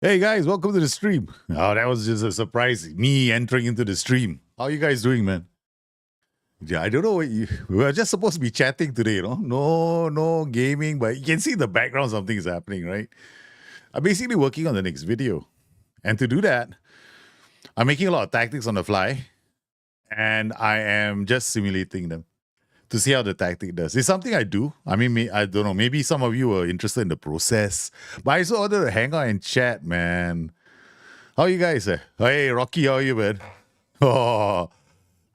Hey guys, welcome to the stream. Oh, that was just a surprise. Me entering into the stream. How you guys doing, man? Yeah, I don't know what you. We were just supposed to be chatting today, No gaming, but you can see in the background something is happening, right? I'm basically working on the next video, and to do that, I'm making a lot of tactics on the fly, and I am just simulating them to see how the tactic does. It's something I do. I mean, I don't know. Maybe some of you are interested in the process, but I just wanted to hang out and chat, man. How you guys? Hey, Rocky, how are you, man? Oh,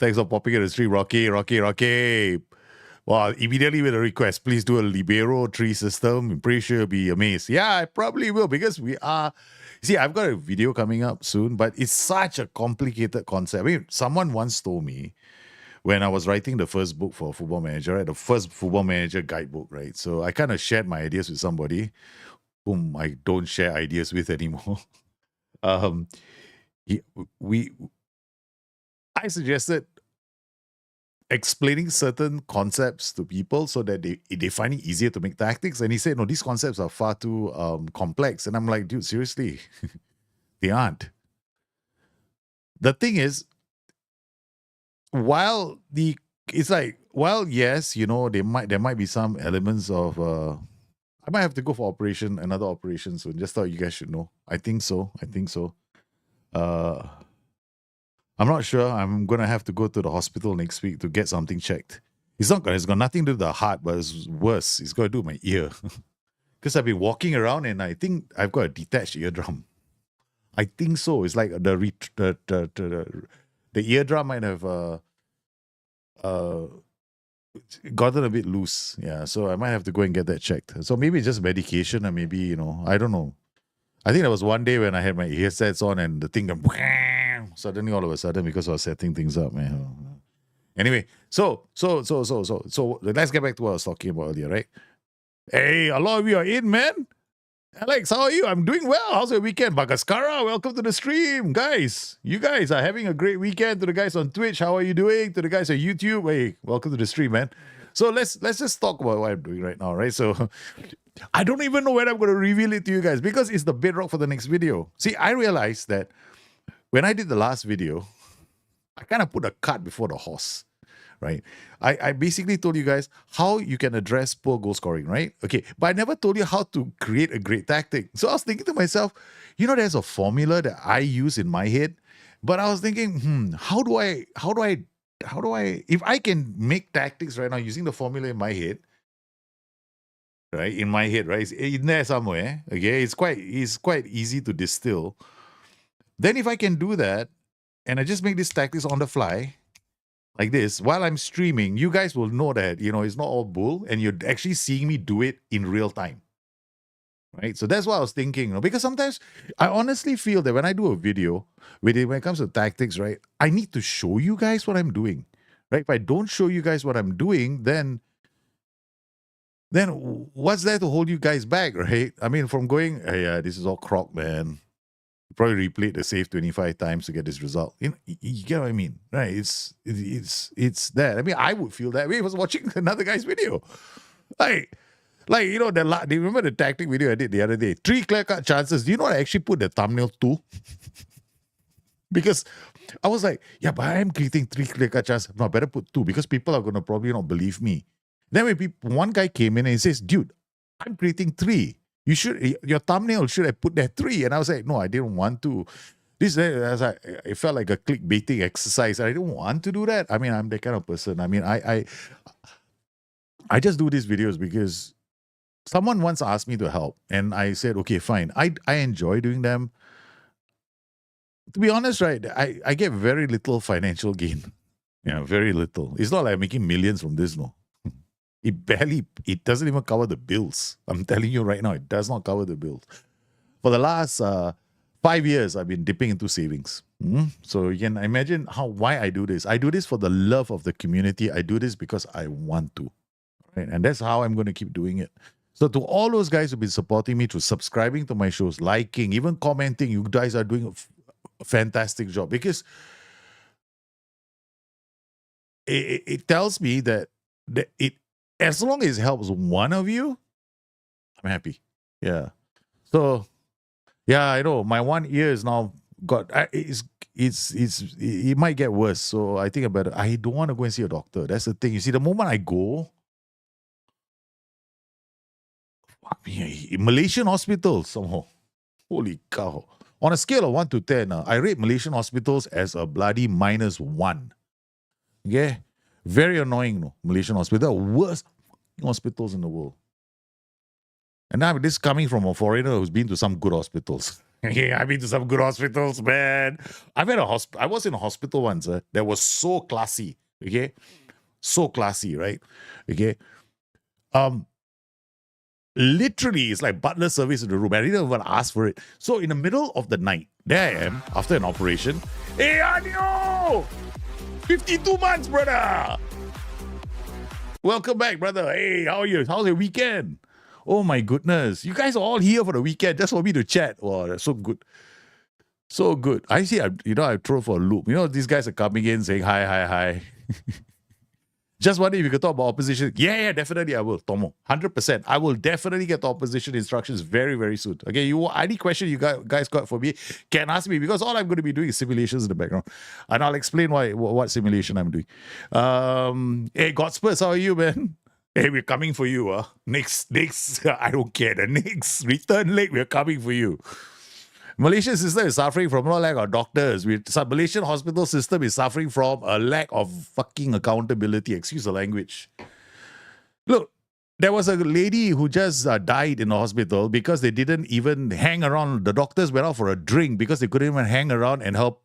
thanks for popping in the stream, Rocky. Well, immediately with a request, please do a Libero tree system. I'm pretty sure you'll be amazed. Yeah, I probably will because we are. See, I've got a video coming up soon, but it's such a complicated concept. I mean, someone once told me when I was writing the first book for Football Manager, right? The first Football Manager guidebook, right? So I kind of shared my ideas with somebody whom I don't share ideas with anymore. um, he, we I suggested explaining certain concepts to people so that they find it easier to make tactics. And he said, no, these concepts are far too complex. And I'm like, dude, seriously, they aren't. The thing is, while the it's like, well, yes, there might be some elements of I might have to go for another operation soon. Just thought you guys should know. I think so. Uh I'm not sure. I'm gonna have to go to the hospital next week to get something checked. It's got nothing to do with the heart, but it's worse. It's got to do with my ear. Because I've been walking around and I think I've got a detached eardrum. I think so. It's like the eardrum might have uh gotten a bit loose. Yeah, so I might have to go and get that checked. So maybe it's just medication, or maybe I don't know. I think there was one day when I had my headsets on and the thing suddenly all of a sudden because I was setting things up, man. Anyway, so let's get back to what I was talking about earlier, right? Hey, a lot of you are in, man. Alex, how are you? I'm doing well. How's your weekend? Bagaskara, welcome to the stream. Guys, you guys are having a great weekend. To the guys on Twitch, how are you doing? To the guys on YouTube, hey, welcome to the stream, man. So let's just talk about what I'm doing right now, right? So I don't even know when I'm going to reveal it to you guys because it's the bedrock for the next video. See, I realized that when I did the last video, I kind of put a cart before the horse, right? I basically told you guys how you can address poor goal scoring, right? Okay, but I never told you how to create a great tactic. So I was thinking to myself, there's a formula that I use in my head, but I was thinking, how do I, if I can make tactics right now using the formula in my head, right? In my head, right? It's in there somewhere. Okay, it's quite easy to distill. Then if I can do that, and I just make these tactics on the fly, like this, while I'm streaming, you guys will know that, it's not all bull, and you're actually seeing me do it in real time. Right. So that's what I was thinking, because sometimes I honestly feel that when I do a video, when it comes to tactics, right, I need to show you guys what I'm doing. Right. If I don't show you guys what I'm doing, then what's there to hold you guys back, right? I mean, from going, hey, yeah, this is all crock, man. Probably replayed the save 25 times to get this result. You get what I mean, right? It's that. I mean, I would feel that way if I was watching another guy's video. Like, do you remember the tactic video I did the other day? 3 clear-cut chances. Do you know what I actually put the thumbnail to? Because I was like, yeah, but I'm creating 3 clear-cut chances. No, I better put 2 because people are going to probably not believe me. Then when one guy came in and he says, dude, I'm creating 3. Your thumbnail should have put that 3. And I was like, no, I didn't want to. It felt like a clickbaiting exercise. I didn't want to do that. I mean, I'm that kind of person. I mean, I just do these videos because someone once asked me to help, and I said, okay, fine. I enjoy doing them. To be honest, right, I get very little financial gain. Yeah, very little. It's not like I'm making millions from this, no. It doesn't even cover the bills. I'm telling you right now, it does not cover the bills. For the last 5 years, I've been dipping into savings. So you can imagine why I do this. I do this for the love of the community. I do this because I want to. Right? And that's how I'm going to keep doing it. So to all those guys who've been supporting me through subscribing to my shows, liking, even commenting, you guys are doing a fantastic job because it tells me that it as long as it helps one of you, I'm happy. Yeah. So Yeah, I know. My one ear is now got. It might get worse. So I think about it. I don't want to go and see a doctor. That's the thing. You see, the moment I go, fuck me, Malaysian hospitals somehow. Holy cow! On a scale of 1 to 10, I rate Malaysian hospitals as a bloody -1. Okay, very annoying. No, Malaysian hospital, worst hospitals in the world. And now this coming from a foreigner who's been to some good hospitals. Yeah, I've been to some good hospitals, man. I was in a hospital once that was so classy. Okay, so classy, right? Okay, um, literally, it's like butler service in the room. I didn't even ask for it. So in the middle of the night, there I am after an operation. Hey, Anio, 52 months, brother. Welcome back, brother. Hey, how are you? How's your weekend? Oh my goodness. You guys are all here for the weekend just for me to chat. Wow, that's so good. So good. I see, I throw for a loop. These guys are coming in saying hi, hi, hi. Just wondering if you could talk about opposition. Yeah, definitely I will, Tomo. 100%. I will definitely get the opposition instructions very, very soon. Okay, any question you guys got for me, can ask me because all I'm going to be doing is simulations in the background. And I'll explain what simulation I'm doing. Hey, Godspurs, how are you, man? Hey, we're coming for you. Next, I don't care. The next return leg, we're coming for you. Malaysian system is suffering from no lack of doctors. Malaysian hospital system is suffering from a lack of fucking accountability. Excuse the language. Look, there was a lady who just died in the hospital because they didn't even hang around. The doctors went out for a drink because they couldn't even hang around and help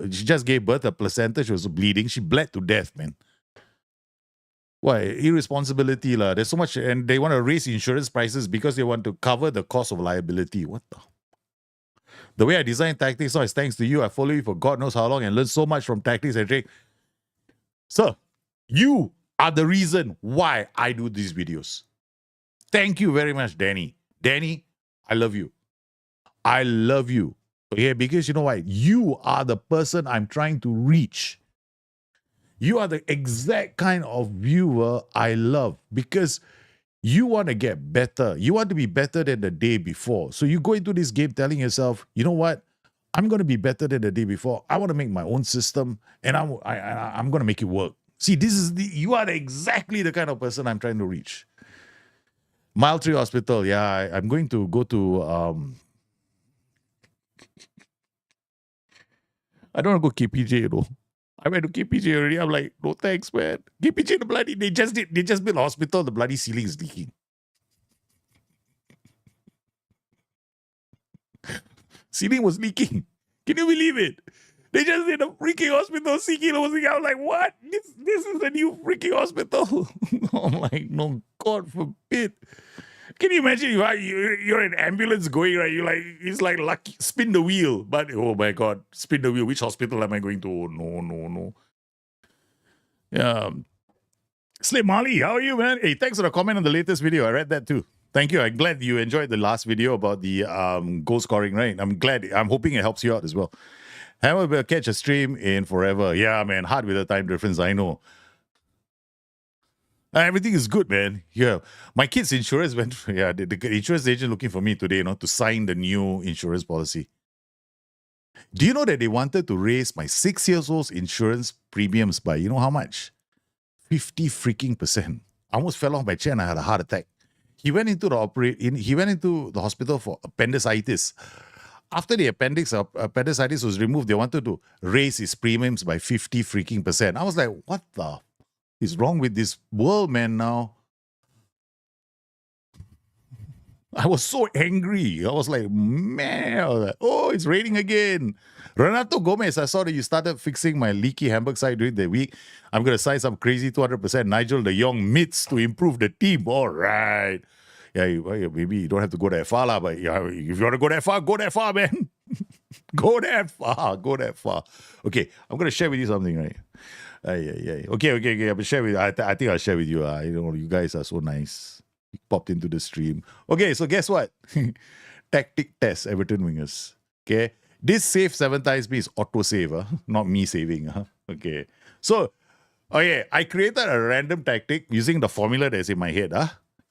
she just gave birth a placenta. She was bleeding. She bled to death, man. Why? Irresponsibility. There's so much, and they want to raise insurance prices because they want to cover the cost of liability. What the way I design tactics now is thanks to you. I follow you for God knows how long and learned so much from tactics and trade. Sir, you are the reason why I do these videos. Thank you very much, Danny. Danny, I love you. I love you. Okay, because you know what? You are the person I'm trying to reach. You are the exact kind of viewer I love because you want to get better. You want to be better than the day before. So you go into this game telling yourself, you know what? I'm going to be better than the day before. I want to make my own system and I'm going to make it work. See, you are exactly the kind of person I'm trying to reach. Mile Tree Hospital. Yeah, I'm going to go to, I don't want to go KPJ, I went to KPJ already. I'm like, no thanks, man. KPJ, they just built a hospital. The bloody ceiling is leaking. Ceiling was leaking. Can you believe it? They just did a freaking hospital. I'm like, what? This is a new freaking hospital. I'm like, no, God forbid. Can you imagine you're an ambulance going, right? It's like lucky, spin the wheel. But oh my God, spin the wheel. Which hospital am I going to? Oh, no. Yeah. Slim Mali, how are you, man? Hey, thanks for the comment on the latest video. I read that too. Thank you. I'm glad you enjoyed the last video about the goal scoring, right? I'm hoping it helps you out as well. Haven't will catch a stream in forever. Yeah, man. Hard with the time difference, I know. Everything is good, man. Yeah. My kid's insurance went, the insurance agent looking for me today, to sign the new insurance policy. Do you know that they wanted to raise my 6 years old's insurance premiums by, you know how much? 50 freaking percent. I almost fell off my chair and I had a heart attack. He went into the hospital for appendicitis. After the appendicitis was removed, they wanted to raise his premiums by 50 freaking percent. I was like, what the is wrong with this world, man, now? I was so angry. I was like, man, oh, it's raining again. Renato Gomez, I saw that you started fixing my leaky Hamburg side during the week. I'm going to sign some crazy 200% Nigel de Jong myths to improve the team. All right. Yeah, maybe you don't have to go that far, but if you want to go that far, man. Go that far. Okay, I'm going to share with you something, right? Okay. I'm share with you. I think I'll share with you. You guys are so nice. You popped into the stream. Okay, so guess what? Tactic test, Everton wingers. Okay, this save 7 times is auto save, not me saving. Okay, so I created a random tactic using the formula that's in my head.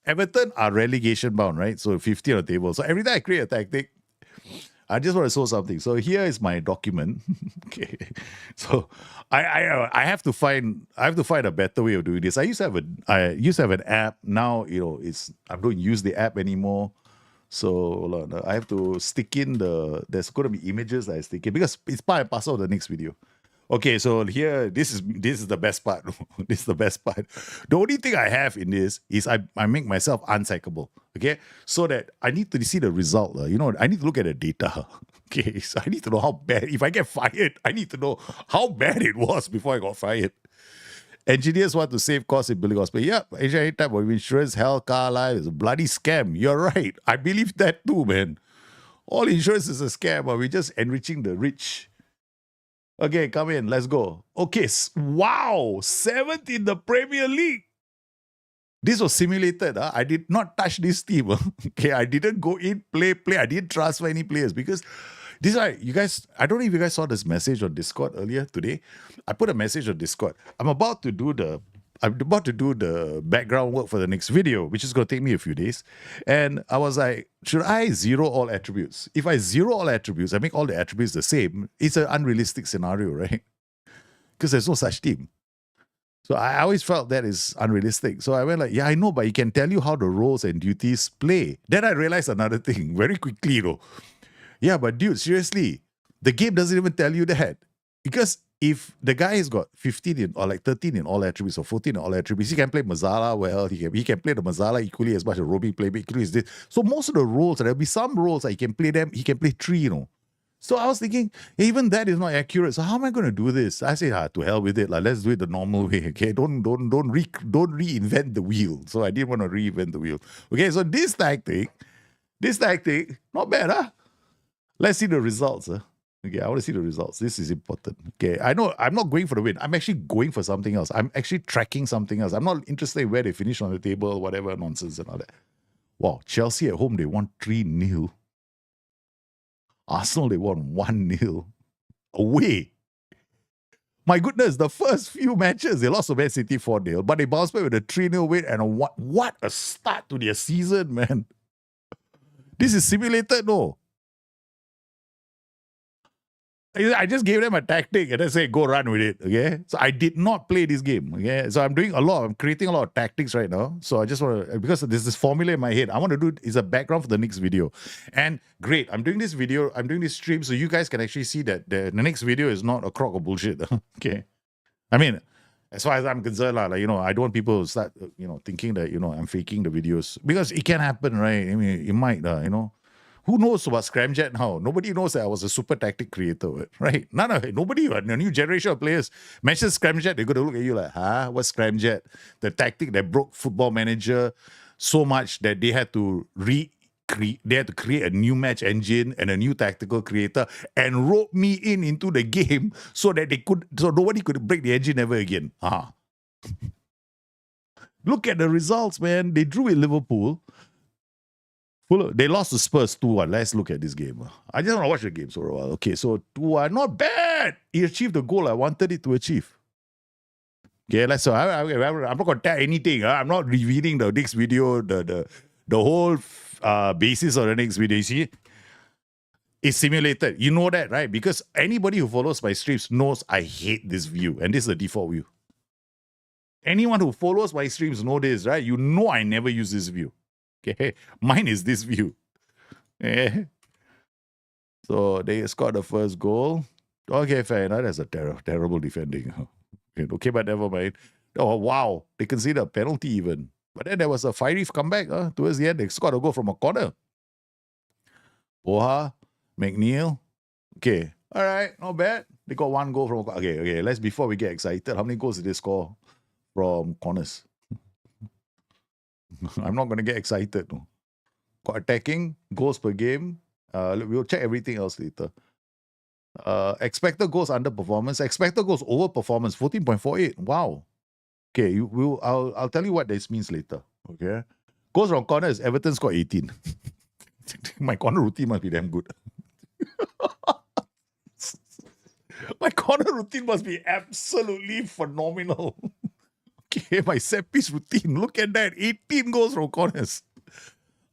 Everton are relegation bound, right? So 50 on the table. So every time I create a tactic, I just want to show something. So here is my document. Okay, so I have to find a better way of doing this. I used to have an app. Now I don't use the app anymore. So hold on, I have to stick in there's going to be images that I stick in because it's part and parcel of the next video. Okay, so here, this is the best part. This is the best part. The only thing I have in this is I make myself unsackable. Okay, so that I need to see the result. I need to look at the data. Okay, so I need to know how bad. If I get fired, I need to know how bad it was before I got fired. Engineers want to save costs in building hospital. Yeah, any type of insurance, health, car, life is a bloody scam. You're right. I believe that too, man. All insurance is a scam. We're just enriching the rich. Okay, come in. Let's go. Okay, wow. 7th in the Premier League. This was simulated. I did not touch this team. Okay, I didn't go in, play. I didn't transfer any players because this is why you guys, I don't know if you guys saw this message on Discord earlier today. I put a message on Discord. I'm about to do the background work for the next video, which is going to take me a few days. And I was like, should I zero all attributes? If I zero all attributes, I make all the attributes the same. It's an unrealistic scenario, right? Because there's no such team. So I always felt that is unrealistic. So I went like, yeah, I know, but it can tell you how the roles and duties play. Then I realized another thing very quickly, though. Yeah, but dude, seriously, the game doesn't even tell you that. Because if the guy has got 15 or like 13 in all attributes or 14 in all attributes, he can play Mazala well. He can play the Mazala equally as much as Roby play equally as this. So most of the roles, there'll be some roles that he can play them. He can play 3, So I was thinking, even that is not accurate. So how am I going to do this? I said, to hell with it. Let's do it the normal way. Okay, don't reinvent the wheel. So I didn't want to reinvent the wheel. Okay, so this tactic, not bad, huh? Let's see the results. Okay, I want to see the results. This is important. Okay, I know I'm not going for the win. I'm actually going for something else. I'm actually tracking something else. I'm not interested in where they finish on the table, whatever nonsense and all that. Wow, Chelsea at home, they won 3-0. Arsenal, they won 1-0. Away. My goodness, the first few matches, they lost to Man City 4-0, but they bounced back with a 3-0 win and what a start to their season, man. This is simulated, no? I just gave them a tactic and I say, go run with it, okay? So I did not play this game, okay? So I'm creating a lot of tactics right now. So I just want to, because there's this formula in my head, I want to do is a background for the next video. And great, I'm doing this stream so you guys can actually see that the next video is not a crock of bullshit, okay? I mean, as far as I'm concerned, I don't want people to start, thinking that, I'm faking the videos. Because it can happen, right? I mean, it might, Who knows about Scramjet now? Nobody knows that I was a super tactic creator, right? Nobody, the new generation of players mention Scramjet, they're going to look at you like, what's Scramjet? The tactic that broke Football Manager so much that they had to create a new match engine and a new tactical creator and rope me into the game so nobody could break the engine ever again. Look at the results, man. They drew with Liverpool. They lost to Spurs 2-1. Let's look at this game. I just want to watch the game for a while. Okay, so 2-1, not bad. He achieved the goal I wanted it to achieve. Okay, I'm not going to tell anything. I'm not revealing the next video, the whole basis of the next video. You see, it's simulated. You know that, right? Because anybody who follows my streams knows I hate this view, and this is the default view. Anyone who follows my streams know this, right? You know I never use this view. Okay, mine is this view. So they scored the first goal. Okay, fair enough. That's a terrible defending. Okay, but never mind. Oh, wow. They conceded a penalty even. But then there was a fiery comeback. Towards the end, they scored a goal from a corner. Boha, McNeil. Okay, all right, not bad. They got one goal from a corner. Okay, let's, before we get excited, how many goals did they score from corners? I'm not going to get excited. No. Got attacking, goals per game. We'll check everything else later. Expected goals underperformance. Expected goals overperformance, 14.48. Wow. Okay, I'll tell you what this means later. Okay. Goals from corners, Everton scored 18. My corner routine must be damn good. My corner routine must be absolutely phenomenal. Okay, my set piece routine. Look at that. 18 goals from corners.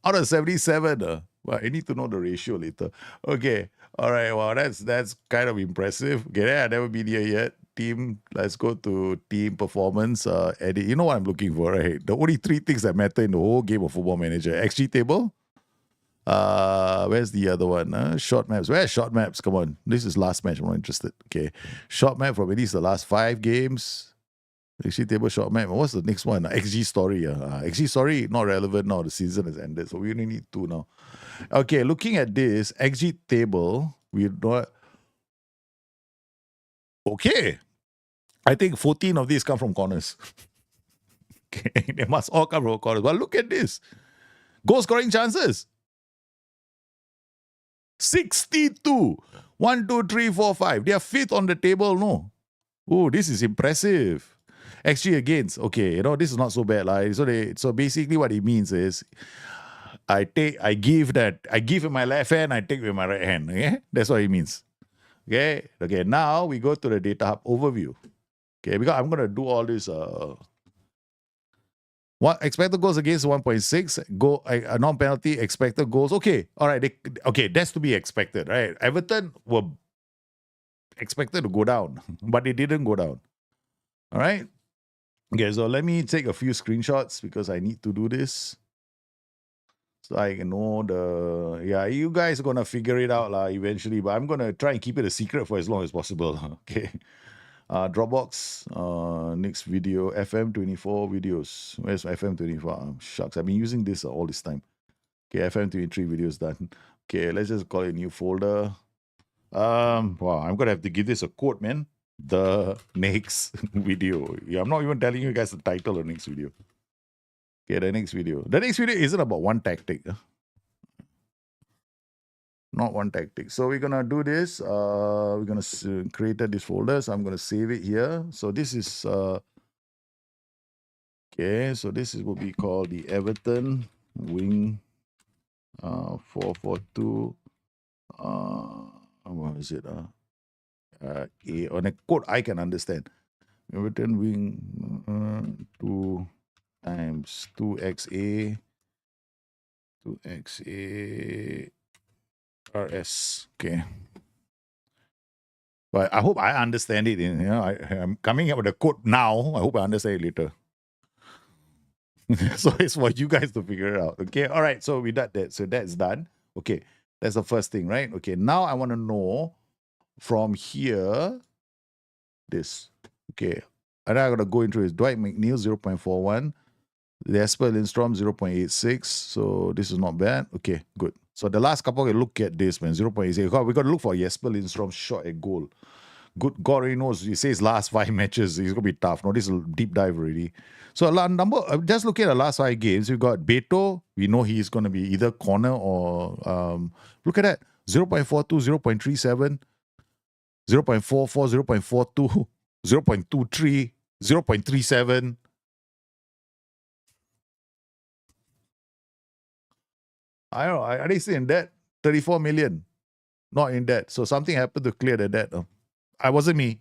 Out of 77. Well, I need to know the ratio later. Okay. All right. Well, that's kind of impressive. Okay, I've never been here yet. Team, let's go to team performance. Edit. You know what I'm looking for, right? The only three things that matter in the whole game of Football Manager: XG table. Where's the other one? Short maps. Where's short maps? Come on. This is last match. I'm not interested. Okay. Short map from at least the last 5 games. XG table, short map. What's the next one? XG story. XG story, not relevant now. The season has ended. So we only need 2 now. Okay, looking at this XG table, we not. Okay. I think 14 of these come from corners. Okay, they must all come from corners. But look at this. Goal scoring chances. 62. 1, 2, 3, 4, 5. They are 5th on the table, no? Oh, this is impressive. XG against. Okay, this is not so bad. So basically what it means is I give with my left hand, I take with my right hand. Okay? That's what it means. Okay. Okay. Now we go to the data hub overview. Okay, because I'm gonna do all this what expected goals against 1.6, goal non-penalty expected goals. Okay, all right. Okay, that's to be expected, right? Everton were expected to go down, but they didn't go down. All right. Okay, so let me take a few screenshots because I need to do this. So I know you guys are gonna figure it out eventually, but I'm gonna try and keep it a secret for as long as possible. Okay. Dropbox, next video, FM24 videos. Where's FM24? Shucks, I've been using this all this time. Okay, FM23 videos done. Okay, let's just call it a new folder. Wow, I'm gonna have to give this a quote, man. The next video. Yeah, I'm not even telling you guys the title of the next video. Okay, the next video. The next video isn't about one tactic. Not one tactic. So we're gonna do this. We're gonna create this folder. So I'm gonna save it here. So this is okay. So this will be called the Everton Wing 442. What is it? A on a code I can understand. Everton Wing 2 times 2xa 2xa RS. Okay. But I hope I understand it. I'm coming up with a code now. I hope I understand it later. So it's for you guys to figure it out. Okay. All right. So we did that. So that's done. Okay. That's the first thing, right? Okay. Now I want to know from here this. Okay. And I'm going to go into this. Dwight McNeil 0.41. Jesper Lindstrom 0.86. So this is not bad. Okay. Good. So the last couple, look at this, man. 0.86. We got to look for Jesper Lindstrom's shot at goal. Good God already knows. He says last 5 matches. He's going to be tough. No, this is a deep dive already. So just looking at the last 5 games, we've got Beto. We know he's going to be either corner or look at that. 0.42, 0.37, 0.44, 0.42, 0.23, 0.37. I don't know. Are they still in debt? 34 million. Not in debt. So something happened to clear the debt. I wasn't me.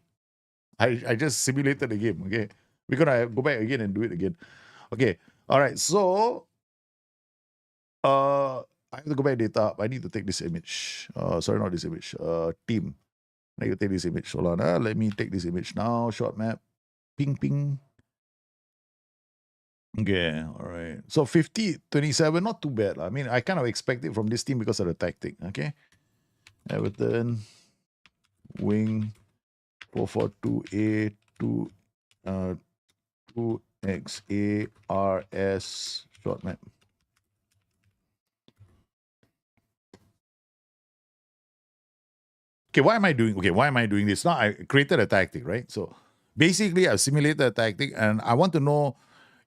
I just simulated the game. Okay. We're gonna go back again and do it again. Okay. All right. So I have to go back data up. I need to take this image. Sorry, not this image. Team. I need to take this image. Hold on. Let me take this image now. Short map. Ping ping. Okay, all right. So 50-27, not too bad. I mean, I kind of expect it from this team because of the tactic. Okay. Everton, wing, 442A, 2XA, RS, short map. Okay, why am I doing this? Now I created a tactic, right? So basically I've simulated a tactic and I want to know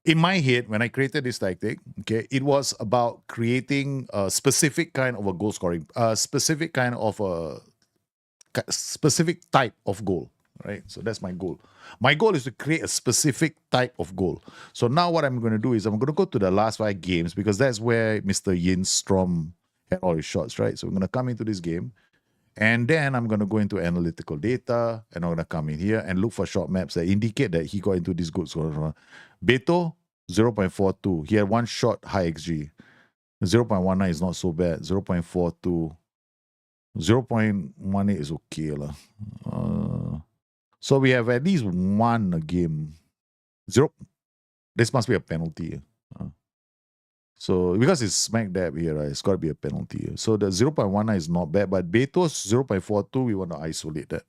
in my head, when I created this tactic, okay, it was about creating a specific kind of a goal scoring, specific type of goal, right? So that's my goal. My goal is to create a specific type of goal. So now what I'm going to do is I'm going to go to the last 5 games because that's where Mr. Yinstrom had all his shots, right? So we're going to come into this game. And then I'm going to go into analytical data and I'm going to come in here and look for short maps that indicate that he got into this good score. Beto, 0.42. He had 1 shot high XG. 0.19 is not so bad. 0.42. 0.18 is okay. So we have at least one a game. This must be a penalty. So because it's smack dab here, right, it's got to be a penalty. So the 0.19 is not bad, but Beto's 0.42, we want to isolate that.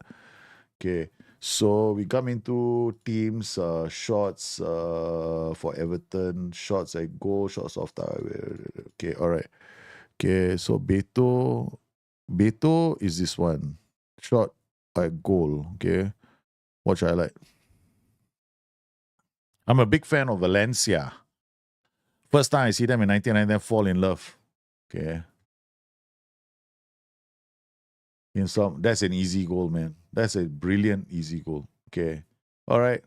Okay. So we come into teams, shots for Everton, shots at goal, shots off target. Okay, all right. Okay, so Beto is this one. Shot at goal. Okay. Watch highlight. I'm a big fan of Valencia. First time I see them in 1999, fall in love. Okay. That's an easy goal, man. That's a brilliant, easy goal. Okay. All right.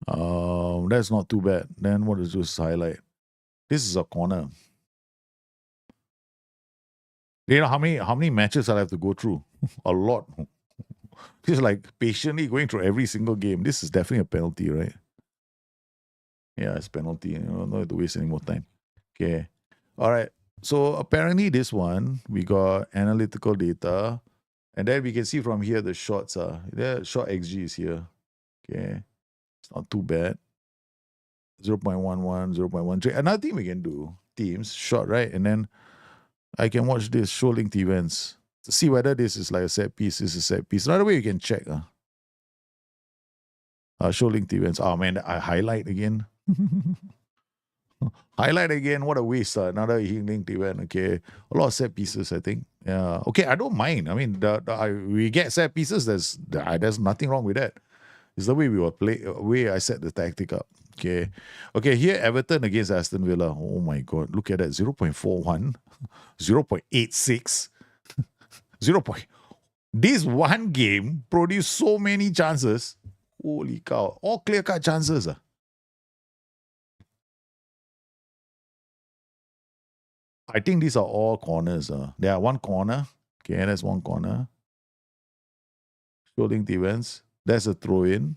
That's not too bad. Then what is this highlight? This is a corner. You know how many matches I have to go through? A lot. Just like patiently going through every single game. This is definitely a penalty, right? Yeah, it's penalty. You know, no have to waste any more time. Okay. All right. So apparently this one, we got analytical data. And then we can see from here the shots are. The shot XG is here. Okay. It's not too bad. 0.11, 0.13. Another thing we can do, teams, shot, right? And then I can watch this, show linked events, to see whether this is like a set piece, this is a set piece. Another way you can check. Show linked events. Oh man, I highlight again. Highlight again. What a waste. Another linked event. Okay. A lot of set pieces, I think. Yeah. Okay, I don't mind. I mean, we get set pieces. There's nothing wrong with that. It's the way we will play, way I set the tactic up. Okay. Okay, here Everton against Aston Villa. Oh my God. Look at that. 0.41, 0.86, 0. This one game produced so many chances. Holy cow. All clear-cut chances. I think these are all corners. There are one corner. Okay, that's one corner. Showing the events. That's a throw-in.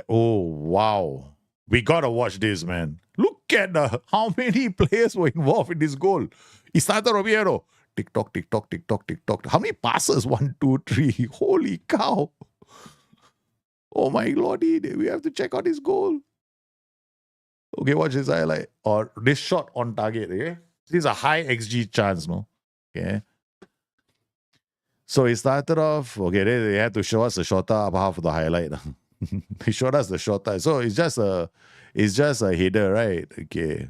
Oh, wow. We got to watch this, man. Look at how many players were involved in this goal. It started Robiero. Tick-tock, tick-tock, tick-tock, tick-tock. How many passes? 1, 2, 3. Holy cow. Oh my lordy. We have to check out this goal. Okay, watch this highlight. Or this shot on target, okay? This is a high XG chance, no? Okay. So it started off, okay, they had to show us the shorter upper half of the highlight. They showed us the shorter. So it's just a header, right? Okay.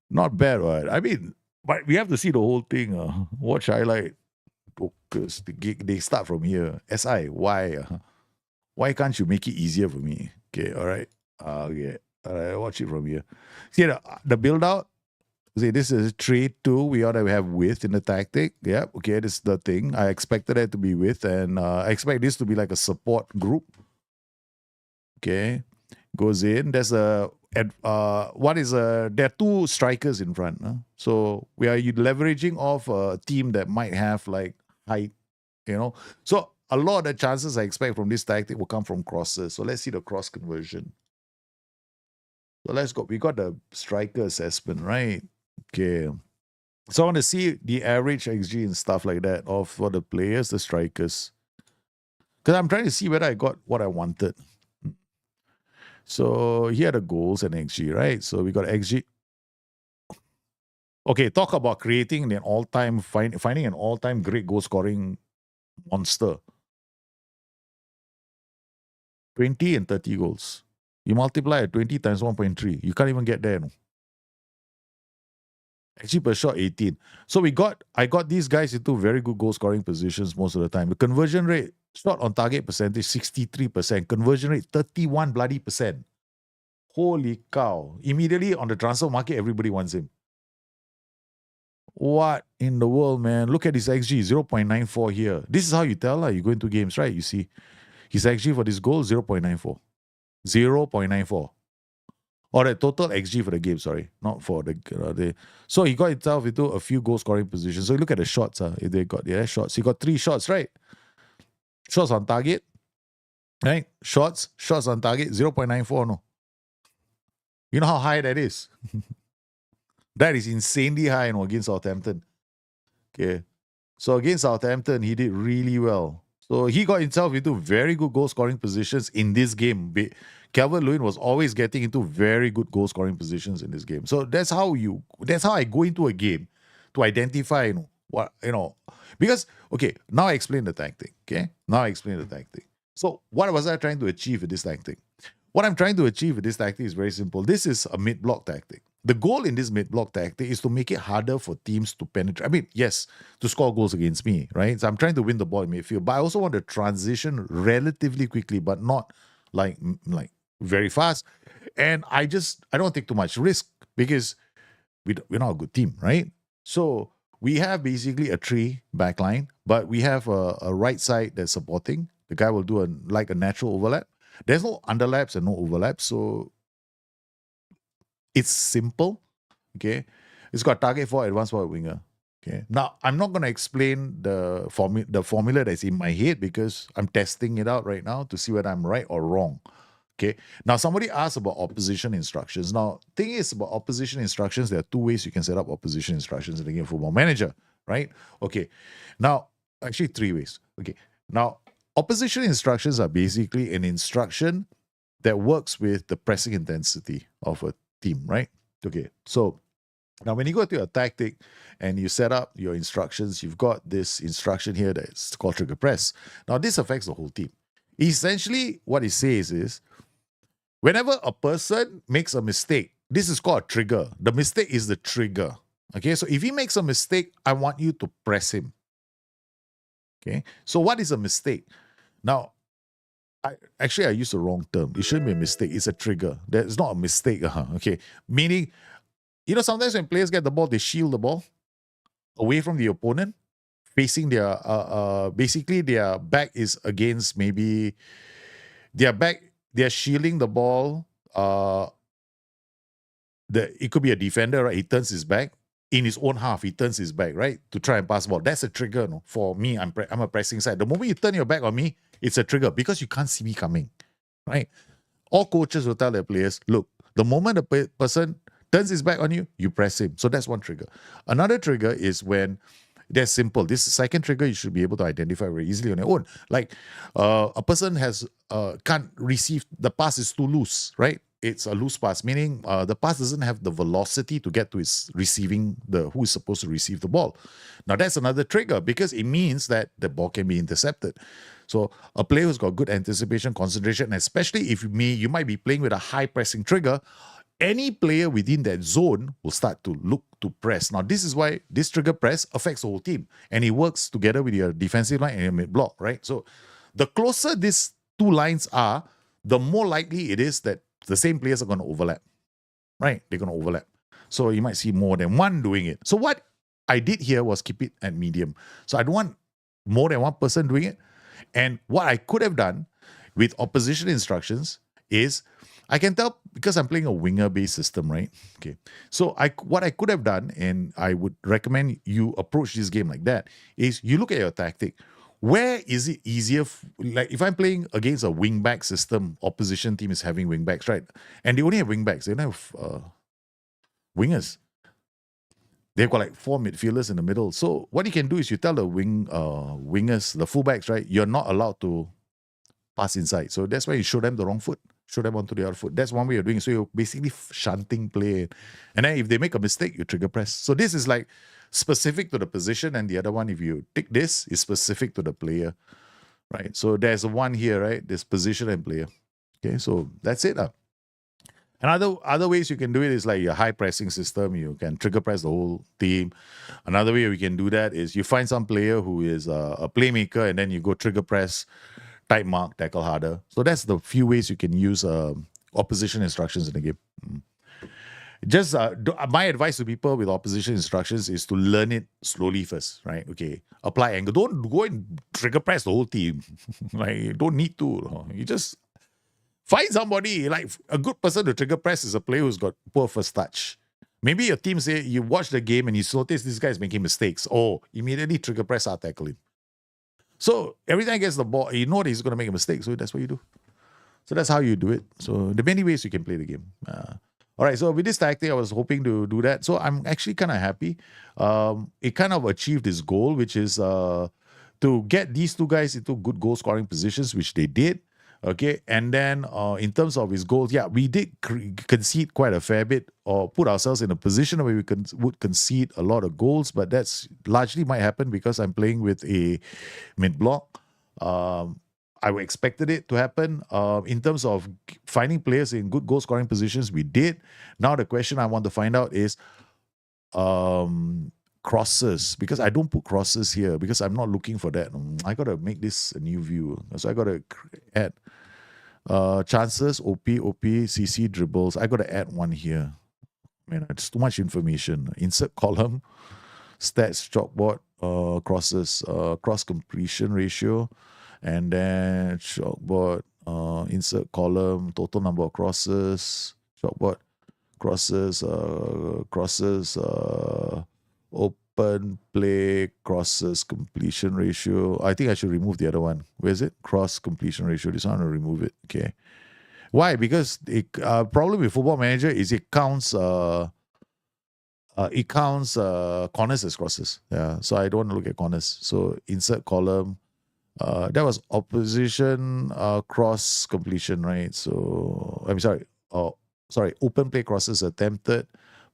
Not bad, right? I mean, but we have to see the whole thing. Watch highlight. Focus. They start from here. SI, why? Why can't you make it easier for me? Okay, all right. Okay. All right, watch it from here. See the build out. See, this is trade 2. We ought to have width in the tactic. Yeah, okay, this is the thing. I expected it to be width, and I expect this to be like a support group. Okay, goes in. There's there are 2 strikers in front. So we are leveraging off a team that might have like height, So a lot of the chances I expect from this tactic will come from crosses. So let's see the cross conversion. So let's go. We got the striker assessment, right? Okay. So I want to see the average XG and stuff like that for the players, the strikers. Because I'm trying to see whether I got what I wanted. So here are the goals and XG, right? So we got XG. Okay, talk about creating an all-time, finding an all-time great goal scoring monster. 20 and 30 goals. You multiply 20 times 1.3. You can't even get there. No? XG per shot 18. So I got these guys into very good goal scoring positions most of the time. The conversion rate, shot on target percentage 63%. Conversion rate 31 bloody percent. Holy cow. Immediately on the transfer market, everybody wants him. What in the world, man? Look at his XG, 0.94 here. This is how you tell, you go into games, right? You see his XG for this goal, 0.94. 0.94. Or the total XG for the game, sorry. Not for the... So he got himself into a few goal scoring positions. So you look at the shots. If they got shots. He got 3 shots, right? Shots on target. Right? Shots on target, 0.94, no. You know how high that is? That is insanely high, against Southampton. Okay. So against Southampton, he did really well. So he got himself into very good goal scoring positions in this game. Calvert-Lewin was always getting into very good goal scoring positions in this game. So that's how I go into a game to identify, because okay, now I explain the tactic. Okay. Now I explain the tactic. So what was I trying to achieve with this tactic? What I'm trying to achieve with this tactic is very simple. This is a mid-block tactic. The goal in this mid-block tactic is to make it harder for teams to penetrate. I mean, yes, to score goals against me, right? So I'm trying to win the ball in midfield, but I also want to transition relatively quickly, but not like very fast. And I don't take too much risk because we're not a good team, right? So we have basically a three backline, but we have a right side that's supporting. The guy will do a natural overlap. There's no underlaps and no overlaps, so it's simple. Okay, it's got target for advanced forward winger. Okay, now I'm not going to explain the formula that's in my head because I'm testing it out right now to see whether I'm right or wrong. Okay, now somebody asked about opposition instructions. Now, thing is about opposition instructions, there are two ways you can set up opposition instructions in the game Football Manager, right? Okay, now actually three ways. Okay, now opposition instructions are basically an instruction that works with the pressing intensity of a team, right? Okay, so now when you go to your tactic and you set up your instructions, you've got this instruction here that's called trigger press. Now this affects the whole team. Essentially, what it says is whenever a person makes a mistake, this is called a trigger. The mistake is the trigger. Okay, so if he makes a mistake, I want you to press him. Okay, so what is a mistake? Now, I used the wrong term. It shouldn't be a mistake. It's a trigger. That's not a mistake. Okay, meaning, sometimes when players get the ball, they shield the ball away from the opponent, facing their basically their back is against maybe their back. They're shielding the ball. It could be a defender, right? He turns his back in his own half. He turns his back, right, to try and pass the ball. That's a trigger. No, for me, I'm a pressing side. The moment you turn your back on me, it's a trigger because you can't see me coming, right? All coaches will tell their players, look, the moment a person turns his back on you, you press him. So that's one trigger. Another trigger is when they're simple. This second trigger you should be able to identify very easily on your own. Like a person can't receive, the pass is too loose, right? It's a loose pass, meaning the pass doesn't have the velocity to get to his who is supposed to receive the ball. Now that's another trigger because it means that the ball can be intercepted. So a player who's got good anticipation, concentration, especially if you might be playing with a high pressing trigger, any player within that zone will start to look to press. Now, this is why this trigger press affects the whole team, and it works together with your defensive line and your mid block, right? So the closer these two lines are, the more likely it is that the same players are going to overlap, right? They're going to overlap. So you might see more than one doing it. So what I did here was keep it at medium. So I don't want more than one person doing it. And what I could have done with opposition instructions is I can tell because I'm playing a winger-based system, right? Okay. So what I could have done, and I would recommend you approach this game like that, is you look at your tactic. Where is it easier? Like if I'm playing against a wing-back system, opposition team is having wing-backs, right? And they only have wing-backs. They don't have wingers. They've got like four midfielders in the middle. So what you can do is you tell the wingers, the fullbacks, right? You're not allowed to pass inside. So that's why you show them the wrong foot. Show them onto the other foot. That's one way of doing it. So you're basically shunting play. And then if they make a mistake, you trigger press. So this is like specific to the position. And the other one, if you tick this, is specific to the player. Right? So there's one here, right? There's position and player. Okay, so that's it. And other ways you can do it is like your high pressing system. You can trigger press the whole team. Another way we can do that is you find some player who is a playmaker and then you go trigger press, tight mark, tackle harder. So that's the few ways you can use opposition instructions in the game. Just my advice to people with opposition instructions is to learn it slowly first, right? Okay, apply angle. Don't go and trigger press the whole team. Like you don't need to. You just find somebody, like a good person to trigger press is a player who's got poor first touch. Maybe your team say you watch the game and you notice this guy is making mistakes. Oh, immediately trigger press or tackle him. So every time he gets the ball, you know that he's going to make a mistake. So that's what you do. So that's how you do it. So there are many ways you can play the game. All right, so with this tactic, I was hoping to do that. So I'm actually kind of happy. It kind of achieved its goal, which is to get these two guys into good goal scoring positions, which they did. Okay, and then in terms of his goals, yeah, we did concede quite a fair bit, or put ourselves in a position where we would concede a lot of goals, but that's largely might happen because I'm playing with a mid-block. I expected it to happen. In terms of finding players in good goal scoring positions, we did. Now the question I want to find out is crosses, because I don't put crosses here because I'm not looking for that. I gotta make this a new view, so I gotta add chances, OP, CC, dribbles. I gotta add one here. Man, it's too much information. Insert column, stats, chalkboard, crosses, cross completion ratio, and then chalkboard, insert column, total number of crosses, chalkboard, crosses, open play, crosses, completion ratio. I think I should remove the other one. Where is it? Cross completion ratio. This one, I'll remove it. Okay. Why? Because the problem with Football Manager is it counts corners as crosses. Yeah. So I don't want to look at corners. So insert column. That was opposition cross completion, right? So I'm sorry. Open play crosses attempted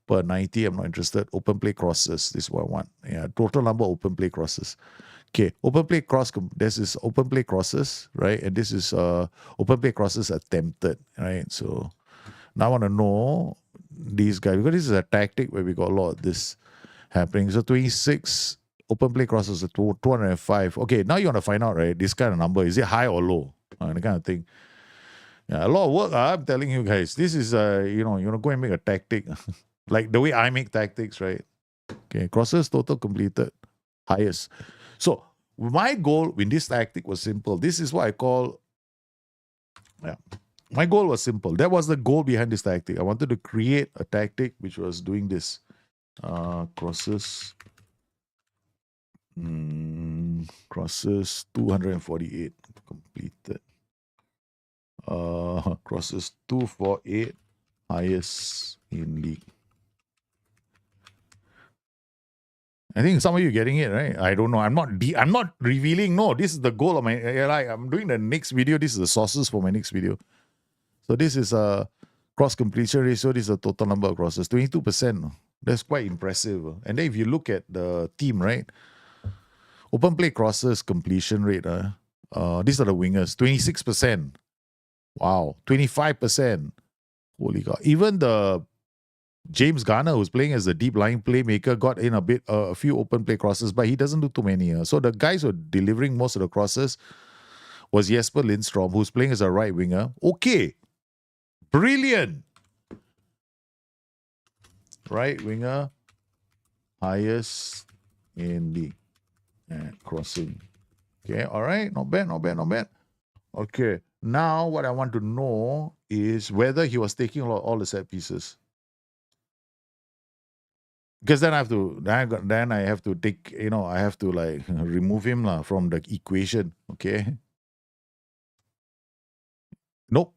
per 90. I'm not interested. Open play crosses. This is what I want. Yeah. Total number of open play crosses. Okay. Open play this is open play crosses, right? And this is open play crosses attempted, right? So now I want to know these guys, because this is a tactic where we got a lot of this happening. So 26 open play crosses at 205. Okay, now you want to find out, right? This kind of number, is it high or low? That kind of thing. Yeah, a lot of work. I'm telling you guys, this is you want to go and make a tactic, like the way I make tactics, right? Okay, crosses total completed, highest. So my goal in this tactic was simple. This is what I call, my goal was simple. That was the goal behind this tactic. I wanted to create a tactic which was doing this. Crosses. Crosses 248 completed. Crosses 248, highest in league. I think some of you are getting it, right? I don't know. I'm not revealing. No, this is the goal of my. I'm doing the next video. This is the sources for my next video. So this is a cross completion ratio. This is the total number of crosses, 22%. That's quite impressive. And then if you look at the team, right? Open play crosses completion rate. These are the wingers, 26%. Wow, 25%. Holy God! Even the James Garner, who's playing as the deep lying playmaker, got in a few open play crosses, but he doesn't do too many. So the guys who are delivering most of the crosses was Jesper Lindstrom, who's playing as a right winger. Okay, brilliant. Right winger, highest in league and crossing. Okay, all right, not bad. Okay, now what I want to know is whether he was taking all the set pieces. Because then I have to take, I have to like remove him from the equation. Okay. Nope.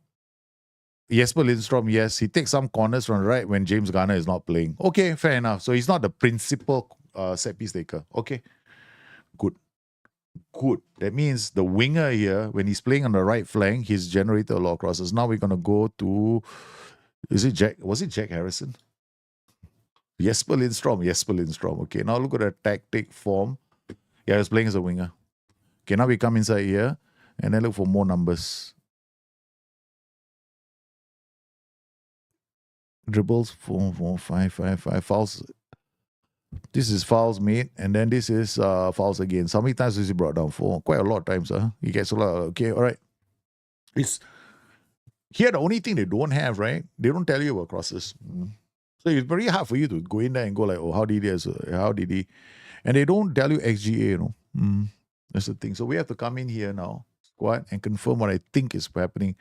Jesper Lindstrom, yes, he takes some corners from the right when James Garner is not playing. Okay, fair enough. So he's not the principal set piece taker. Okay, good. That means the winger here, when he's playing on the right flank, he's generated a lot of crosses. Now we're gonna go to, was it Jack Harrison? Jesper Lindstrom. Okay, now look at the tactic form. Yeah, he's playing as a winger. Okay, now we come inside here and then look for more numbers. Dribbles 4, 5, 5. Fouls. This is fouls made, and then this is fouls again. So how many times has he brought down? 4? Quite a lot of times. He gets a lot. Okay, all right. It's here. The only thing they don't have, right? They don't tell you about crosses. So it's very hard for you to go in there and go like, oh, how did he? And they don't tell you XGA, That's the thing. So we have to come in here now, squad, and confirm what I think is happening.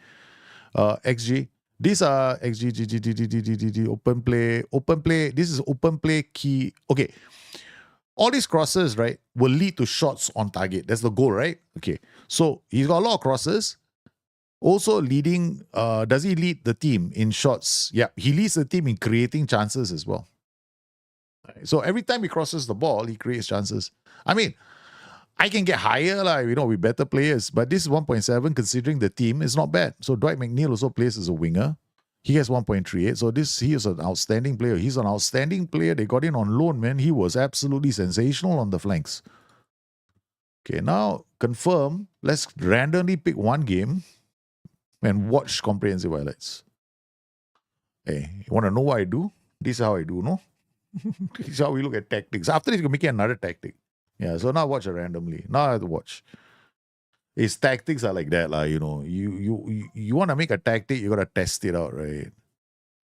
XG. These are XG, open play. This is open play key. Okay. All these crosses, right, will lead to shots on target. That's the goal, right? Okay. So he's got a lot of crosses. Also leading, does he lead the team in shots? Yeah, he leads the team in creating chances as well. So every time he crosses the ball, he creates chances. I mean, I can get higher, like, with better players, but this 1.7, considering the team, is not bad. So Dwight McNeil also plays as a winger. He has 1.38. So he is an outstanding player. He's an outstanding player. They got in on loan, man. He was absolutely sensational on the flanks. Okay, now confirm. Let's randomly pick one game and watch comprehensive highlights. Hey, you want to know what I do? This is how I do, no? This is how we look at tactics. After this, you can make another tactic. Yeah, so now watch it randomly. Now I have to watch. His tactics are like that, You want to make a tactic, you gotta test it out, right?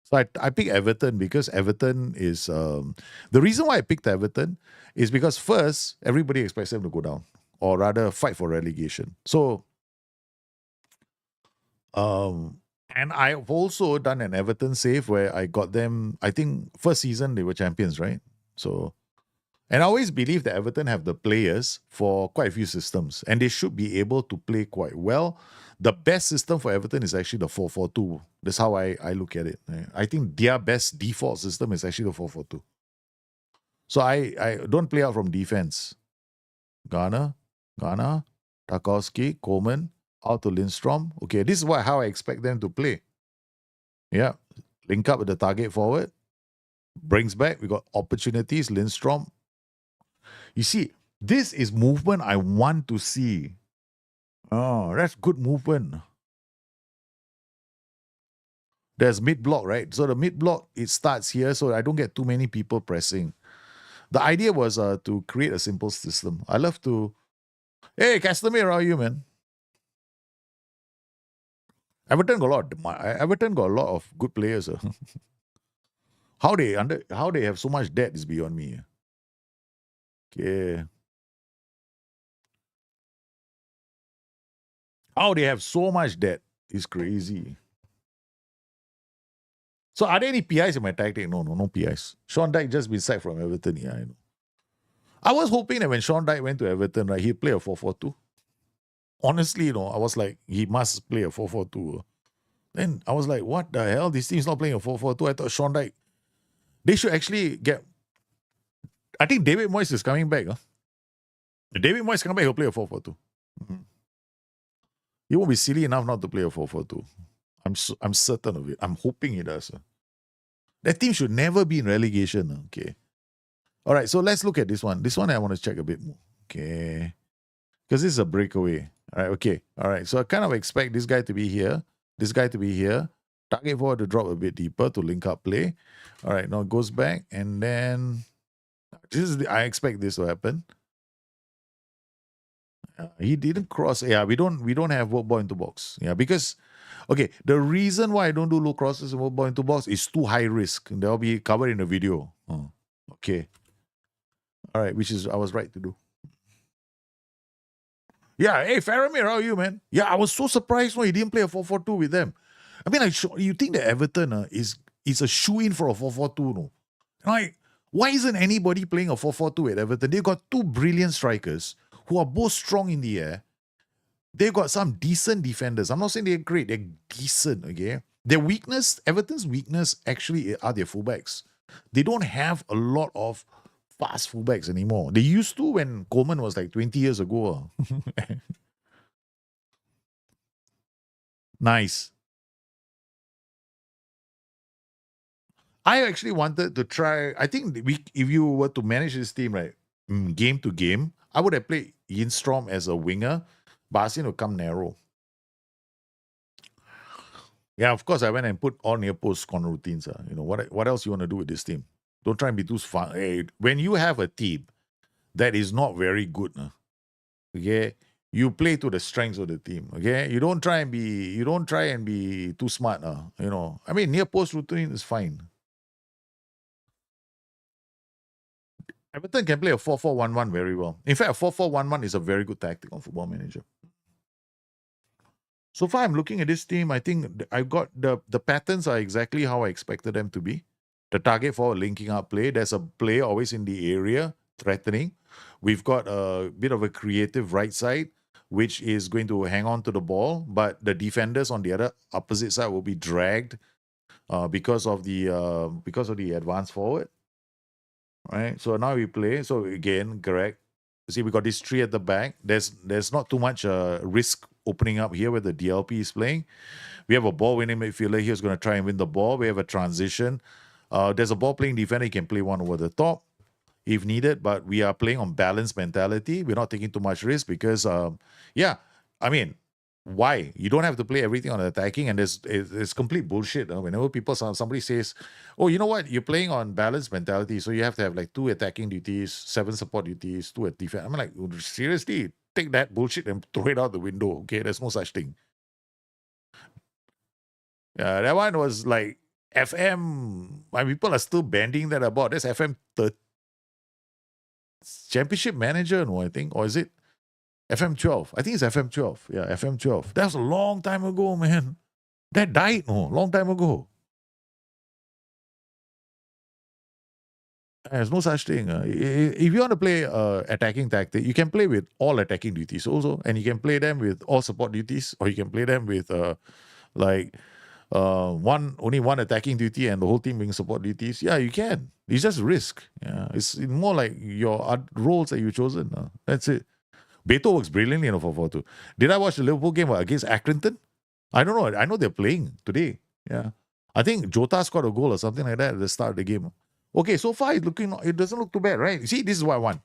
So I picked Everton because Everton is the reason why I picked Everton is because first everybody expects them to go down or rather fight for relegation. So and I've also done an Everton save where I got them. I think first season they were champions, right? So. And I always believe that Everton have the players for quite a few systems, and they should be able to play quite well. The best system for Everton is actually the 4-4-2. That's how I look at it. I think their best default system is actually the 4-4-2. So I don't play out from defense. Garner, Tarkowski, Coleman, out to Lindstrom. Okay, this is how I expect them to play. Yeah, link up with the target forward. Brings back. We got opportunities. Lindstrom. You see, this is movement I want to see. Oh, that's good movement. There's mid-block, right? So the mid-block, it starts here so I don't get too many people pressing. The idea was to create a simple system. I love to... Hey, Castamere, how are you, man? Everton got a lot of good players. How they have so much debt is beyond me. Okay. How they have so much debt is crazy. So are there any PIs in my tactic? No PIs. Sean Dyche just been sacked from Everton. Yeah, I know. I was hoping that when Sean Dyche went to Everton, right, he'd play a 4-4-2. Honestly, I was like, he must play a 4-4-2. Then I was like, what the hell? This team's not playing a 4-4-2. I thought Sean Dyche, they should actually get... I think David Moyes is coming back. If David Moyes coming back, he'll play a 4-4-2. Mm-hmm. He won't be silly enough not to play a 4-4-2. I'm certain of it. I'm hoping he does. That team should never be in relegation. Okay. All right, so let's look at this one. This one I want to check a bit more. Okay. Because this is a breakaway. All right, okay. All right, so I kind of expect this guy to be here, this guy to be here, target forward to drop a bit deeper to link up play. All right, now it goes back, and then I expect this to happen. He didn't cross. Yeah, we don't have work ball into box. Yeah, because okay, the reason why I don't do low crosses and work ball into box is too high risk. That'll be covered in the video. Okay. All right, which is I was right to do. Yeah, hey Faramir, how are you, man? Yeah, I was so surprised when he didn't play a 4-4-2 with them. I mean, you think that Everton is a shoe-in for a 4-4-2, no? Like, why isn't anybody playing a 4-4-2 at Everton? They've got two brilliant strikers who are both strong in the air. They've got some decent defenders. I'm not saying they're great, they're decent, okay? Their weakness, Everton's weakness actually are their fullbacks. They don't have a lot of fast fullbacks anymore. They used to when Coleman was like 20 years ago. Nice. I actually wanted to try. I think if you were to manage this team, right, game to game, I would have played Lindstrom as a winger, but asked him to come narrow. Yeah, of course, I went and put all near post corner routines. What else you want to do with this team? Don't try and be too fun. Hey, when you have a team that is not very good, okay, you play to the strengths of the team. Okay, you don't try and be too smart. I mean, near post routine is fine. Everton can play a 4-4-1-1 very well. In fact, a 4-4-1-1 is a very good tactic on Football Manager. So far, I'm looking at this team. I think I've got the patterns are exactly how I expected them to be. The target for linking up play. There's a player always in the area, threatening. We've got a bit of a creative right side. which is going to hang on to the ball, but the defenders on the other opposite side will be dragged because of the advance forward, right? So now we play. So again, correct. See, we got this tree at the back. There's not too much risk opening up here where the DLP is playing. We have a ball winning midfielder here who's going to try and win the ball. We have a transition. There's a ball playing defender. He can play one over the top if needed, but we are playing on balanced mentality. We're not taking too much risk because, I mean, why? You don't have to play everything on attacking, and it's complete bullshit. Whenever somebody says, "Oh, you know what? You're playing on balanced mentality, so you have to have like 2 attacking duties, 7 support duties, 2 at defense." I'm like, seriously, take that bullshit and throw it out the window. Okay, there's no such thing. Yeah, that one was like FM. My people are still banding that about. That's FM Championship Manager, no, I think, or is it FM 12? I think it's FM 12. Yeah, FM 12. That was a long time ago, man. That died, no, long time ago. There's no such thing. If you want to play attacking tactic, you can play with all attacking duties also, and you can play them with all support duties, or you can play them with like only one attacking duty and the whole team being support duties. Yeah, you can. It's just risk. Yeah, it's more like your roles that you've chosen. That's it. Beto works brilliantly in a 4-4-2. Did I watch the Liverpool game against Accrington? I don't know. I know they're playing today. Yeah. I think Jota scored a goal or something like that at the start of the game. Okay, so far it doesn't look too bad, right? You see, this is what I want.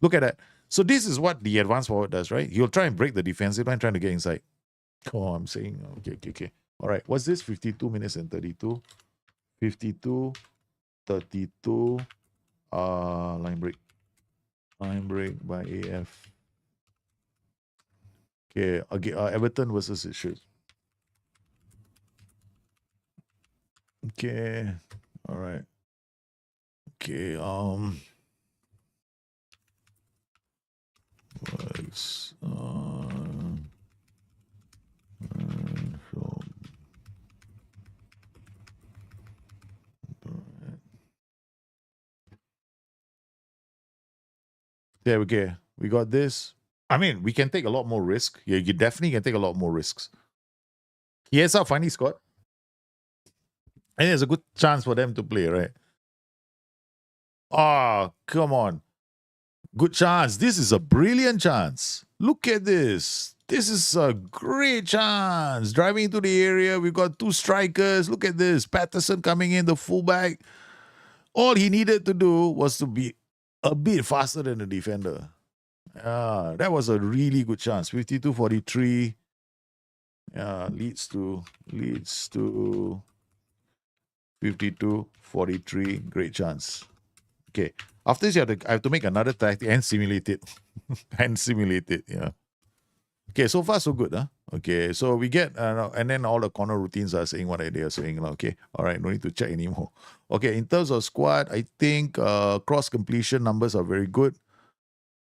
Look at that. So this is what the advanced forward does, right? He'll try and break the defensive line, trying to get inside. Oh, I'm saying, okay. All right, what's this? 52 minutes and 32. 52, 32. Line break. Line break by AF. Okay, Everton versus Issues. Okay, all right. Okay, so, there we go. We got this. I mean, we can take a lot more risk. Yeah, you definitely can take a lot more risks. Yes, I finally scored. And there's a good chance for them to play, right? Oh, come on. Good chance. This is a brilliant chance. Look at this. This is a great chance. Driving into the area, we've got 2 strikers. Look at this. Patterson coming in, the fullback. All he needed to do was to be a bit faster than the defender. That was a really good chance. 52-43. Leads to 52-43. Great chance. Okay. After this, I have to make another tactic and simulate it. Yeah. Okay, so far so good, huh? Okay, so we get, and then all the corner routines are saying what they are saying. Okay, all right, no need to check anymore. Okay, in terms of squad, I think cross completion numbers are very good.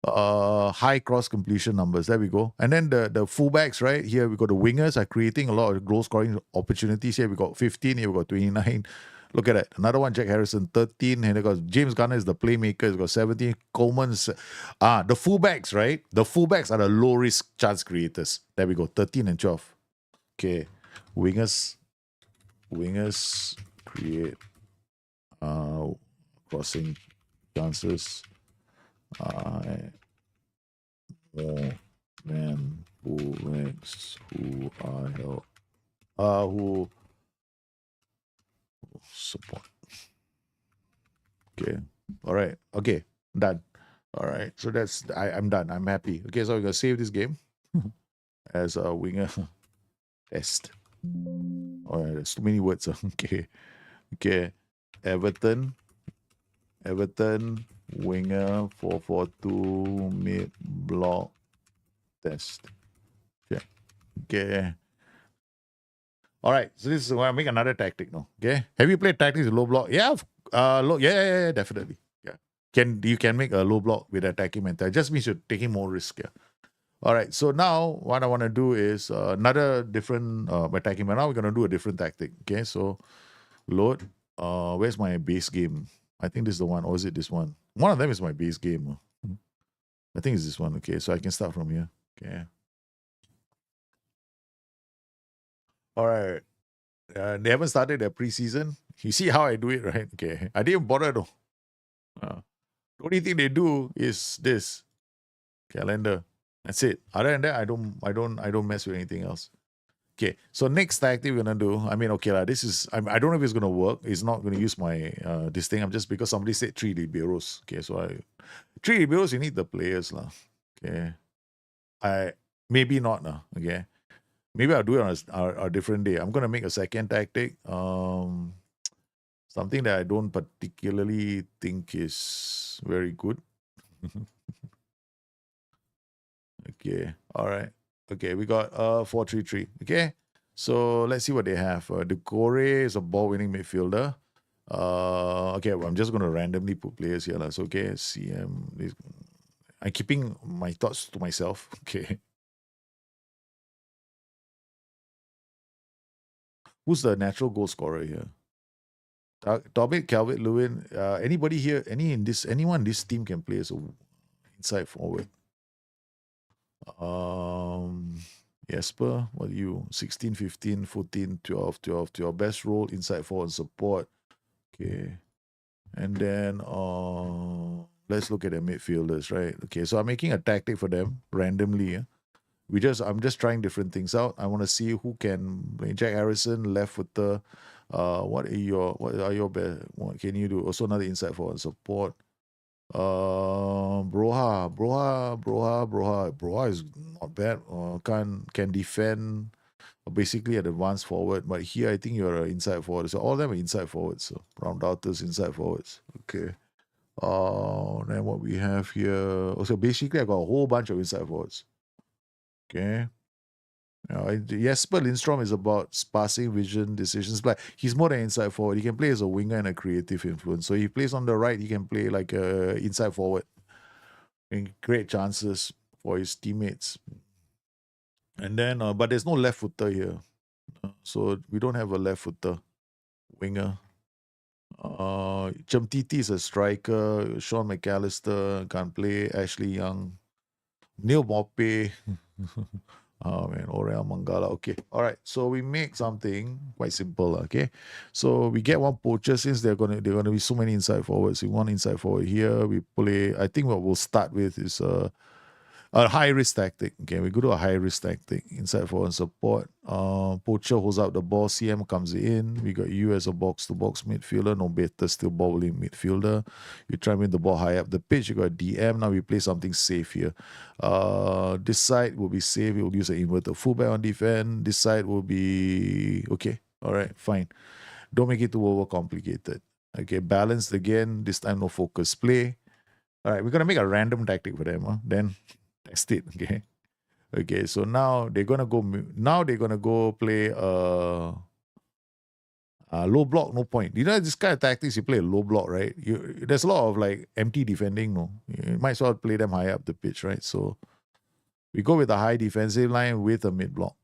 High cross completion numbers. There we go. And then the fullbacks, right? Here we got the wingers are creating a lot of goal scoring opportunities. Here we got 15, here we got 29. Look at that. Another one, Jack Harrison, 13. And they got James Garner is the playmaker. He's got 17. Coleman's the fullbacks, right? The fullbacks are the low risk chance creators. There we go. 13 and 12. Okay. Wingers create crossing chances. More than fullbacks who are help. Who support. Okay. All right. Okay. Done. All right. So I'm done. I'm happy. Okay. So we're going to save this game as a winger test. All right. There's too many words. Okay. Okay. Everton. Winger 4-4-2 mid-block test. Okay. Okay. All right, so this is where I make another tactic now. Okay, have you played tactics with low block? Yeah, yeah, definitely. Yeah, you can make a low block with attacking mentality. Just means you're taking more risk. Yeah. All right, so now what I want to do is another different attacking. But now we're gonna do a different tactic. Okay, so load. Where's my base game? I think this is the one, or is it this one? One of them is my base game. I think it's this one. Okay, so I can start from here. Okay. All right. They haven't started their preseason. You see how I do it, right? Okay. I didn't bother though. The only thing they do is this calendar. That's it. Other than that, I don't mess with anything else. Okay. So next tactic we're gonna do. I mean, okay lah. This is. I don't know if it's gonna work. It's not gonna use my this thing. I'm just because somebody said three liberos. Okay. So three liberos. You need the players lah. Okay. I maybe not lah. Okay. Maybe I'll do it on a different day. I'm gonna make a second tactic. Something that I don't particularly think is very good. Okay. All right. Okay. We got 4-3-3. Okay. So let's see what they have. The Gore is a ball winning midfielder. Okay. Well, I'm just going to randomly put players here. So, okay. CM. I'm keeping my thoughts to myself. Okay. Who's the natural goal scorer here? Tobit, Calvert-Lewin. Anybody here? Anyone in this team can play as a inside forward. Jesper, what are you? 16, 15, 14, 12, 12, 12. Best role inside forward support. Okay. And then let's look at the midfielders, right? Okay, so I'm making a tactic for them randomly. I'm just trying different things out. I want to see who can play. Jack Harrison, left footer. What are your best? What can you do? Also another inside forward support. Broha is not bad. Can defend. Basically an advanced forward, but here I think you're an inside forward. So all of them are inside forwards. So round outers, inside forwards. Okay. Then what we have here. So basically I got a whole bunch of inside forwards. Okay. Jesper Lindstrom is about passing, vision, decisions. But he's more than inside forward. He can play as a winger and a creative influence. So he plays on the right, he can play like a inside forward and create chances for his teammates. And then, but there's no left footer here. So we don't have a left footer winger. Titi is a striker. Sean McAllister can't play. Ashley Young. Neil Mope. Oh man, Orel Mangala. Okay. All right. So we make something quite simple. Okay. So we get one poacher since they're gonna be so many inside forwards. We want inside forward here. We play. I think what we'll start with is a high risk tactic. Okay, we go to a high risk tactic inside forward support. Poacher holds out the ball. CM comes in. We got you as a box to box midfielder. No better, still bowling midfielder. You try to win the ball high up the pitch. You got DM. Now we play something safe here. This side will be safe. We'll use an inverted fullback on defense. This side will be okay. All right, fine. Don't make it too overcomplicated. Okay, balanced again. This time no focus play. All right, we're gonna make a random tactic for them. Then test it. Okay. Okay. So now they're gonna go. Now they're gonna go play low block. No point. You know this kind of tactics. You play a low block, right? There's a lot of like empty defending. No, you might as well play them high up the pitch, right? So we go with a high defensive line with a mid block.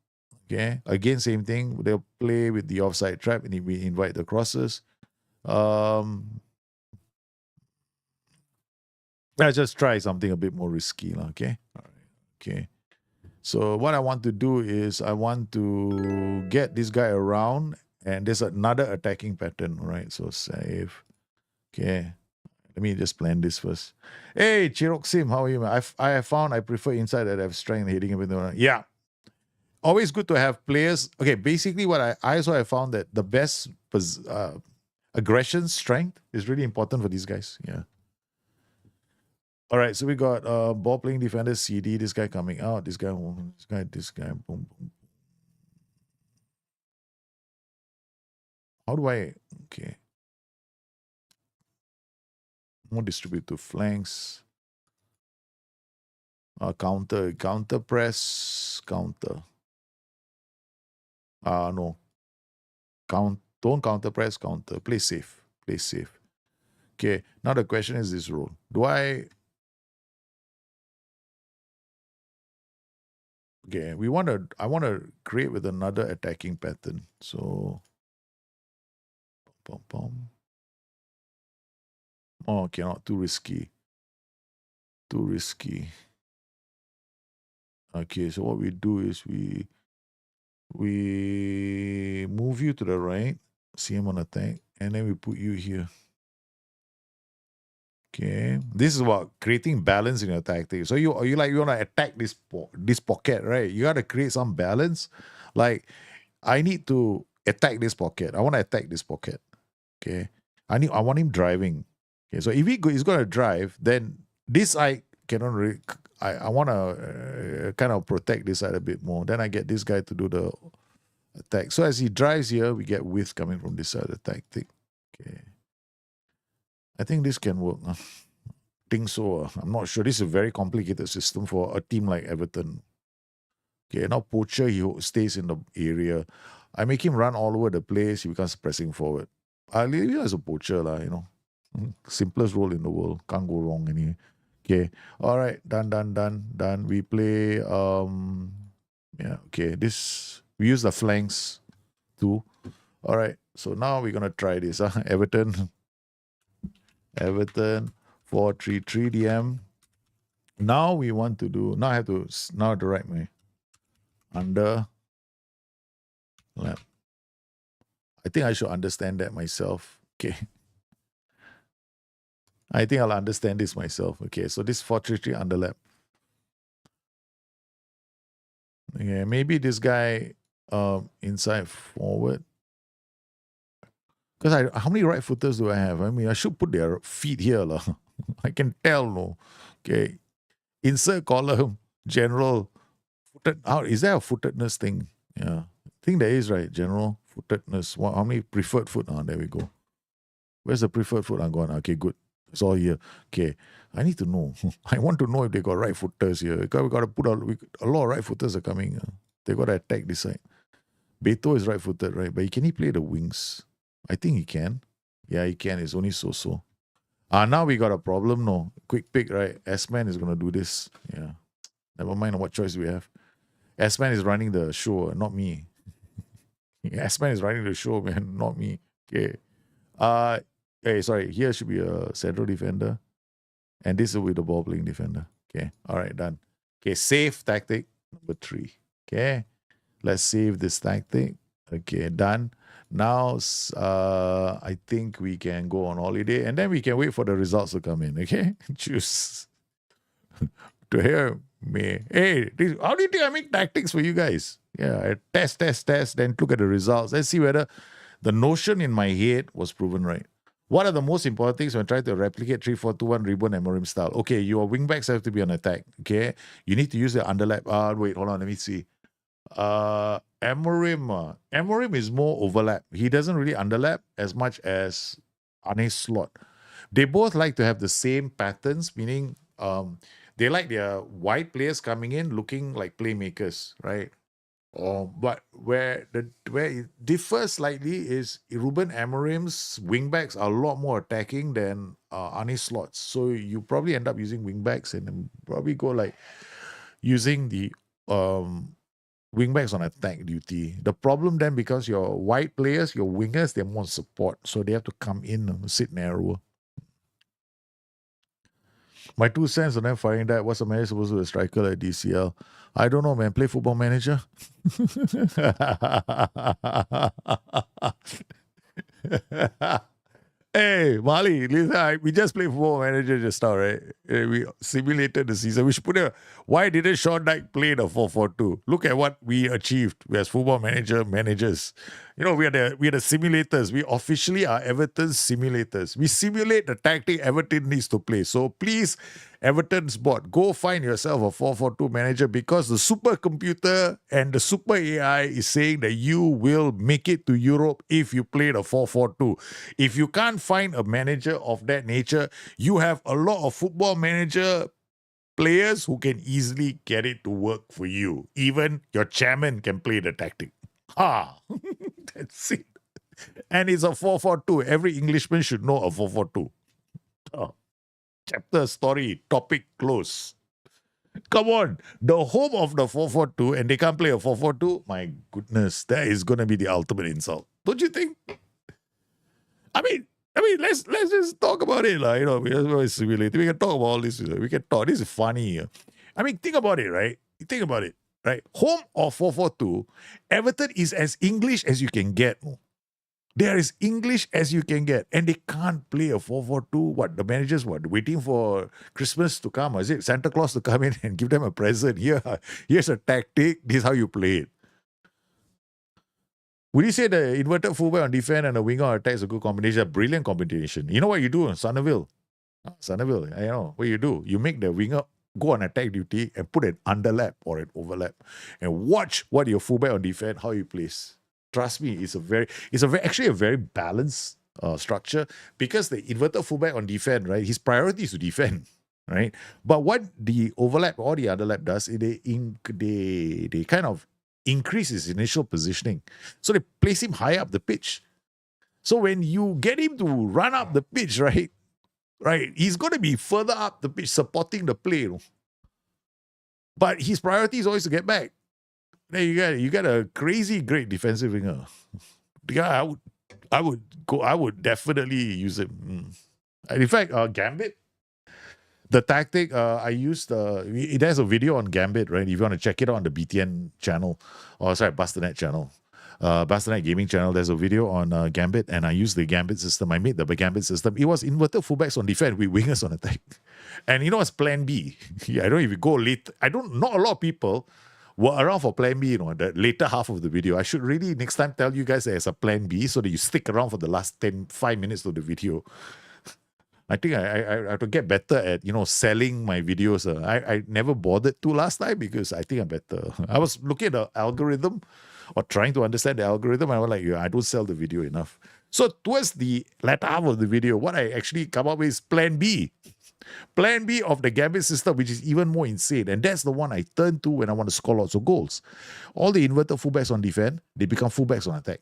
Okay. Again, same thing. They'll play with the offside trap, and we invite the crosses. Let's just try something a bit more risky, okay? All right. Okay. So what I want to do is I want to get this guy around, and there's another attacking pattern, right? So save. Okay. Let me just plan this first. Hey, Chirok Sim, how are you, man? I have found I prefer inside that have strength hitting a bit. Yeah. Always good to have players. Okay, basically what I also have found that the best aggression strength is really important for these guys. Yeah. All right, so we got ball playing defender CD. This guy coming out. This guy. Boom, boom. How do I? Okay. More distribute to flanks. Counter press, counter. No. Don't counter press, counter. Play safe. Play safe. Okay. Now the question is this rule. Okay, I want to create with another attacking pattern. So oh, okay, not too risky. Too risky. Okay, so what we do is we move you to the right, CM on attack, and then we put you here. Okay, this is about creating balance in your tactic. So you want to attack this pocket, right? You got to create some balance. Like I need to attack this pocket. I want to attack this pocket. Okay, I want him driving. Okay, so if he's going to drive, then this side cannot. I want to kind of protect this side a bit more. Then I get this guy to do the attack. So as he drives here, we get width coming from this side of the tactic. Okay. I think this can work. Think so. I'm not sure. This is a very complicated system for a team like Everton. Okay, now Poacher, he stays in the area. I make him run all over the place. He becomes pressing forward. I leave you as a Poacher, simplest role in the world. Can't go wrong anyway. Okay. All right. Done. We play, okay. We use the flanks too. All right. So now we're going to try this. Everton 4-3-3 DM. Now we want to do, now I have to write my under lap. I think I should understand that myself. Okay. I think I'll understand this myself. Okay, so this 4-3-3 underlap. Yeah, maybe this guy inside forward. Because how many right footers do I have? I mean, I should put their feet here. I can tell, no. Okay. Insert column, general. Is there a footedness thing? Yeah. I think there is, right? General footedness. How many preferred foot? There we go. Where's the preferred foot? I'm gone. Okay, good. It's all here. Okay. I need to know. I want to know if they got right footers here. We got to put a lot of right footers are coming. They got to attack this side. Beto is right footed, right? But can he play the wings? I think he can. Yeah, he can. It's only so. Now we got a problem. No. Quick pick, right? S-Man is going to do this. Yeah. Never mind what choice we have. S-Man is running the show, not me. S-Man is running the show, man, not me. Okay. Hey, sorry. Here should be a central defender. And this will be the ball playing defender. Okay. All right, done. Okay, save tactic number 3. Okay. Let's save this tactic. Okay, done. Now, I think we can go on holiday and then we can wait for the results to come in. Okay. Choose to hear me. Hey, how do you think I make tactics for you guys? Yeah, I test, then look at the results. Let's see whether the notion in my head was proven right. What are the most important things when trying to replicate 3-4-2-1 Ribbon Amorim style? Okay, your wingbacks have to be on attack. Okay, you need to use the underlap. Wait, hold on, let me see. Amorim is more overlap. He doesn't really underlap as much as Arne Slot. They both like to have the same patterns, meaning they like their wide players coming in looking like playmakers, right? But where it differs slightly is Ruben Amorim's wingbacks are a lot more attacking than Arne Slot's. So you probably end up using wingbacks and then probably go like using the wingbacks on attack duty. The problem then becomes your wide players, your wingers, they're more support. So they have to come in and sit narrower. My 2 cents on them firing that. What's a manager supposed to do a striker like DCL? I don't know, man. Play Football Manager. Hey, Mali, listen, we just played Football Manager just now, right? We simulated the season. We should put why didn't Sean Dyche play the 4-4-2? Look at what we achieved. We as Football Manager managers. We are the simulators. We officially are Everton's simulators. We simulate the tactic Everton needs to play. So please, Everton's board, go find yourself a 4-4-2 manager because the supercomputer and the super AI is saying that you will make it to Europe if you play the 4-4-2. If you can't find a manager of that nature, you have a lot of Football Manager players who can easily get it to work for you. Even your chairman can play the tactic. That's it. And it's a 4-4-2. Every Englishman should know a 4-4-2. Chapter, story, topic, close. Come on. The home of the 4-4-2 and they can't play a 4-4-2? My goodness, that is going to be the ultimate insult. Don't you think? I mean, let's just talk about it. We can talk about all this. We can talk. This is funny. I mean, think about it, right? think about it, right? Home of 4-4-2, Everton is as English as you can get. They're as English as you can get. And they can't play a 4-4-2. What? The managers, what? Waiting for Christmas to come? Or is it Santa Claus to come in and give them a present? Here's a tactic. This is how you play it. Would you say the inverted fullback on defense and a winger on attack is a good combination? A brilliant combination. You know what you do in Somerville? Somerville, I know what you do. You make the winger go on attack duty and put an underlap or an overlap and watch what your fullback on defense, how he plays. Trust me, actually a very balanced structure, because the inverted fullback on defense, right? His priority is to defend, right? But what the overlap or the underlap does, they kind of increase his initial positioning. So they place him high up the pitch. So when you get him to run up the pitch, right, he's going to be further up the pitch supporting the play. But his priority is always to get back. There you got a crazy great defensive winger. Yeah, I would definitely use him. In fact, Gambit, the tactic I used, there's a video on Gambit, right? If you want to check it out on the BTN channel, Bustthenet channel, Bustthenet gaming channel, there's a video on Gambit, and I used the Gambit system. I made the Gambit system. It was inverted fullbacks on defense with wingers on attack. And you know what's plan B? Yeah, I don't know if you go late. Not a lot of people were around for plan B, the later half of the video. I should really next time tell you guys there's a plan B so that you stick around for the last 5 minutes of the video. I think I have to get better at, selling my videos. I never bothered to last time because I think I'm better. I was looking at the algorithm or trying to understand the algorithm. And I was like, I don't sell the video enough. So towards the latter half of the video, what I actually come up with is plan B. Plan B of the Gambit system, which is even more insane. And that's the one I turn to when I want to score lots of goals. All the inverted fullbacks on defense, they become fullbacks on attack.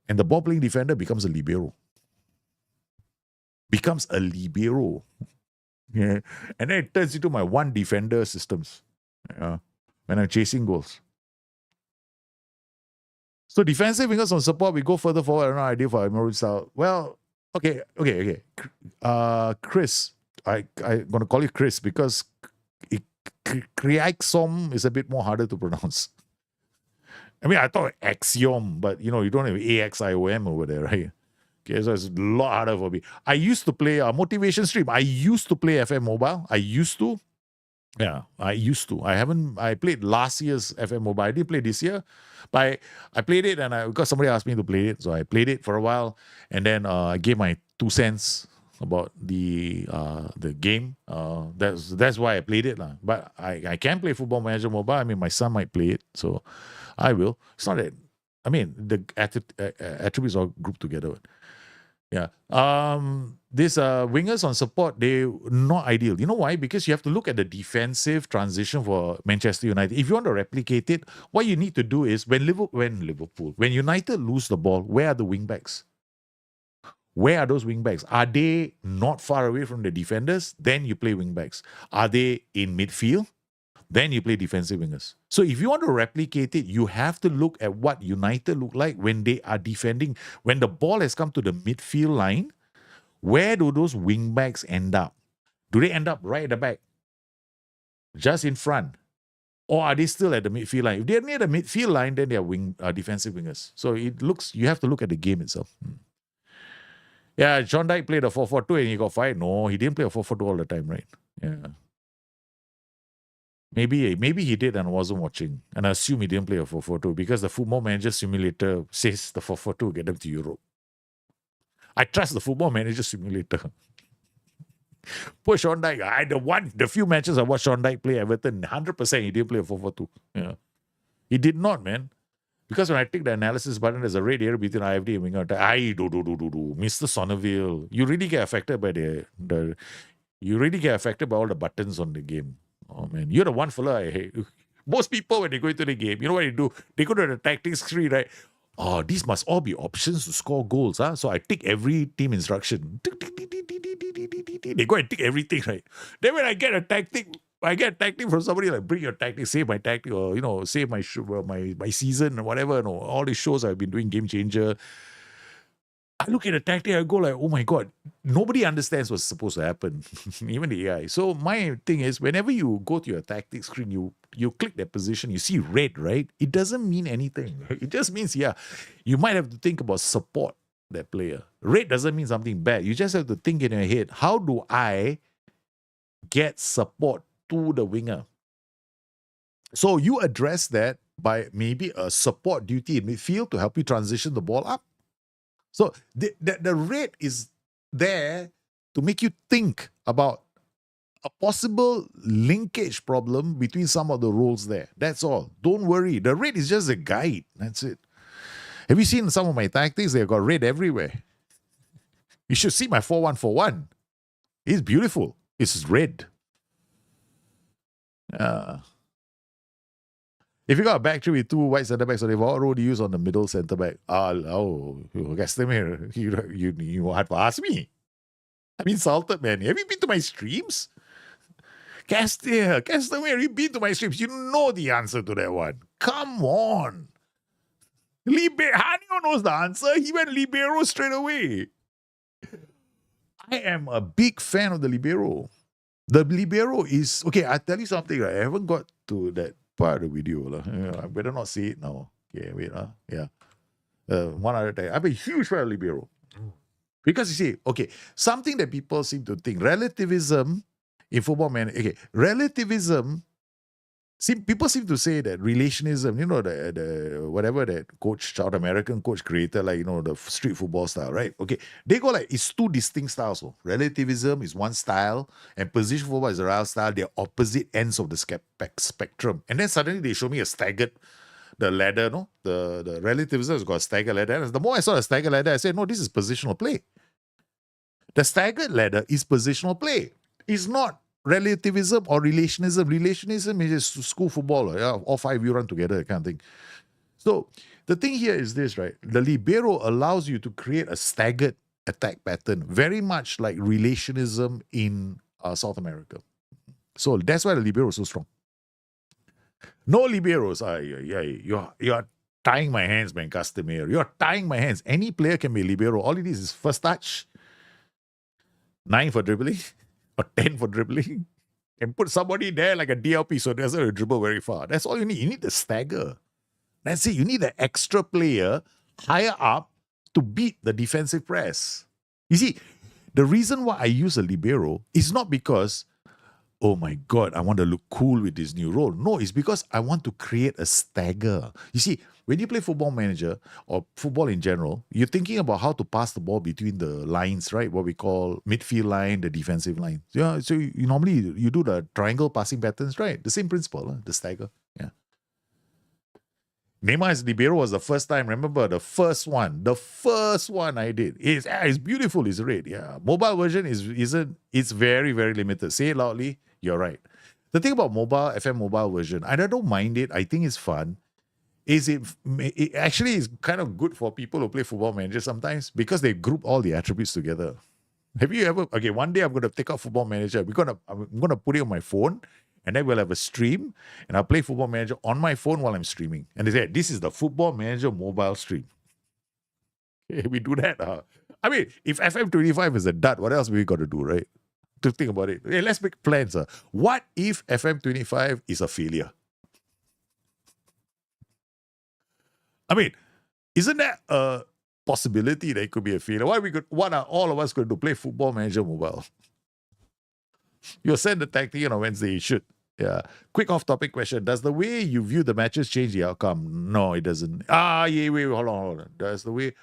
And the ball playing defender becomes a libero. Yeah. And then it turns into my one defender systems when I'm chasing goals. So defensive wingers on support, we go further forward. I don't know idea for Emerald style. Well, okay. Chris, I'm going to call you Chris because Kriaksom is a bit more harder to pronounce. I mean, I thought Axiom, but you don't have AXIOM over there, right? Okay, so it's a lot harder for me. I used to play a motivation stream. I used to play FM Mobile. I used to. I played last year's FM Mobile. I didn't play this year, but I played it because somebody asked me to play it. So I played it for a while, and then I gave my 2 cents about the game. That's why I played it. But I can play Football Manager Mobile. I mean, my son might play it, so I will. It's not that. I mean, the attributes are grouped together. Yeah. These wingers on support, they're not ideal. You know why? Because you have to look at the defensive transition for Manchester United. If you want to replicate it, what you need to do is when United lose the ball, where are the wing backs? Where are those wing backs? Are they not far away from the defenders? Then you play wing backs. Are they in midfield? Then you play defensive wingers. So if you want to replicate it, you have to look at what United look like when they are defending. When the ball has come to the midfield line, where do those wing backs end up? Do they end up right at the back? Just in front? Or are they still at the midfield line? If they're near the midfield line, then they are defensive wingers. So you have to look at the game itself. Yeah, John Dyke played a 4-4-2 and he got fired. No, he didn't play a 4-4-2 all the time, right? Yeah. Maybe he did and I wasn't watching. And I assume he didn't play a 4-4-2 because the Football Manager Simulator says the 4-4-2 will get them to Europe. I trust the Football Manager Simulator. Poor Sean Dyke. The few matches I watched Sean Dyke play Everton, 100% he didn't play a 4-4-2. Yeah. He did not, man. Because when I take the analysis button, there's a red area between IFD and winger. Mr. Somerville. You really get affected by you really get affected by all the buttons on the game. Oh man, you're the one fella I hate. Most people, when they go into the game, you know what they do? They go to the tactics screen, right? Oh, these must all be options to score goals. So I tick every team instruction. They go and tick everything, right? Then when I get a tactic from somebody like, bring your tactic, save my tactic, or save my my season or whatever. All these shows I've been doing, Game Changer. I look at the tactic, I go like, oh my God, nobody understands what's supposed to happen, even the AI. So my thing is, whenever you go to your tactics screen, you click that position, you see red, right? It doesn't mean anything. It just means, yeah, you might have to think about support that player. Red doesn't mean something bad. You just have to think in your head, how do I get support to the winger? So you address that by maybe a support duty in midfield to help you transition the ball up. So the red is there to make you think about a possible linkage problem between some of the roles there. That's all. Don't worry. The red is just a guide. That's it. Have you seen some of my tactics? They've got red everywhere. You should see my 4-1-4-1. It's beautiful. It's red. If you got a back three with two white centre backs, so what role do you use on the middle centre back? Castamere, you had to ask me. I'm insulted, man. Have you been to my streams? Castamere, have you been to my streams? You know the answer to that one. Come on. Hanyo knows the answer. He went libero straight away. I am a big fan of the libero. The libero is... Okay, I'll tell you something. Right? I haven't got to that part of the video. I better not say it now. Okay, wait. Yeah. One other time. I'm a huge fan of libero. Because you see, okay, something that people seem to think, relativism in football, man. Okay, relativism... people seem to say that relationism, you know, the whatever that South American coach created, like, you know, the street football style, right? Okay, they go like, it's two distinct styles. So relativism is one style, and position football is another style. They're opposite ends of the spectrum. And then suddenly they show me a staggered, the ladder, no? The relativism has got a staggered ladder. And the more I saw the staggered ladder, I said, no, this is positional play. The staggered ladder is positional play. It's not relativism or relationism. Relationism is just school football. Yeah, all five of you run together, that kind of thing. So the thing here is this, right? The libero allows you to create a staggered attack pattern, very much like relationism in South America. So that's why the libero is so strong. No liberos. You're tying my hands, man, Castamere. You're tying my hands. Any player can be libero. All it is first touch, 9 for dribbling, or 10 for dribbling, and put somebody there like a DLP so it doesn't dribble very far. That's all you need. You need the stagger. That's it. You need the extra player higher up to beat the defensive press. You see, the reason why I use a libero is not because, oh my God, I want to look cool with this new role. No, it's because I want to create a stagger. You see, when you play Football Manager or football in general, you're thinking about how to pass the ball between the lines, right? What we call midfield line, the defensive line. Yeah, so you normally you do the triangle passing patterns, right? The same principle, the stagger. Yeah. Neymar as libero was the first time. Remember the first one I did. It's beautiful. It's red. Yeah, mobile version isn't. It's very, very limited. Say it loudly. You're right. The thing about FM mobile version, and I don't mind it. I think it's fun. It actually is kind of good for people who play Football Manager sometimes because they group all the attributes together. Have you ever? Okay, one day I'm going to take out Football Manager. I'm going to put it on my phone, and then we'll have a stream, and I'll play Football Manager on my phone while I'm streaming. And they say, this is the Football Manager mobile stream. Okay, we do that. I mean, if FM25 is a dud, what else we got to do, right? To think about it. Hey, let's make plans. What if FM25 is a failure? I mean, isn't that a possibility that it could be a failure? What are all of us going to do? Play Football Manager mobile? You'll send the tactic on Wednesday. You should. Yeah. Quick off-topic question. Does the way you view the matches change the outcome? No, it doesn't. Wait, hold on. Does the way...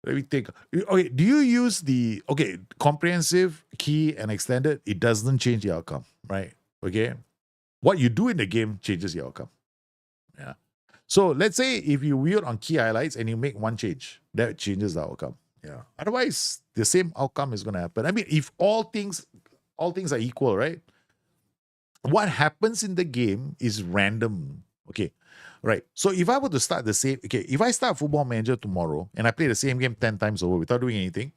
Let me think. Okay, do you use the... Okay, comprehensive, key, and extended? It doesn't change the outcome, right? Okay? What you do in the game changes the outcome. Yeah. So let's say if you view it on key highlights and you make one change, that changes the outcome. Yeah. Otherwise, the same outcome is going to happen. I mean, if all things are equal, right? What happens in the game is random. Okay. Right. So if I were to start the same, okay, if I start Football Manager tomorrow and I play the same game 10 times over without doing anything,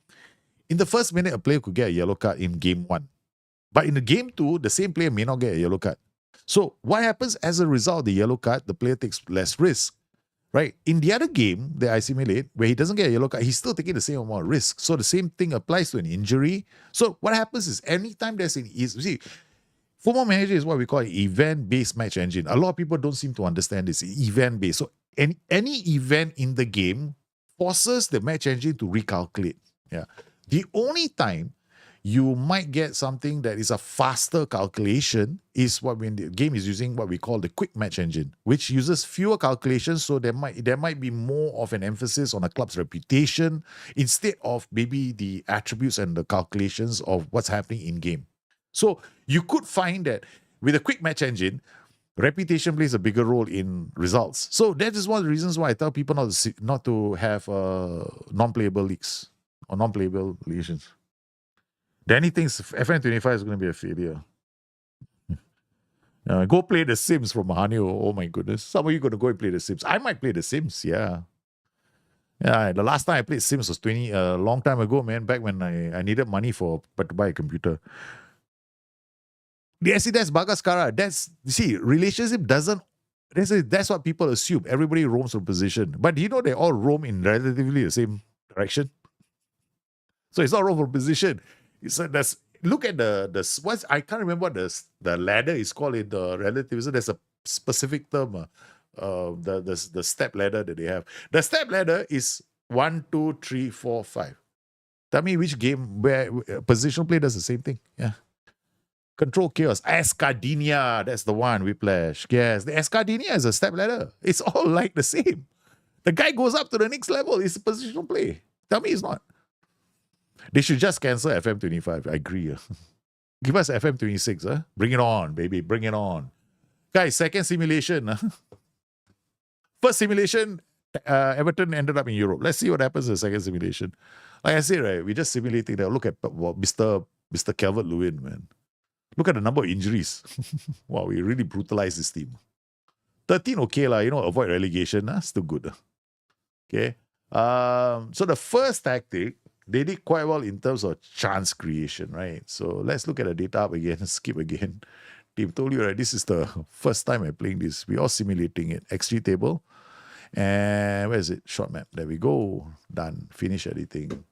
in the first minute, a player could get a yellow card in game 1. But in the game 2, the same player may not get a yellow card. So what happens as a result of the yellow card? The player takes less risk. right? In the other game that I simulate, where he doesn't get a yellow card, he's still taking the same amount of risk. So the same thing applies to an injury. So what happens is anytime there's see, Football Manager is what we call an event-based match engine. A lot of people don't seem to understand this. Event-based. So any event in the game forces the match engine to recalculate. Yeah. The only time you might get something that is a faster calculation is when the game is using what we call the quick match engine, which uses fewer calculations. So there might be more of an emphasis on a club's reputation instead of maybe the attributes and the calculations of what's happening in game. So you could find that with a quick match engine, reputation plays a bigger role in results. So that is one of the reasons why I tell people not to have non-playable leagues or non-playable legions. Danny thinks FM25 is going to be a failure. Go play The Sims from Mahanio. Oh my goodness. Some of you going to go and play The Sims. I might play The Sims, yeah. Yeah, the last time I played Sims was a long time ago, man, back when I needed money to buy a computer. That's Bagaskara. Relationship doesn't. That's what people assume. Everybody roams from position, but you know they all roam in relatively the same direction. So it's not roam from position. Look at the I can't remember what the ladder is called in the relativism. There's a specific term. The step ladder that they have. The step ladder is 1, 2, 3, 4, 5. Tell me which game where positional play does the same thing. Yeah. Control Chaos. Escardinia. That's the one, Whiplash. Yes, the Escardinia is a step ladder. It's all like the same. The guy goes up to the next level. It's a positional play. Tell me it's not. They should just cancel FM25. I agree. Give us FM26. Huh? Bring it on, baby. Bring it on. Guys, second simulation. First simulation, Everton ended up in Europe. Let's see what happens in the second simulation. Like I said, right, we're just simulating that. Look at Mr. Calvert-Lewin, man. Look at the number of injuries. Wow, we really brutalized this team. 13, okay, avoid relegation. Still good. Okay. So the first tactic, they did quite well in terms of chance creation, right? So let's look at the data up again, skip again. Team told you, right, this is the first time I'm playing this. We're all simulating it. XG table. And where is it? Short map. There we go. Done. Finish editing.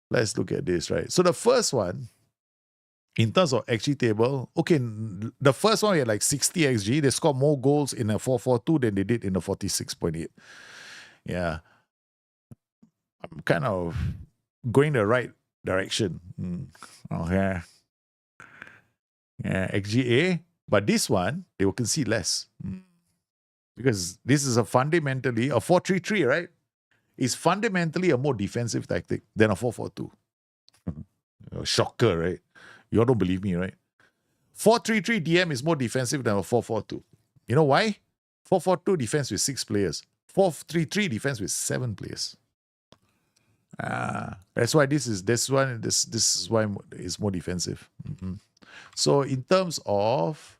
Let's look at this, right? So the first one, in terms of XG table, okay, the first one we had like 60 XG. They scored more goals in a 4-4-2 than they did in a 46.8. Yeah. I'm kind of going the right direction. Okay. Yeah, XGA. But this one, they will concede less. Because this is a 4-3-3, right? It's fundamentally a more defensive tactic than a 4-4-2. Shocker, right? You all don't believe me, right? 4-3-3 DM is more defensive than a 4-4-2. You know why? 4-4-2 defense with 6 players. 4-3-3 defense with 7 players. That's why this is why it's more defensive. So in terms of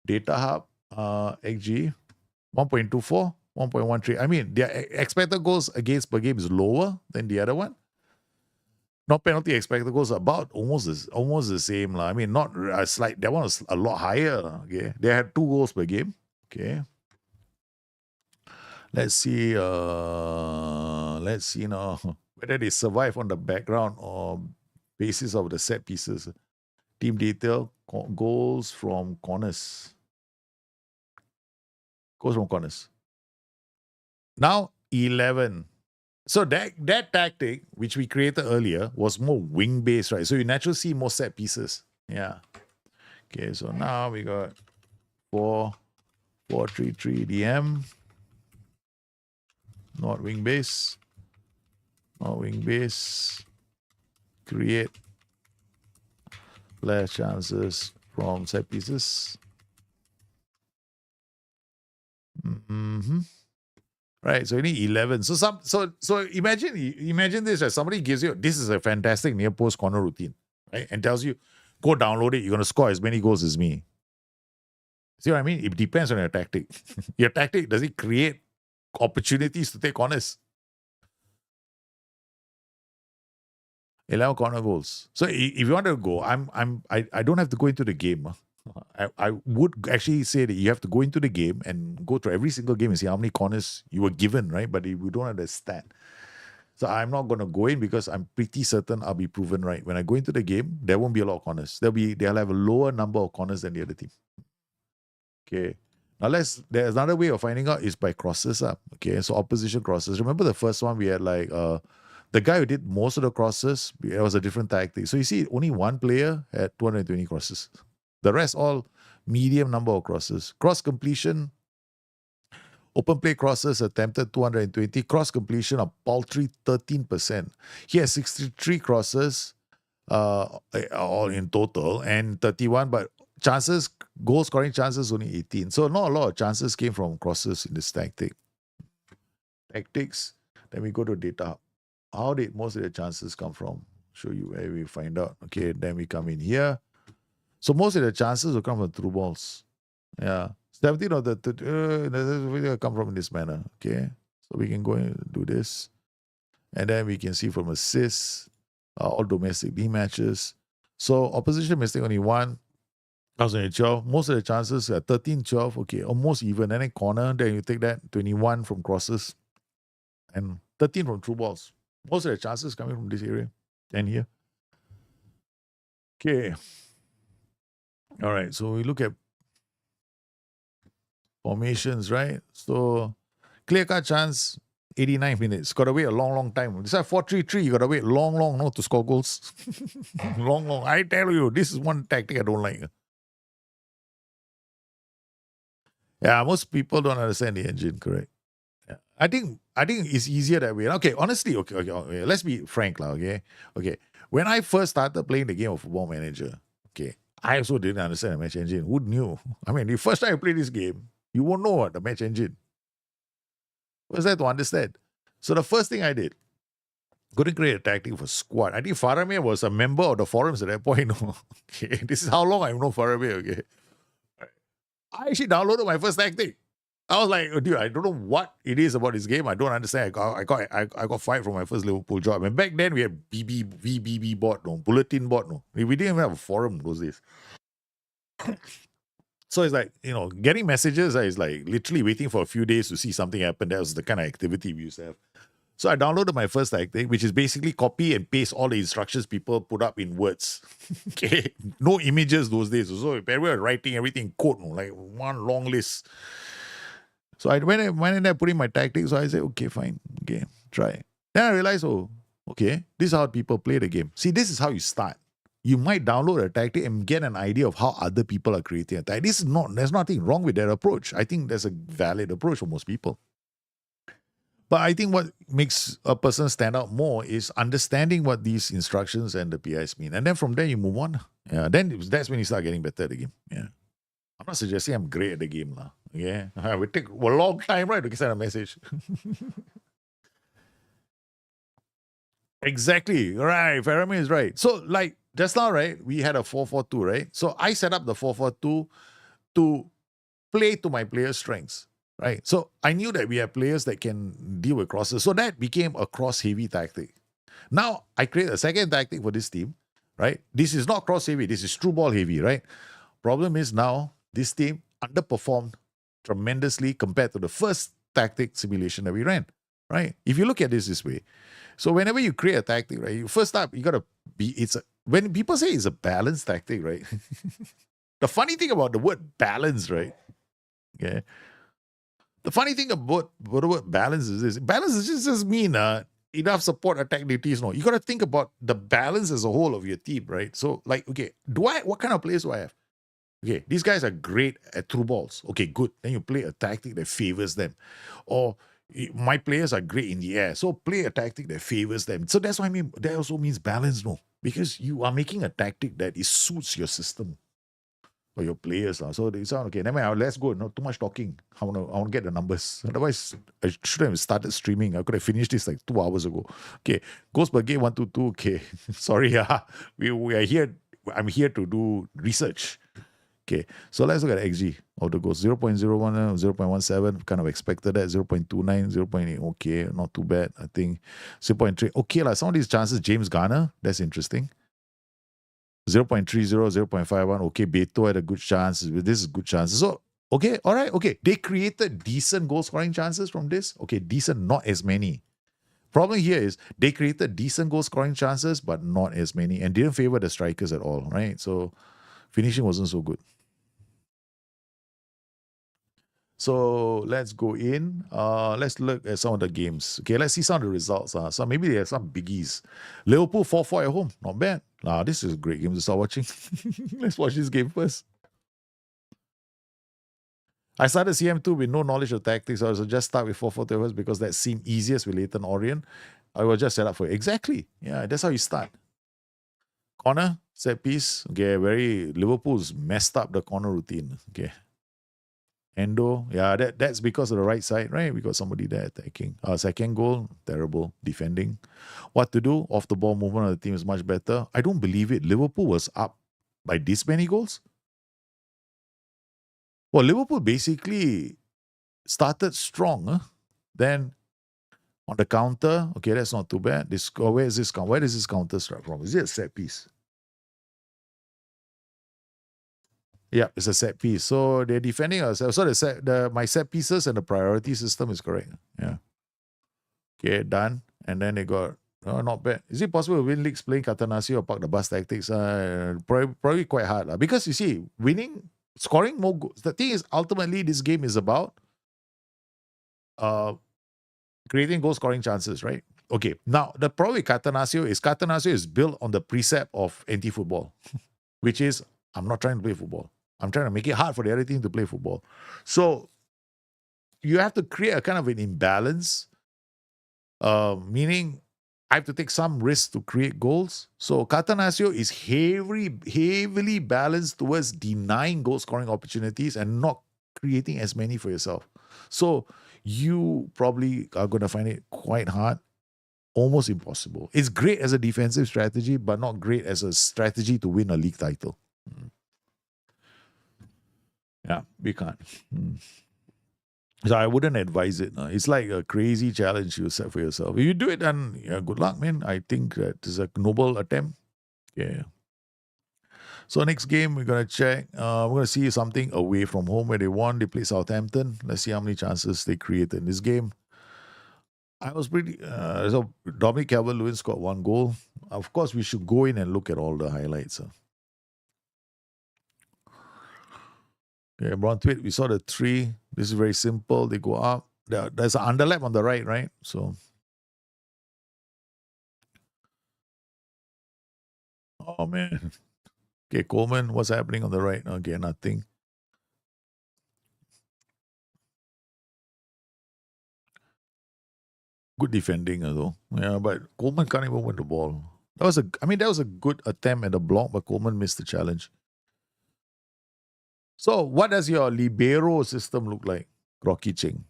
data hub, XG 1.24, 1.13. I mean, their expected goals against per game is lower than the other one. Not penalty expected goals about almost the same. I mean, not a slight. That one was a lot higher. Okay, they had 2 goals per game. Okay. Let's see now whether they survive on the background or basis of the set pieces. Team detail, goals from corners. Goals from corners. Now 11. So that tactic, which we created earlier, was more wing-based, right? So you naturally see more set pieces. Yeah. Okay, so now we got 4-4-3-3 DM. Not wing-based. Not wing-based. Create less chances from set pieces. Right, so you need 11. So imagine this, right? Somebody gives you, this is a fantastic near post corner routine, right? And tells you, go download it, you're gonna score as many goals as me. See what I mean? It depends on your tactic. Your tactic, does it create opportunities to take corners? 11 corner goals. So if you want to go, I don't have to go into the game. I would actually say that you have to go into the game and go through every single game and see how many corners you were given, right? But we don't have the stat. So I'm not going to go in because I'm pretty certain I'll be proven right. When I go into the game, there won't be a lot of corners. They'll have a lower number of corners than the other team. Okay. Now there's another way of finding out is by crosses up. Okay. So opposition crosses. Remember the first one we had like the guy who did most of the crosses, it was a different tactic. So you see only one player had 220 crosses. The rest all medium number of crosses. Cross completion, open play crosses attempted 220. Cross completion a paltry 13%. He has 63 crosses all in total and 31, but goal scoring chances only 18. So not a lot of chances came from crosses in this tactic. Tactics. Then we go to data. How did most of the chances come from? Show you where we find out. Okay, then we come in here. So most of the chances will come from through balls. Yeah. 17 of the come from in this manner. Okay. So we can go and do this. And then we can see from assists, all domestic league matches. So opposition mistake only one. 2012. Most of the chances are 13, 12. Okay, almost even. And then corner, then you take that 21 from crosses and 13 from through balls. Most of the chances coming from this area and here. Okay. All right. So we look at formations, right? So clear cut chance, 89 minutes. Got to wait a long time. This is 4-3-3. You got to wait long, no, to score goals. long. I tell you, this is one tactic I don't like. Yeah, most people don't understand the engine, correct? Yeah. I think it's easier that way. Okay, honestly, okay. Let's be frank, okay? Okay. When I first started playing the game of Football Manager, okay, I also didn't understand the match engine. Who knew? I mean, the first time I played this game, you won't know what the match engine. What's that to understand? So the first thing I did, couldn't create a tactic for squad. I think Faramir was a member of the forums at that point. Okay, this is how long I've known Faramir, okay? I actually downloaded my first tactic. I was like, dude, I don't know what it is about this game. I don't understand. I got fired from my first Liverpool job. And back then we had VBB bot, no, bulletin bot, no. We didn't even have a forum those days. So it's like, getting messages is like literally waiting for a few days to see something happen. That was the kind of activity we used to have. So I downloaded my first tactic, which is basically copy and paste all the instructions people put up in words. Okay, no images those days. So we were writing everything in code, like one long list. So I went in there putting my tactics. So I said, okay, fine, okay, try. Then I realized, okay, this is how people play the game. See, this is how you start. You might download a tactic and get an idea of how other people are creating a tactic. There's nothing wrong with that approach. I think that's a valid approach for most people. But I think what makes a person stand out more is understanding what these instructions and the PIs mean. And then from there, you move on. Yeah, then that's when you start getting better at the game. Yeah. I'm not suggesting I'm great at the game. Yeah. It would take a long time, right, to send a message. Exactly. Right. Faramir is right. So, like, just now, right, we had a 4-4-2, right? So I set up the 4-4-2 to play to my players' strengths. Right. So I knew that we have players that can deal with crosses. So that became a cross-heavy tactic. Now I create a second tactic for this team. Right. This is not cross-heavy. This is true ball heavy. Right. Problem is now this team underperformed tremendously compared to the first tactic simulation that we ran. Right. If you look at this way. So whenever you create a tactic, right, first up, you got to when people say it's a balanced tactic, right? The funny thing about the word balance, right? Okay. The funny thing about the word balance is this. Balance is just mean enough support attack duties. No, you got to think about the balance as a whole of your team, right? So, like, okay, what kind of players do I have? Okay, these guys are great at through balls. Okay, good. Then you play a tactic that favors them. Or my players are great in the air. So play a tactic that favors them. So that's what I mean. That also means balance, no? Because you are making a tactic that suits your system. For your players. So they sound okay. Never mind, let's go. Not too much talking. I want to get the numbers. Otherwise, I should have started streaming. I could have finished this like 2 hours ago. Okay. Goes per game 122. Okay. Sorry. We are here. I'm here to do research. Okay. So let's look at XG of the goals. 0.01, 0.17. Kind of expected that. 0.29, 0.8. Okay. Not too bad. I think 0.3. Okay. Some of these chances, James Garner. That's interesting. 0.30, 0.51. Okay, Beto had a good chance. This is good chances. So, okay, all right, okay. They created decent goal scoring chances from this. Okay, decent, not as many. Problem here is they created decent goal scoring chances, but not as many, and didn't favor the strikers at all, right? So finishing wasn't so good. So let's go in. Let's look at some of the games. Okay, let's see some of the results. So maybe there are some biggies. Liverpool 4-4 at home. Not bad. This is a great game to start watching. Let's watch this game first. I started CM2 with no knowledge of tactics. I was just start with 4-4 first because that seemed easiest with Leighton Orient. I was just set up for it. Exactly. Yeah, that's how you start. Corner, set piece. Okay, very Liverpool's messed up the corner routine. Okay. Endo, yeah, that's because of the right side, right? We got somebody there attacking. Second goal, terrible defending. What to do? Off the ball movement of the team is much better. I don't believe it. Liverpool was up by this many goals. Well, Liverpool basically started strong. Then on the counter, okay, that's not too bad. Where is this counter? Where does this counter start from? Is it a set piece? Yeah, it's a set piece. So they're defending us. So my set pieces and the priority system is correct. Yeah. Okay, done. And then they got not bad. Is it possible to win leagues playing Catanasi or Park the Bus tactics? Probably quite hard. Because you see, scoring more goals. The thing is, ultimately, this game is about creating goal scoring chances, right? Okay. Now, the problem with Catanasio is built on the precept of anti-football, which is, I'm not trying to play football. I'm trying to make it hard for the other team to play football. So you have to create a kind of an imbalance, meaning I have to take some risk to create goals. So Catanasio is heavily balanced towards denying goal scoring opportunities and not creating as many for yourself. So you probably are going to find it quite hard, almost impossible. It's great as a defensive strategy, but not great as a strategy to win a league title. Yeah, we can't. So I wouldn't advise it. It's like a crazy challenge you set for yourself. If you do it, then yeah, good luck, man. I think that is a noble attempt. Yeah. So next game, we're going to check. We're going to see something away from home where they won. They played Southampton. Let's see how many chances they created in this game. I was pretty... so Dominic Calvert-Lewin scored 1 goal. Of course, we should go in and look at all the highlights. Okay, Brontweed, we saw the 3. This is very simple. They go up. There's an underlap on the right? So... Oh, man. Okay, Coleman, what's happening on the right? Okay, nothing. Good defending, though. Yeah, but Coleman can't even win the ball. That was a good attempt at the block, but Coleman missed the challenge. So, what does your libero system look like, Rocky Ching?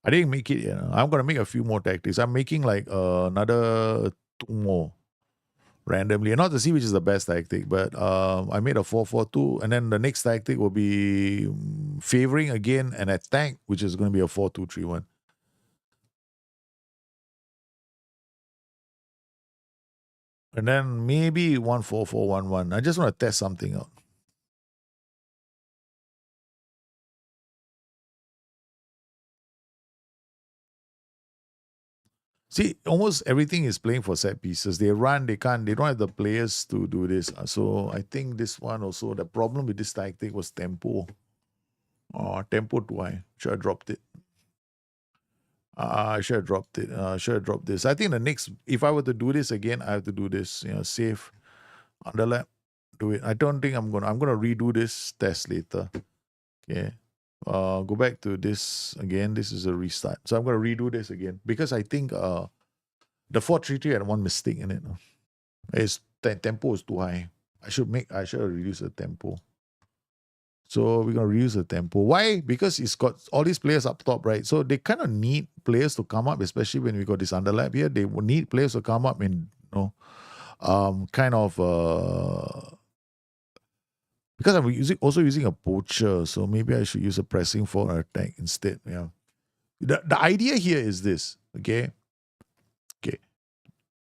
I didn't make it yet. I'm going to make a few more tactics. I'm making like another 2 more randomly. Not to see which is the best tactic, but I made a 4-4-2. And then the next tactic will be favoring again an attack, which is going to be a 4-2-3-1. And then maybe 1-4-4-1-1. I just want to test something out. See, almost everything is playing for set pieces. They run, they don't have the players to do this. So I think this one also, the problem with this tactic was tempo. Tempo too high. Should have dropped it. I should have dropped it. Should have dropped this. I think the next, if I were to do this again, I have to do this. Save, underlap, do it. I don't think I'm gonna redo this test later. Okay. Go back to this again. This is a restart. So I'm gonna redo this again because I think the 4-3-3 had one mistake in it. Tempo is too high. I should reduce the tempo. So we're gonna reduce the tempo. Why? Because it's got all these players up top, right? So they kind of need players to come up, especially when we got this underlap here. They will need players to come up and because I'm also using a poacher, so maybe I should use a pressing for attack instead. Yeah. The idea here is this, okay? Okay.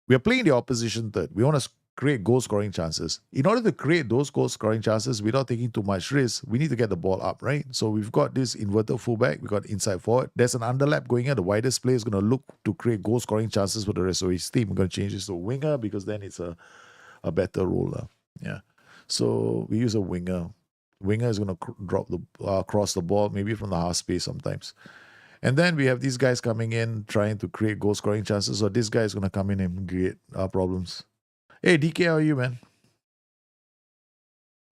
We are playing the opposition third. We want to create goal scoring chances. In order to create those goal scoring chances without taking too much risk, we need to get the ball up, right? So we've got this inverted fullback, we've got inside forward. There's an underlap going in. The widest player is going to look to create goal scoring chances for the rest of his team. We're going to change this to a winger because then it's a better role. Yeah. So we use a winger. Winger is going to drop the cross the ball, maybe from the half space sometimes. And then we have these guys coming in trying to create goal scoring chances. So this guy is going to come in and create problems. Hey, DK, how are you, man?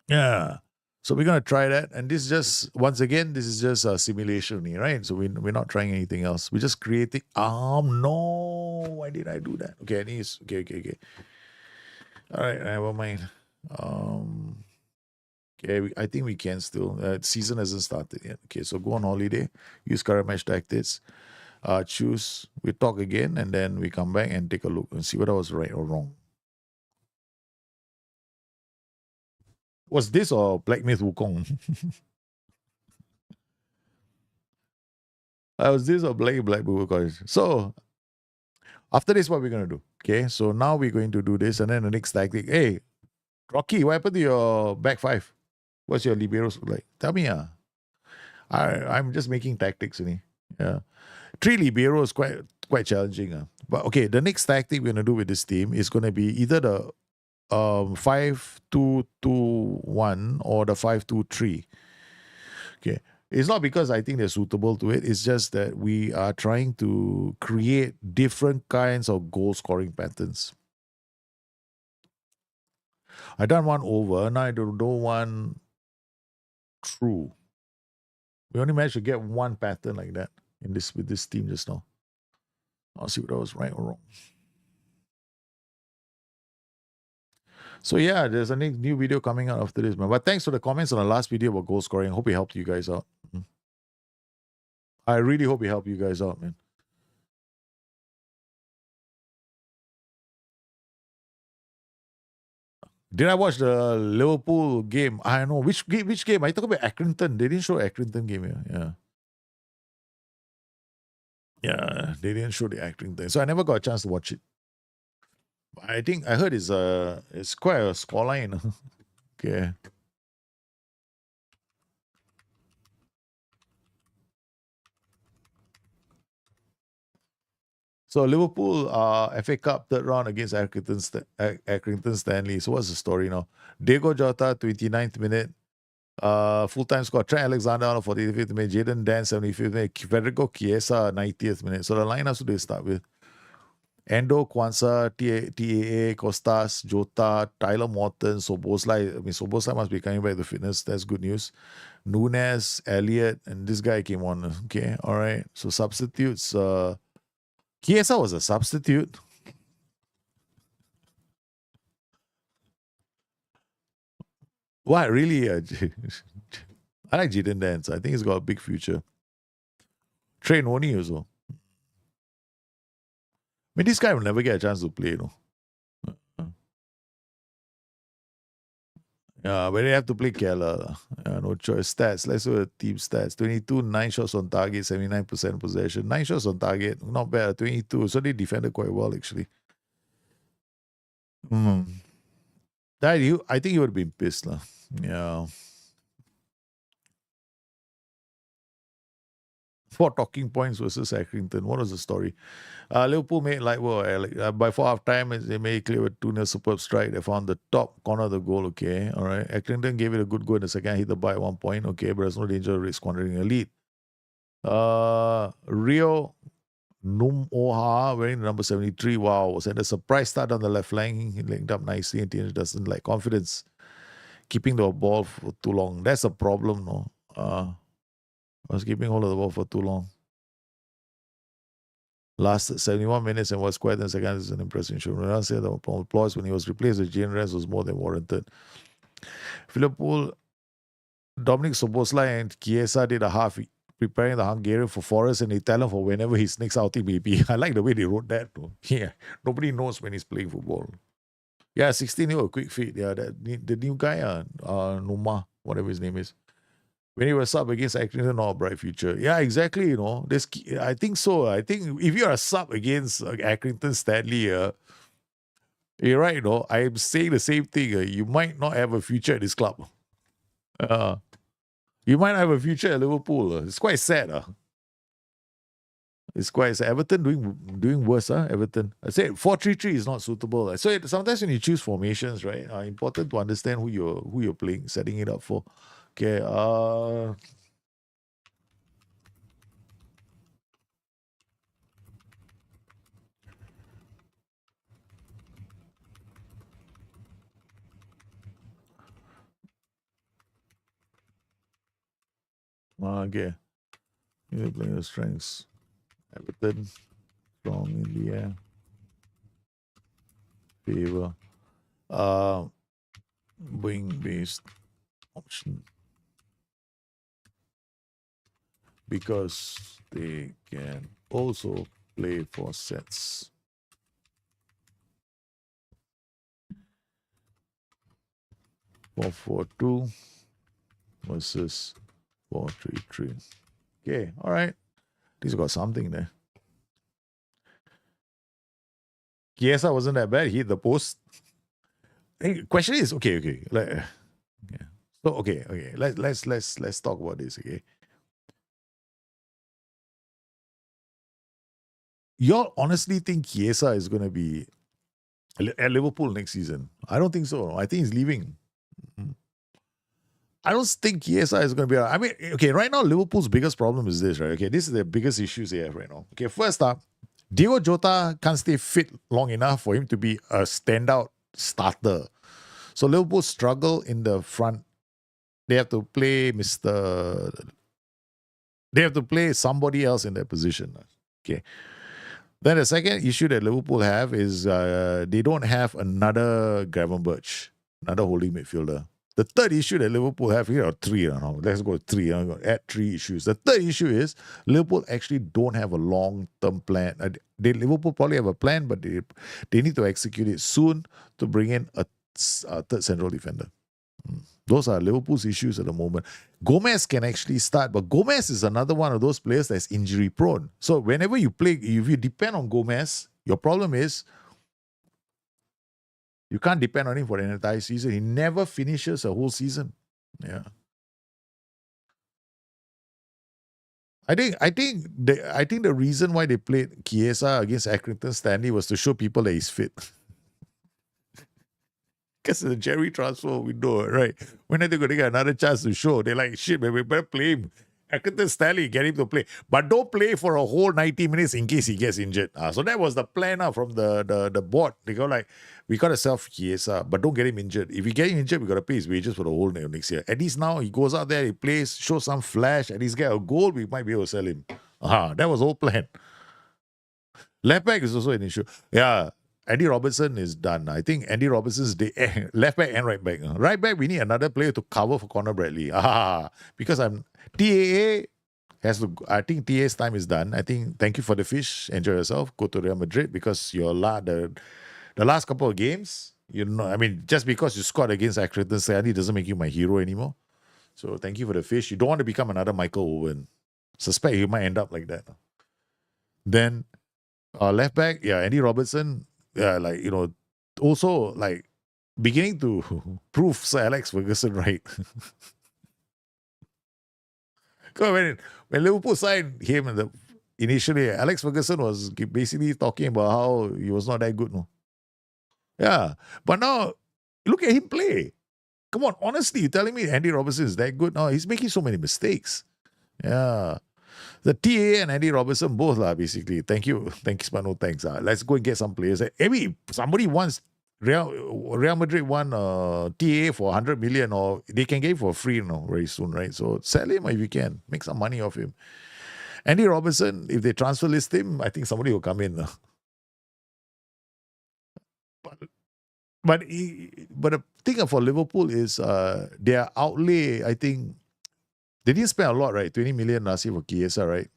Yeah. So we're going to try that. And this is just, once again, this is just a simulation, right? So we're not trying anything else. We're just creating. No. Why did I do that? Okay, anyways. Okay. All right, never mind. Okay, I think we can still. Season hasn't started yet. Okay, so go on holiday. Use current match tactics. Choose. We talk again, and then we come back and take a look and see whether I was right or wrong. Was this or Black Myth Wukong? Was this or Black Wukong? So after this, what we're gonna do? Okay, so now we're going to do this, and then the next tactic. Hey, Rocky, what happened to your back five? What's your liberos like? Tell me, I'm just making tactics, yeah. 3 libero is quite challenging. But okay, the next tactic we're gonna do with this team is gonna be either the 5-2-2-1 or the 5-2-3. Okay. It's not because I think they're suitable to it. It's just that we are trying to create different kinds of goal scoring patterns. I done one over, now I do one true. We only managed to get one pattern like that with this team just now. I'll see what I was right or wrong. So yeah, there's a new video coming out after this, man. But thanks for the comments on the last video about goal scoring. Hope it helped you guys out. I really hope it helped you guys out, man. Did I watch the Liverpool game? I don't know. Which game? I talk about Accrington. They didn't show Accrington game here. Yeah. Yeah, they didn't show the Accrington. So I never got a chance to watch it. I think I heard it's quite a scoreline. Okay. So Liverpool FA Cup third round against Accrington Stanley. So what's the story now? Diego Jota, 29th minute. Full-time score. Trent Alexander on 45th minute. Jaden Dan, 75th minute. Federico Chiesa, 90th minute. So the lineups do they start with? Endo, Kwanzaa, TAA, Costas, Jota, Tyler Morton, Soboslai. I mean, Soboslai must be coming back to fitness. That's good news. Nunes, Elliott, and this guy came on. Okay, all right. So substitutes. Chiesa was a substitute. What, really? I like Jaden Dance. I think he's got a big future. Trey Noni also. I mean, this guy will never get a chance to play, Yeah, but they have to play Keller. No choice. Stats. Let's do the team stats. 22, 9 shots on target, 79% possession. 9 shots on target. Not bad. 22. So they defended quite well, actually. I think he would have been pissed. Yeah. 4 talking points versus Accrington. What was the story? Liverpool made by 4 half time, they made it clear with 2-0 superb strike. They found the top corner of the goal. Okay, all right. Accrington gave it a good go in the second, hit the bar at 1 point. Okay, but there's no danger of risk squandering a lead. Rio Numoha wearing the number 73. Wow, was at a surprise start on the left flank. He linked up nicely and TNG doesn't like confidence. Keeping the ball for too long. That's a problem, no? Was keeping hold of the ball for too long. Lasted 71 minutes and was quiet in the second. Is an impressive show. Ronaldo said the applause when he was replaced with Jane Rez was more than warranted. Liverpool, Dominic Soboslai and Chiesa did a half, preparing the Hungarian for Forest and Italian for whenever his next outing may be. I like the way they wrote that. Yeah, nobody knows when he's playing football. Yeah, 16-year quick feet. Yeah, the new guy, Numa, whatever his name is. When he was sub against Accrington, not a bright future. Yeah, exactly. I think so. I think if you're a sub against Accrington Stanley, You're right, I'm saying the same thing. You might not have a future at this club. Uh, you might have a future at Liverpool. It's quite sad. It's quite sad. Everton doing worse. Everton. I said 4-3-3 is not suitable. So sometimes when you choose formations, right, important to understand who you're playing, setting it up for. Okay. Okay. You're playing your strengths. Everton strong in the air. Favor. Wing based option because they can also play for sets. Four 4-2 versus 4-3-3. Okay, all right. At least got something there. Chiesa wasn't that bad. He hit the post. Hey, question is okay. Yeah. So okay. Let's talk about this. Okay. Y'all honestly think Chiesa is going to be at Liverpool next season? I don't think so. I think he's leaving. I don't think Chiesa is going to be. I mean, okay, right now Liverpool's biggest problem is this, right? Okay, this is the biggest issues they have right now. Okay, first up, Diogo Jota can't stay fit long enough for him to be a standout starter. So Liverpool struggle in the front. They have to play They have to play somebody else in that position. Okay. Then the second issue that Liverpool have is they don't have another Gravenberch, another holding midfielder. The third issue that Liverpool have here are three. Let's go three. I'm going to add three issues. The third issue is Liverpool actually don't have a long-term plan. Liverpool probably have a plan, but they need to execute it soon to bring in a third central defender. Those are Liverpool's issues at the moment. Gomez can actually start, but Gomez is another one of those players that's injury prone. So whenever you play, if you depend on Gomez, your problem is you can't depend on him for an entire season. He never finishes a whole season. Yeah. I think the reason why they played Chiesa against Accrington Stanley was to show people that he's fit. Because the Jerry transfer window, right? When are they going to get another chance to show? They're like, shit, man, we better play him. Accrington Stanley, get him to play. But don't play for a whole 90 minutes in case he gets injured. So that was the plan from the board. They go like, we got to sell Chiesa, but don't get him injured. If we get him injured, we got to pay his wages for the whole next year. At least now he goes out there, he plays, shows some flash, at least get a goal, we might be able to sell him. That was the whole plan. Left back is also an issue. Yeah, Andy Robertson is done. I think Andy Robertson's left back and right back. Right back, we need another player to cover for Conor Bradley. Because TAA has to. I think TAA's time is done. I think thank you for the fish. Enjoy yourself. Go to Real Madrid because the last couple of games, I mean, just because you scored against Accrington Stanley doesn't make you my hero anymore. So thank you for the fish. You don't want to become another Michael Owen. Suspect you might end up like that. Then left back, Andy Robertson. Also like beginning to prove Sir Alex Ferguson right. Because when Liverpool signed him initially, Alex Ferguson was basically talking about how he was not that good. No? Yeah. But now, look at him play. Come on, honestly, you're telling me Andy Robertson is that good? No, he's making so many mistakes. Yeah. The TA and Andy Robertson both basically. Thank you, but no thanks. Let's go and get some players. Maybe somebody wants Real Madrid want TA for 100 million, or they can get it for free very soon, right? So sell him if you can. Make some money off him. Andy Robertson, if they transfer list him, I think somebody will come in. But the thing for Liverpool is their outlay, I think, they didn't spend a lot, right? 20 million last year for Chiesa, right?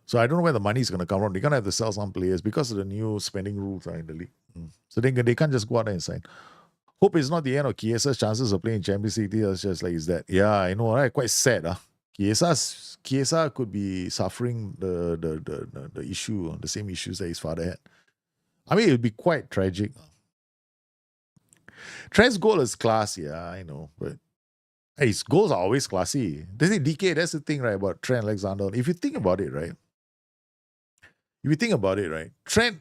So I don't know where the money is going to come from. They're going to have to sell some players because of the new spending rules in the league. So they can't just go out there and sign. Hope it's not the end of Chiesa's chances of playing Champions League. It's just like, is that? Yeah, I know, right? Quite sad. Chiesa could be suffering the issue, the same issues that his father had. I mean, it would be quite tragic. Trent's goal is class, yeah, I know, but hey, his goals are always classy. They say DK, that's the thing, right, about Trent Alexander. If you think about it, right? If you think about it, right? Trent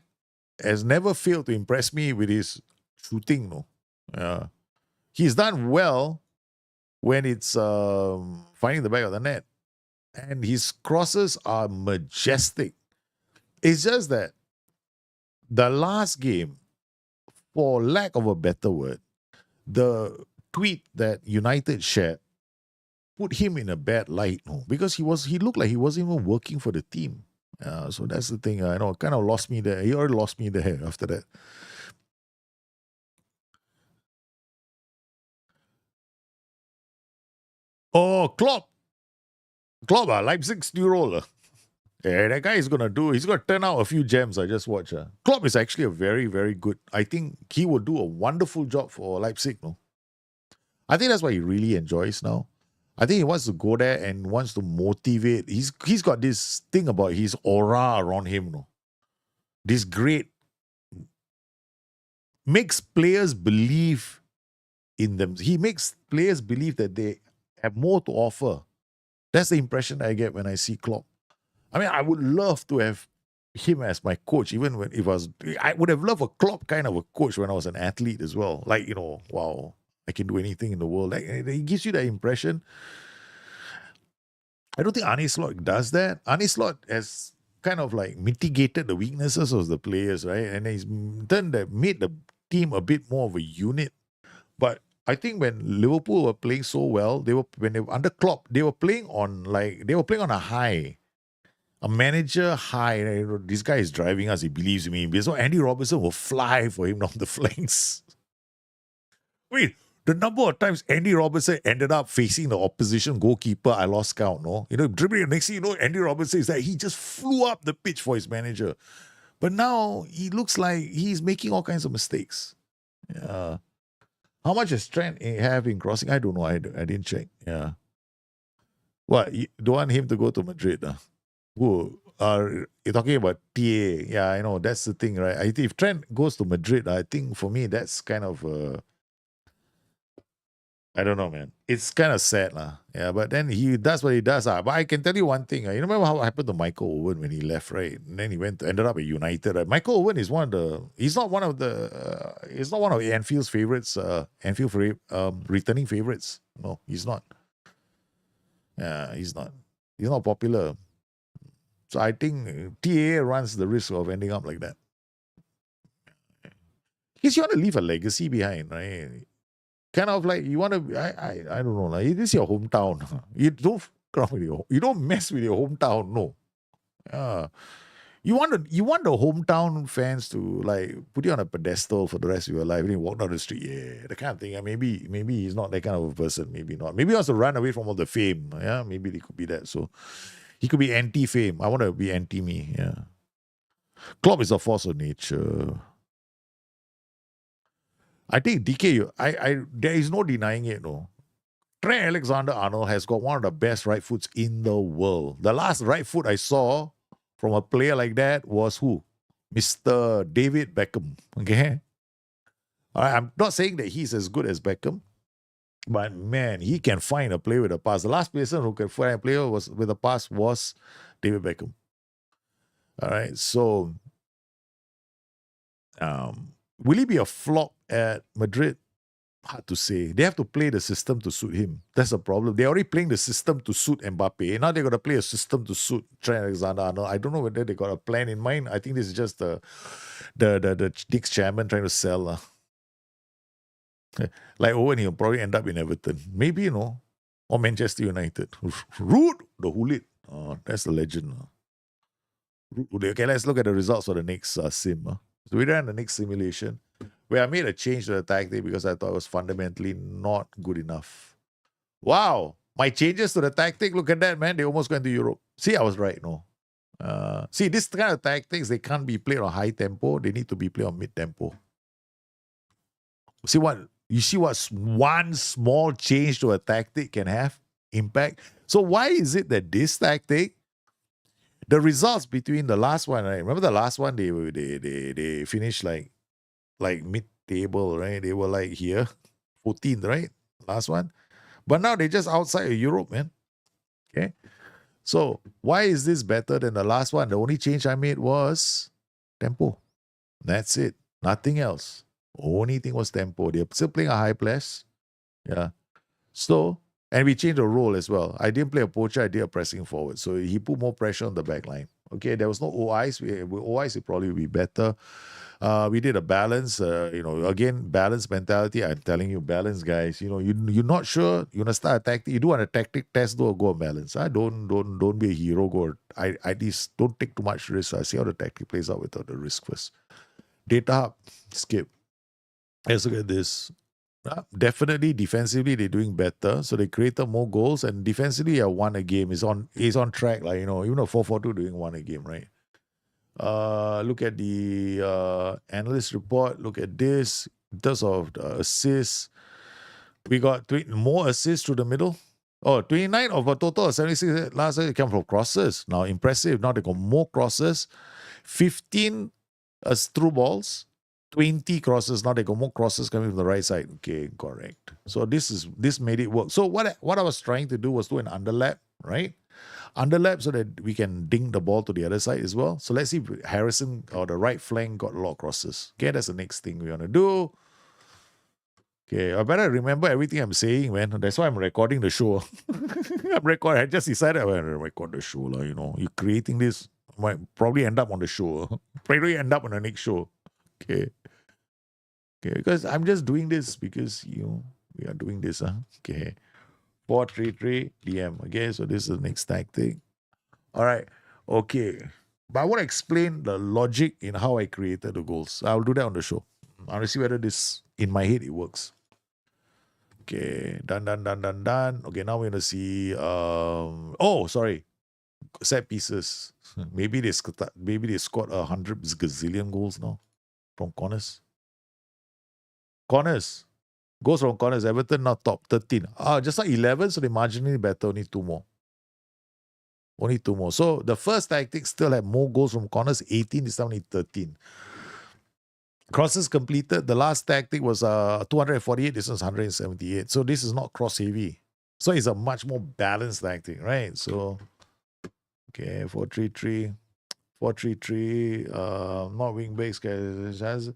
has never failed to impress me with his shooting, no. He's done well when it's finding the back of the net. And his crosses are majestic. It's just that the last game, for lack of a better word, the tweet that United shared put him in a bad light, no, because he looked like he wasn't even working for the team. So that's the thing. I know, kind of lost me there. He already lost me there after that. Oh, Klopp, Leipzig's new role. Yeah, that guy is he's gonna turn out a few gems. I just watch. Klopp is actually a very, very good. I think he will do a wonderful job for Leipzig. No, I think that's what he really enjoys now. I think he wants to go there and wants to motivate. He's got this thing about his aura around him. No, this great makes players believe in them. He makes players believe that they have more to offer. That's the impression I get when I see Klopp. I mean, I would love to have him as my coach, even when I would have loved a Klopp kind of a coach when I was an athlete as well. Like, wow, I can do anything in the world. Like, he gives you that impression. I don't think Arne Slot does that. Arne Slot has kind of like mitigated the weaknesses of the players, right? And he's made the team a bit more of a unit. But I think when Liverpool were playing so well, when they were under Klopp, they were playing on a high. A manager high, this guy is driving us, he believes in me. So Andy Robertson will fly for him down the flanks. Wait, the number of times Andy Robertson ended up facing the opposition goalkeeper, I lost count, no? Dribbling, next thing you know, Andy Robertson is that he just flew up the pitch for his manager. But now he looks like he's making all kinds of mistakes. Yeah. How much does Trent have in crossing? I don't know. I didn't check. Yeah. What? You don't want him to go to Madrid? Who are you're talking about TA? Yeah, I know that's the thing, right? I think if Trent goes to Madrid, I think for me that's kind of I don't know, man. It's kind of sad, lah. Yeah, but then he does what he does, But I can tell you one thing. You remember how it happened to Michael Owen when he left, right? And then he ended up at United. Right? Michael Owen is he's not one of Anfield's favorites. Returning favorites. No, he's not. Yeah, he's not. He's not popular. So I think TA runs the risk of ending up like that. Because you want to leave a legacy behind, right? Kind of like you want to. I don't know. Like, this is your hometown. You don't mess with your hometown. No. You want the hometown fans to like put you on a pedestal for the rest of your life. And you walk down the street, yeah, the kind of thing. Maybe he's not that kind of a person. Maybe not. Maybe he wants to run away from all the fame. Yeah, maybe it could be that. So he could be anti-fame. I want to be anti-me. Yeah. Klopp is a force of nature. I think DK, there is no denying it, no. Trent Alexander-Arnold has got one of the best right foots in the world. The last right foot I saw from a player like that was who? Mr. David Beckham. Okay. All right, I'm not saying that he's as good as Beckham, but man, he can find a player with a pass. The last person who could find a player with a pass was David Beckham. All right, so will he be a flop at Madrid? Hard to say. They have to play the system to suit him. That's the problem. They're already playing the system to suit Mbappe. Now they're going to play a system to suit Trent Alexander-Arnold. I don't know whether they got a plan in mind. I think this is just the Dick's chairman trying to sell. Like Owen, he'll probably end up in Everton. Maybe, or Manchester United. Ruud, the Hulit. Oh, that's the legend. Okay, let's look at the results for the next sim. So we ran the next simulation where I made a change to the tactic because I thought it was fundamentally not good enough. Wow. My changes to the tactic, look at that, man. They almost went to Europe. See, I was right, no? See, this kind of tactics, they can't be played on high tempo. They need to be played on mid-tempo. You see what one small change to a tactic can have impact? So why is it that this tactic, The results between the last one, right? Remember the last one, they finished like mid table, right? They were like here, 14th, right? Last one. But now they're just outside of Europe, man. Okay. So why is this better than the last one? The only change I made was tempo. That's it. Nothing else. Only thing was tempo. They're still playing a high press. Yeah. So, and we changed the role as well. I didn't play a poacher, I did a pressing forward. So he put more pressure on the back line. Okay, there was no OIs. With OIs, it probably would be better. We did a balance, again, balance mentality. I'm telling you, balance, guys. You're not sure, you want to start a tactic. You do want a tactic test, though, go on balance. Don't be a hero. Go. I at least don't take too much risk. I see how the tactic plays out without the risk first. Data hub, skip. Let's look at this. Definitely defensively they're doing better. So they created more goals and defensively won a game. Is on track. Like, even a 4-4-2 doing one a game, right? Look at the analyst report. Look at this. In terms of assists, we got more assists through the middle. 29 of a total of 76 last year came from crosses. Now impressive. Now they got more crosses. 15 through balls. 20 crosses. Now they got more crosses coming from the right side. Okay, correct. So this made it work. So what I was trying to do was do an underlap, right? Underlap so that we can ding the ball to the other side as well. So let's see if Harrison or the right flank got a lot of crosses. Okay, that's the next thing we want to do. Okay, I better remember everything I'm saying, man. That's why I'm recording the show. I just decided I'm going to record the show. You're creating this. Might probably end up on the show. Probably end up on the next show. Okay. Okay, because I'm just doing this because, we are doing this. Okay. 4-3-3 DM. Okay, so this is the next tactic. All right. Okay. But I want to explain the logic in how I created the goals. I'll do that on the show. I want to see whether this, in my head, it works. Okay. Done. Okay, now we're going to see, sorry. Set pieces. Maybe they scored 100 gazillion goals now from corners. Corners. Goals from corners. Everton now top 13. Just like 11, so they marginally better. Only two more. So the first tactic still had more goals from corners. 18, this time only 13. Crosses completed. The last tactic was 248. This one's 178. So this is not cross heavy. So it's a much more balanced tactic, right? So, okay, 4-3-3. 4-3-3. Not wing backs, guys. It has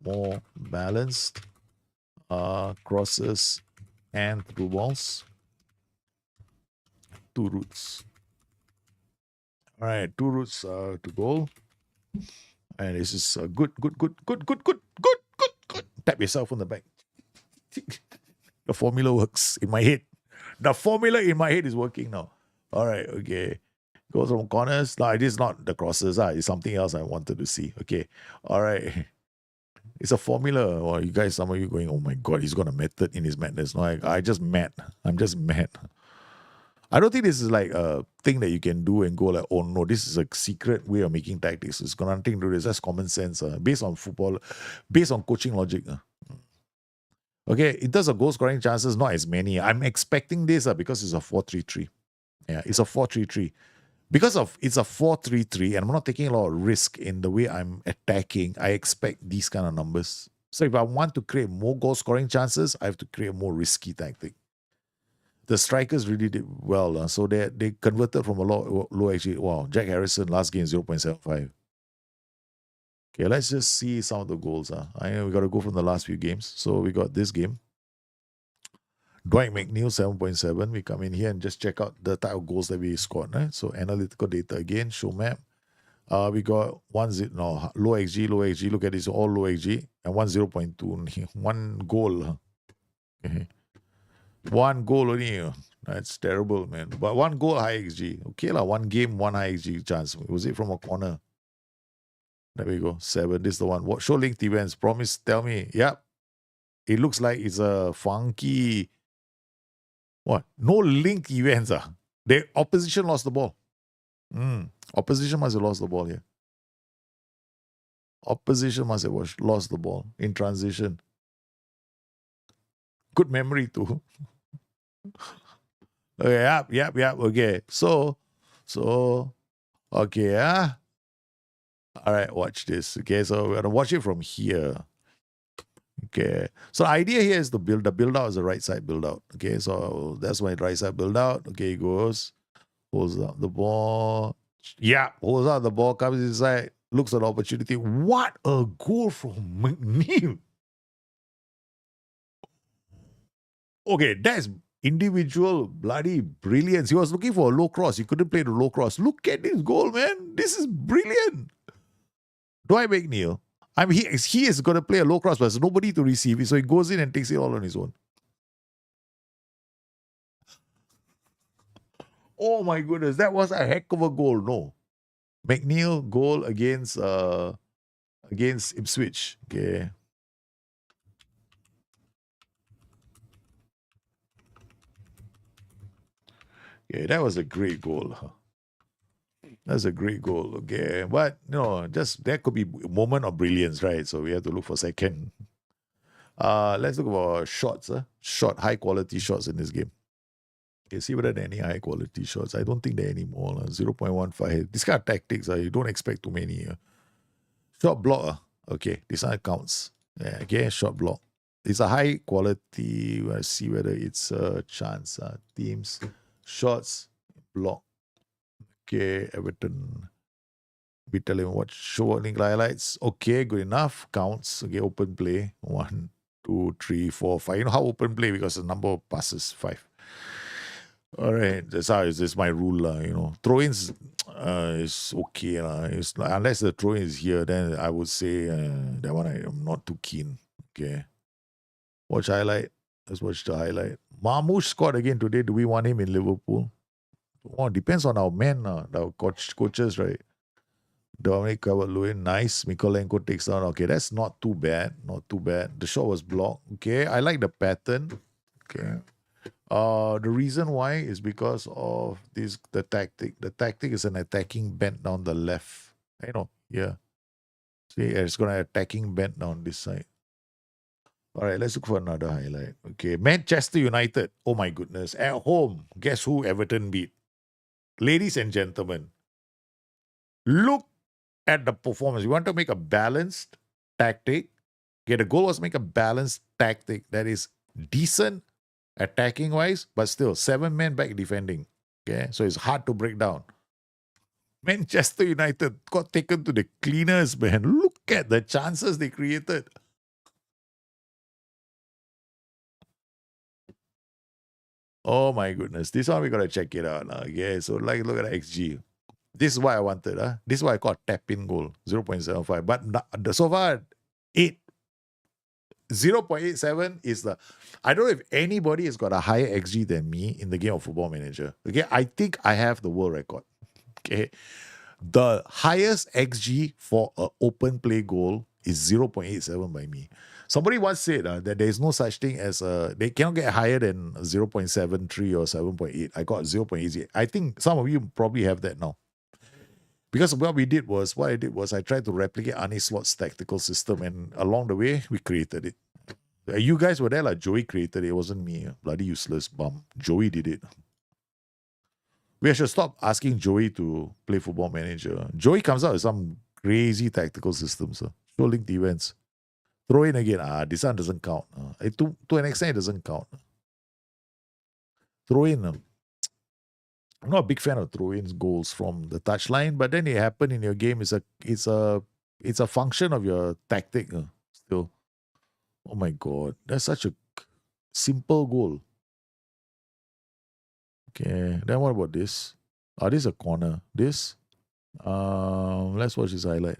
more balanced. Crosses and through balls. 2 routes. All right, 2 routes to goal. And this is good. Tap yourself on the back. The formula works in my head. The formula in my head is working now. All right, okay. Goes from corners. No, it is not the crosses. It's something else I wanted to see. Okay. All right. It's a formula. Or you guys, some of you going, oh my God, he's got a method in his madness. No, I'm just mad. I don't think this is like a thing that you can do and go like, oh no, this is a secret way of making tactics. It's got nothing to do with this. That's common sense. Based on football, based on coaching logic. Okay, in terms of goal scoring chances, not as many. I'm expecting this because it's a 4-3-3. Yeah, it's a 4-3-3. Because it's a 4-3-3 and I'm not taking a lot of risk in the way I'm attacking, I expect these kind of numbers. So if I want to create more goal scoring chances, I have to create a more risky tactic. The strikers really did well. So they converted from a low XG. Wow, Jack Harrison last game 0.75. Okay, let's just see some of the goals. I know we got to go from the last few games. So we got this game. Dwight McNeil 7.7. We come in here and just check out the type of goals that we scored. Right? So analytical data again, show map. We got low XG. Look at this, all low XG and 0.2. One goal. Okay. One goal only. That's terrible, man. But one goal, high XG. Okay, one game, one high XG chance. Was it from a corner? There we go. 7. This is the one. What show linked events? Promise, tell me. Yep. It looks like it's a funky. What? No linked events. The opposition lost the ball. Opposition must have lost the ball here. Opposition must have lost the ball in transition. Good memory too. Yep. Okay. So Okay, all right, watch this. Okay, so we're gonna watch it from here. Okay, so the idea here is to build the build out is the right side build out. Okay, so that's my right side build out. Okay, he goes, holds up the ball. Yeah, holds out the ball, comes inside, looks at the opportunity. What a goal from McNeil! Okay, that's individual bloody brilliance. He was looking for a low cross. He couldn't play the low cross. Look at this goal, man. This is brilliant. Do I make Neil? I mean, he is going to play a low cross, but there's nobody to receive it. So he goes in and takes it all on his own. Oh my goodness, that was a heck of a goal. No. McNeil goal against Ipswich. Okay. Yeah, that was a great goal. That's a great goal. Okay. But just that could be a moment of brilliance, right? So we have to look for second. Let's look for shots, high quality shots in this game. Okay, see whether there are any high quality shots. I don't think there are any more. 0.15. This kind of tactics, you don't expect too many. Shot block. Okay, this one counts. Yeah, okay, shot block. It's a high quality. Let's see whether it's a chance. Teams, shots, block. Okay, Everton. We tell him what show link highlights. Okay, good enough. Counts. Okay, open play. 1, 2, 3, 4, 5. You know how open play because the number of passes 5. All right, that's how this is my rule, Throw-ins is okay, unless the throw-in is here, then I would say that one I'm not too keen. Okay, watch highlight. Let's watch the highlight. Marmoush scored again today. Do we want him in Liverpool? Oh, depends on our men, our coaches, right? Dominic Calvert-Lewin, nice. Mikolenko takes down. Okay, that's not too bad. Not too bad. The shot was blocked. Okay, I like the pattern. Okay. The reason why is because of the tactic. The tactic is an attacking bend down the left. Yeah. See, it's gonna attacking bend down this side. All right, let's look for another highlight. Okay, Manchester United. Oh my goodness, at home. Guess who Everton beat? Ladies and gentlemen, look at the performance. You want to make a balanced tactic. Okay, the goal was make a balanced tactic that is decent attacking wise, but still 7 men back defending. Okay, so it's hard to break down. Manchester United got taken to the cleaners, man. Look at the chances they created. Oh my goodness. This one we gotta check it out. Okay, so look at the XG. This is what I wanted. This is what I call tap-in goal, 0.75. But so far, 0.87 is the. I don't know if anybody has got a higher XG than me in the game of Football Manager. Okay, I think I have the world record. Okay, the highest XG for an open play goal is 0.87 by me. Somebody once said that there is no such thing as they cannot get higher than 0.73 or 7.8. I got 0.88. I think some of you probably have that now. Because what I did was I tried to replicate Arne Slot's tactical system, and along the way we created it. You guys were there, like Joey created it. It wasn't me. Bloody useless bum. Joey did it. We should stop asking Joey to play Football Manager. Joey comes out with some crazy tactical systems. Show linked events. Throw in again. This one doesn't count. To an extent, it doesn't count. Throw in. I'm not a big fan of throw-in goals from the touchline, but then it happened in your game. It's a function of your tactic. Still. Oh my god, that's such a simple goal. Okay, then what about this? This is a corner. This. Let's watch this highlight.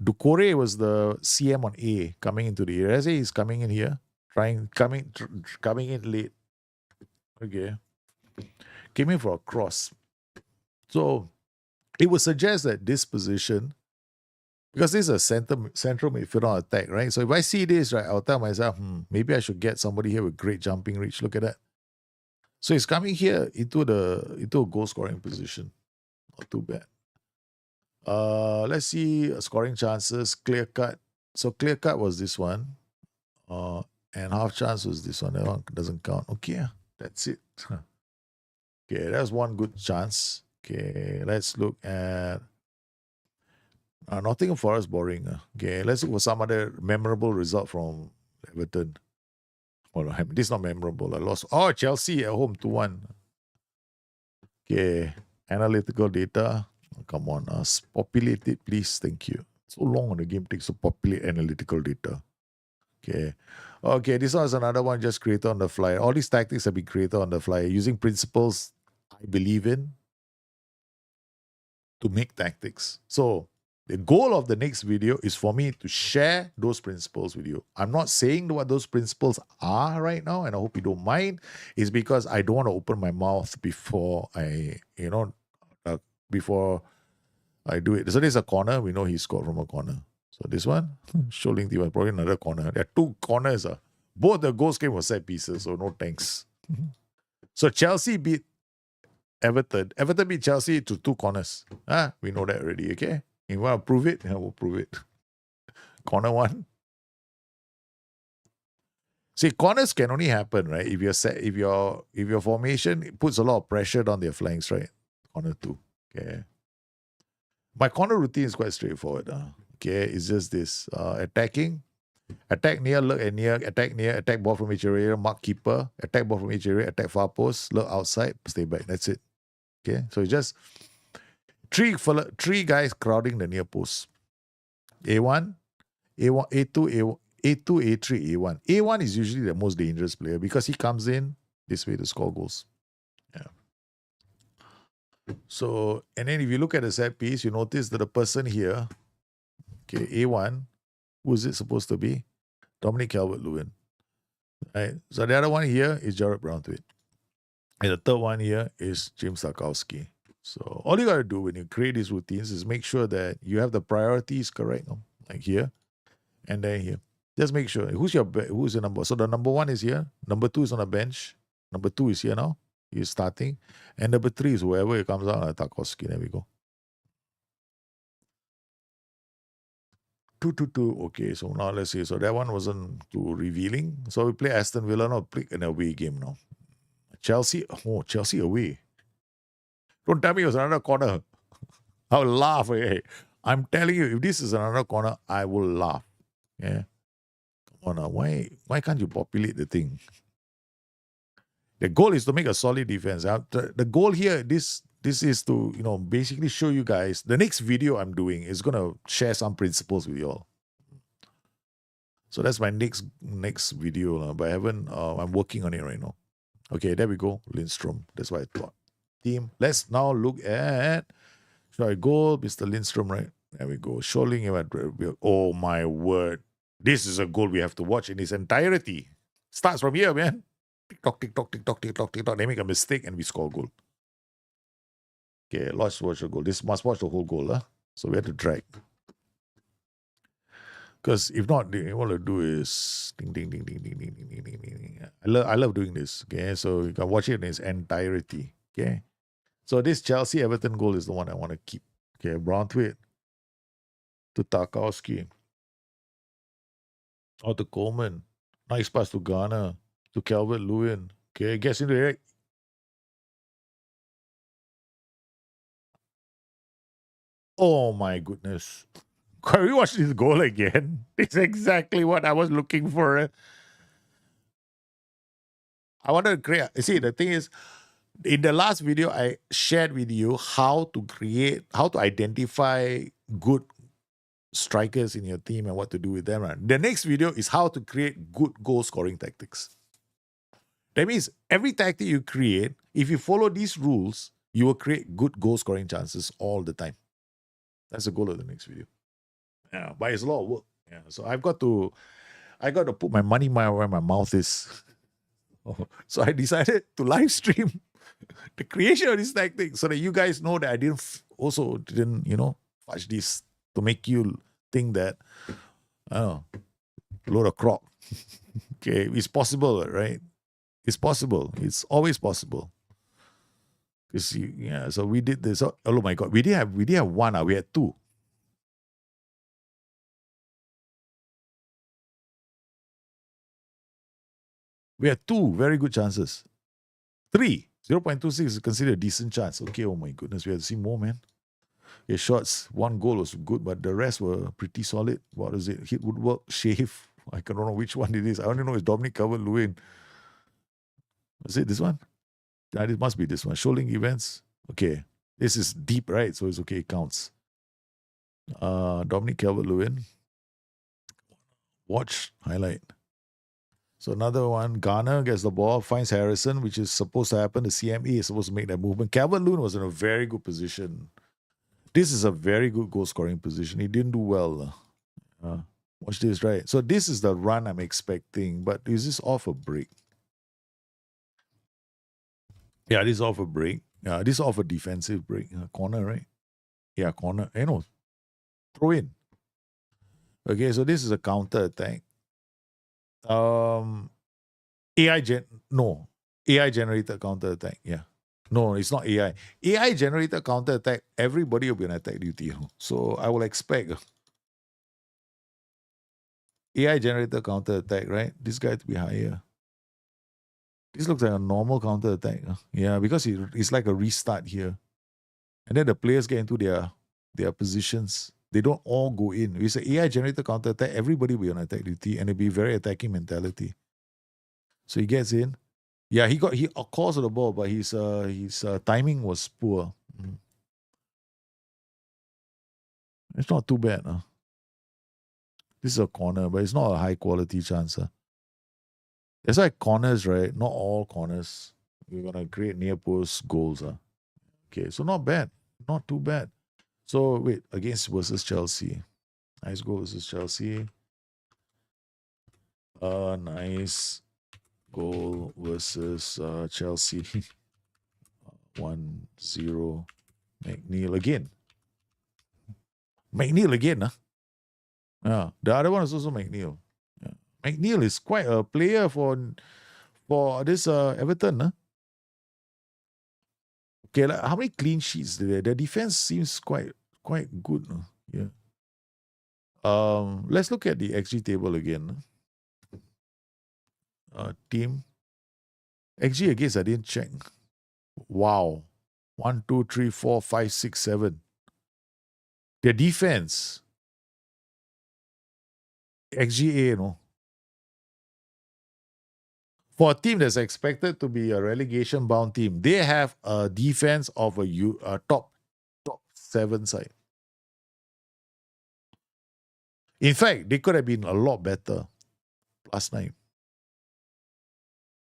Ducore was the CM on A coming into the area. He's coming in here, coming in late. Okay, came in for a cross. So it would suggest that this position, because this is a central midfielder attack, right? So if I see this, right, I'll tell myself, maybe I should get somebody here with great jumping reach. Look at that. So he's coming here into a goal scoring position. Not too bad. Let's see scoring chances, clear cut. So clear cut was this one. And half chance was this one. That one doesn't count. Okay, that's it. Okay, that's one good chance. Okay, let's look at Nottingham Forest boring. Okay, let's look for some other memorable result from Everton. Well, this is not memorable. I lost. Oh, Chelsea at home 2-1. Okay, analytical data. Come on, populate it, please. Thank you. So long on the game takes to populate analytical data. Okay. Okay, this one is another one just created on the fly. All these tactics have been created on the fly using principles I believe in to make tactics. So the goal of the next video is for me to share those principles with you. I'm not saying what those principles are right now, and I hope you don't mind. It's because I don't want to open my mouth before before I do it. So there's a corner. We know he scored from a corner. So this one, Sholing T was probably another corner. There are two corners. Both the goals came from set pieces, so no thanks. So Chelsea beat Everton. Everton beat Chelsea to 2 corners. We know that already, okay? If you want to prove it, we'll prove it. Corner 1. See, corners can only happen, right? If your formation puts a lot of pressure on their flanks, right? Corner 2. Okay. My corner routine is quite straightforward. Okay, it's just this. Attacking. Attack near, look at near, attack near, attack ball from each area, mark keeper, attack ball from each area, attack far post, look outside, stay back. That's it. Okay, so it's just three guys crowding the near post. A1, A1, A2, A2, A3, A1. A1 is usually the most dangerous player because he comes in this way to score goals. Yeah. So, and then if you look at the set piece, you notice that the person here, okay, A1, who is it supposed to be? Dominic Calvert-Lewin. Right. So the other one here is Jared Brownthwaite. And the third one here is James Tarkowski. So all you got to do when you create these routines is make sure that you have the priorities correct, like here and then here. Just make sure. Who's your number? So the number 1 is here. Number 2 is on the bench. Number 2 is here now. He's starting. And number 3 is whoever it comes out, Tarkowski. There we go. 2-2-2. Okay, so now let's see. So that one wasn't too revealing. So we play Aston Villa now. Play an away game now. Chelsea. Oh, Chelsea away. Don't tell me it was another corner. I'll laugh. I'm telling you, if this is another corner, I will laugh. Yeah. Come on, why can't you populate the thing? The goal is to make a solid defense. The goal here, this is to basically show you guys. The next video I'm doing is gonna share some principles with you all. So that's my next video, but I haven't. I'm working on it right now. Okay, there we go. Lindstrom. That's what I thought. Team. Let's now look at. Should I go, Mr. Lindstrom? Right. There we go. Sholing. Oh my word! This is a goal we have to watch in its entirety. Starts from here, man. Tick tock, tick tock, tick tock, tick tock, tick tock. They make a mistake and we score a goal. Okay, let's watch the goal. This must watch the whole goal, So we have to drag. Because if not, what I do is ding, ding, ding, ding, ding, ding, ding, ding, ding, ding. I love doing this. Okay, so you can watch it in its entirety. Okay, so this Chelsea Everton goal is the one I want to keep. Okay, Brownthwaite to Tarkowski. Or to Coleman. Nice pass to Ghana. To Calvert-Lewin. Okay, gets into the Oh my goodness. Can we watch this goal again? It's exactly what I was looking for. I wanted to create. See, the thing is, in the last video, I shared with you how to identify good strikers in your team and what to do with them. Right? The next video is how to create good goal scoring tactics. That means every tactic you create, if you follow these rules, you will create good goal scoring chances all the time. That's the goal of the next video. Yeah, but it's a lot of work. Yeah, so I got to put my money where my mouth is. So I decided to live stream the creation of this tactic so that you guys know that I didn't fudge this to make you think that load of crop. Okay, it's possible, right? It's possible. It's always possible. So we did this. Oh my God, we did have one. We had 2. We had 2 very good chances. 3. 0.26 is considered a decent chance. Okay, oh my goodness, we have to see more, man. Okay, shots, one goal was good, but the rest were pretty solid. What is it? Hit woodwork, shave. I don't know which one it is. I only know it's Dominic Calvert-Lewin. Is it this one? It must be this one. Shoaling events. Okay. This is deep, right? So it's okay, it counts. Dominic Calvert-Lewin. Watch, highlight. So another one, Garner gets the ball, finds Harrison, which is supposed to happen. The CME is supposed to make that movement. Calvert-Lewin was in a very good position. This is a very good goal-scoring position. He didn't do well. Watch this, right? So this is the run I'm expecting, but is this off a break? Yeah, this is off a break. Yeah, this is off a defensive break. Corner, right? Yeah, corner. No, throw in. Okay, so this is a counter attack. AI generated counter attack. Yeah. No, it's not AI. AI generated counter attack. Everybody will be on attack duty. So I will expect AI generated counter attack, right? This guy to be higher. This looks like a normal counter attack. Yeah, because it's like a restart here. And then the players get into their positions. They don't all go in. It's an AI generated counter attack. Everybody will be on attack duty and it'll be very attacking mentality. So he gets in. Yeah, he calls the ball, but his timing was poor. It's not too bad. This is a corner, but it's not a high quality chance. That's why corners, right? Not all corners. We're gonna create near post goals. Okay, so not bad. Not too bad. So wait, against versus Chelsea. Nice goal versus Chelsea. Nice goal versus Chelsea. 1-0. McNeil again. McNeil again, Yeah. The other one is also McNeil. Yeah. McNeil is quite a player for this Everton, Okay, like, how many clean sheets did they? Their defense seems quite good. Yeah. Let's look at the XG table again. Team. XG against I didn't check. Wow. 1, 2, 3, 4, 5, 6, 7. Their defense. XGA, For a team that's expected to be a relegation-bound team, they have a defense of a top 7 side. In fact, they could have been a lot better last night.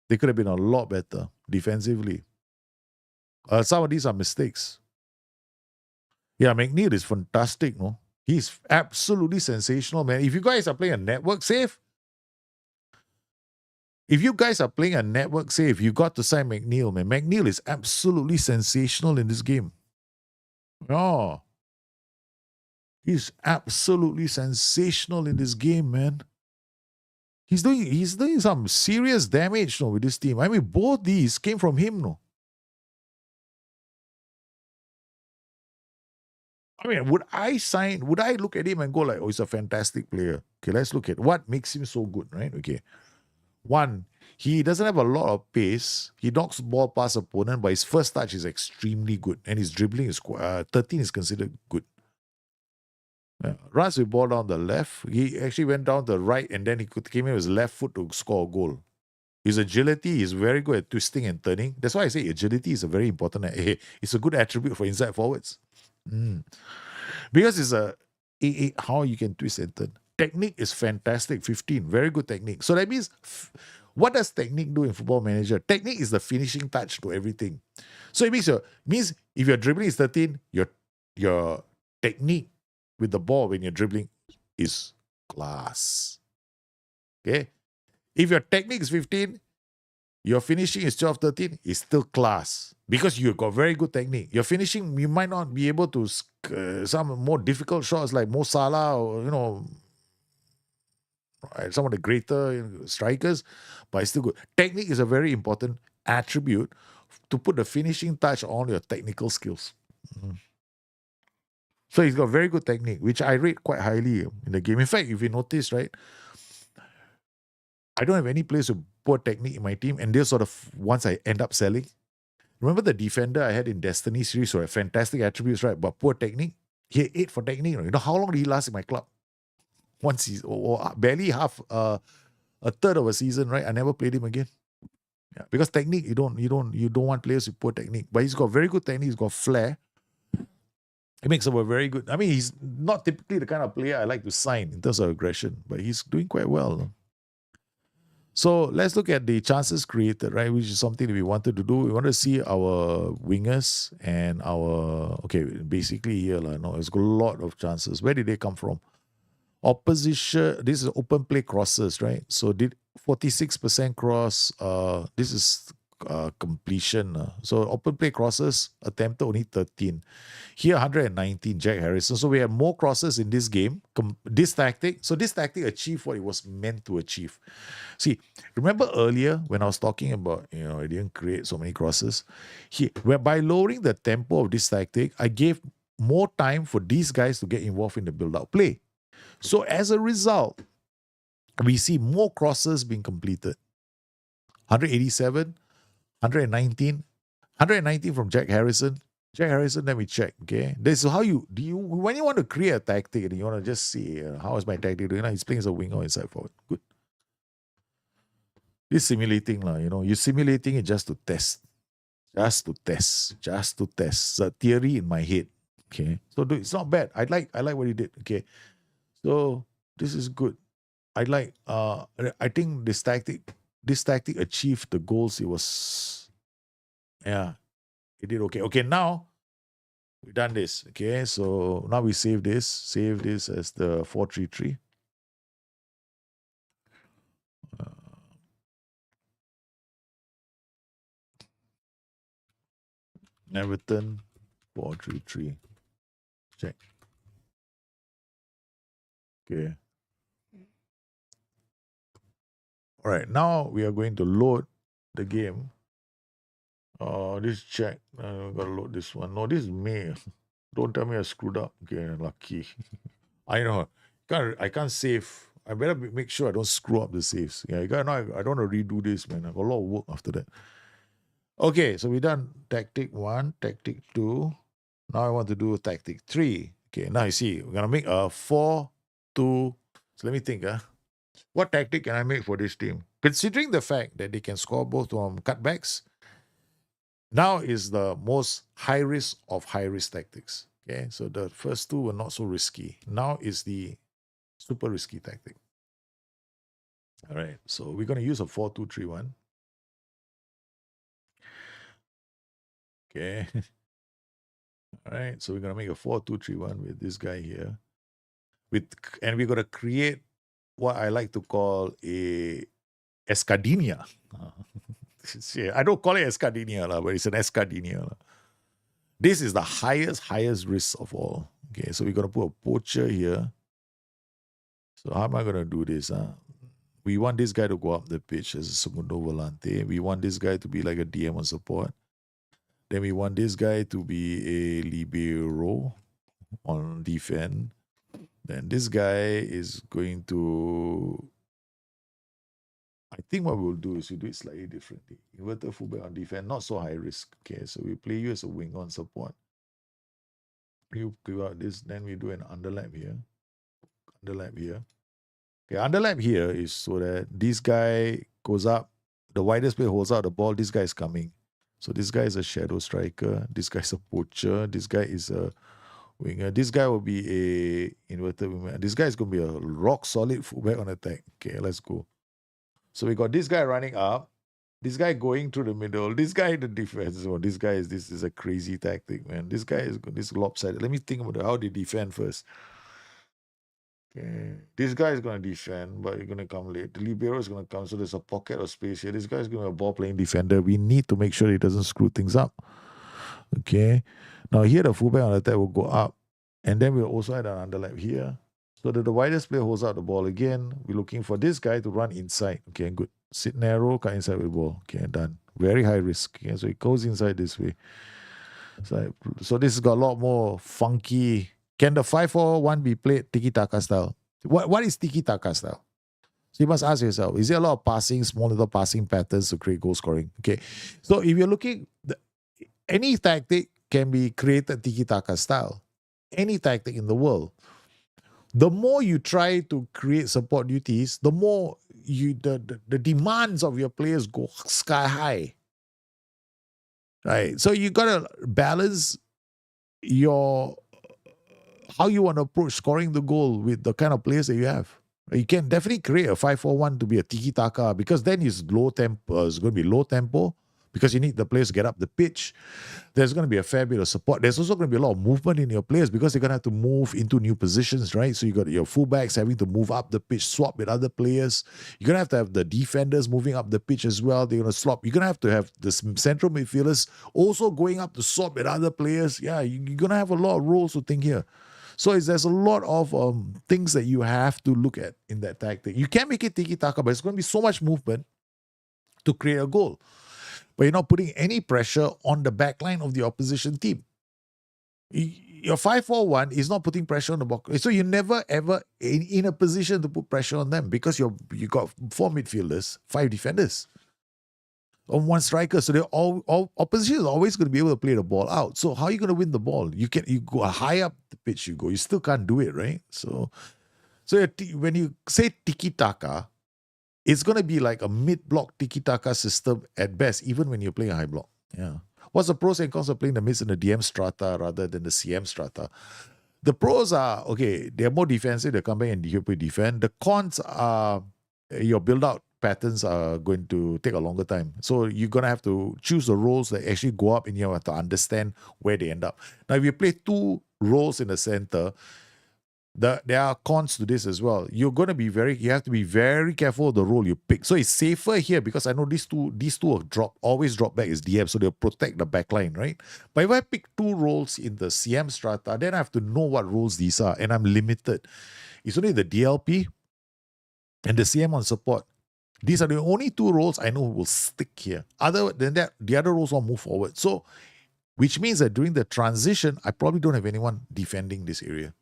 They could have been a lot better defensively. Some of these are mistakes. Yeah, McNeil is fantastic, He's absolutely sensational, man. If you guys are playing a network save, you got to sign McNeil, man. McNeil is absolutely sensational in this game. Oh, he's absolutely sensational in this game, man. He's doing some serious damage, with this team. I mean, both these came from him, I mean, would I look at him and go like, oh, he's a fantastic player? Okay, let's look at what makes him so good, right? Okay. One, he doesn't have a lot of pace. He knocks ball past opponent, but his first touch is extremely good. And his dribbling is 13 is considered good. Runs with ball down the left. He actually went down the right and then he came in with his left foot to score a goal. His agility is very good at twisting and turning. That's why I say agility is a very important. It's a good attribute for inside forwards. Because it's how you can twist and turn. Technique is fantastic. 15, very good technique. So that means, what does technique do in Football Manager? Technique is the finishing touch to everything. So it means if your dribbling is 13, your technique with the ball when you're dribbling is class. Okay? If your technique is 15, your finishing is 12, 13, is still class. Because you've got very good technique. Your finishing, you might not be able to some more difficult shots like Mo Salah or, some of the greater strikers, but it's still good. Technique is a very important attribute to put the finishing touch on your technical skills. So he's got very good technique, which I rate quite highly in the game. In fact, if you notice, right, I don't have any players with poor technique in my team, and they're sort of ones I end up selling. Remember the defender I had in Destiny series who had fantastic attributes, right? But poor technique. He had 8 for technique. You know how long did he last in my club? One season, or barely half, a third of a season, right? I never played him again. Yeah, because technique, you don't want players with poor technique. But he's got very good technique. He's got flair. It makes him a very good. I mean, he's not typically the kind of player I like to sign in terms of aggression, but he's doing quite well. So let's look at the chances created, right? Which is something that we wanted to do. We want to see our wingers and our basically here, no, it's got a lot of chances. Where did they come from? Opposition, this is open play crosses, right? So did 46% cross, this is completion. So open play crosses attempted only 13. Here 119, Jack Harrison. So we have more crosses in this game. This tactic achieved what it was meant to achieve. See, remember earlier when I was talking about, I didn't create so many crosses. By lowering the tempo of this tactic, I gave more time for these guys to get involved in the build-out play. So as a result, we see more crosses being completed. 187, 119, 119 from Jack Harrison. Jack Harrison, let me check. Okay, this is how when you want to create a tactic and you want to just see how is my tactic doing. He's playing as a winger inside forward. Good. It's simulating, you're simulating it just to test. Just to test. It's a theory in my head. Okay. So it's not bad. I like what he did. Okay. So this is good. I think this tactic achieved the goals it was. Yeah, it did okay. Okay, now we've done this. Okay, so now we save this as the 4-3-3. Everton 4-3-3. Check. Okay. All right, now we are going to load the game. This check. I've got to load this one. No, this is me. Don't tell me I screwed up. Okay, lucky. I know. I can't save. I better make sure I don't screw up the saves. Yeah, I don't want to redo this, man. I got a lot of work after that. Okay, so we done tactic 1, tactic 2. Now I want to do tactic 3. Okay, now you see, we're gonna make a 4-2. So let me think. What tactic can I make for this team? Considering the fact that they can score both from cutbacks, now is the most high risk of high risk tactics. Okay, so the first two were not so risky. Now is the super risky tactic. All right, so we're going to use a 4-2-3-1. Okay. All right, so we're going to make a 4-2-3-1 with this guy here. And we're going to create what I like to call a escadinha. I don't call it escadinha, but it's an escadinha. This is the highest risk of all. Okay, so we're going to put a poacher here. So how am I going to do this? We want this guy to go up the pitch as a segundo volante. We want this guy to be like a DM on support. Then we want this guy to be a libero on defense. Then this guy is going to... I think what we'll do is we do it slightly differently. Inverted fullback on defense, not so high risk. Okay, so we play you as a wing on support. You give out this, then we do an underlap here. Okay, underlap here is so that this guy goes up, the widest player holds out the ball, this guy is coming. So this guy is a shadow striker, this guy is a poacher, this guy is a winger, this guy will be a inverted winger, this guy is going to be a rock solid fullback on attack. Okay, let's go. So we got this guy running up, this guy going through the middle, this guy in the defense. Oh, this is a crazy tactic, man. This guy is lopsided. Let me think about how they defend first. Okay. This guy is going to defend, but you're going to come late. The libero is going to come, so there's a pocket of space here. This guy is going to be a ball-playing defender. We need to make sure he doesn't screw things up. Okay. Now here the fullback on attack will go up, and then we'll also add an underlap here, so that the widest player holds out the ball again. We're looking for this guy to run inside. Okay, good. Sit narrow, cut inside with the ball. Okay, done. Very high risk. Okay, so it goes inside this way. So this has got a lot more funky. Can the 5-4-1 be played tiki-taka style? What is tiki-taka style? So you must ask yourself, is there a lot of passing, small little passing patterns to create goal scoring? Okay. So if you're looking, Any tactic can be created tiki-taka style. Any tactic in the world. The more you try to create support duties, the more the demands of your players go sky high. Right. So you gotta balance your how you want to approach scoring the goal with the kind of players that you have. You can definitely create a 5-4-1 to be a tiki-taka because then it's low tempo. It's going to be low tempo because you need the players to get up the pitch. There's going to be a fair bit of support. There's also going to be a lot of movement in your players because they're going to have to move into new positions, right? So you got your fullbacks having to move up the pitch, swap with other players. You're going to have the defenders moving up the pitch as well. They're going to swap. You're going to have the central midfielders also going up to swap with other players. Yeah, you're going to have a lot of roles to think here. So there's a lot of things that you have to look at in that tactic. You can make it tiki-taka, but it's going to be so much movement to create a goal. But you're not putting any pressure on the back line of the opposition team. Your 5-4-1 is not putting pressure on the box. So you're never ever in a position to put pressure on them because you got 4 midfielders, 5 defenders on 1 striker. So they're all opposition is always going to be able to play the ball out. So how are you going to win the ball? You go high up the pitch, you still can't do it, right? So when you say tiki-taka, it's going to be like a mid-block tiki-taka system at best, even when you're playing a high block. Yeah. What's the pros and cons of playing the mids in the DM strata rather than the CM strata? The pros are, okay, they're more defensive, they come back and defend. The cons are your build-out patterns are going to take a longer time. So you're going to have to choose the roles that actually go up and you have to understand where they end up. Now, if you play 2 roles in the center, there are cons to this as well. You have to be very careful of the role you pick. So it's safer here because I know these two will always drop back as DM, so they'll protect the back line, right? But if I pick 2 roles in the CM strata, then I have to know what roles these are, and I'm limited. It's only the DLP and the CM on support. These are the only 2 roles I know will stick here. Other than that, the other roles will move forward. So, which means that during the transition, I probably don't have anyone defending this area,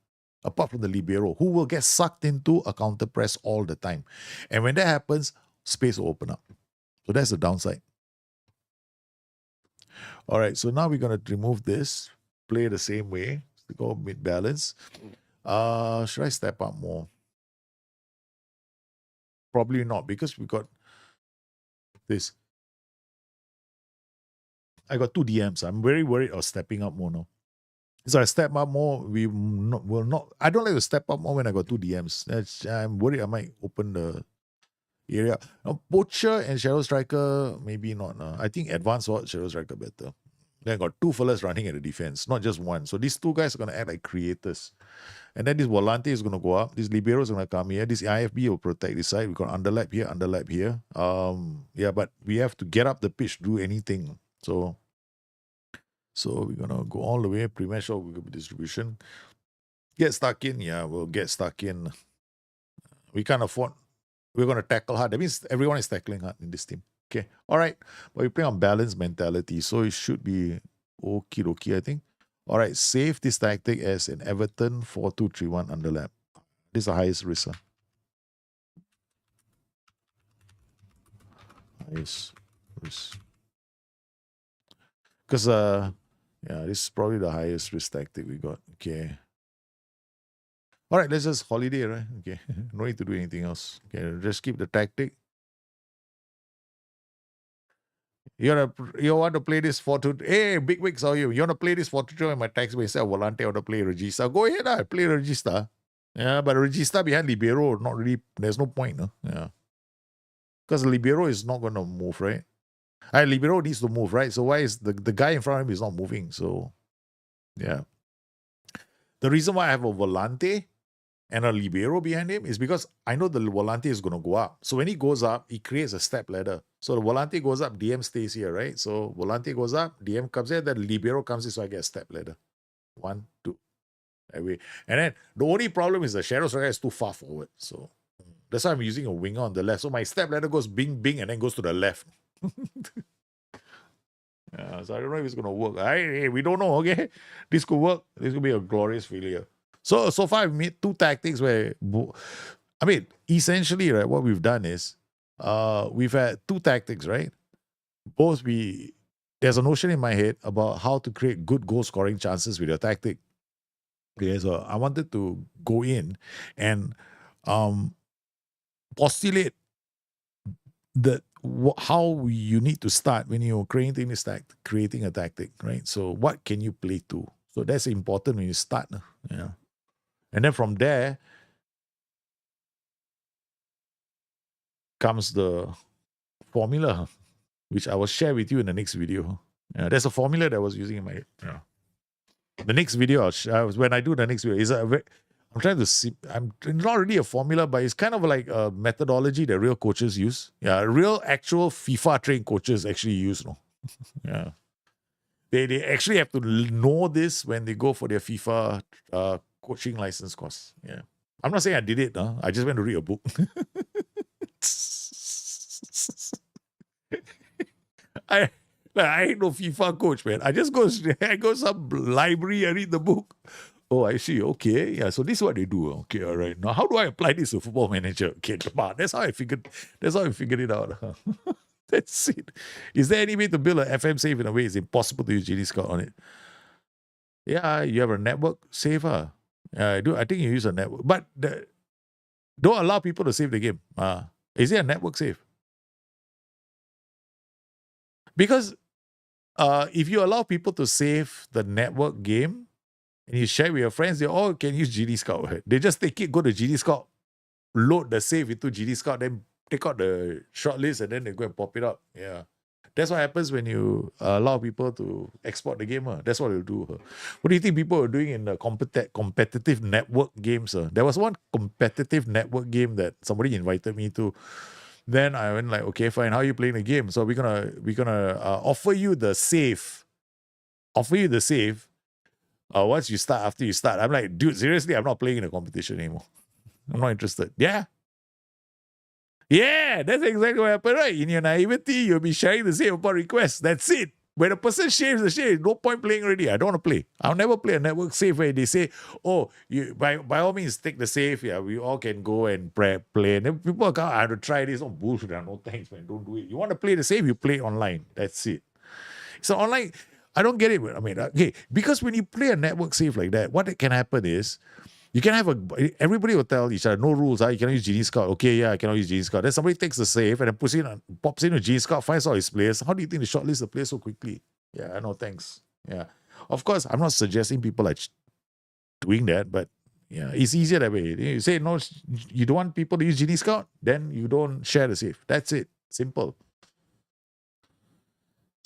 apart from the libero, who will get sucked into a counter press all the time. And when that happens, space will open up. So that's the downside. All right, so now we're going to remove this, play the same way, go mid-balance. Should I step up more? Probably not, because we got this. I got 2 DMs. I'm very worried of stepping up more now. So I step up more, will not. I don't like to step up more when I got 2 DMs. I'm worried I might open the area. Now, Poacher and Shadow Striker, maybe not. I think Advanced Sword, Shadow Striker better. Then I got 2 fellas running at the defense, not just 1. So these 2 guys are going to act like creators. And then this Volante is going to go up. This Libero is going to come here. This IFB will protect this side. We got underlap here. Yeah, but we have to get up the pitch to do anything. So we're going to go all the way, pre-match distribution. Get stuck in, yeah, we'll get stuck in. We can't afford, we're going to tackle hard. That means everyone is tackling hard in this team. Okay, all right. But we play on balanced mentality, so it should be okie dokie, I think. All right, save this tactic as an Everton 4-2-3-1 underlap. This is the highest risk. Highest risk. Because, yeah, this is probably the highest risk tactic we got. Okay. All right, let's just holiday, right? Okay. No need to do anything else. Okay, just keep the tactic. You want to play this 4-2? Hey, big wigs, how are you? You want to play this 4-2 in my text instead of Volante? I want to play Regista. Go ahead, play Regista. Yeah, but Regista behind Libero, not really. There's no point, no? Yeah, because Libero is not going to move, right? Libero needs to move, right? So why is the guy in front of him is not moving? So, yeah. The reason why I have a Volante and a Libero behind him is because I know the Volante is going to go up. So when he goes up, he creates a step ladder. So the Volante goes up, DM stays here, right? So Volante goes up, DM comes here, then Libero comes in, so I get a step ladder. 1, 2. And then the only problem is the Shadow Striker is too far forward. So that's why I'm using a winger on the left. So my step ladder goes bing, bing, and then goes to the left. Yeah, so I don't know if it's going to work. Hey, we don't know, okay? This could work. This could be a glorious failure. So far I've made 2 tactics where, I mean, essentially, right, what we've done is we've had 2 tactics, right? Both we there's a notion in my head about how to create good goal scoring chances with your tactic. Okay, so I wanted to go in and postulate how you need to start when you're creating a tactic, right? So what can you play to? So that's important when you start, yeah. And then from there comes the formula, which I will share with you in the next video. Yeah, there's a formula that I was using in my the next video. When I do the next video, I'm trying to see. I'm not really a formula, but it's kind of like a methodology that real coaches use. Yeah, real actual FIFA trained coaches actually use. No, yeah, they actually have to know this when they go for their FIFA coaching license course. Yeah, I'm not saying I did it. I just went to read a book. I ain't no FIFA coach, man. I go some library and read the book. Oh, I see. Okay, yeah. So this is what they do. Okay, all right. Now, how do I apply this to Football Manager? Okay, come on. That's how I figured it out. That's it. Is there any way to build an FM save in a way it's impossible to use GD Scout on it? Yeah, you have a network save. I think you use a network, but don't allow people to save the game. Is it a network save? Because if you allow people to save the network game and you share with your friends, they all can use GD Scout. Right? They just take it, go to GD Scout, load the save into GD Scout, then take out the shortlist and then they go and pop it up. Yeah. That's what happens when you allow people to export the game. That's what they'll do. What do you think people are doing in the competitive network games? There was one competitive network game that somebody invited me to. Then I went like, okay, fine. How are you playing the game? So we're gonna offer you the save. Offer you the save. Once you start, after you start, I'm like, dude, seriously, I'm not playing in a competition anymore. I'm not interested. Yeah. Yeah, that's exactly what happened, right? In your naivety, you'll be sharing the save upon request. That's it. When a person shares the share, no point playing already. I don't want to play. I'll never play a network save where they say, oh, you by all means take the save. Yeah, we all can go and play. And then people go, I have to try this. Oh, bullshit. No thanks, man. Don't do it. You want to play the save, you play online. That's it. So online, I don't get it. I mean, okay, because when you play a network save like that, what can happen is, you can have everybody will tell each other, no rules, you cannot use GD Scout. Okay, yeah, I cannot use GD Scout. Then somebody takes the save and then pops in a GD Scout, finds all his players. How do you think they shortlist the players so quickly? Yeah, no thanks. Yeah. Of course, I'm not suggesting people are doing that, but yeah, it's easier that way. You say, no, you don't want people to use GD Scout, then you don't share the save. That's it. Simple.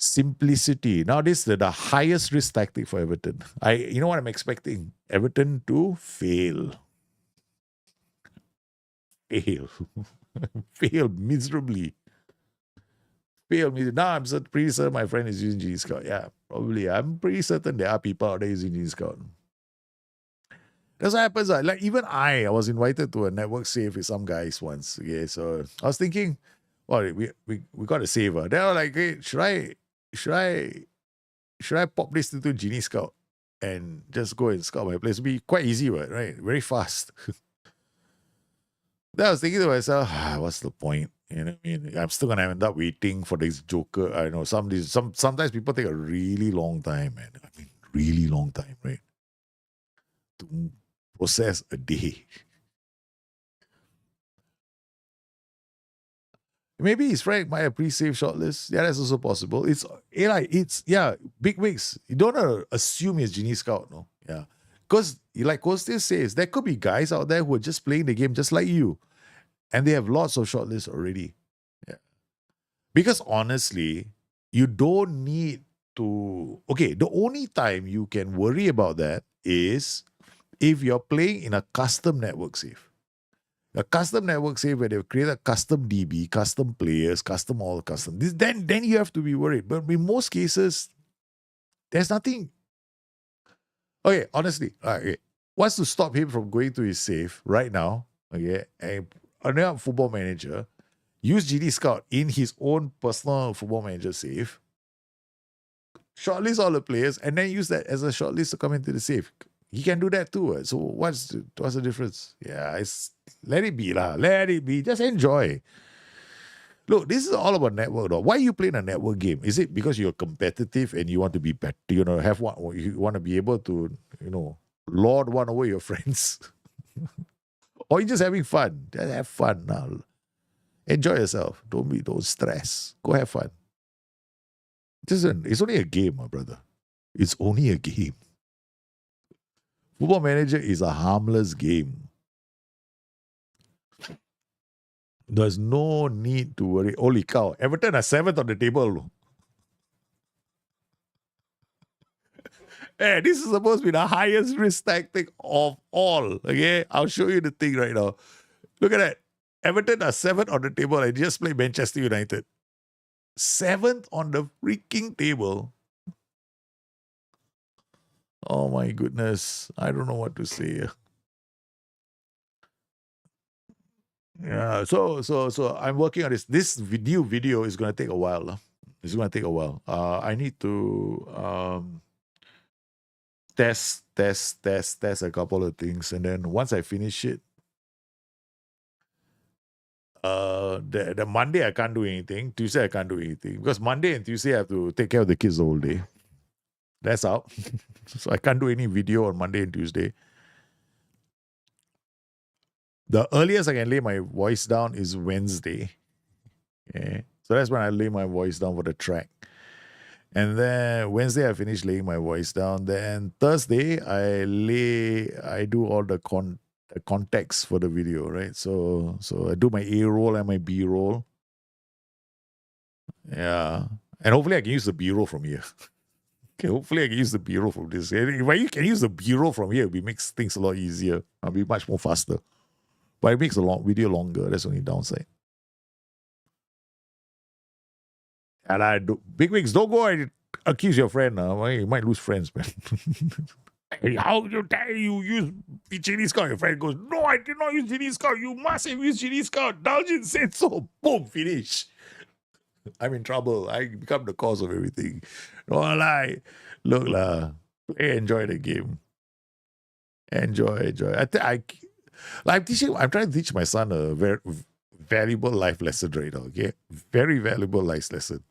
Simplicity. Now, this is the highest risk tactic for Everton. You know what I'm expecting? Everton to fail. Fail miserably. Now, I'm pretty certain my friend is using GD Scout. Yeah, probably. I'm pretty certain there are people out there using GD Scout. That's what happens. Like, even I was invited to a network save with some guys once. Okay, so I was thinking, well, we got a saver. They were like, hey, should I pop this into Genie Scout and just go and scout my place? It'd be quite easy, right? Very fast. Then I was thinking to myself, what's the point? You know what I mean? I'm still gonna end up waiting for this joker. I know sometimes people take a really long time, man. I mean, really long time, right? To process a day. Maybe his friend might have pre-saved shortlist. Yeah, that's also possible. It's big wigs. You don't assume it's Genie Scout, no? Yeah. Because like Kostis says, there could be guys out there who are just playing the game just like you. And they have lots of shortlists already. Yeah. Because honestly, you don't need to. Okay, the only time you can worry about that is if you're playing in a custom network save. A custom network save where they've created a custom DB, custom players, custom. Then you have to be worried. But in most cases, there's nothing. Okay, honestly, okay. What's to stop him from going to his save right now? Okay, and another Football Manager, use GD Scout in his own personal Football Manager save, shortlist all the players, and then use that as a shortlist to come into the save. He can do that too. So what's the difference? Yeah, let it be lah. Let it be. Just enjoy. Look, this is all about network. Though. Why are you playing a network game? Is it because you're competitive and you want to be better? Have one. You want to be able to, lord one over your friends, or you're just having fun? Just have fun now. Enjoy yourself. Don't stress. Go have fun. It's only a game, my brother. It's only a game. Football Manager is a harmless game. There's no need to worry. Holy cow. Everton are 7th on the table. Hey, this is supposed to be the highest risk tactic of all. Okay, I'll show you the thing right now. Look at that. Everton are 7th on the table and just play Manchester United. 7th on the freaking table. Oh my goodness. I don't know what to say. Yeah, so I'm working on this. This new video is gonna take a while. It's gonna take a while. I need to test a couple of things, and then once I finish it, the Monday I can't do anything. Tuesday I can't do anything because Monday and Tuesday I have to take care of the kids the whole day. That's out. So I can't do any video on Monday and Tuesday. The earliest I can lay my voice down is Wednesday. Okay. So that's when I lay my voice down for the track. And then Wednesday I finish laying my voice down. Then Thursday I do all the context for the video, right? So I do my A roll and my B roll. Yeah. And hopefully I can use the B roll from here. Okay, hopefully I can use the B roll from this. If I can use the B roll from here, it makes things a lot easier. I'll be much more faster. But it makes the video longer. That's the only downside. And big wigs, don't go and accuse your friend. You might lose friends, man. Hey, how you dare you use Genie Scout? Your friend goes, no, I did not use Genie Scout. You must have used Genie Scout. Daljin said so. Boom, finish. I'm in trouble. I become the cause of everything. No lie. Look, enjoy the game. Enjoy. I'm trying to teach my son a very valuable life lesson right now, okay? Very valuable life lesson.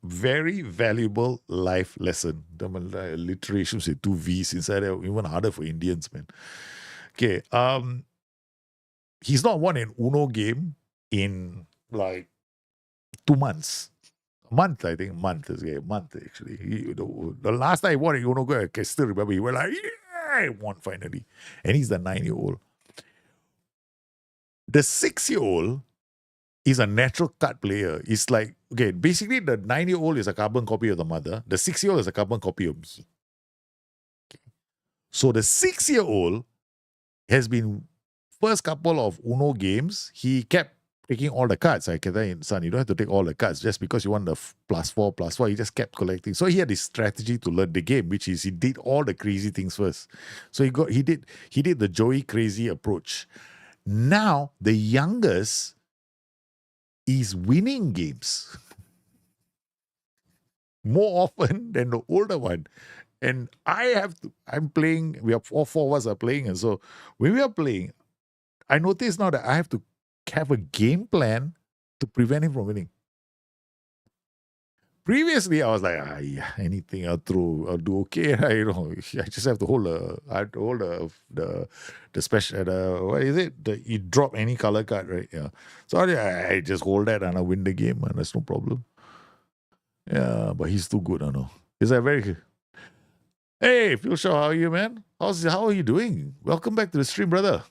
Very valuable life lesson. The alliteration say 2 V's inside there, even harder for Indians, man. Okay. He's not won an Uno game in like 2 months. A month, I think. Month actually. The last time he won an Uno game, I can still remember he went like, yeah, I won finally. And he's the 9-year-old. The 6-year-old is a natural card player. It's like, okay, basically the 9-year-old is a carbon copy of the mother. The 6-year-old is a carbon copy of me. Okay. So the 6-year-old has been, first couple of Uno games, he kept taking all the cards. I can tell him, son, you don't have to take all the cards just because you want the +4. He just kept collecting. So he had this strategy to learn the game, which is he did all the crazy things first. So he did the Joey crazy approach. Now the youngest is winning games more often than the older one. And I'm playing, all 4 of us are playing. And so when we are playing, I notice now that I have to have a game plan to prevent him from winning. Previously, I was like, anything I'll do okay. I just have to hold the special, what is it? You drop any color card, right? Yeah. So I just hold that and I win the game, and that's no problem. Yeah, but he's too good, I know. He's like very good. Hey, Phil Shaw, how are you, man? How are you doing? Welcome back to the stream, brother.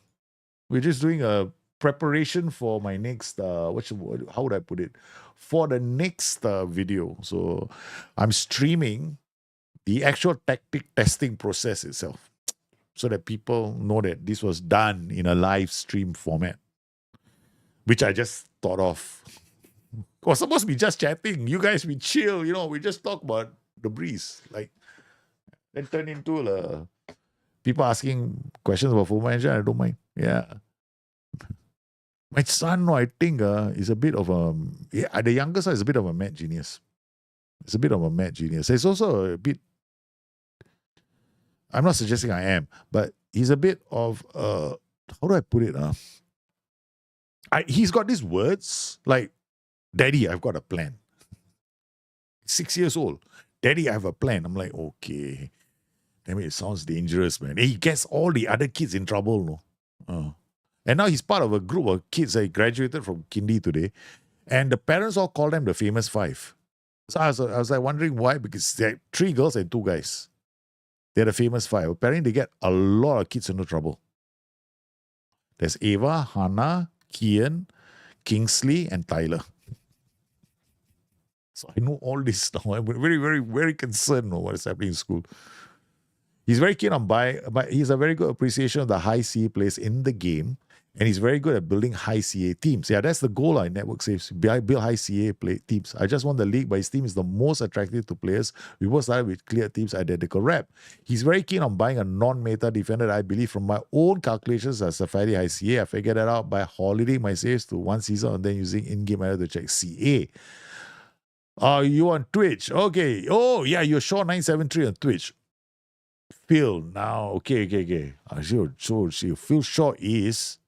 We're just doing a preparation for my next, how would I put it? For the next video. So I'm streaming the actual tactic testing process itself so that people know that this was done in a live stream format, which I just thought of. It was supposed to be just chatting. You guys be chill, we just talk about the breeze. Like, then turn into people asking questions about Football Manager. I don't mind. Yeah. My son, I think, is a bit of the younger son is a bit of a mad genius. It's a bit of a mad genius. It's also a bit, I'm not suggesting I am, but he's a bit of, how do I put it? He's got these words, like, Daddy, I've got a plan. 6 years old. Daddy, I have a plan. I'm like, okay. I mean, it sounds dangerous, man. He gets all the other kids in trouble, no? And now he's part of a group of kids that graduated from kindy today. And the parents all call them the famous five. So I was like wondering why, because they're 3 girls and 2 guys. They're the famous five. Apparently, they get a lot of kids into trouble. There's Ava, Hannah, Kian, Kingsley, and Tyler. So I know all this now. I'm very, very, very concerned on what is happening in school. He's very keen on buying, but he's a very good appreciation of the high CA players in the game. And he's very good at building high CA teams. Yeah, that's the goal in Network Saves. Build high CA teams. I just won the league, but his team is the most attractive to players. We both started with clear teams, identical rep. He's very keen on buying a non-meta defender, I believe, from my own calculations as a fairly high CA. I figured that out by holidaying my saves to 1 season and then using in-game error to check CA. You on Twitch? Okay. Oh, yeah, you're Shaw973 on Twitch. Phil, now, okay. Phil Shaw is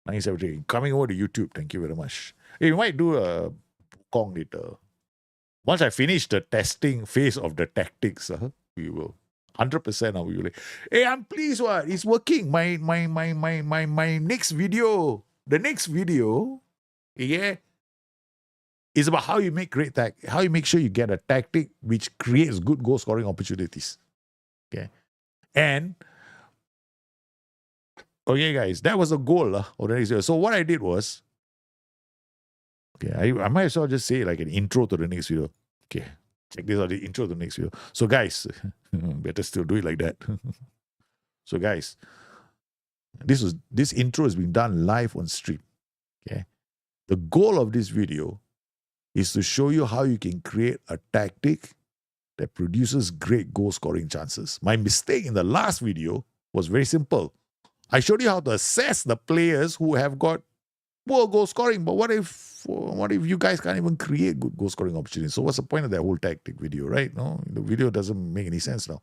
973. Coming over to YouTube. Thank you very much. Hey, we might do a Wukong later. Once I finish the testing phase of the tactics, we will. 100% we will. Hey, I'm pleased what? It's working. My next video. The next video, yeah, is about how you make great how you make sure you get a tactic which creates good goal scoring opportunities. Okay. And okay, guys, that was a goal of the next video. So what I did was, okay, I might as well just say like an intro to the next video. Okay, check this out, the intro to the next video. So guys, better still do it like that. So guys, this intro has been done live on stream. Okay, the goal of this video is to show you how you can create a tactic that produces great goal scoring chances. My mistake in the last video was very simple. I showed you how to assess the players who have got poor goal scoring, but what if you guys can't even create good goal scoring opportunities? So what's the point of that whole tactic video, right? No, the video doesn't make any sense now.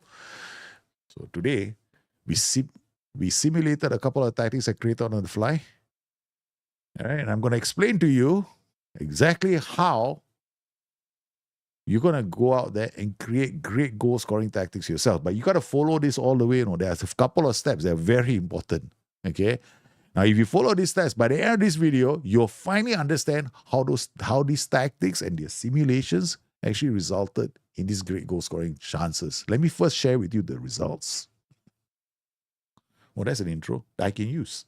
So today, we simulated a couple of tactics I created on the fly. All right, and I'm going to explain to you exactly how you're going to go out there and create great goal scoring tactics yourself. But you got to follow this all the way. There's a couple of steps that are very important. Okay. Now, if you follow these steps, by the end of this video, you'll finally understand how these tactics and their simulations actually resulted in these great goal scoring chances. Let me first share with you the results. Oh, that's an intro that I can use,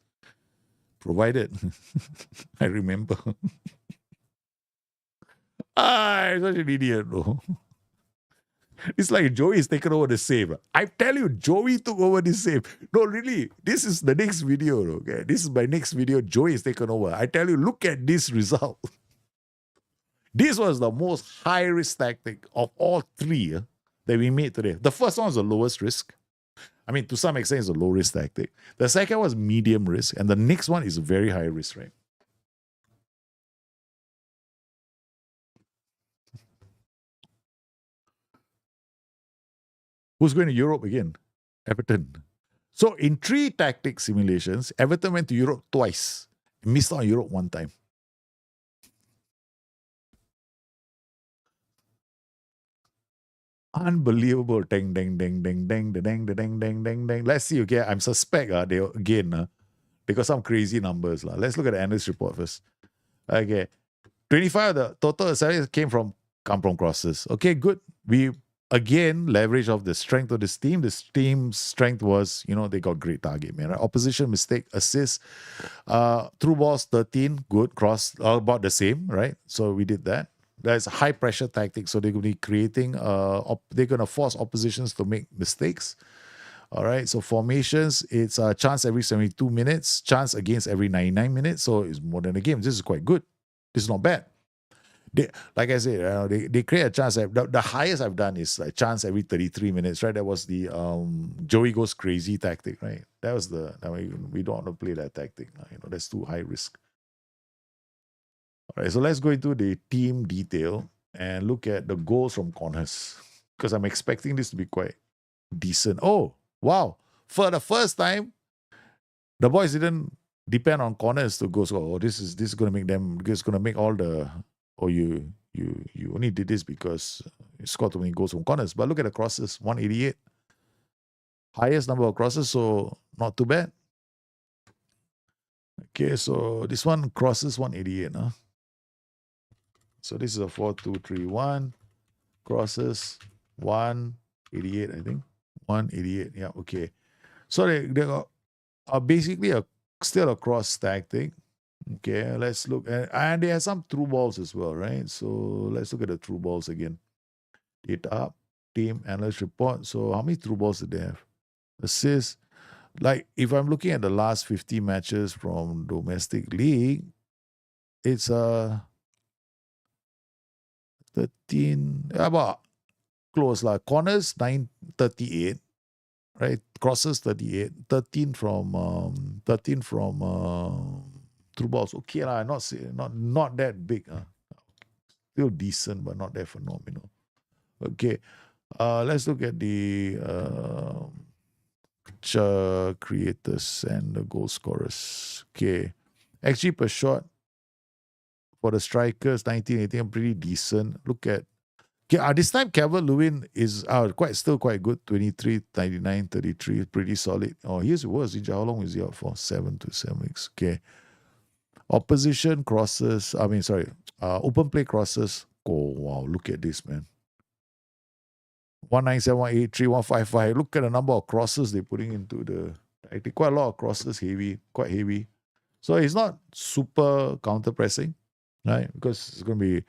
provided I remember. I'm such an idiot, bro. It's like Joey's taken over the save. I tell you, Joey took over the save. No, really, this is the next video, okay? This is my next video. Joey is taken over. I tell you, look at this result. This was the most high-risk tactic of all 3 that we made today. The first one was the lowest risk. I mean, to some extent, it's a low-risk tactic. The second was medium risk. And the next one is very high risk, right? Who's going to Europe again? Everton. So in 3 tactic simulations, Everton went to Europe twice. Missed out on Europe 1 time. Unbelievable. Dang, dang, dang, dang, dang, dang, dang, dang, dang, dang, dang. Let's see, okay? I'm suspect they got some crazy numbers. Let's look at the analyst report first. Okay. 25 of the total salaries come from crosses. Okay, good. We again leverage of the strength of this team. This team's strength was, they got great target man. Right? Opposition mistake, assist, through balls 13, good, cross about the same, right? So we did that. That's a high pressure tactic. So they're going to be creating, they're going to force oppositions to make mistakes. All right. So formations, it's a chance every 72 minutes, chance against every 99 minutes. So it's more than a game. This is quite good. This is not bad. Like I said, they create a chance. The highest I've done is a chance every 33 minutes, right? That was the Joey goes crazy tactic, right? That was we don't want to play that tactic. That's too high risk. All right, so let's go into the team detail and look at the goals from corners, because I'm expecting this to be quite decent. Oh, wow. For the first time, the boys didn't depend on corners to go score. Oh, this is going to make all the or you only did this because you scored too many goals from corners. But look at the crosses, 188. Highest number of crosses, so not too bad. Okay, so this one crosses 188. Huh? So this is a 4-2-3-1. Crosses 188, I think. 188. Yeah, okay. So they are basically still a cross tactic. Okay, let's look at, and they have some through balls as well, right? So let's look at the through balls again. Data up, team analyst report. So how many through balls did they have? Assists. Like if I'm looking at the last 50 matches from domestic league, it's 13, about close like corners 938, right? Crosses 38, 13 from through balls. Okay lah, not that big. Still decent, but not that phenomenal. Okay, let's look at the creators and the goal scorers. Okay, XG per shot for the strikers 1918 pretty decent. Look at this time Calvert-Lewin is still quite good. 23, 99, 33, pretty solid. Oh, here's worse. How long is he out for? 7 to 7 weeks. Okay. Opposition crosses. Open play crosses. Oh wow, look at this, man. 197, 183, 155. Look at the number of crosses they're putting into the. I think quite a lot of crosses, quite heavy. So it's not super counter pressing, right? Because it's going to be.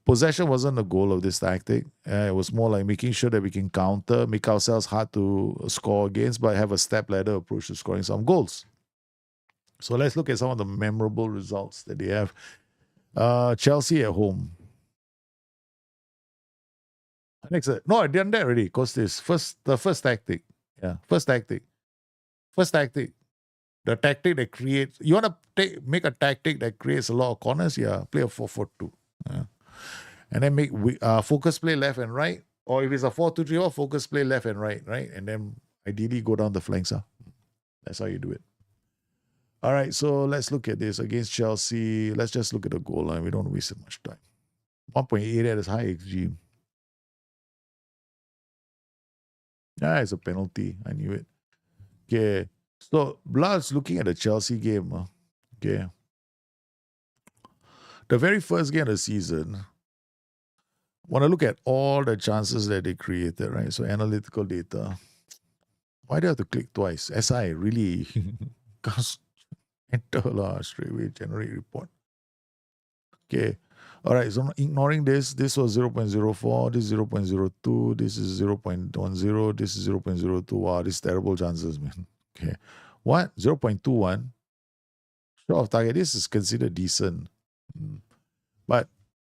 Possession wasn't the goal of this tactic. It was more like making sure that we can counter, make ourselves hard to score against, but have a step ladder approach to scoring some goals. So let's look at some of the memorable results that they have. Chelsea at home. Next, no, I done that already. Because the first tactic. Yeah, first tactic. The tactic that creates. You want to make a tactic that creates a lot of corners? Yeah, play a 4-4-2. Yeah. And then make focus play left and right. Or if it's a 4-2-3, focus play left and right, right? And then ideally go down the flanks. That's how you do it. All right, so let's look at this against Chelsea. Let's just look at the goal line. We don't waste so much time. 1.8 that is high XG. Yeah, it's a penalty. I knew it. Okay. So Blood's looking at the Chelsea game. Okay. The very first game of the season, want to look at all the chances that they created, right? So analytical data. Why do I have to click twice? SI really can't enter straight away, generate report. Okay. All right. So ignoring this was 0.04, this is 0.02, this is 0.10, this is 0.02. Wow, these terrible chances, man. Okay. What? 0.21? Short of target. This is considered decent. But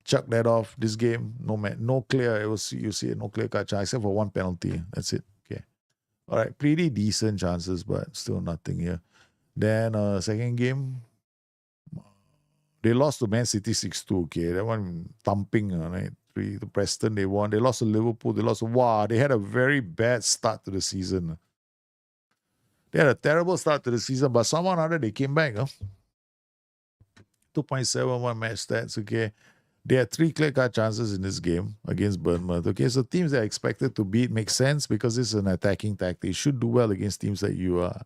chuck that off. This game, no clear. You see no clear cut chance except for one penalty. That's it. Okay. All right. Pretty decent chances, but still nothing here. Then second game, they lost to Man City 6-2. Okay, that one thumping, right? 3 to Preston, they won. They lost to Liverpool. They had a very bad start to the season. They had a terrible start to the season, but somehow or other they came back. 2.71 match stats. Okay, they had 3 clear-cut chances in this game against Bournemouth. Okay, so teams that are expected to beat make sense because this is an attacking tactic. You should do well against teams that you are.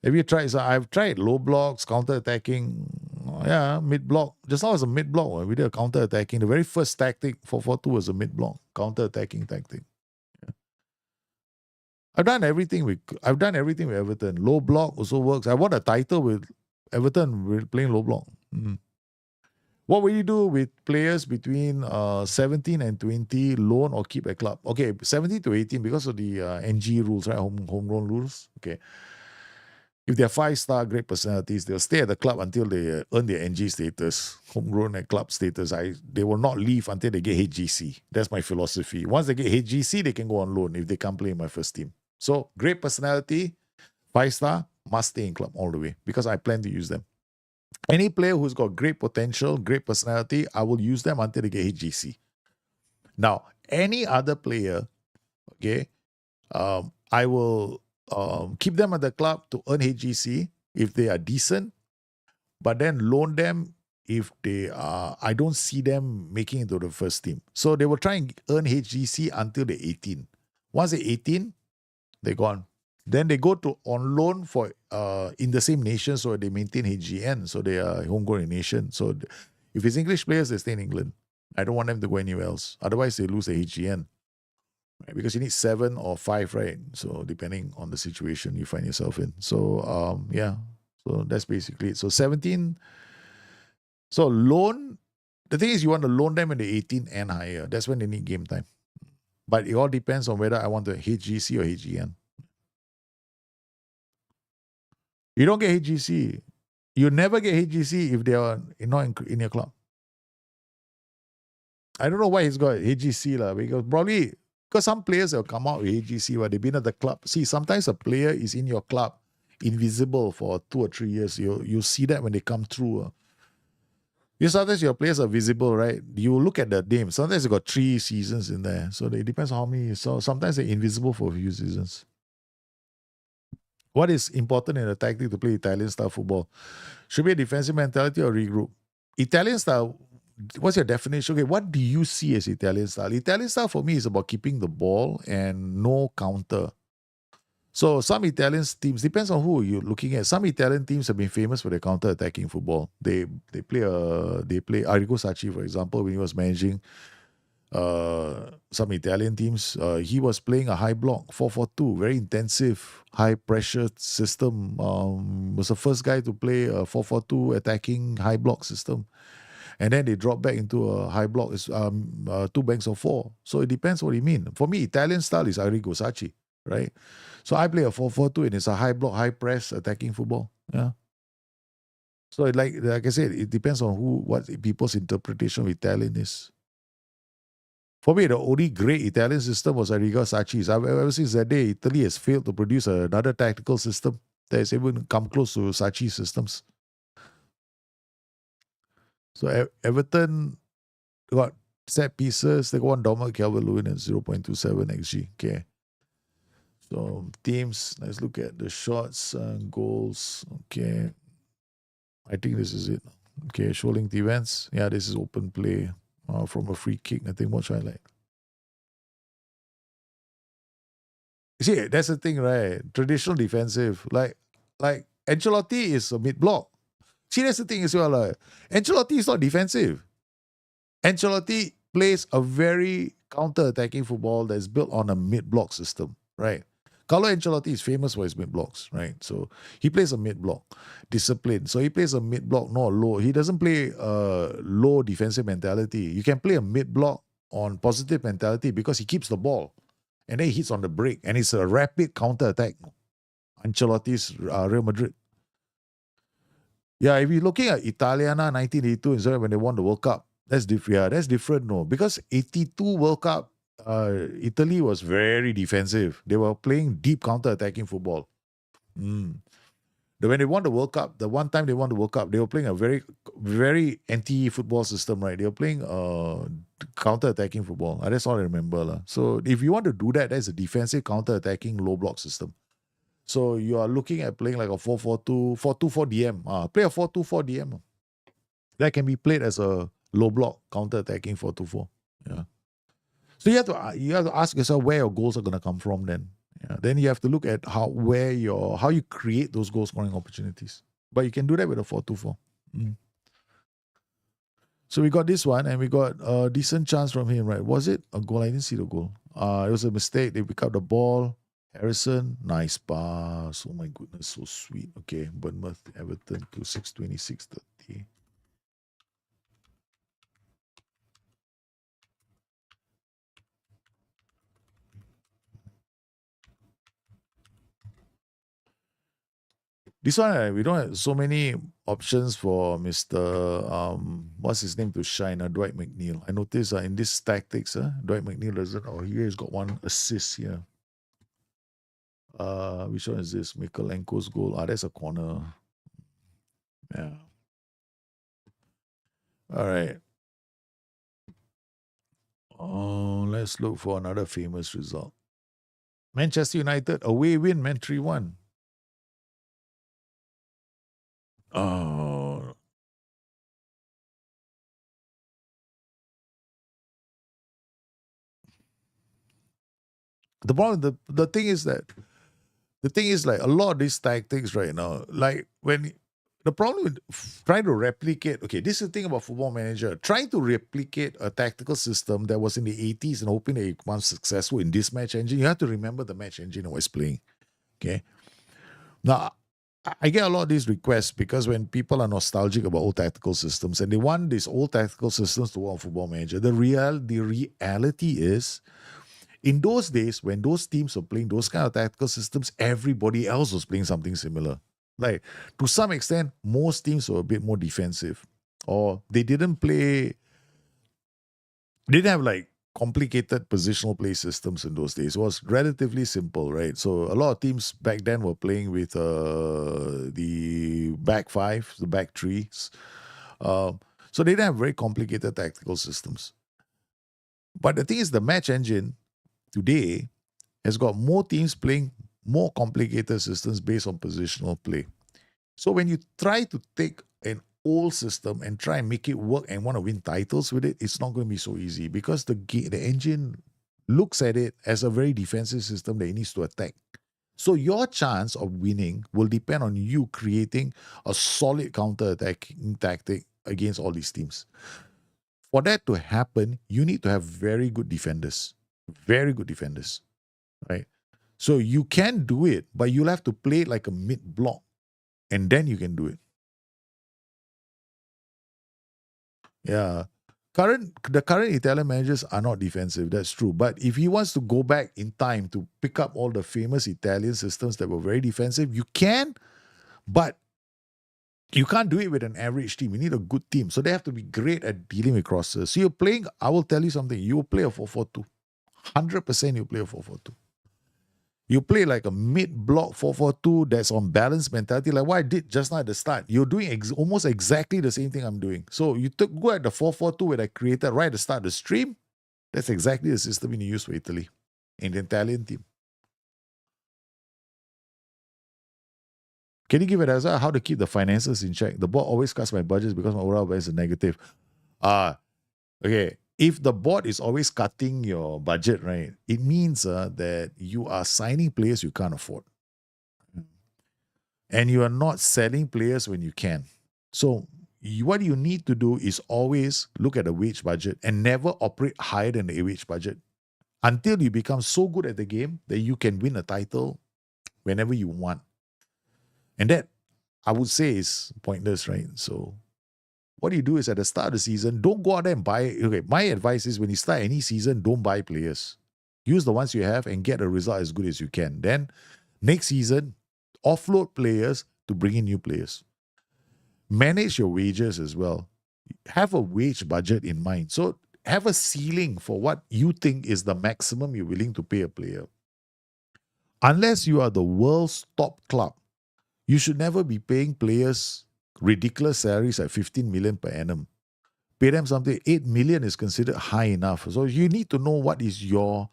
Have you tried? So I've tried low blocks, counter-attacking. Yeah, mid-block. Just now was a mid-block. We did a counter-attacking. The very first tactic for 4-2 was a mid-block, counter-attacking tactic. Yeah. I've done everything with Everton. Low block also works. I won a title with Everton with playing low block. What will you do with players between 17 and 20, loan or keep at club? Okay, 17 to 18 because of the NG rules, right? Homegrown rules. Okay. If they're 5-star, great personalities, they'll stay at the club until they earn their NG status, homegrown and club status. They will not leave until they get HGC. That's my philosophy. Once they get HGC, they can go on loan if they can't play in my first team. So great personality, 5-star, must stay in club all the way because I plan to use them. Any player who's got great potential, great personality, I will use them until they get HGC. Now, any other player, okay, I will keep them at the club to earn HGC if they are decent, but then loan them if they are, I don't see them making it to the first team. So they will try and earn HGC until they're 18. Once they're 18, they're gone. Then they go to on loan for in the same nation, so they maintain HGN, so they are homegrown nation. So if it's English players, they stay in England. I don't want them to go anywhere else. Otherwise, they lose the HGN. Right? Because you need 7 or 5, right? So depending on the situation you find yourself in. So yeah. So that's basically it. So 17. So loan. The thing is, you want to loan them when they're 18 and higher. That's when they need game time. But it all depends on whether I want the HGC or HGN. You don't get HGC. You never get HGC if they are not in your club. I don't know why he's got HGC because some players will come out with HGC where they've been at the club. See, sometimes a player is in your club invisible for 2 or 3 years. You see that when they come through. Sometimes your players are visible, right? You look at the name. Sometimes they got 3 seasons in there. So it depends on how many. So sometimes they're invisible for a few seasons. What is important in a tactic to play Italian style football? Should be a defensive mentality or regroup? Italian style, what's your definition? Okay, what do you see as Italian style? Italian style for me is about keeping the ball and no counter. So some Italian teams, depends on who you're looking at. Some Italian teams have been famous for their counter-attacking football. They play Arrigo Sacchi, for example, when he was managing some Italian teams. He was playing a high block 4-4-2, very intensive, high pressure system. Was the first guy to play a 4-4-2 attacking high block system. And then they drop back into a high block, 2 banks of 4. So it depends what you mean. For me, Italian style is Arrigo Sacchi, right? So I play a 4-4-2 and it's a high block, high press attacking football. Yeah. So like I said, it depends on what people's interpretation of Italian is. For me, the only great Italian system was Arrigo Sacchi's. Ever since that day, Italy has failed to produce another tactical system that has even come close to Sacchi's systems. So Everton got set pieces. They got one Dominic Calvert-Lewin at 0.27 XG. Okay. So teams, let's look at the shots and goals. Okay. I think this is it. Okay, show-linked events. Yeah, this is open play from a free kick. Nothing much highlight. You see, that's the thing, right? Traditional defensive. Like Ancelotti is a mid-block. See, that's the thing as well. Ancelotti is not defensive. Ancelotti plays a very counter-attacking football that's built on a mid-block system, right? Carlo Ancelotti is famous for his mid-blocks, right? So he plays a mid-block discipline. So he plays a mid-block, not low. He doesn't play a low defensive mentality. You can play a mid-block on positive mentality because he keeps the ball and then he hits on the break and it's a rapid counter-attack. Ancelotti's Real Madrid. Yeah, if you're looking at Italiana 1982 instead when they won the World Cup, that's different. Yeah, that's different, no. Because 82 World Cup, Italy was very defensive. They were playing deep counter-attacking football. When they won the World Cup, the one time they won the World Cup, they were playing a very, very anti-football system, right? They were playing counter-attacking football. That's all I remember. So if you want to do that, that's a defensive counter-attacking low-block system. So you are looking at playing like a 4-4-2, 4-2-4 DM. Play a 4-2-4 DM. That can be played as a low-block counter-attacking 4-2-4. Yeah. So you have to ask yourself where your goals are going to come from then. Yeah. Then you have to look at how you create those goal scoring opportunities. But you can do that with a 4-2-4. So we got this one and we got a decent chance from him, right? Was it a goal? I didn't see the goal. It was a mistake. They pick up the ball. Harrison, nice pass. Oh my goodness, so sweet. Okay, Bournemouth, Everton, 26-26-30. This one, we don't have so many options for Mr. What's his name to shine? Dwight McNeil. I noticed in this tactics, Dwight McNeil doesn't. Oh, here he's got one assist here. Which one is this? Mikolenko's goal. That's a corner. Yeah. All right. Let's look for another famous result. Manchester United away win, man, 3-1. Oh, The problem, the thing is like a lot of these tactics right now, like when the problem with trying to replicate, okay, this is the thing about Football Manager, trying to replicate a tactical system that was in the 80s and hoping that it becomes successful in this match engine, you have to remember the match engine I was playing. Okay. Now, I get a lot of these requests because when people are nostalgic about old tactical systems and they want these old tactical systems to work on Football Manager, the reality is in those days when those teams were playing those kind of tactical systems, everybody else was playing something similar. Like to some extent, most teams were a bit more defensive, or they didn't have like complicated positional play systems in those days. It was relatively simple, right? So a lot of teams back then were playing with the back five, the back threes. So they didn't have very complicated tactical systems. But the thing is, the match engine today has got more teams playing more complicated systems based on positional play. So when you try to take an old system and try and make it work and want to win titles with it, it's not going to be so easy because the engine looks at it as a very defensive system that it needs to attack. So your chance of winning will depend on you creating a solid counter-attacking tactic against all these teams. For that to happen, you need to have very good defenders. Very good defenders, right? So you can do it, but you'll have to play it like a mid-block, and then you can do it. Yeah. The current Italian managers are not defensive, that's true. But if he wants to go back in time to pick up all the famous Italian systems that were very defensive, you can, but you can't do it with an average team. You need a good team. So they have to be great at dealing with crosses. So you're playing, I will tell you something, you will play a 4-4-2. 100% you play a 4-4-2. You play like a mid-block 4-4-2 that's on balance mentality, like what I did just now at the start. You're doing almost exactly the same thing I'm doing. So you go at the 4-4-2 that I created right at the start of the stream. That's exactly the system you use for Italy in the Italian team. Can you give it as how to keep the finances in check? The board always cuts my budgets because my overall balance is negative. Okay. If the board is always cutting your budget, right, it means that you are signing players you can't afford. And you are not selling players when you can. So what you need to do is always look at the wage budget and never operate higher than the wage budget until you become so good at the game that you can win a title whenever you want. And that, I would say, is pointless, right? So what you do is at the start of the season, don't go out there and buy. Okay, my advice is when you start any season, don't buy players. Use the ones you have and get a result as good as you can. Then next season, offload players to bring in new players. Manage your wages as well. Have a wage budget in mind. So have a ceiling for what you think is the maximum you're willing to pay a player. Unless you are the world's top club, you should never be paying players ridiculous salaries at 15 million per annum. Pay them something, 8 million is considered high enough. So you need to know what is your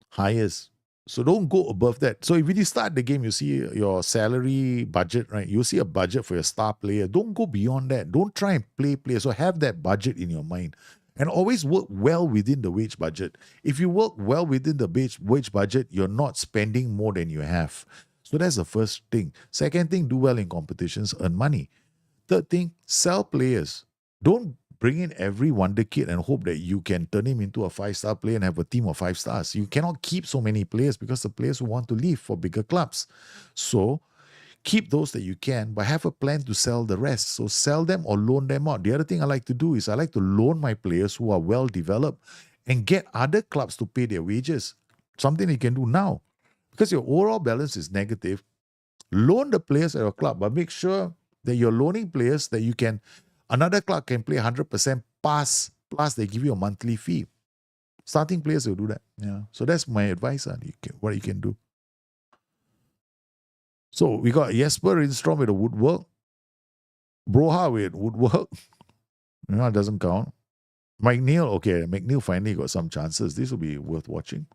highest. So don't go above that. So if you start the game, you see your salary budget, right? You see a budget for your star player. Don't go beyond that. Don't try and play players. So have that budget in your mind. And always work well within the wage budget. If you work well within the wage budget, you're not spending more than you have. So that's the first thing. Second thing, do well in competitions, earn money. Third thing, sell players. Don't bring in every wonder kid and hope that you can turn him into a 5-star player and have a team of 5 stars. You cannot keep so many players because the players will want to leave for bigger clubs. So keep those that you can, but have a plan to sell the rest. So sell them or loan them out. The other thing I like to do is I like to loan my players who are well developed and get other clubs to pay their wages. Something you can do now. Because your overall balance is negative, loan the players at your club, but make sure that you're loaning players that you can, another club can play 100% plus they give you a monthly fee. Starting players will do that. Yeah. So that's my advice on what you can do. So we got Jesper Lindstrom with the woodwork. Broha with woodwork. No, it doesn't count. McNeil, okay, McNeil finally got some chances. This will be worth watching.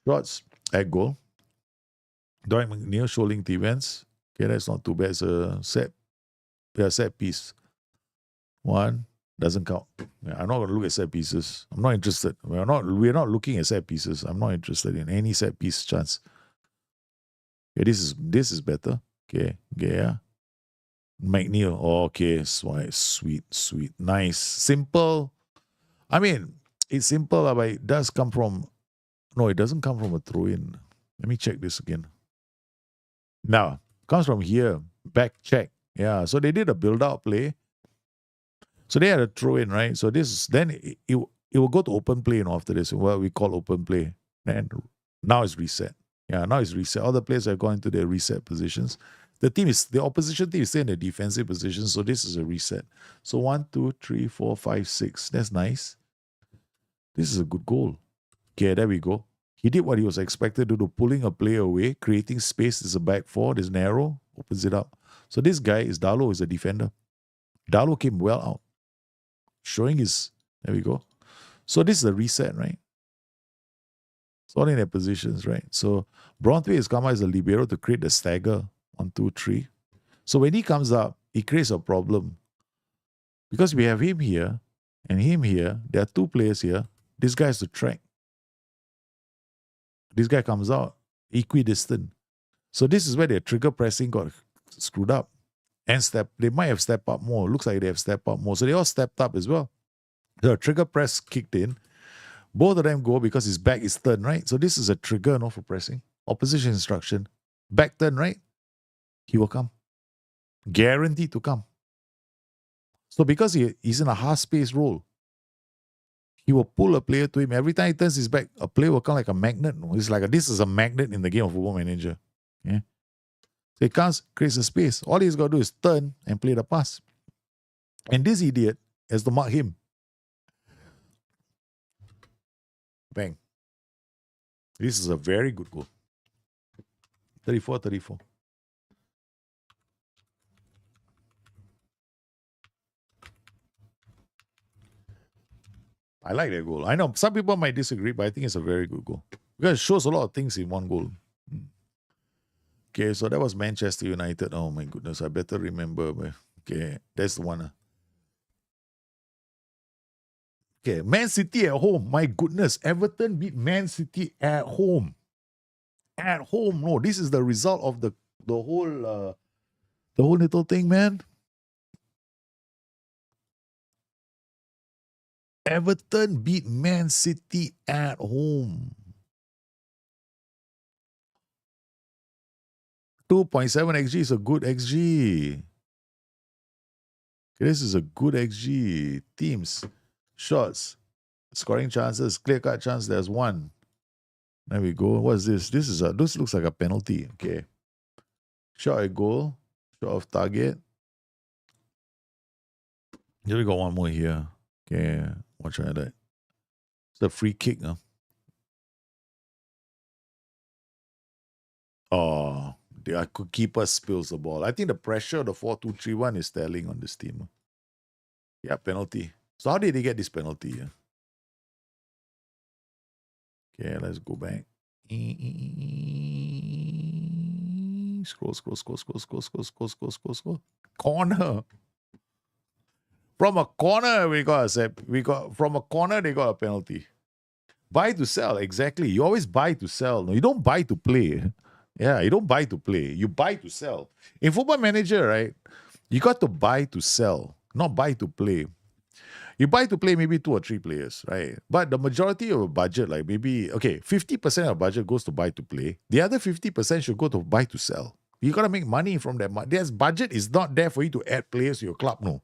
Shots at goal. Dwight McNeil showing the events. Okay, that's not too bad. It's a set piece. 1, Doesn't count. Yeah, I'm not going to look at set pieces. I'm not interested. We're not looking at set pieces. I'm not interested in any set piece chance. Okay, this is better. Okay, yeah. McNeil. Oh, okay, sweet. Nice. Simple. I mean, it's simple, but it does come from no, it doesn't come from a throw-in. Let me check this again. Now, comes from here. Back check. Yeah. So they did a build-out play. So they had a throw-in, right? So this then it will go to open play, after this, what we call open play. And now it's reset. Yeah, now it's reset. All the players are going to their reset positions. The opposition team is still in the defensive position, so this is a reset. So 1, 2, 3, 4, 5, 6. That's nice. This is a good goal. Okay, there we go. He did what he was expected to do, pulling a player away, creating space. There's a back four, there's narrow, opens it up. So this guy is Dalo, is a defender. Dalo came well out, showing his, there we go. So this is a reset, right? It's all in their positions, right? So Brontway has come out as a libero to create the stagger. 1, 2, 3. So when he comes up, he creates a problem. Because we have him here and him here, there are two players here. This guy has to track. This guy comes out equidistant. So this is where their trigger pressing got screwed up. And they might have stepped up more. Looks like they have stepped up more. So they all stepped up as well. The trigger press kicked in. Both of them go because his back is turned, right? So this is a trigger, for pressing. Opposition instruction. Back turn, right? He will come. Guaranteed to come. So because he's in a half-space role, he will pull a player to him. Every time he turns his back, a player will come like a magnet. It's like this is a magnet in the game of Football Manager. Yeah. So he comes, creates a space. All he's got to do is turn and play the pass. And this idiot has to mark him. Bang. This is a very good goal. 34-34. I like that goal. I know some people might disagree, but I think it's a very good goal. Because it shows a lot of things in one goal. Okay, so that was Manchester United. Oh my goodness, I better remember. Okay, that's the one. Okay, Man City at home. My goodness, Everton beat Man City at home. At home, no. This is the result of the whole little thing, man. Everton beat Man City at home. 2.7 XG is a good XG. Okay, this is a good XG. Teams, shots, scoring chances, clear-cut chance. There's one. There we go. What's this? This looks like a penalty. Okay. Shot a goal. Shot off target. Here we got one more here. Okay. Watch out that. It's a free kick. Huh? Oh, the keeper spills the ball. I think the pressure of the 4-2-3-1 is telling on this team. Yeah, penalty. So how did they get this penalty? Yeah? Okay, let's go back. Scroll. Corner. From a corner, from a corner, they got a penalty. Buy to sell, exactly. You always buy to sell. No, you don't buy to play. Yeah, you don't buy to play. You buy to sell. In Football Manager, right, you got to buy to sell, not buy to play. You buy to play maybe 2 or 3 players, right? But the majority of a budget, like maybe, 50% of budget goes to buy to play. The other 50% should go to buy to sell. You got to make money from that. There's budget is not there for you to add players to your club, no.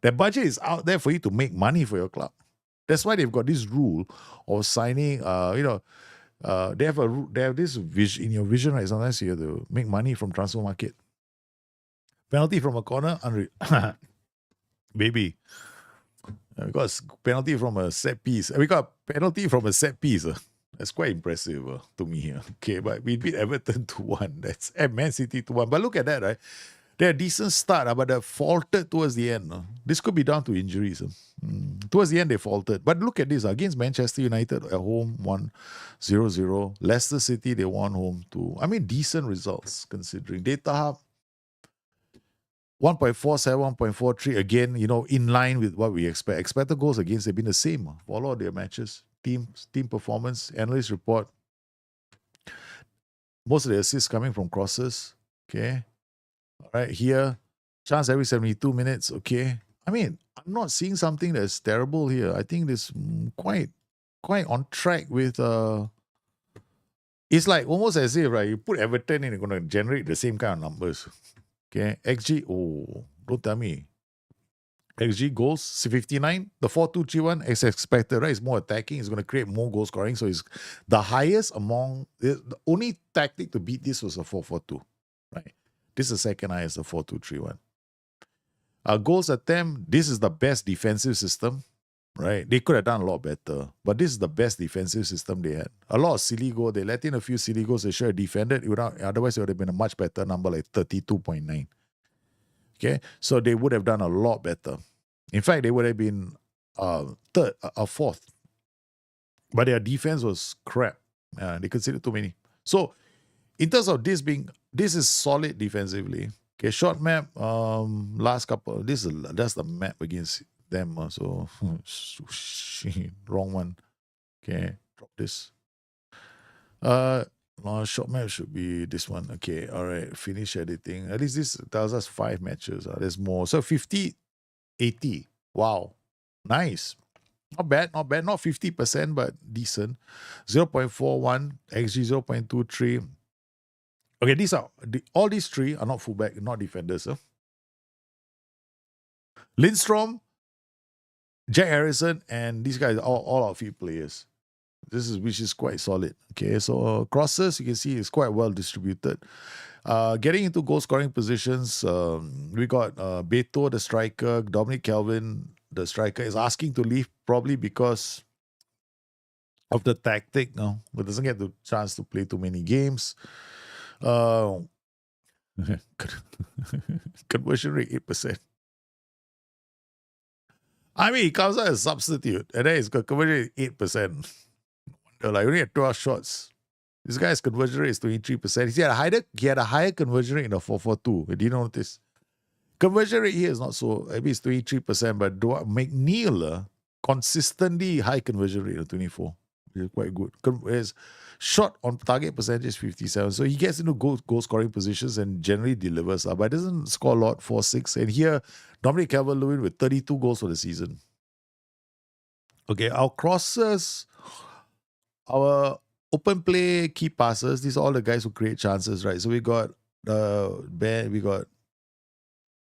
That budget is out there for you to make money for your club. That's why they've got this rule of signing, they have this vision in your vision, right? Sometimes you have to make money from transfer market. Penalty from a corner, baby. We got a penalty from a set piece. We got a penalty from a set piece. That's quite impressive to me here. Okay, but we beat Everton 2-1. That's Man City 2-1. But look at that, right? They're a decent start, but they faltered towards the end. This could be down to injuries. Towards the end, they faltered. But look at this. Against Manchester United at home, 1-0-0. Leicester City, they won home too. I mean, decent results considering. Data Hub, 1.47, 1.43, again, in line with what we expect. Expected goals against, they've been the same for all of their matches. Team performance, analyst report. Most of the assists coming from crosses. Okay. All right, here, chance every 72 minutes. Okay. I mean, I'm not seeing something that's terrible here. I think this quite on track with it's like almost as if, right, you put Everton in, you're going to generate the same kind of numbers. Okay. XG, don't tell me. XG goals, 59. The 4-2-3-1 is expected, right? It's more attacking. It's going to create more goal scoring. So it's the highest among the only tactic to beat this was a 4-4-2, right? This is the second highest, the 4-2-3-1. Goals attempt, this is the best defensive system, right? They could have done a lot better, but this is the best defensive system they had. A lot of silly goals. They let in a few silly goals. They should have defended. Otherwise, it would have been a much better number, like 32.9. Okay, so they would have done a lot better. In fact, they would have been third or fourth. But their defense was crap. They conceded too many. So, in terms of this is solid defensively. Okay, short map, last couple. That's the map against them. So, wrong one. Okay, drop this. Short map should be this one. Okay, all right. Finish editing. At least this tells us 5 matches. There's more. So 50, 80. Wow. Nice. Not bad. Not 50%, but decent. 0.41, XG 0.23. Okay, all these 3 are not fullback, not defenders. Lindstrom, Jack Harrison, and these guys are all outfield players. Which is quite solid. Okay, so crosses, you can see, is quite well distributed. Getting into goal scoring positions, we got Beto, the striker, Dominic Calvin, the striker, is asking to leave probably because of the tactic. No, but doesn't get the chance to play too many games. Conversion rate 8%. I mean, he comes out as a substitute, and then he's got conversion rate 8%. Like, only had 12 shots. This guy's conversion rate is 23%. He had a higher conversion rate in the 4-4-2. Did you notice? Conversion rate here is not so, maybe it's 23%, but McNeil, consistently high conversion rate of 24. Which is quite good. His shot on target percentage is 57. So he gets into goal scoring positions and generally delivers, but doesn't score a lot, 4-6. And here, Dominic Calvert-Lewin with 32 goals for the season. Okay, our crosses, our open play key passes, these are all the guys who create chances, right? So we got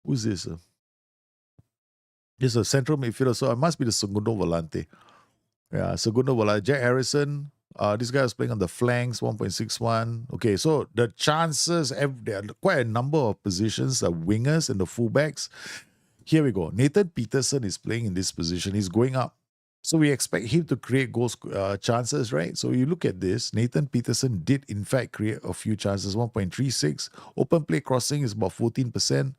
who's this? This is a central midfielder, so it must be the Segundo Volante. Yeah, Segundo Volante. Jack Harrison, this guy was playing on the flanks, 1.61. Okay, so the chances, there are quite a number of positions, the wingers and the fullbacks. Here we go. Nathan Peterson is playing in this position. He's going up. So we expect him to create goals chances, right? So you look at this, Nathan Peterson did in fact create a few chances, 1.36. Open play crossing is about 14%.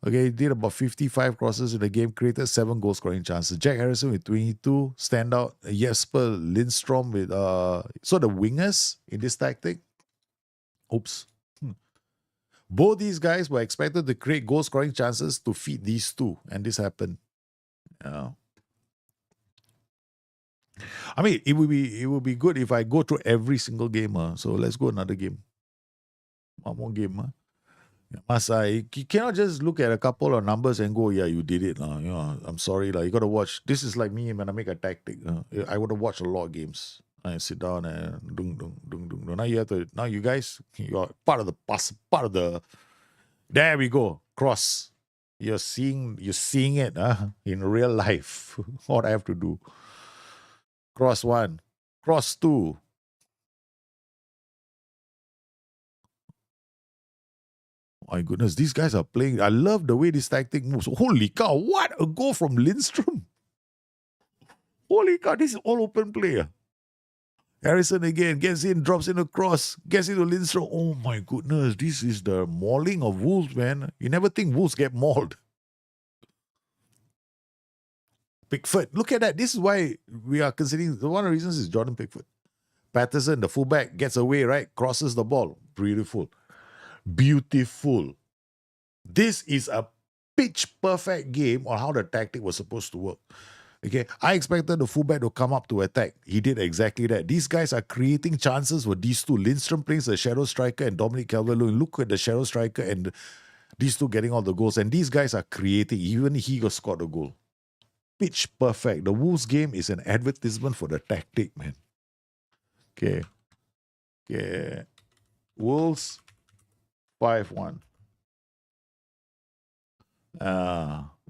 Okay, he did about 55 crosses in the game, created 7 goal scoring chances. Jack Harrison with 22, standout. Jesper Lindstrom with so the wingers in this tactic. Both these guys were expected to create goal scoring chances to feed these two, and this happened. I mean, it would be good if I go through every single game. So let's go another game. One more game. You cannot just look at a couple of numbers and go, yeah, you did it. I'm sorry. You got to watch. This is like me when I make a tactic. I would have watched a lot of games. I sit down and dung. Now you have to. Now you guys, you're part of the pass. Part of the. There we go. Cross. You're seeing it in real life. What I have to do. Cross 1. Cross 2. My goodness, these guys are playing. I love the way this tactic moves. Holy cow, what a goal from Lindstrom. Holy cow, this is all open play. Harrison again gets in, drops in a cross, gets into Lindstrom. Oh my goodness, this is the mauling of Wolves, man. You never think Wolves get mauled. Pickford, look at that. This is why we are considering, one of the reasons is Jordan Pickford. Patterson, the fullback, gets away, right? Crosses the ball. Beautiful. This is a pitch perfect game on how the tactic was supposed to work. Okay, I expected the fullback to come up to attack. He did exactly that. These guys are creating chances for these two. Lindstrom plays the shadow striker and Dominic Calvert-Lewin. Look at the shadow striker and these two getting all the goals. And these guys are creating. Even he got scored a goal. Pitch perfect. The Wolves game is an advertisement for the tactic, man. Okay. Okay. Wolves 5-1.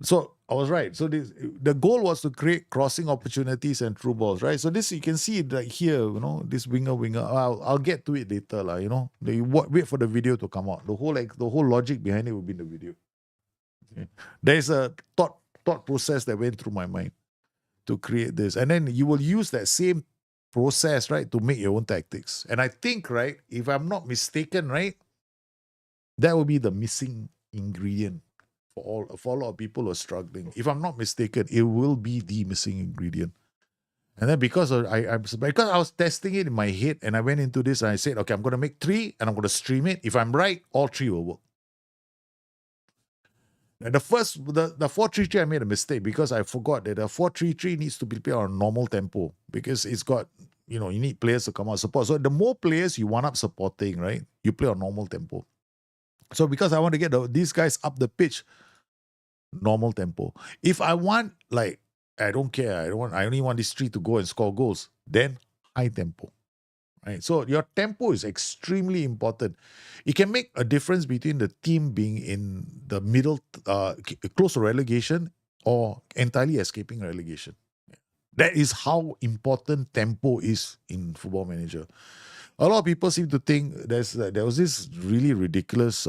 So I was right. So the goal was to create crossing opportunities and through balls, right? So this you can see it like here, this winger. I'll get to it later, wait for the video to come out. The whole logic behind it will be in the video. Okay. There's a thought process that went through my mind to create this, and then you will use that same process, right, to make your own tactics. And I think, right, if I'm not mistaken, right, that will be the missing ingredient for a lot of people who are struggling. If I'm not mistaken, it will be the missing ingredient. And then because I was testing it in my head, and I went into this and I said, okay, I'm going to make 3 and I'm going to stream it. If I'm right, all 3 will work. And the 4-3-3, I made a mistake because I forgot that the 4-3-3 needs to be played on normal tempo because it's got, you need players to come out support. So the more players you want up supporting, right, you play on normal tempo. So because I want to get these guys up the pitch, normal tempo. If I want, I don't care, I only want these 3 to go and score goals, then high tempo. Right? So your tempo is extremely important. It can make a difference between the team being in the middle, close to relegation, or entirely escaping relegation. That is how important tempo is in Football Manager. A lot of people seem to think there was this really ridiculous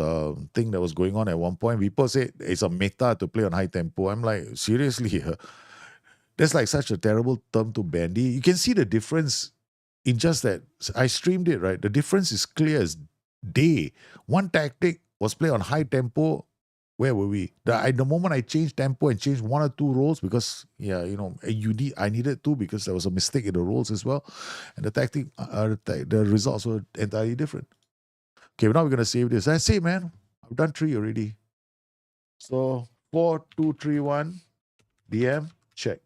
thing that was going on at one point. People say it's a meta to play on high tempo. I'm like, seriously? That's like such a terrible term to bandy. You can see the difference in just that. I streamed it, right? The difference is clear as day. One tactic was play on high tempo. Where were we? The moment I changed tempo and changed 1 or 2 roles, because I needed to, because there was a mistake in the roles as well, and the tactic, the results were entirely different. Okay, now we're gonna save this. That's it, man. I've done 3 already. So 4, 2, 3, 1. DM check.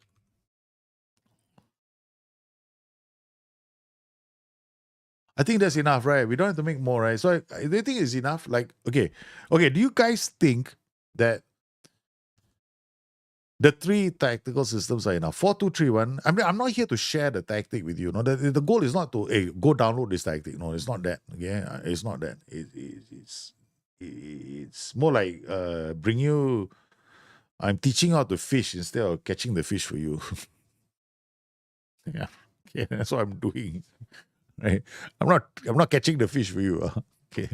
I think that's enough, right? We don't have to make more, right? So I do you think it's enough? Okay. Do you guys think that the 3 tactical systems are enough? 4, 2, 3, 1. I mean, I'm not here to share the tactic with you. No, the goal is not to go download this tactic. No, it's not that. Okay, it's not that. It's more like bring you. I'm teaching how to fish instead of catching the fish for you. Yeah, okay, that's what I'm doing. Right, I'm not catching the fish for you. Okay.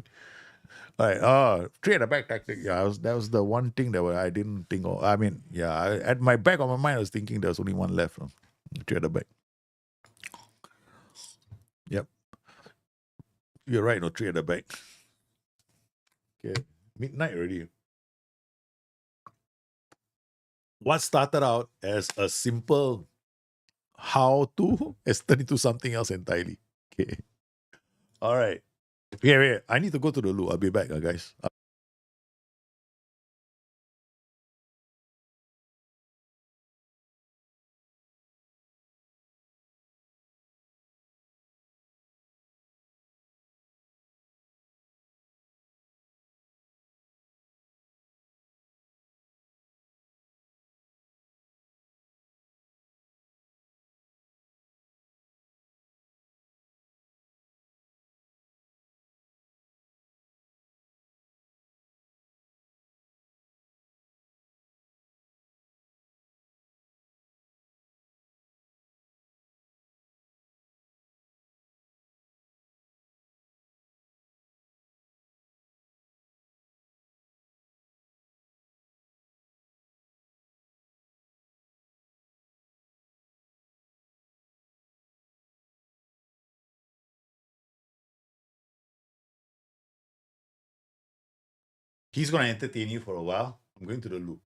All right. 3 at the back tactic. Yeah, that was the one thing that I didn't think of. I mean, yeah, at my back of my mind, I was thinking there was only one left. 3 at the back. Yep. You're right. No, 3 at the back. Okay. Midnight already. What started out as a simple how to has turned into something else entirely. Okay. All right. Wait. I need to go to the loo. I'll be back, guys. He's going to entertain you for a while. I'm going to the loo.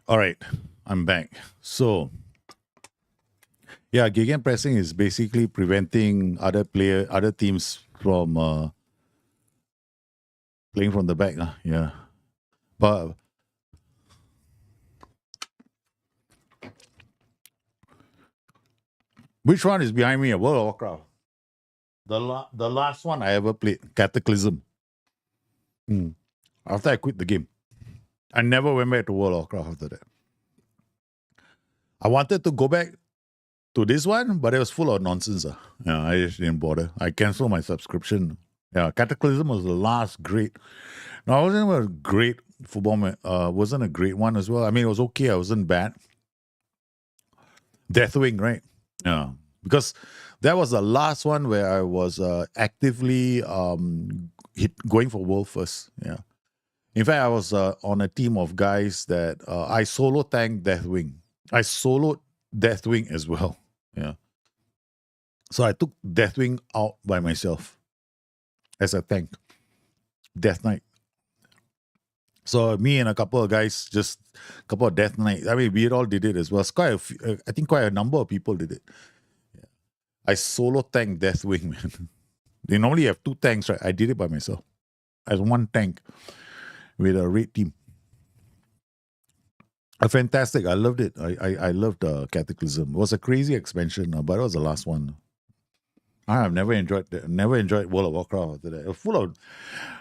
All right, I'm back. So, yeah, gegenpressing is basically preventing other teams from playing from the back. Yeah, but which one is behind me? World of Warcraft. The last one I ever played, Cataclysm. Hmm. After I quit the game, I never went back to World of Warcraft after that. I wanted to go back to this one, but it was full of nonsense. Yeah, I just didn't bother. I canceled my subscription. Yeah, Cataclysm was the last great. No, I wasn't a great football. Wasn't a great one as well. I mean, it was okay. I wasn't bad. Deathwing, right? Yeah, because that was the last one where I was actively going for world first. Yeah. In fact, I was on a team of guys that I solo tanked Deathwing. I soloed Deathwing as well. Yeah. So I took Deathwing out by myself as a tank. Death Knight. So me and a couple of guys, just a couple of Death Knight. I mean, we all did it as well. It's I think quite a number of people did it. I solo tank Deathwing, man. They normally have two tanks, right? I did it by myself as one tank with a red team. Fantastic. I loved it. I loved Cataclysm. It was a crazy expansion, but it was the last one. I have never enjoyed World of Warcraft after that. It was full of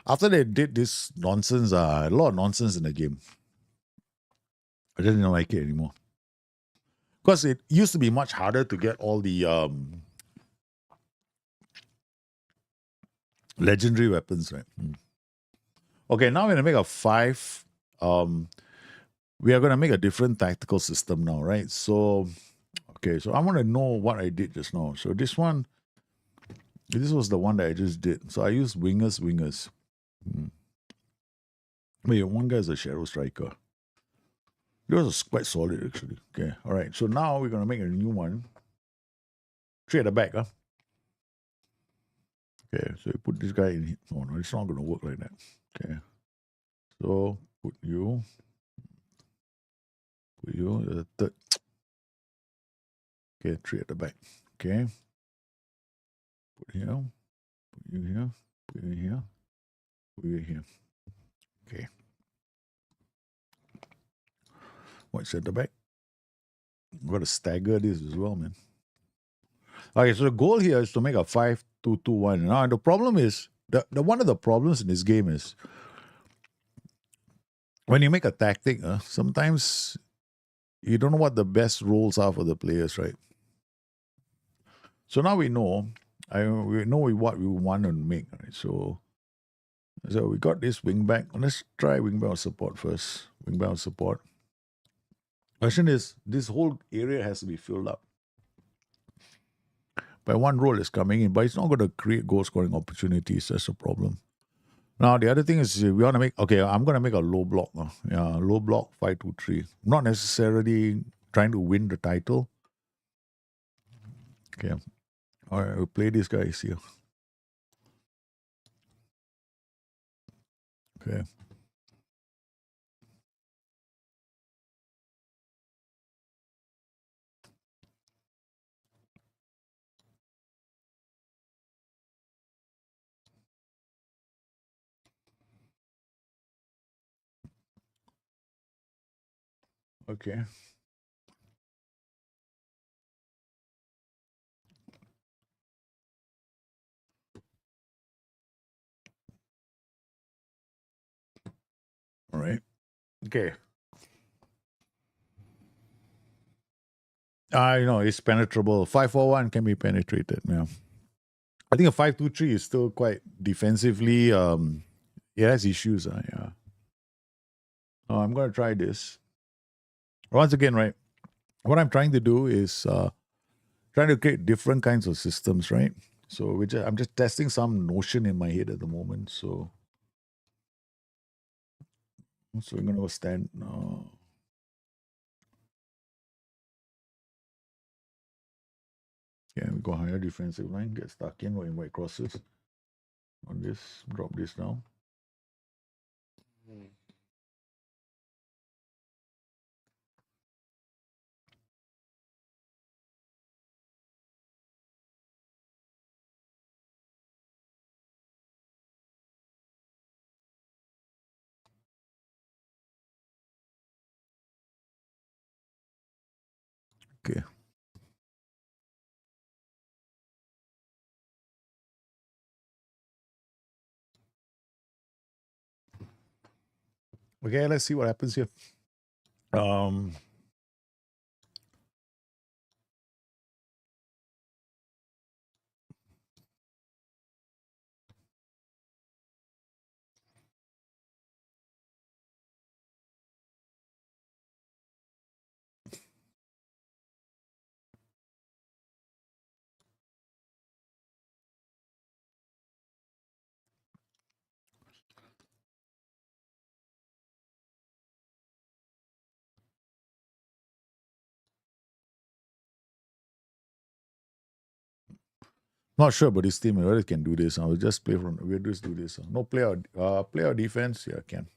after they did this nonsense, a lot of nonsense in the game. I just didn't like it anymore. Because it used to be much harder to get all the legendary weapons, right? Okay, now we're gonna make a 5. We are gonna make a different tactical system now, right? So okay, so I want to know what I did just now. So this was the one that I just did. So I used wingers. Wait, one guy's a shadow striker. It was quite solid actually. Okay, all right. So now we're gonna make a new one. 3 at the back, huh? Okay, so you put this guy in here. Oh no, it's not gonna work like that. Okay. So put you the third. Okay, 3 at the back. Okay. Put here, put you here, put you here, put you here. Okay. What's at the back? I've got to stagger this as well, man. Okay, so the goal here is to make a 5-2-2-1. Now the problem is the one of the problems in this game is when you make a tactic, sometimes you don't know what the best roles are for the players, right? So now we know, we know what we want to make, right? So we got this wingback. Let's try wingback support first. Wingback support. Question is, this whole area has to be filled up by one role is coming in, but it's not going to create goal scoring opportunities. That's a problem. Now the other thing is we want to make I'm going to make a low block. Yeah, low block 5-2-3. Not necessarily trying to win the title. Okay, all right, we'll play these guys here. Okay. Okay. All right. Okay. I know it's penetrable. 5-4-1 can be penetrated. Yeah. I think a 5-2-3 is still quite defensively. It has issues. Yeah. Oh, I'm going to try this. Once again, right? What I'm trying to do is trying to create different kinds of systems, right? So I'm just testing some notion in my head at the moment. So we're going to stand. Yeah, we go higher defensive line, get stuck in, or invite crosses on this, drop this down. Okay. Okay, let's see what happens here. Um, Not sure about this team whether it can do this. I will just play from. We'll just do this. No player defense. Yeah, can.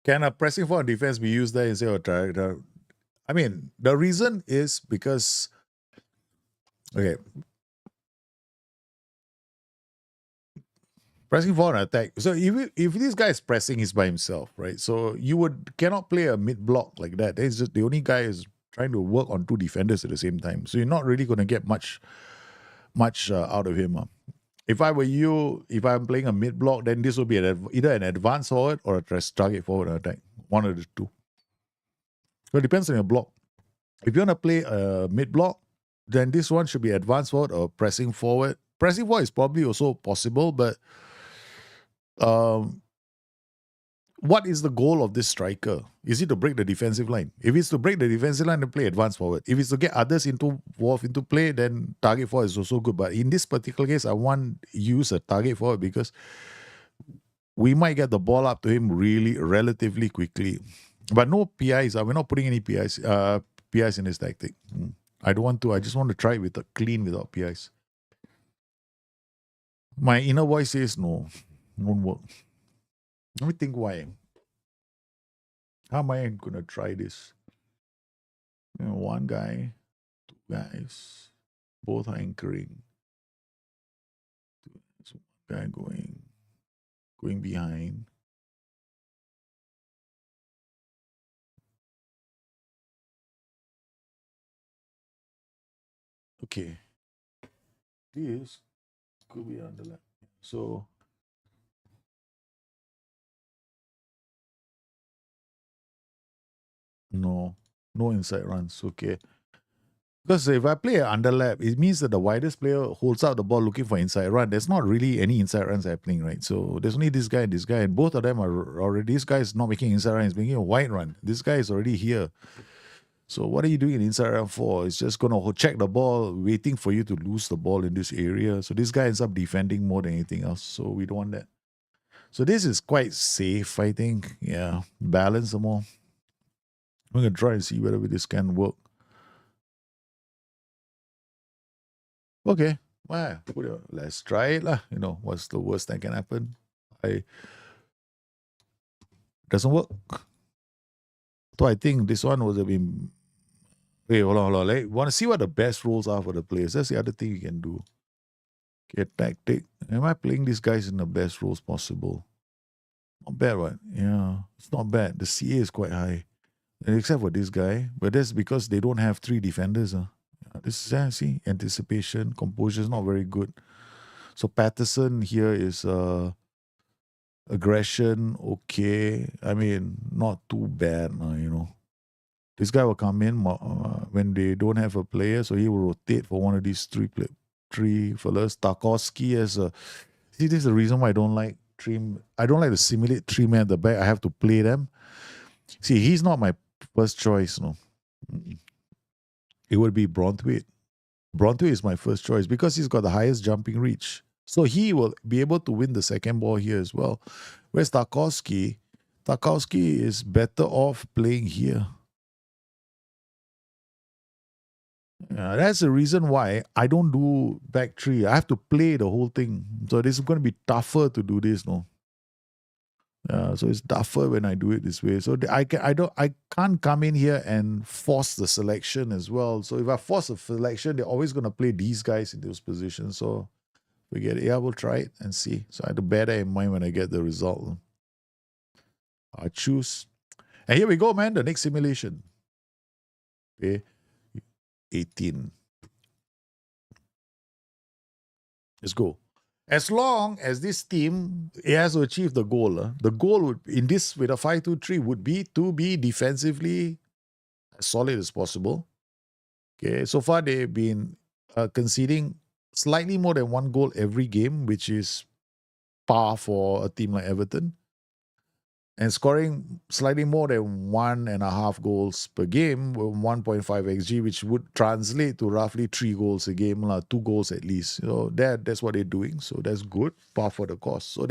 Can a pressing for defense be used there instead of try? I mean, the reason is because okay, pressing for an attack. So if this guy is pressing, he's by himself, right? So you cannot play a mid block like that. It's just the only guy is trying to work on two defenders at the same time. So you're not really going to get much out of him. If I were you, if I'm playing a mid block, then this would be either an advance forward or a target forward attack. One of the two. So it depends on your block. If you want to play a mid block, then this one should be advance forward or pressing forward. Pressing forward is probably also possible, but what is the goal of this striker? Is it to break the defensive line? If it's to break the defensive line, then play advance forward. If it's to get others into play, then target forward is also good. But in this particular case, I want to use a target forward because we might get the ball up to him relatively quickly. But no PIs. We're not putting any PIs in this tactic. I don't want to. I just want to try it with a clean without PIs. My inner voice says no, won't work. Let me think why. How am I going to try this? One guy, two guys, both are anchoring. So one guy going behind. Okay. This could be underlap. So no inside runs. Okay. Because if I play an underlap, it means that the widest player holds out the ball looking for inside run. There's not really any inside runs happening, right? So there's only this guy and this guy, and both of them are already. This guy is not making inside run; he's making a wide run. This guy is already here. So what are you doing in inside run for? It's just gonna check the ball, waiting for you to lose the ball in this area. So this guy ends up defending more than anything else. So we don't want that. So this is quite safe, I think. Yeah, balance some more. I'm gonna try and see whether this can work. Okay, well, let's try it lah. What's the worst that can happen? Doesn't work. So I think this one was a bit. Wait, hold on. Want to see what the best roles are for the players? That's the other thing you can do. Get tactic. Am I playing these guys in the best roles possible? Not bad, right? Yeah, it's not bad. The CA is quite high, except for this guy. But that's because they don't have three defenders. This is see anticipation, composure is not very good. So Patterson here is aggression, okay. I mean, not too bad, This guy will come in when they don't have a player, so he will rotate for one of these three fellas. Tarkowski as a see. This is the reason why I don't like three. I don't like to simulate three men at the back. I have to play them. See, he's not my first choice. No, it would be Braunthwaite. Braunthwaite is my first choice because he's got the highest jumping reach. So he will be able to win the second ball here as well. Whereas Tarkowski is better off playing here. That's the reason why I don't do back three. I have to play the whole thing. So this is going to be tougher to do this, no? So it's tougher when I do it this way. So I can't come in here and force the selection as well. So if I force a selection, they're always going to play these guys in those positions. So we get it. Yeah, we'll try it and see. So I have to bear that in mind when I get the result. I choose. And here we go, man. The next simulation. Okay, 18. Let's go. As long as this team has to achieve the goal, the goal would in this with a 5-2-3 would be to be defensively as solid as possible. Okay, so far they've been conceding slightly more than one goal every game, which is par for a team like Everton, and scoring slightly more than 1.5 goals per game with 1.5 xg, which would translate to roughly 3 goals a game, 2 goals at least. That's what they're doing. So that's good, par for the course. So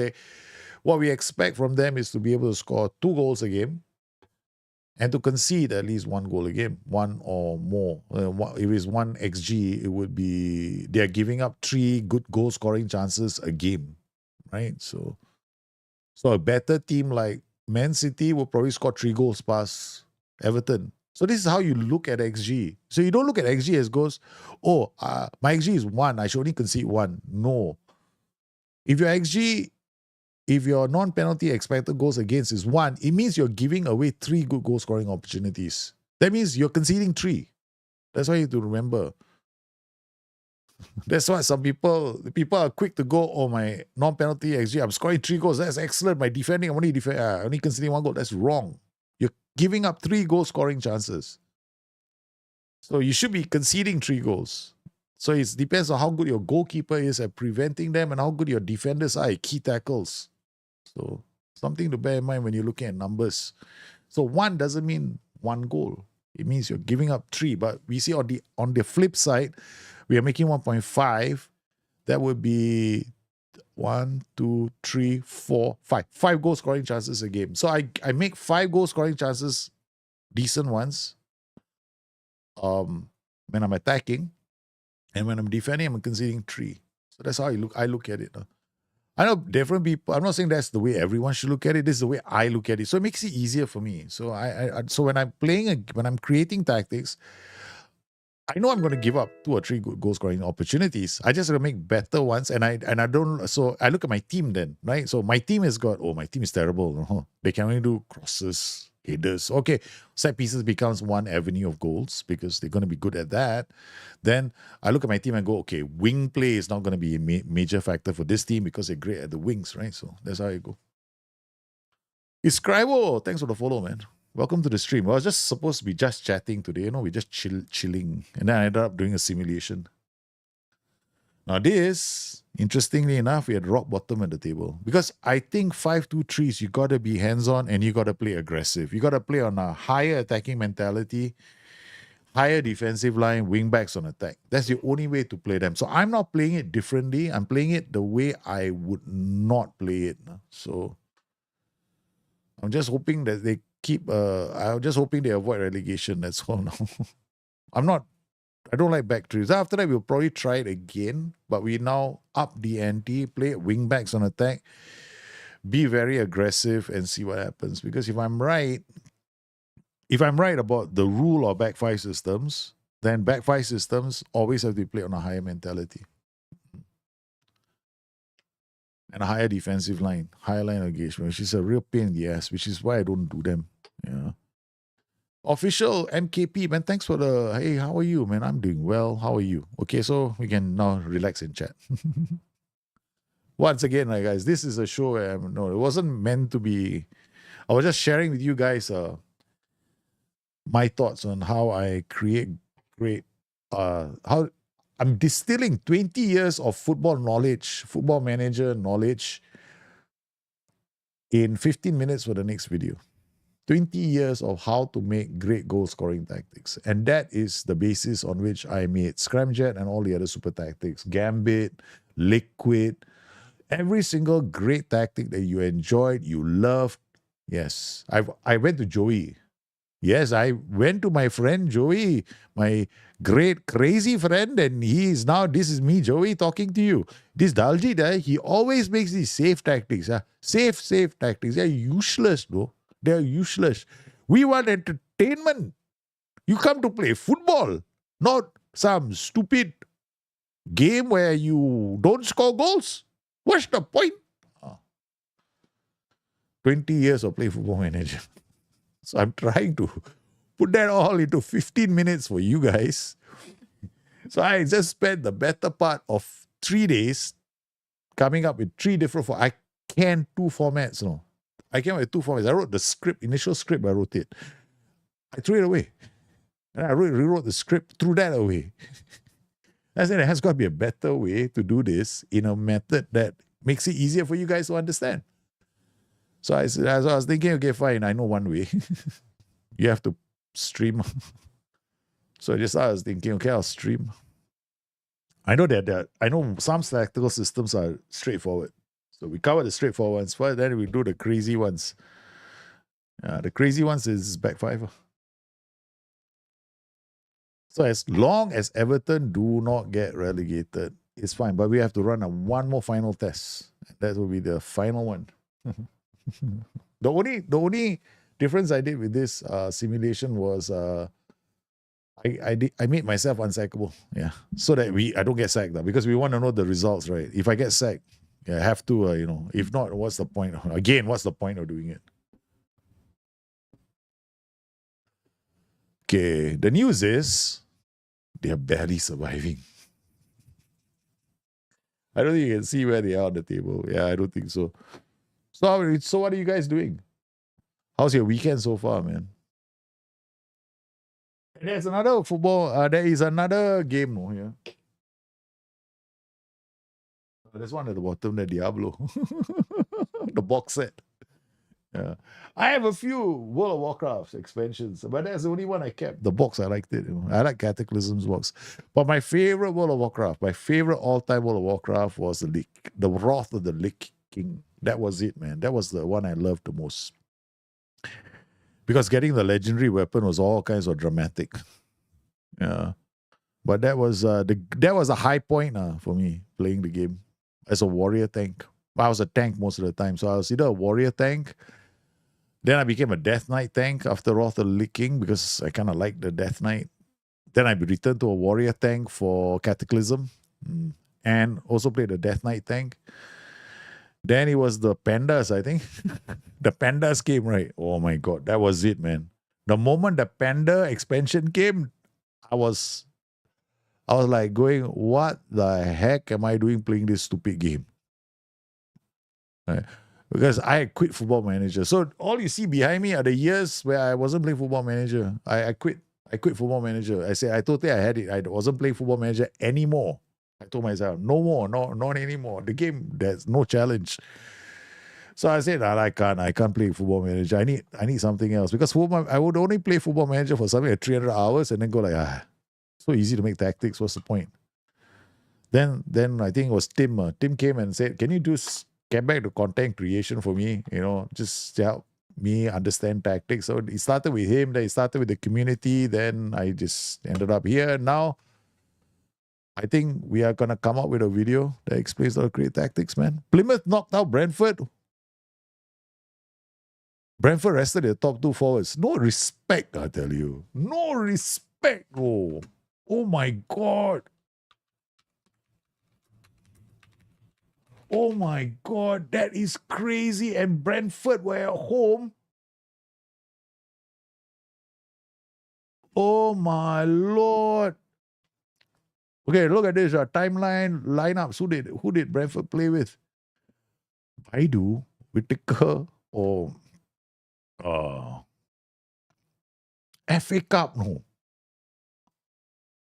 what we expect from them is to be able to score 2 goals a game and to concede at least 1 goal a game, one or more. If it's 1 xg, it would be they're giving up 3 good goal scoring chances a game, right? So a better team like Man City will probably score 3 goals past Everton. So this is how you look at XG. So you don't look at XG as goes, my XG is 1, I should only concede 1. No. If your XG, if your non-penalty expected goals against is 1, it means you're giving away 3 good goal scoring opportunities. That means you're conceding 3. That's why you have to remember. That's why some people are quick to go, my non-penalty XG, I'm scoring 3 goals. That's excellent. My defending, I'm only conceding 1 goal. That's wrong. You're giving up 3 goal scoring chances. So you should be conceding 3 goals. So it depends on how good your goalkeeper is at preventing them and how good your defenders are at key tackles. So something to bear in mind when you're looking at numbers. So 1 doesn't mean 1 goal. It means you're giving up 3. But we see on the flip side, we are making 1.5. That would be 1, 2, 3, 4, 5. 5 goal scoring chances a game. So I make 5 goal scoring chances, decent ones, when I'm attacking. And when I'm defending, I'm conceding 3. So that's how I look at it. I know different people. I'm not saying that's the way everyone should look at it. This is the way I look at it. So it makes it easier for me. So so when I'm when I'm creating tactics, I know I'm going to give up 2 or 3 good goal scoring opportunities. I just got to make better ones, and I don't. So I look at my team then, right? So my team has got. My team is terrible. They can only do crosses, headers. Okay, set pieces becomes one avenue of goals because they're going to be good at that. Then I look at my team and go, okay, wing play is not going to be a major factor for this team because they're great at the wings, right? So that's how I go. Iscribo, thanks for the follow, man. Welcome to the stream. I was just supposed to be just chatting today. We're just chilling. And then I ended up doing a simulation. Now this, interestingly enough, we had rock bottom at the table. Because I think 5-2-3s, you got to be hands-on and you got to play aggressive. You got to play on a higher attacking mentality, higher defensive line, wing backs on attack. That's the only way to play them. So I'm not playing it differently. I'm playing it the way I would not play it. So I'm just hoping that they I'm just hoping they avoid relegation. That's all now. I don't like back threes. After that, we'll probably try it again, but we now up the ante, play wing backs on attack, be very aggressive and see what happens. Because if I'm right about the rule of back 5 systems, then back 5 systems always have to be played on a higher mentality. And a higher defensive line, higher line engagement, which is a real pain in the ass, which is why I don't do them. Yeah. Official MKP, man, thanks for hey, how are you, man? I'm doing well. How are you? Okay, so we can now relax and chat. Once again, guys, this is a show where it wasn't meant to be. I was just sharing with you guys my thoughts on how I create great, how I'm distilling 20 years of football knowledge, football manager knowledge in 15 minutes for the next video. 20 years of how to make great goal scoring tactics. And that is the basis on which I made Scramjet and all the other super tactics. Gambit, Liquid, every single great tactic that you enjoyed, you loved. Yes, I went to Joey. Yes, I went to my friend Joey, my great crazy friend, and this is me, Joey, talking to you. This Daljit, he always makes these safe tactics. Safe tactics. They're useless, though. They're useless. We want entertainment. You come to play football, not some stupid game where you don't score goals. What's the point? 20 years of play football manager. So I'm trying to Put that all into 15 minutes for you guys. So I just spent the better part of 3 days coming up with 3 different I canned 2 formats, no. I came up with 2 formats. I wrote the script, initial script, I wrote it. I threw it away. And I rewrote the script, threw that away. I said, there has got to be a better way to do this in a method that makes it easier for you guys to understand. So I was thinking, okay, fine, I know one way. You have to stream. So I was thinking, okay, I'll stream. I know I know some tactical systems are straightforward. So we cover the straightforward ones first, then we do the crazy ones. The crazy ones is back 5. So as long as Everton do not get relegated, it's fine. But we have to run one more final test. That will be the final one. The only difference I did with this simulation was I made myself unsackable. Yeah, so that I don't get sacked, because we want to know the results, right? If I get sacked, I have to, if not, what's the point? Again, what's the point of doing it? Okay, the news is they are barely surviving. I don't think you can see where they are on the table. Yeah, I don't think so. So what are you guys doing? How's your weekend so far, man? There's another football. There is another game here. There's one at the bottom there, Diablo. The box set. Yeah. I have a few World of Warcraft expansions, but that's the only one I kept. The box, I liked it. I like Cataclysm's box. But my favorite World of Warcraft, my favorite all-time World of Warcraft was the Wrath of the Lich King. That was it, man. That was the one I loved the most. Because getting the legendary weapon was all kinds of dramatic. Yeah. But that was a high point for me playing the game as a warrior tank. I was a tank most of the time. So I was either a warrior tank. Then I became a Death Knight tank after Wrath of the Lich King because I kind of liked the Death Knight. Then I returned to a warrior tank for Cataclysm and also played the Death Knight tank. Then it was the Pandas, I think. The Pandas came, right? Oh my God, that was it, man. The moment the Panda expansion came, I was like going, what the heck am I doing playing this stupid game? Right? Because I quit Football Manager. So all you see behind me are the years where I wasn't playing Football Manager. I quit Football Manager. I told you I had it. I wasn't playing Football Manager anymore. I told myself, no more, not anymore. The game, there's no challenge. So I said, I can't play Football Manager. I need something else. Because I would only play Football Manager for something like 300 hours and then go like, so easy to make tactics. What's the point? Then I think it was Tim. Tim came and said, can you get back to content creation for me? Just to help me understand tactics. So it started with him. Then it started with the community. Then I just ended up here. Now, I think we are going to come up with a video that explains how to create tactics, man. Plymouth knocked out Brentford. Brentford rested their top 2 forwards. No respect, I tell you. No respect. Oh my God. Oh my God. That is crazy. And Brentford were at home. Oh my Lord. Okay, look at this. Timeline, lineups. Who did Brentford play with? Baidu, Whittaker, or FA Cup, no.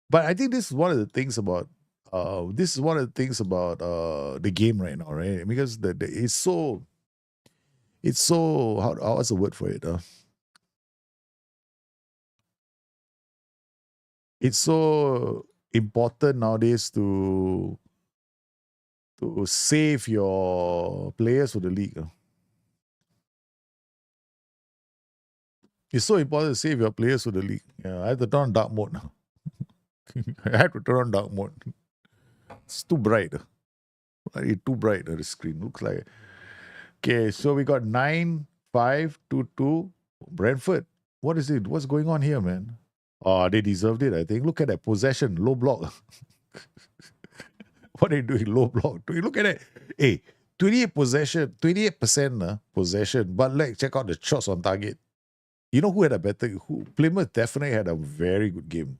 But I think this is one of the things about the game right now, right? Because it's so what's the word for it? It's so important nowadays to save your players for the league. It's so important to save your players for the league. Yeah, I have to turn on dark mode now. I have to turn on dark mode. It's too bright. It's too bright on the screen. Looks like. Okay, so we got 9-5-2-2 Brentford. What is it? What's going on here, man? Oh, they deserved it, I think. Look at that possession, low block. What are they doing? Low block. Look at that. Hey, 28% possession, but check out the shots on target. You know who had a better? Plymouth definitely had a very good game.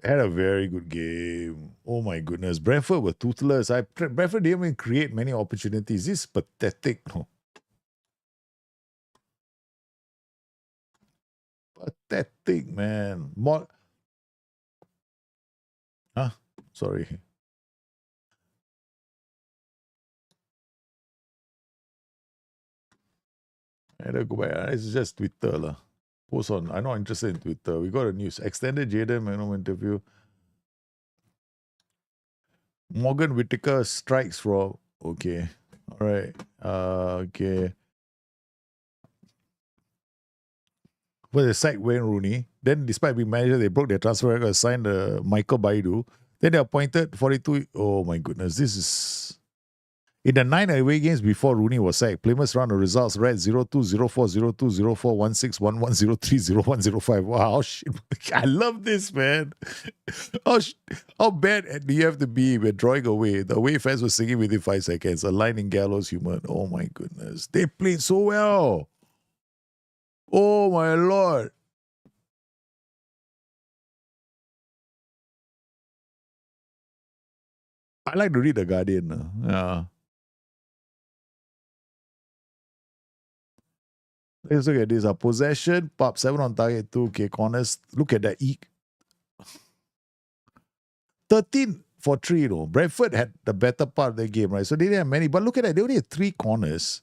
Had a very good game. Oh my goodness. Brentford were toothless. Brentford didn't even create many opportunities. This is pathetic. No. Pathetic, man. Huh? Sorry. I had to go back. It's just Twitter. Lah. Post on. I'm not interested in Twitter. We got a news. Extended Jaden interview. Morgan Whittaker strikes from. Okay. All right. Okay. Well, they sacked Wayne Rooney. Then, despite being manager, they broke their transfer record, signed Michael Baidu. Then they appointed 42. Oh my goodness, this is. In the 9 away games before Rooney was sacked, Plymouth's round of results read 0-2, 0-4, 0-2, 0-4, 1-6, 1-1, 0-3, 0-1, 0-5. Wow, shit. I love this, man. How bad do you have to be when drawing away? The away fans were singing within 5 seconds, a line in gallows humor. Oh my goodness. They played so well. Oh my lord. I like to read The Guardian. Yeah. Let's look at this. Possession, pop 7 on target, 2. Okay, corners. Look at that. 13 for 3, you know. Brentford had the better part of the game, right? So they didn't have many. But look at that. They only had 3 corners.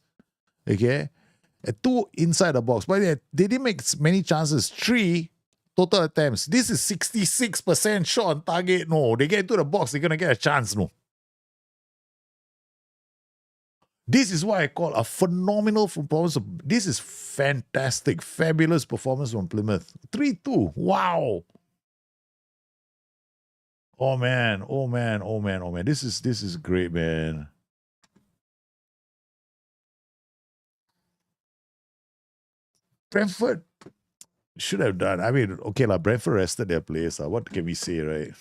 Okay. And 2 inside the box. But they didn't make many chances. 3 total attempts. This is 66% shot on target. No, they get into the box, they're going to get a chance. No. This is what I call a phenomenal performance. This is fantastic, fabulous performance from Plymouth. 3-2. Wow. Oh man, oh man, oh man, oh man. This is great, man. Brentford should have done. I mean, okay, Brentford rested their players. What can we say, right?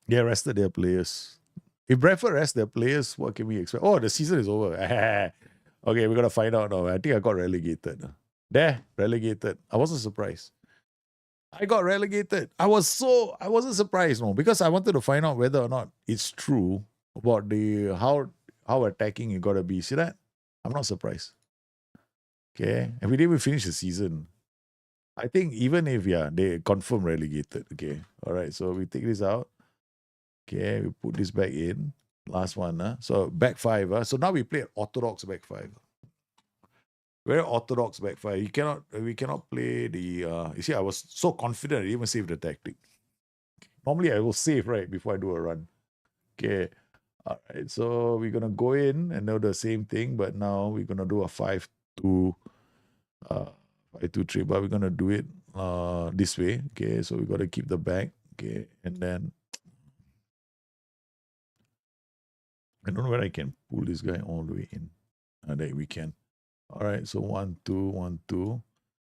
They rested their players. If Brentford rest their players, what can we expect? Oh, the season is over. Okay, we're gonna find out now. I think I got relegated. There, relegated. I wasn't surprised. I got relegated. I wasn't surprised, no, because I wanted to find out whether or not it's true about the how attacking you gotta be. See that? I'm not surprised. Okay. And we didn't even finish the season. I think even if they confirm relegated. Okay. All right. So we take this out. Okay, we put this back in. Last one. So back 5. So now we play orthodox back 5. Very orthodox back 5. We cannot play the you see, I was so confident I didn't even save the tactic. Normally I will save right before I do a run. Okay. All right. So we're gonna go in and do the same thing, but now we're gonna do a 5-2 5-2-3, but we're gonna do it this way. Okay, so we gotta keep the back. Okay, and then I don't know whether I can pull this guy all the way in. That we can. All right, so 1-2, 1-2.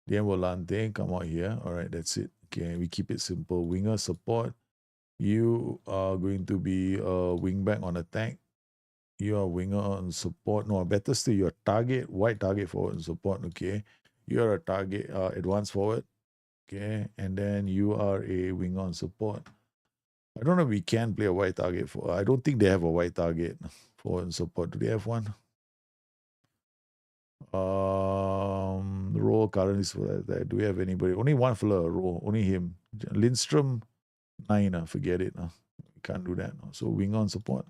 Then Volante, come out here. All right, that's it. Okay, we keep it simple. Winger support. You are going to be a wing back on attack. You are winger on support. No, better still, you're target, wide target forward and support. Okay, you're a target, advance forward. Okay, and then you are a winger on support. I don't know if we can play a wide target for. I don't think they have a wide target for support. Do they have one? Role currently is for that. Do we have anybody? Only one fella role. Only him. Lindstrom 9. Forget it. We can't do that. So wing on support.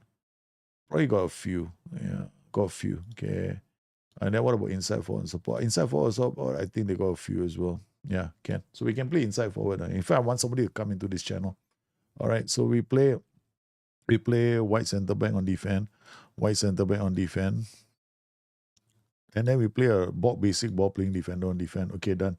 Probably got a few. Yeah, got a few. Okay. And then what about inside forward support? Inside forward support, I think they got a few as well. Yeah, can. So we can play inside forward. In fact, I want somebody to come into this channel. All right, so we play white centre back on defense, white centre back on defense, and then we play a basic ball playing defender on defense. Okay, done.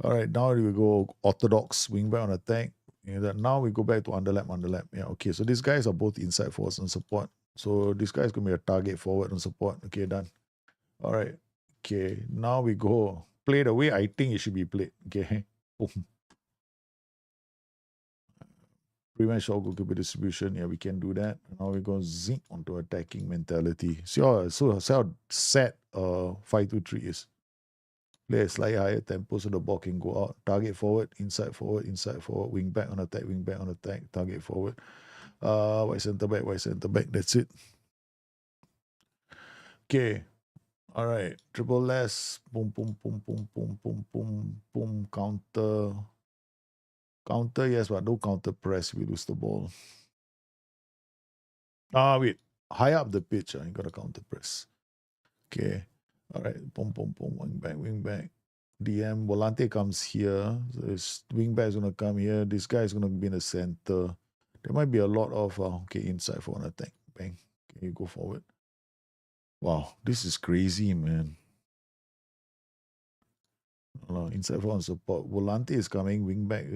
All right, now we go orthodox wing back on attack. Now we go back to underlap. Yeah, okay. So these guys are both inside forwards and support. So this guy is gonna be a target forward and support. Okay, done. All right. Okay, now we go play the way I think it should be played. Okay. Boom. Prevent short goalkeeper distribution. Yeah, we can do that. Now we go zing onto attacking mentality. See how sad 5-2-3 is. Play a slightly higher tempo so the ball can go out. Target forward, inside forward, wing back on attack, target forward. White centre back. That's it. Okay. All right. Triple S. Boom, boom, boom, boom, boom, boom, boom, boom. Counter. Counter, yes, but no counter press. We lose the ball. Wait. High up the pitch. You got to counter press. Okay. All right. Boom, boom, boom. Wing back. DM. Volante comes here. So this wing back is going to come here. This guy is going to be in the center. There might be a lot of, okay, inside for an attack. Bang. Okay, you go forward. Wow, this is crazy, man. Inside for on support. Volante is coming. Wingback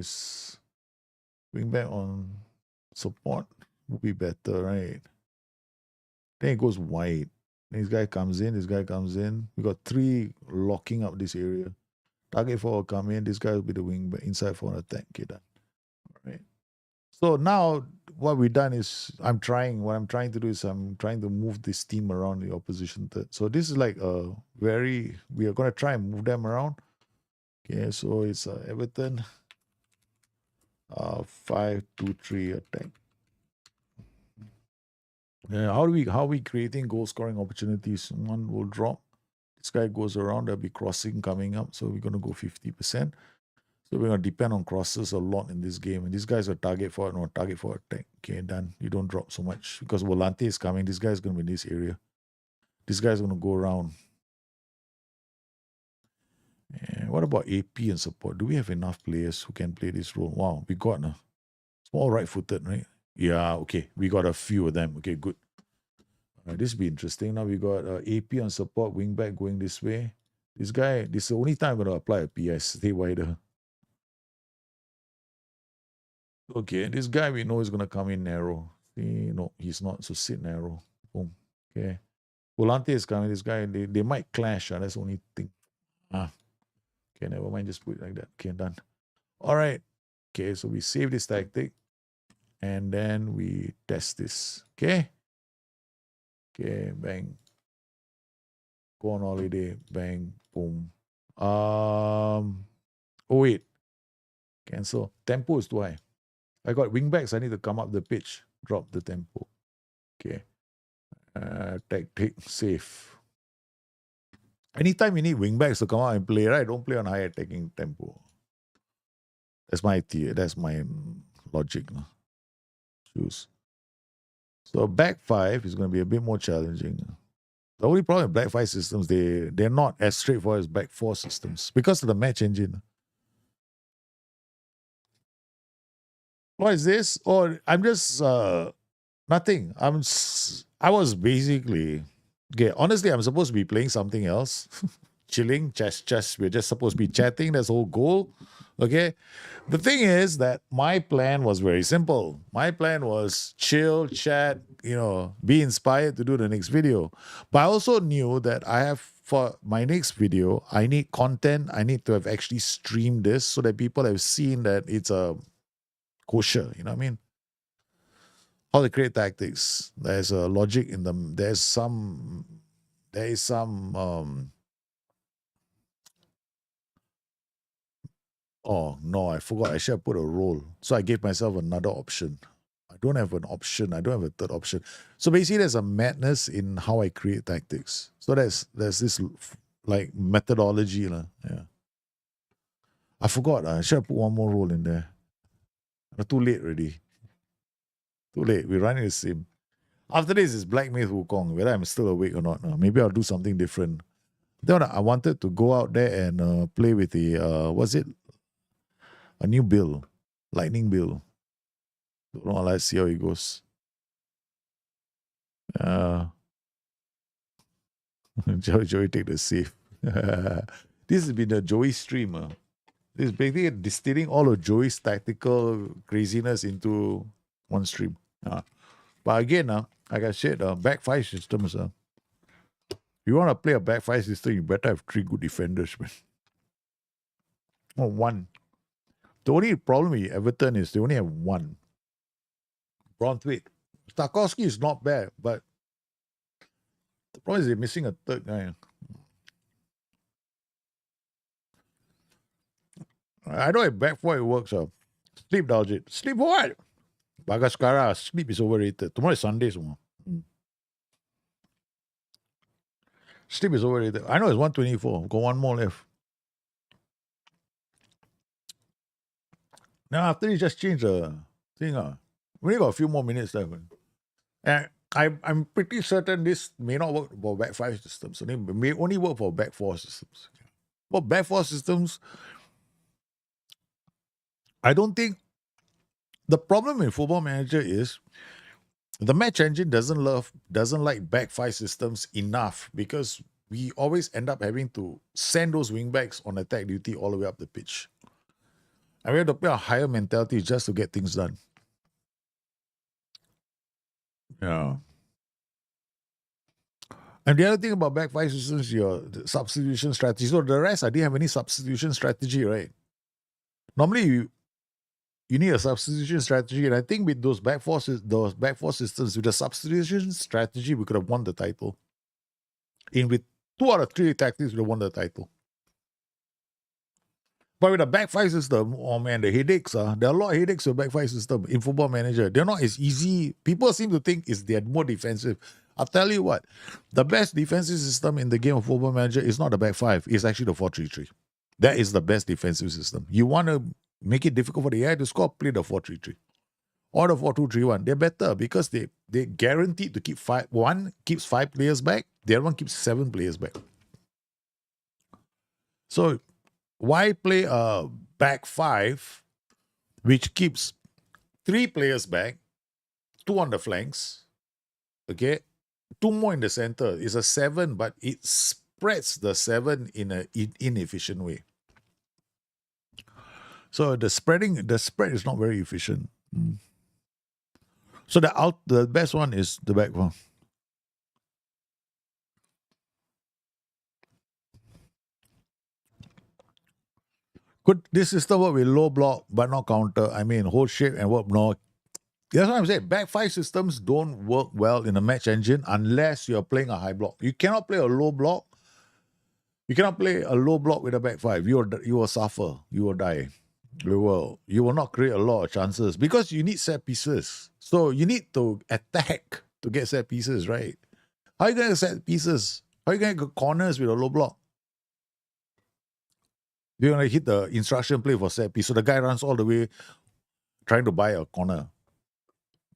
on support would be better, right? Then it goes wide. This guy comes in. We got 3 locking up this area. Target for will come in. This guy will be the wingback. Inside for an attack. Okay, done. All right. So now what we've done is I'm trying to move this team around the opposition third. So this is like we are going to try and move them around. Okay, so it's Everton 5-2-3 attack. Yeah, how are we creating goal scoring opportunities? One will drop. This guy goes around, there'll be crossing coming up. So we're gonna go 50%. So we're gonna depend on crosses a lot in this game. And this guy's a target for attack. Okay, done. You don't drop so much because Volante is coming. This guy's gonna be in this area. This guy's gonna go around. And what about AP and support? Do we have enough players who can play this role? Wow, we got small right-footed, right? Yeah, okay. We got a few of them. Okay, good. All right, this will be interesting. Now we got AP on support, wing back going this way. This guy, this is the only time I'm going to apply a PS. Stay wider. Okay, this guy we know is going to come in narrow. See, no, he's not. So sit narrow. Boom. Okay. Volante is coming. This guy, they might clash. That's the only thing. Okay, never mind. Just put it like that. Okay, done. All right. Okay, so we save this tactic. And then we test this. Okay. Okay, bang. Go on holiday. Bang. Boom. Oh, wait. Cancel. Tempo is too high. I got wingbacks. I need to come up the pitch. Drop the tempo. Okay. Tactic. Safe. Anytime you need wingbacks to come out and play, right? Don't play on high attacking tempo. That's my logic. Choose. So back 5 is going to be a bit more challenging. The only problem with back 5 systems, they're not as straightforward as back 4 systems because of the match engine. What is this? Oh, I'm just nothing. I was basically okay. Honestly, I'm supposed to be playing something else, chilling, just we're just supposed to be chatting. That's the whole goal. Okay. The thing is that my plan was very simple. My plan was chill, chat, be inspired to do the next video. But I also knew that for my next video, I need content. I need to have actually streamed this so that people have seen that it's a kosher. You know what I mean? How to create tactics. There's a logic in them. There is some oh no, I forgot. I should have put a role. So I gave myself another option. I don't have an option. I don't have a third option. So basically there's a madness in how I create tactics. So there's this like methodology. Yeah. I forgot. I should have put one more role in there. Too late already. Too late. We're running the same. After this is Black Myth Wukong, whether I'm still awake or not. Maybe I'll do something different. Then I wanted to go out there and play with the, what's it? A new bill. Lightning bill. Don't know, let's see how it goes. Joey take the save. This has been a Joey stream. This is basically distilling all of Joey's tactical craziness into one stream. But again, like I said, back 5 systems. If you want to play a back 5 system, you better have 3 good defenders, man. Oh, 1. The only problem with Everton is they only have 1. Braunthwaite. Tarkowski is not bad, but the problem is they're missing a third guy. I know back four it works. Sleep, Daljit. Sleep for what? Bagaskara, sleep is overrated. Tomorrow is Sunday, so. Sleep is overrated. I know it's 124. Got one more left. Now after you just change the thing. We only got a few more minutes left. And I'm pretty certain this may not work for back five systems. So it may only work for back four systems. For back four systems, I don't think the problem with Football Manager is the match engine doesn't like back five systems enough because we always end up having to send those wingbacks on attack duty all the way up the pitch. And we have to play a higher mentality just to get things done. Yeah. And the other thing about back five systems is your substitution strategy. So the rest, I didn't have any substitution strategy, right? Normally you need a substitution strategy, and I think with those back four systems, with the substitution strategy, we could have won the title. With 2 out of 3 tactics, we would have won the title. But with the back five system, oh man, the headaches there are a lot of headaches with back five system in Football Manager. They're not as easy. People seem to think they're more defensive. I'll tell you what, the best defensive system in the game of Football Manager is not the back five, it's actually the 4-3-3. That is the best defensive system. You want to make it difficult for the AI to score, play the 4-3-3. Or the 4-2-3-1. They're better because they're guaranteed to keep five. One keeps 5 players back, the other one keeps 7 players back. So why play a back five which keeps 3 players back, 2 on the flanks, okay, 2 more in the center. It's a 7, but it spreads the 7 in an inefficient way. So the spread is not very efficient. So the best one is the back one. Could this system work with low block but not counter? I mean, hold shape and work no. That's what I'm saying. Back five systems don't work well in a match engine unless you're playing a high block. You cannot play a low block. You cannot play a low block with a back five. You will suffer. You will die. You will not create a lot of chances because you need set pieces. So you need to attack to get set pieces, right? How are you going to set pieces? How are you going to get corners with a low block? You're going to hit the instruction play for set piece. So the guy runs all the way trying to buy a corner.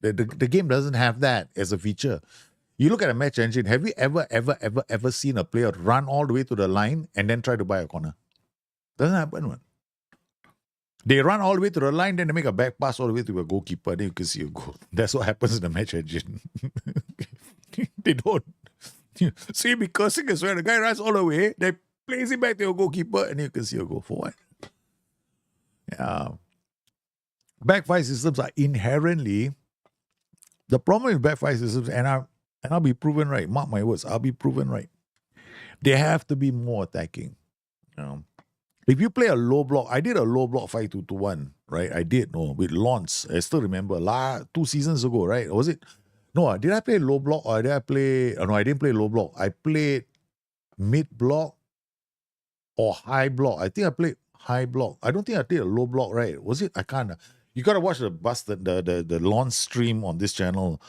The game doesn't have that as a feature. You look at a match engine, have you ever seen a player run all the way to the line and then try to buy a corner? Doesn't happen, man. They run all the way to the line, then they make a back pass all the way to a goalkeeper, then you can see a goal. That's what happens in the match engine. They don't. See, because when the guy runs all the way, they place it back to your goalkeeper, and you can see a goal. For what? Yeah. Back five systems are inherently the problem with back five systems, and I'll be proven right. Mark my words, I'll be proven right. They have to be more attacking. If you play a low block, I did a low block 5-2-2-1, right? I did, with Lawrence. I still remember 2 seasons ago, right? Or was it? No, did I play low block or did I play? No, I didn't play low block. I played mid block or high block. I think I played high block. I don't think I did a low block, right? Was it? I can't. You gotta watch the launch stream on this channel.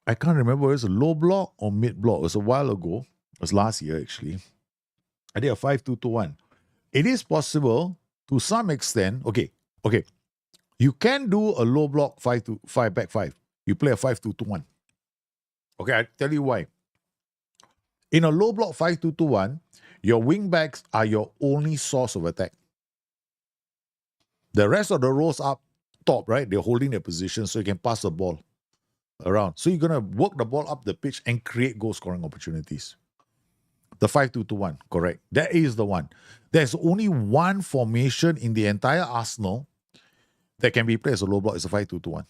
I can't remember whether it's a low block or mid block. It was a while ago. It was last year actually. I did a 5-2-2-1. It is possible to some extent. Okay. You can do a low block 5-5 back 5. You play a 5-2-2-1. Okay, I'll tell you why. In a low block 5-2-2-1, your wing backs are your only source of attack. The rest of the rows up top, right? They're holding their position so you can pass the ball around. So you're going to work the ball up the pitch and create goal scoring opportunities. The 5-2-2-1, correct. That is the one. There's only one formation in the entire arsenal that can be played as a low block. It's a 5-2-2-1.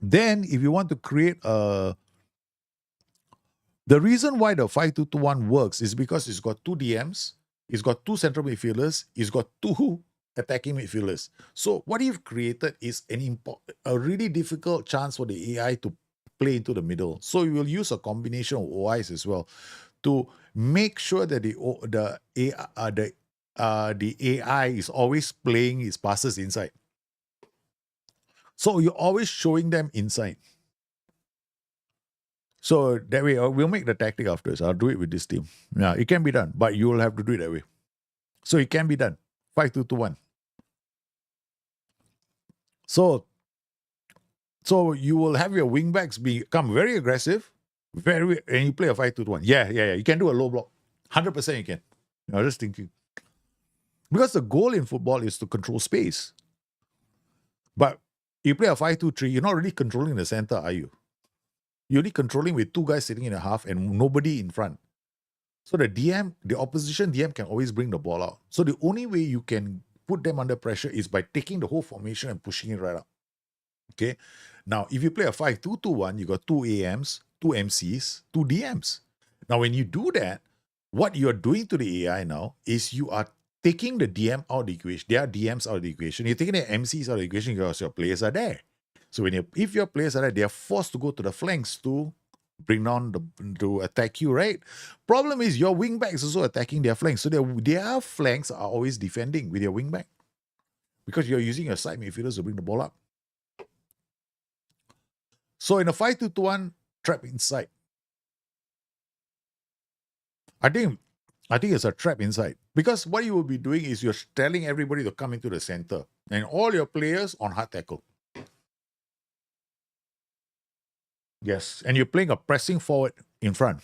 Then, if you want to create the reason why the 5-2-2-1 works is because it's got 2 DMs, it's got 2 central midfielders, it's got 2 attacking midfielders. So what you've created is a really difficult chance for the AI to play into the middle. So you will use a combination of OIs as well to make sure that the AI is always playing its passes inside. So you're always showing them inside. So that way, we'll make the tactic afterwards. I'll do it with this team. Yeah, it can be done, but you will have to do it that way. So it can be done. 5-2-2-1. So you will have your wingbacks become very aggressive, and you play a 5-2-1. Yeah. You can do a low block. 100% you can. I was just thinking. Because the goal in football is to control space. But you play a 5-2-3, you're not really controlling the center, are you? You're only controlling with two guys sitting in a half and nobody in front. So the opposition DM can always bring the ball out. So the only way you can put them under pressure is by taking the whole formation and pushing it right up. Okay? Now, if you play a 5-2-2-1, you got two AMs, two MCs, two DMs. Now, when you do that, what you're doing to the AI now is you are taking the DM out of the equation. There are DMs out of the equation. You're taking the MCs out of the equation because your players are there. So if your players are there, they are forced to go to the flanks to bring down to attack you, right? Problem is your wingback is also attacking their flanks. So their flanks are always defending with your wingback because you're using your side midfielders to bring the ball up. So in a 5-2-1, trap inside. I think it's a trap inside because what you will be doing is you're telling everybody to come into the center and all your players on hard tackle. Yes, and you're playing a pressing forward in front.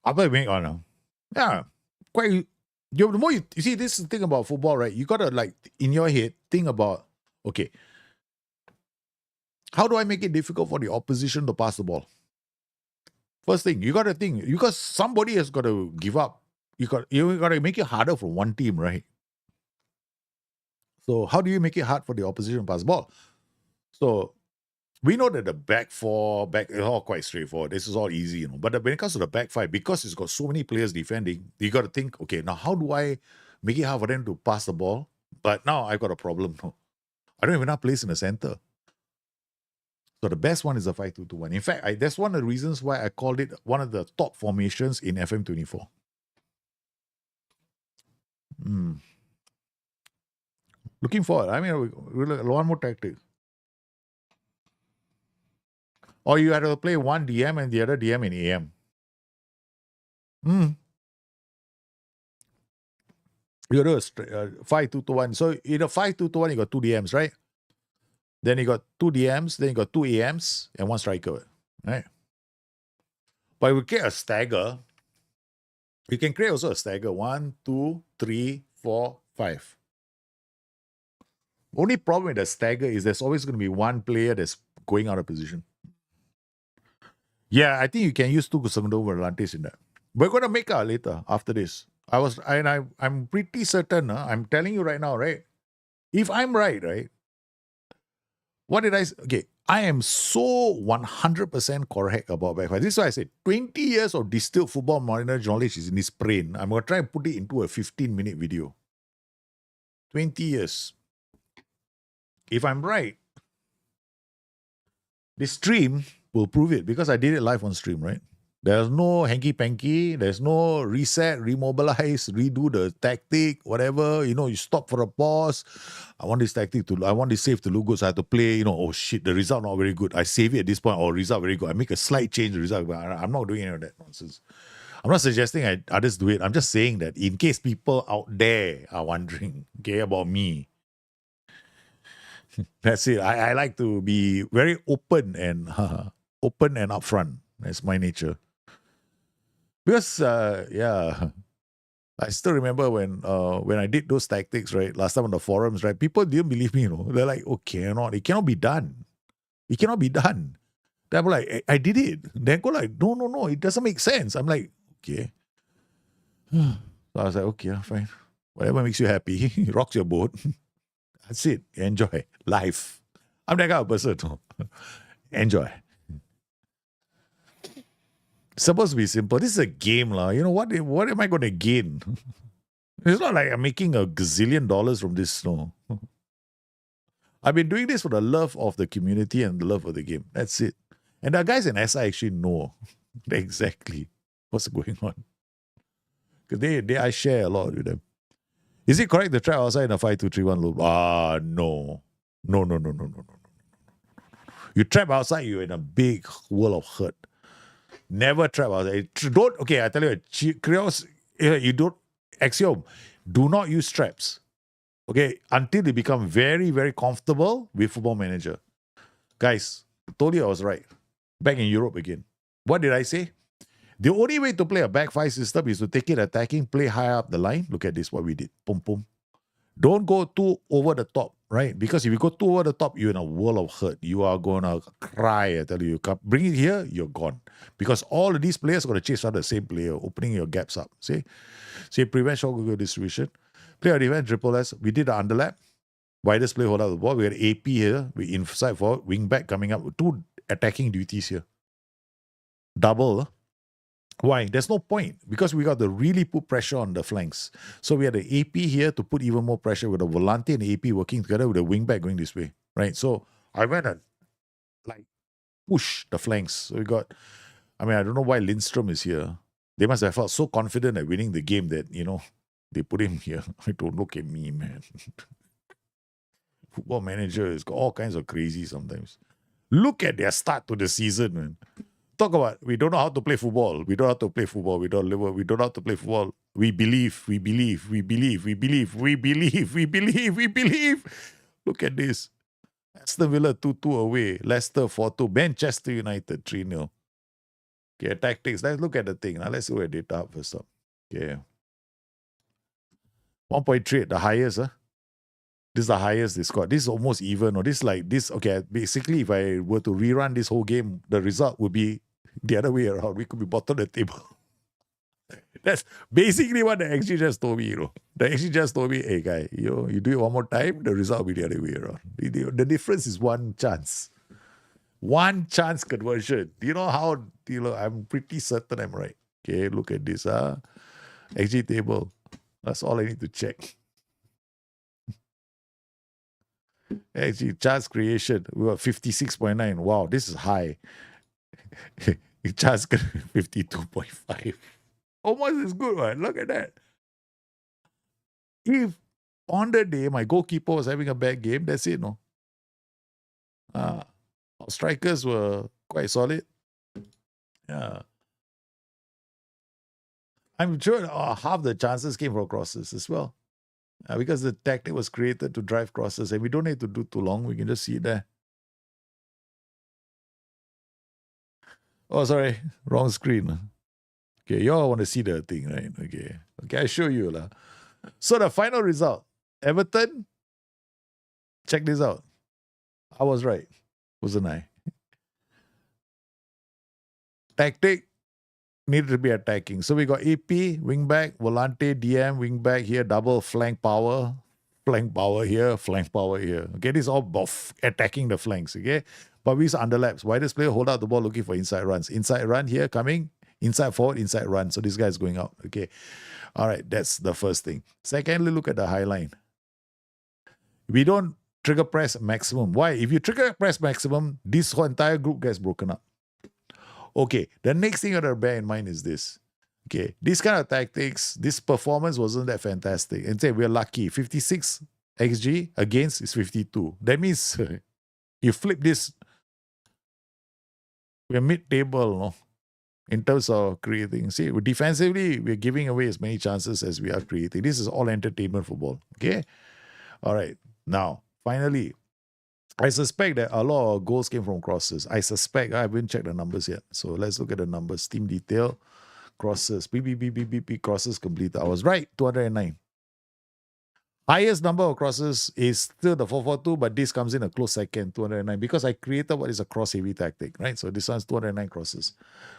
After being on, yeah, quite. The more you see, this is the thing about football, right? You gotta in your head think about, okay, how do I make it difficult for the opposition to pass the ball? First thing, you gotta think because somebody has got to give up. You gotta make it harder for one team, right? So how do you make it hard for the opposition to pass the ball? So we know that the back four, is all quite straightforward. This is all easy, But when it comes to the back five, because it's got so many players defending, you got to think, okay, now how do I make it hard for them to pass the ball? But now I've got a problem. I don't have enough place in the center. So the best one is a 5-2-2-1. In fact, that's one of the reasons why I called it one of the top formations in FM24. Looking forward. I mean, one more tactic. Or you had to play one DM and the other DM in AM. You do a 5-2-2-1. So in a 5-2-2-1, you got two DMs, right? Then you got two DMs, then you got two AMs and one striker, right? But if we create a stagger, you can create also a stagger. 1, 2, 3, 4, 5. Only problem with the stagger is there's always going to be one player that's going out of position. Yeah, I think you can use two segundo volantes in that. We're going to make out later after this. I'm pretty certain. I'm telling you right now, right? If I'm right? What did I say? Okay, I am so 100% correct about back five. This is why I said 20 years of distilled football knowledge is in this brain. I'm going to try and put it into a 15-minute video. 20 years. If I'm right, this stream will prove it because I did it live on stream, right? There's no hanky-panky. There's no reset, remobilize, redo the tactic, whatever. You stop for a pause. I want this save to look good. So I have to play, oh shit, the result not very good. I save it at this point, or result very good. I make a slight change, the result. But I'm not doing any of that nonsense. I'm not suggesting others do it. I'm just saying that in case people out there are wondering, okay, about me. That's it. I like to be very open and upfront. That's my nature. Because I still remember when I did those tactics, right, last time on the forums, right, people didn't believe me, They're like, it cannot be done. It cannot be done. Then I'm like, I did it. Then go like, no, it doesn't make sense. I'm like, okay. So I was like, okay, fine. Whatever makes you happy, rocks your boat. That's it. Enjoy life. I'm that kind of person. Enjoy. It's supposed to be simple. This is a game, lah. What am I going to gain? It's not like I'm making a gazillion dollars from this. No. I've been doing this for the love of the community and the love of the game. That's it. And the guys in SI actually know exactly what's going on. Because I share a lot with them. Is it correct to trap outside in a 5-2-3-1 loop? No. No. You trap outside, you're in a big world of hurt. Never trap outside. Don't, okay, I tell you, you don't, axiom, do not use traps. Okay, until you become very, very comfortable with Football Manager. Guys, told you I was right. Back in Europe again. What did I say? The only way to play a back five system is to take it attacking, play high up the line. Look at this, what we did. Boom, boom. Don't go too over the top, right? Because if you go too over the top, you're in a world of hurt. You are going to cry, I tell you. Bring it here, you're gone. Because all of these players are going to chase after the same player, opening your gaps up. See, prevent short goal distribution. Play our defense, triple S. We did the underlap. Widest play, hold out the ball. We had AP here. We inside forward, wing back coming up. Two attacking duties here. Double. Why? There's no point because we got to really put pressure on the flanks. So we had the AP here to put even more pressure with the Volante and the AP working together with the wing back going this way, right? So I went and like push the flanks. So we got, I don't know why Lindstrom is here. They must have felt so confident at winning the game that, they put him here. Don't look at me, man. Football Manager has got all kinds of crazy sometimes. Look at their start to the season, man. Talk about we don't know how to play football. We don't know how to play football. We don't know how to play football. We believe. Look at this. Aston Villa 2-2 away. Leicester 4-2. Manchester United 3-0. Okay, tactics. Let's look at the thing. Now let's look at data first up. Okay. 1.3, the highest, huh? This is the highest they scored. This is almost even. Or this like this. Okay, basically, if I were to rerun this whole game, the result would be the other way around. We could be bottom of the table. That's basically what the XG just told me. The XG just told me, hey guy, you do it one more time, the result will be the other way around. The difference is one chance. One chance conversion. You know how? I'm pretty certain I'm right. Okay, look at this. XG table. That's all I need to check. Actually, chance creation, we were 56.9. Wow, this is high. Chance 52.5. Almost as good, right? Look at that. If on the day my goalkeeper was having a bad game, that's it, no? Our strikers were quite solid. Yeah. I'm sure half the chances came from crosses as well. Because the tactic was created to drive crosses and we don't need to do too long. We can just see it there. Oh, sorry. Wrong screen. Okay, you all want to see the thing, right? Okay, I show you. So the final result. Everton, check this out. I was right. Wasn't I? Tactic needed to be attacking. So we got AP, wing back, Volante, DM, wing back here, double flank power here, flank power here. Okay, this is all attacking the flanks, okay? But we use underlaps. Widest player hold out the ball looking for inside runs. Inside run here coming, inside forward, inside run. So this guy is going out, okay? All right, that's the first thing. Secondly, look at the high line. We don't trigger press maximum. Why? If you trigger press maximum, this whole entire group gets broken up. Okay, the next thing you gotta bear in mind is this. Okay, this kind of tactics, this performance wasn't that fantastic. And say we're lucky. 56 XG against is 52. That means you flip this, we're mid-table, no? In terms of creating. See, defensively, we're giving away as many chances as we are creating. This is all entertainment football. Okay? All right. Now, finally, I suspect that a lot of goals came from crosses. I suspect. I haven't checked the numbers yet. So let's look at the numbers. Team detail, crosses, crosses completed. I was right, 209. Highest number of crosses is still the 442, but this comes in a close second, 209, because I created what is a cross-heavy tactic, right? So this one's 209 crosses.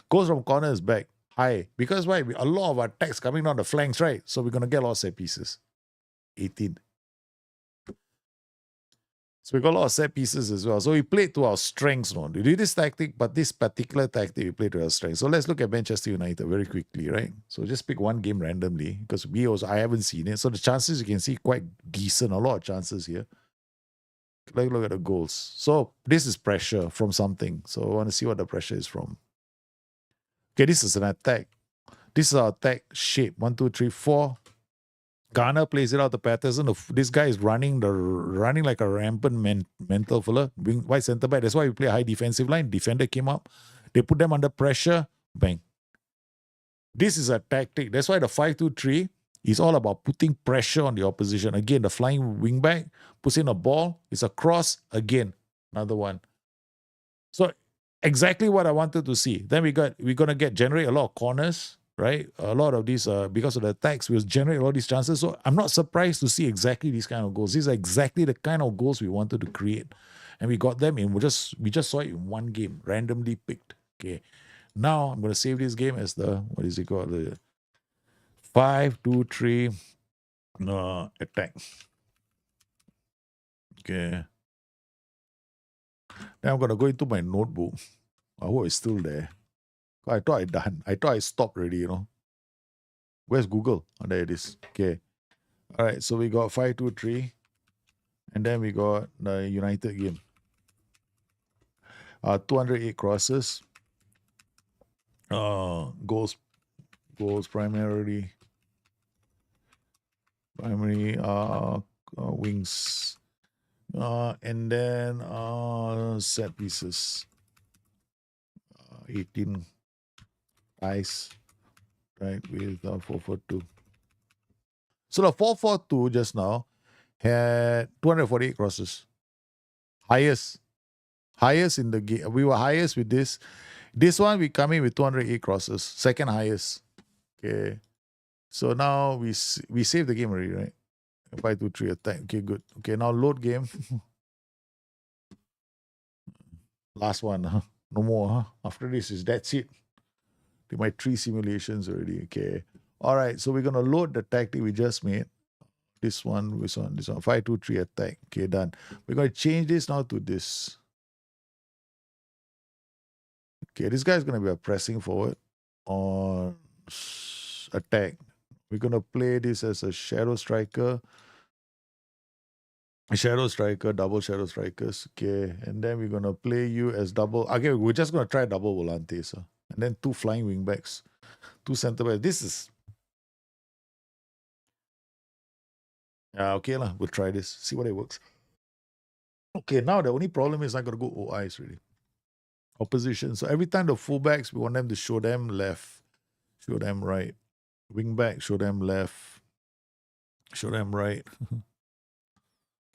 Goes from corners back, high. Because why? A lot of attacks coming down the flanks, right? So we're going to get a lot of set pieces. 18. So we got a lot of set pieces as well. So we played to our strengths, no? We do this tactic, but this particular tactic we played to our strengths. So let's look at Manchester United very quickly, right? So just pick one game randomly because I haven't seen it. So the chances you can see quite decent, a lot of chances here. look at the goals. So this is pressure from something. So I want to see what the pressure is from. Okay, this is an attack. This is our attack shape. 1, 2, 3, 4. Garner plays it out to Patterson. This guy is running like a rampant mental fella. Wide centre back. That's why we play a high defensive line. Defender came up. They put them under pressure. Bang. This is a tactic. That's why the 5-2-3 is all about putting pressure on the opposition. Again, the flying wingback puts in a ball. It's a cross. Again, another one. So exactly what I wanted to see. Then we're gonna generate a lot of corners, right? A lot of these, because of the attacks, we'll generate a lot of these chances. So I'm not surprised to see exactly these kind of goals. These are exactly the kind of goals we wanted to create, and we got them in. We just saw it in one game, randomly picked. Okay, now I'm gonna save this game as the what is it called? The 5-2-3 attack. Okay. Then I'm gonna go into my notebook. I hope it's still there. I thought I done. I thought I stopped already, you know. Where's Google? Oh, there it is. Okay. All right. So we got 5-2-3. And then we got the United game. 208 crosses. Goals primarily. Primary wings. And then set pieces. 18 ice, right, with 4-4-2. So the 4-4-2 just now had 248 crosses. Highest in the game. We were highest with this. This one we come in with 208 crosses. Second highest. Okay. So now we save the game already, right? 5-2-3 attack. Okay, good. Okay, now load game. Last one, huh? No more, huh? After this that's it. Did my 3 simulations already. Okay. All right. So we're gonna load the tactic we just made. This one. 5-2-3 attack. Okay, done. We're gonna change this now to this. Okay, this guy's gonna be a pressing forward on attack. We're gonna play this as a shadow striker. Double shadow strikers. Okay, and then we're gonna play you as double. Okay, we're just gonna try double volantes. And then 2 flying wingbacks, 2 centre backs. This is okay lah. We'll try this. See what it works. Okay, now the only problem is I gotta go OIs really. Opposition. So every time the fullbacks, we want them to show them left, show them right. Wingback, show them left, show them right.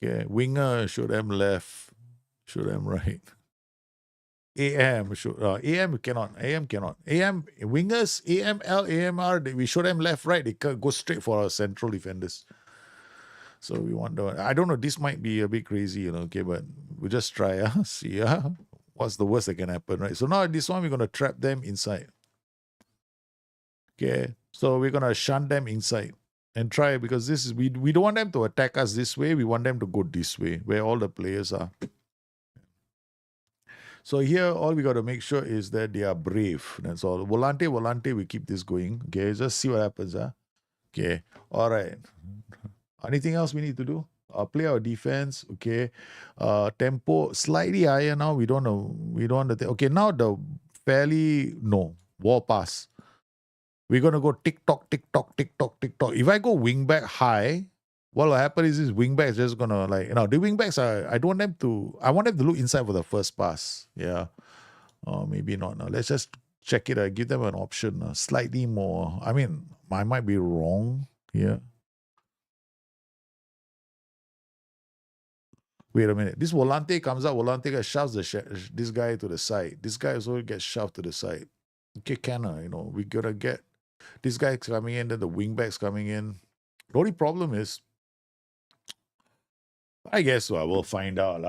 Okay, winger, show them left, show them right. AM, AM cannot. AM wingers, AML, AMR, we show them left, right. They go straight for our central defenders. So we wonder. I don't know. This might be a bit crazy, you know. Okay, but we'll just try. See, what's the worst that can happen, right? So now this one we're gonna trap them inside. Okay, so we're gonna shunt them inside and try because this is we don't want them to attack us this way. We want them to go this way where all the players are. So here, all we got to make sure is that they are brave. That's all. Volante, we keep this going. Okay, just see what happens. Okay, all right. Anything else we need to do? Play our defense. Okay, tempo slightly higher now. We don't know. We don't want to. Okay, now the fairly war pass. We're gonna go tick tock, tick tock, tick tock, tick tock. If I go wing back high, what will happen is this wing back is just gonna the wing backs are. I want them to look inside for the first pass. Yeah, or maybe not. Now let's just check it. I give them an option, slightly more. I mean, I might be wrong here. Wait a minute. This volante comes out. Volante shoves this guy to the side. This guy also gets shoved to the side. Okay, we gotta get this guy coming in, then the wingbacks coming in. The only problem is, I guess we'll find out.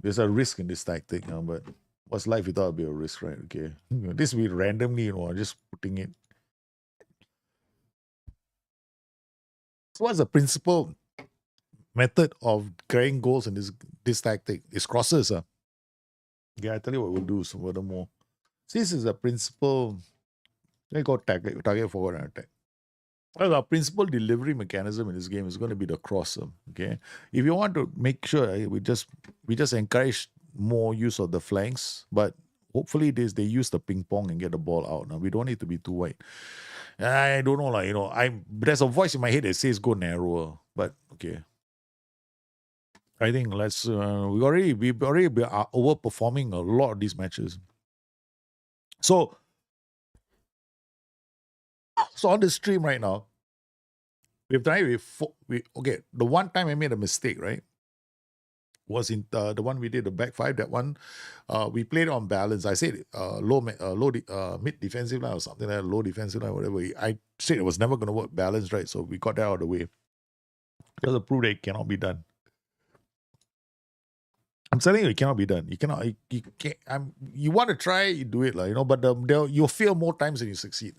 There's a risk in this tactic, but what's life without a bit of risk, right? Okay. This we randomly, just putting it. So what's the principal method of carrying goals in this tactic? It's crosses. Yeah, I tell you what we'll do. So furthermore, this is a principle. They go target forward and attack. Well, our principal delivery mechanism in this game is going to be the crosser. Okay, if you want to make sure, we just encourage more use of the flanks, but hopefully they use the ping pong and get the ball out. Now we don't need to be too wide. I don't know, like there's a voice in my head that says go narrower, but okay. I think we've already been overperforming a lot of these matches. So on the stream right now, we've tried okay. The one time I made a mistake, right, was in the one we did the back five. That one, we played on balance. I said mid defensive line or something like that, low defensive line, whatever. I said it was never going to work balanced, right? So we got that out of the way. Because the prove that it cannot be done. I'm telling you, it cannot be done. You cannot. You can't. You want to try, you do it, like but you'll fail more times than you succeed.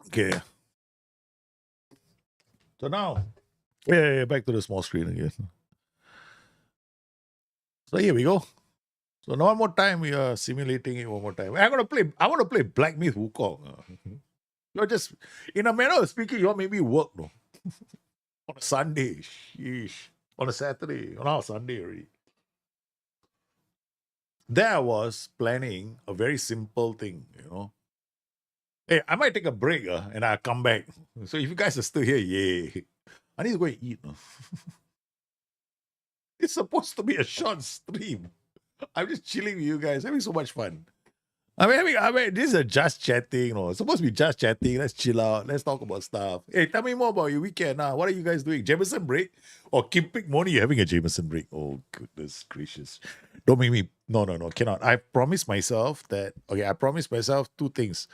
Okay. So now, yeah, back to the small screen again. So here we go. So one more time, we are simulating it one more time. I want to play Black Myth Wukong. You're just, in a manner of speaking, you all made me work, no? On a Sunday. Sheesh. On a Saturday. On our Sunday already. There I was planning a very simple thing, Hey, I might take a break and I'll come back. So if you guys are still here, yay. I need to go and eat. No? It's supposed to be a short stream. I'm just chilling with you guys, having so much fun. I mean, this is a just chatting, It's supposed to be just chatting. Let's chill out. Let's talk about stuff. Hey, tell me more about your weekend. What are you guys doing? Jameson break? Or Kim Pik morning, you're having a Jameson break? Oh, goodness gracious. Don't make me. No, cannot. I promised myself two things.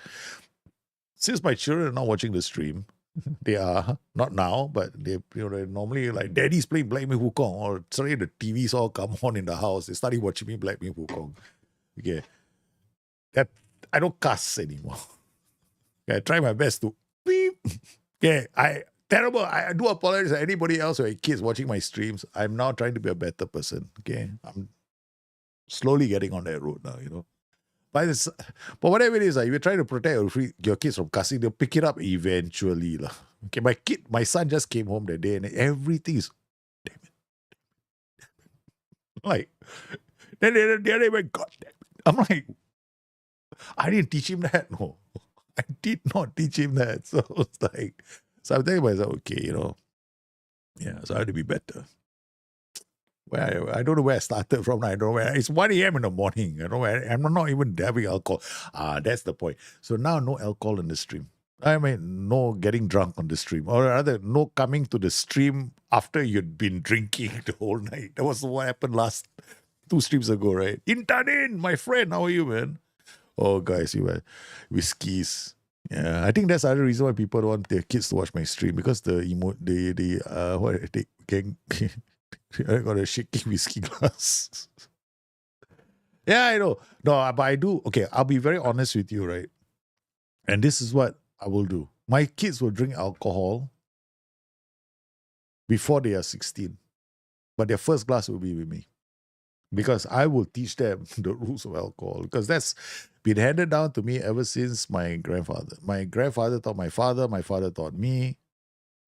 Since my children are not watching the stream, they are not now, but they're normally like, Daddy's playing Black Myth Wukong, or sorry, the TVs all come on in the house. They started watching me Black Myth Wukong. Okay. That I don't cuss anymore. Okay, I try my best to beep. Okay, terrible. I do apologize to anybody else or kids watching my streams. I'm now trying to be a better person. Okay, I'm slowly getting on that road now. But whatever it is, if you're trying to protect your kids from cussing, they'll pick it up eventually. Okay, my son just came home that day and everything is, damn it. Like, then the other day, God damn it. I'm like, I didn't teach him that. No, I did not teach him that. So it's like, so I'm thinking myself, okay, yeah, so I have to be better. Well, I don't know where I started from. I don't know where. It's 1 a.m. in the morning. I'm not even having alcohol. That's the point. So now no alcohol in the stream. I mean, no getting drunk on the stream. Or rather, no coming to the stream after you'd been drinking the whole night. That was what happened last 2 streams ago, right? Intanin, my friend, how are you, man? Oh, guys, you were whiskeys. Yeah, I think that's the other reason why people don't want their kids to watch my stream, because they I got a shaky whiskey glass. Yeah, I know. No, but I do. Okay, I'll be very honest with you, right? And this is what I will do. My kids will drink alcohol before they are 16. But their first glass will be with me. Because I will teach them the rules of alcohol. Because that's been handed down to me ever since my grandfather. My grandfather taught my father taught me,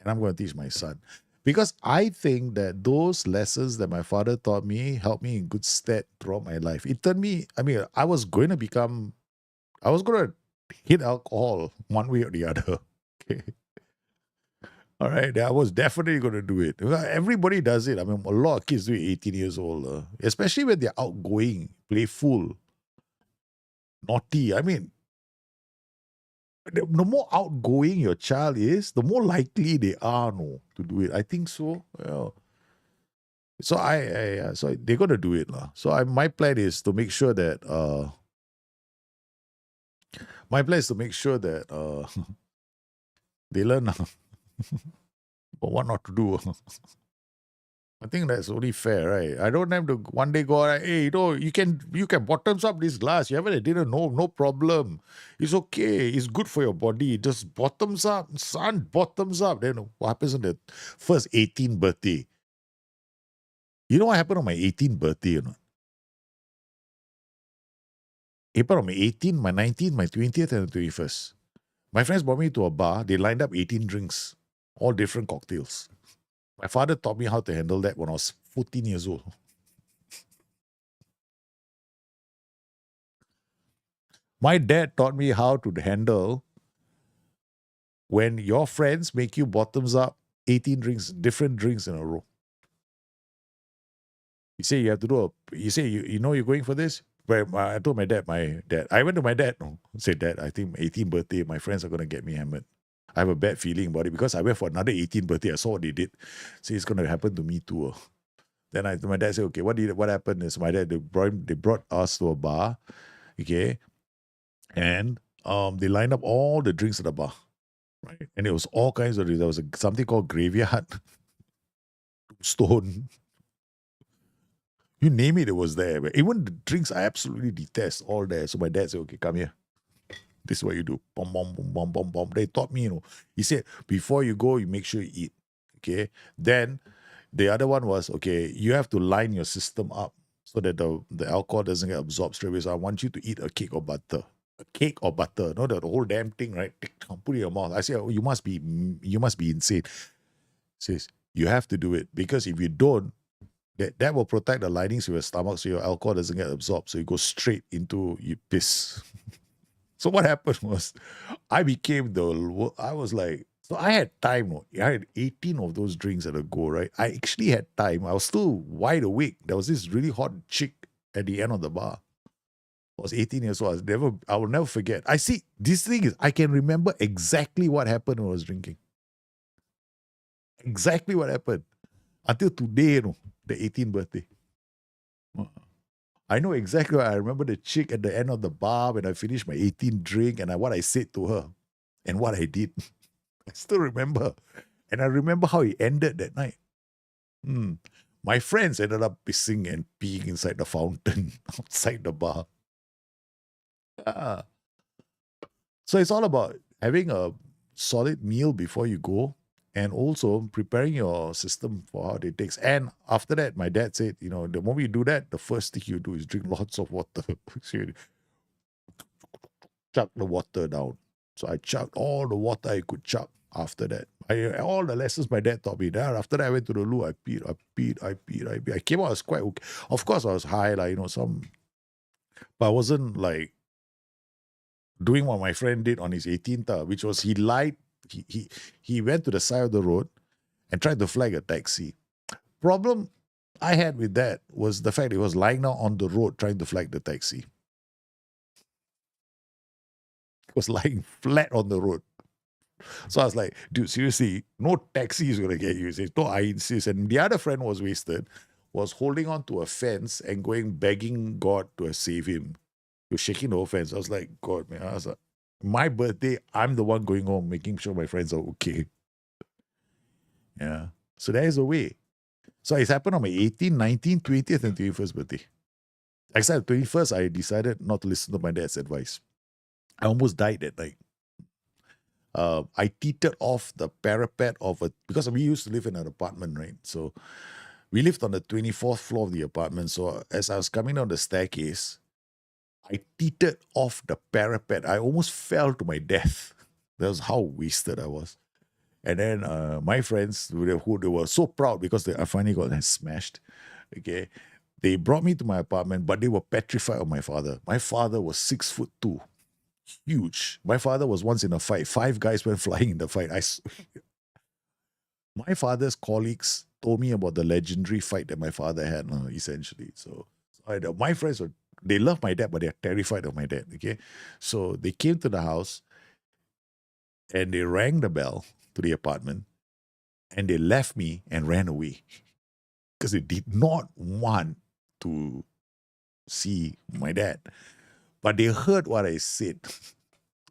and I'm going to teach my son. Because I think that those lessons that my father taught me helped me in good stead throughout my life. It turned me, I was going to hit alcohol one way or the other. Okay. All right. I was definitely going to do it. Everybody does it. I mean, a lot of kids do it 18 years old, especially when they're outgoing, playful, naughty. I mean, the more outgoing your child is, the more likely they are to do it. I think so. Well, so so they're gonna do it lah. So my plan is to make sure that they learn but what not to do. I think that's only fair, right? I don't have to one day go, hey, you can bottoms up this glass. You have a dinner, no problem. It's okay. It's good for your body. Just bottoms up, son, bottoms up. Then what happens on the first 18th birthday? You know what happened on my 18th birthday or not? April on my 18th, my 19th, my 20th, and the 21st. My friends brought me to a bar. They lined up 18 drinks, all different cocktails. My father taught me how to handle that when I was 14 years old. My dad taught me how to handle when your friends make you bottoms up 18 drinks, different drinks in a row. You say you have to do you say you know you're going for this? But I told my dad, I went to my dad, said, Dad, I think 18th birthday, my friends are going to get me hammered. I have a bad feeling about it because I went for another 18th birthday. I saw what they did. So it's going to happen to me too. Then my dad said, okay, what happened is my dad, they brought us to a bar, okay, and they lined up all the drinks at the bar, right? And it was all kinds of drinks. There was something called graveyard, stone, you name it, it was there. But even the drinks I absolutely detest, all there. So my dad said, okay, come here. This is what you do. Bom, bom, bom, bom, bom, bom. They taught me, he said, before you go, you make sure you eat. Okay. Then the other one was, okay, you have to line your system up so that the alcohol doesn't get absorbed straight away. So I want you to eat a cake or butter. A cake or butter, not the whole damn thing, right? Put it in your mouth. I said, oh, you must be insane. Says, you have to do it because if you don't, that will protect the linings of your stomach so your alcohol doesn't get absorbed. So you go straight into you piss. So what happened was I was like, so I had time. I had 18 of those drinks at a go, right? I actually had time. I was still wide awake. There was this really hot chick at the end of the bar. I was 18 years old. I will never forget. I see, this thing is, I can remember exactly what happened when I was drinking. Exactly what happened. Until today, the 18th birthday. I know exactly what I remember the chick at the end of the bar when I finished my 18th drink and what I said to her and what I did. I still remember. And I remember how it ended that night. My friends ended up pissing and peeing inside the fountain outside the bar. So it's all about having a solid meal before you go and also preparing your system for how it takes. And after that, my dad said, the moment you do that, the first thing you do is drink lots of water. So you chuck the water down. So I chucked all the water I could chuck after that. All the lessons my dad taught me. Then after that, I went to the loo. I peed. I came out, I was quite okay. Of course, I was high, but I wasn't like doing what my friend did on his 18th, which was he lied. He went to the side of the road and tried to flag a taxi. Problem I had with that was the fact he was lying down on the road trying to flag the taxi. He was lying flat on the road. So I was like, dude, seriously, no taxi is going to get you. He says, no, I insist. And the other friend was wasted, was holding on to a fence and begging God to save him. He was shaking the whole fence. I was like, God, man. I was like, my birthday, I'm the one going home, making sure my friends are okay. Yeah. So that is the way. So it's happened on my 18th, 19th, 20th, and 21st birthday. Except 21st, I decided not to listen to my dad's advice. I almost died that night. I teetered off the parapet because we used to live in an apartment, right? So we lived on the 24th floor of the apartment. So as I was coming down the staircase, I teetered off the parapet. I almost fell to my death. That was how wasted I was. And then my friends, who they were so proud because I finally got smashed, okay, they brought me to my apartment, but they were petrified of my father. My father was 6'2", huge. My father was once in a fight. 5 guys went flying in the fight. My father's colleagues told me about the legendary fight that my father had, essentially. So my friends they love my dad, but they're terrified of my dad, okay? So they came to the house and they rang the bell to the apartment and they left me and ran away because they did not want to see my dad. But they heard what I said to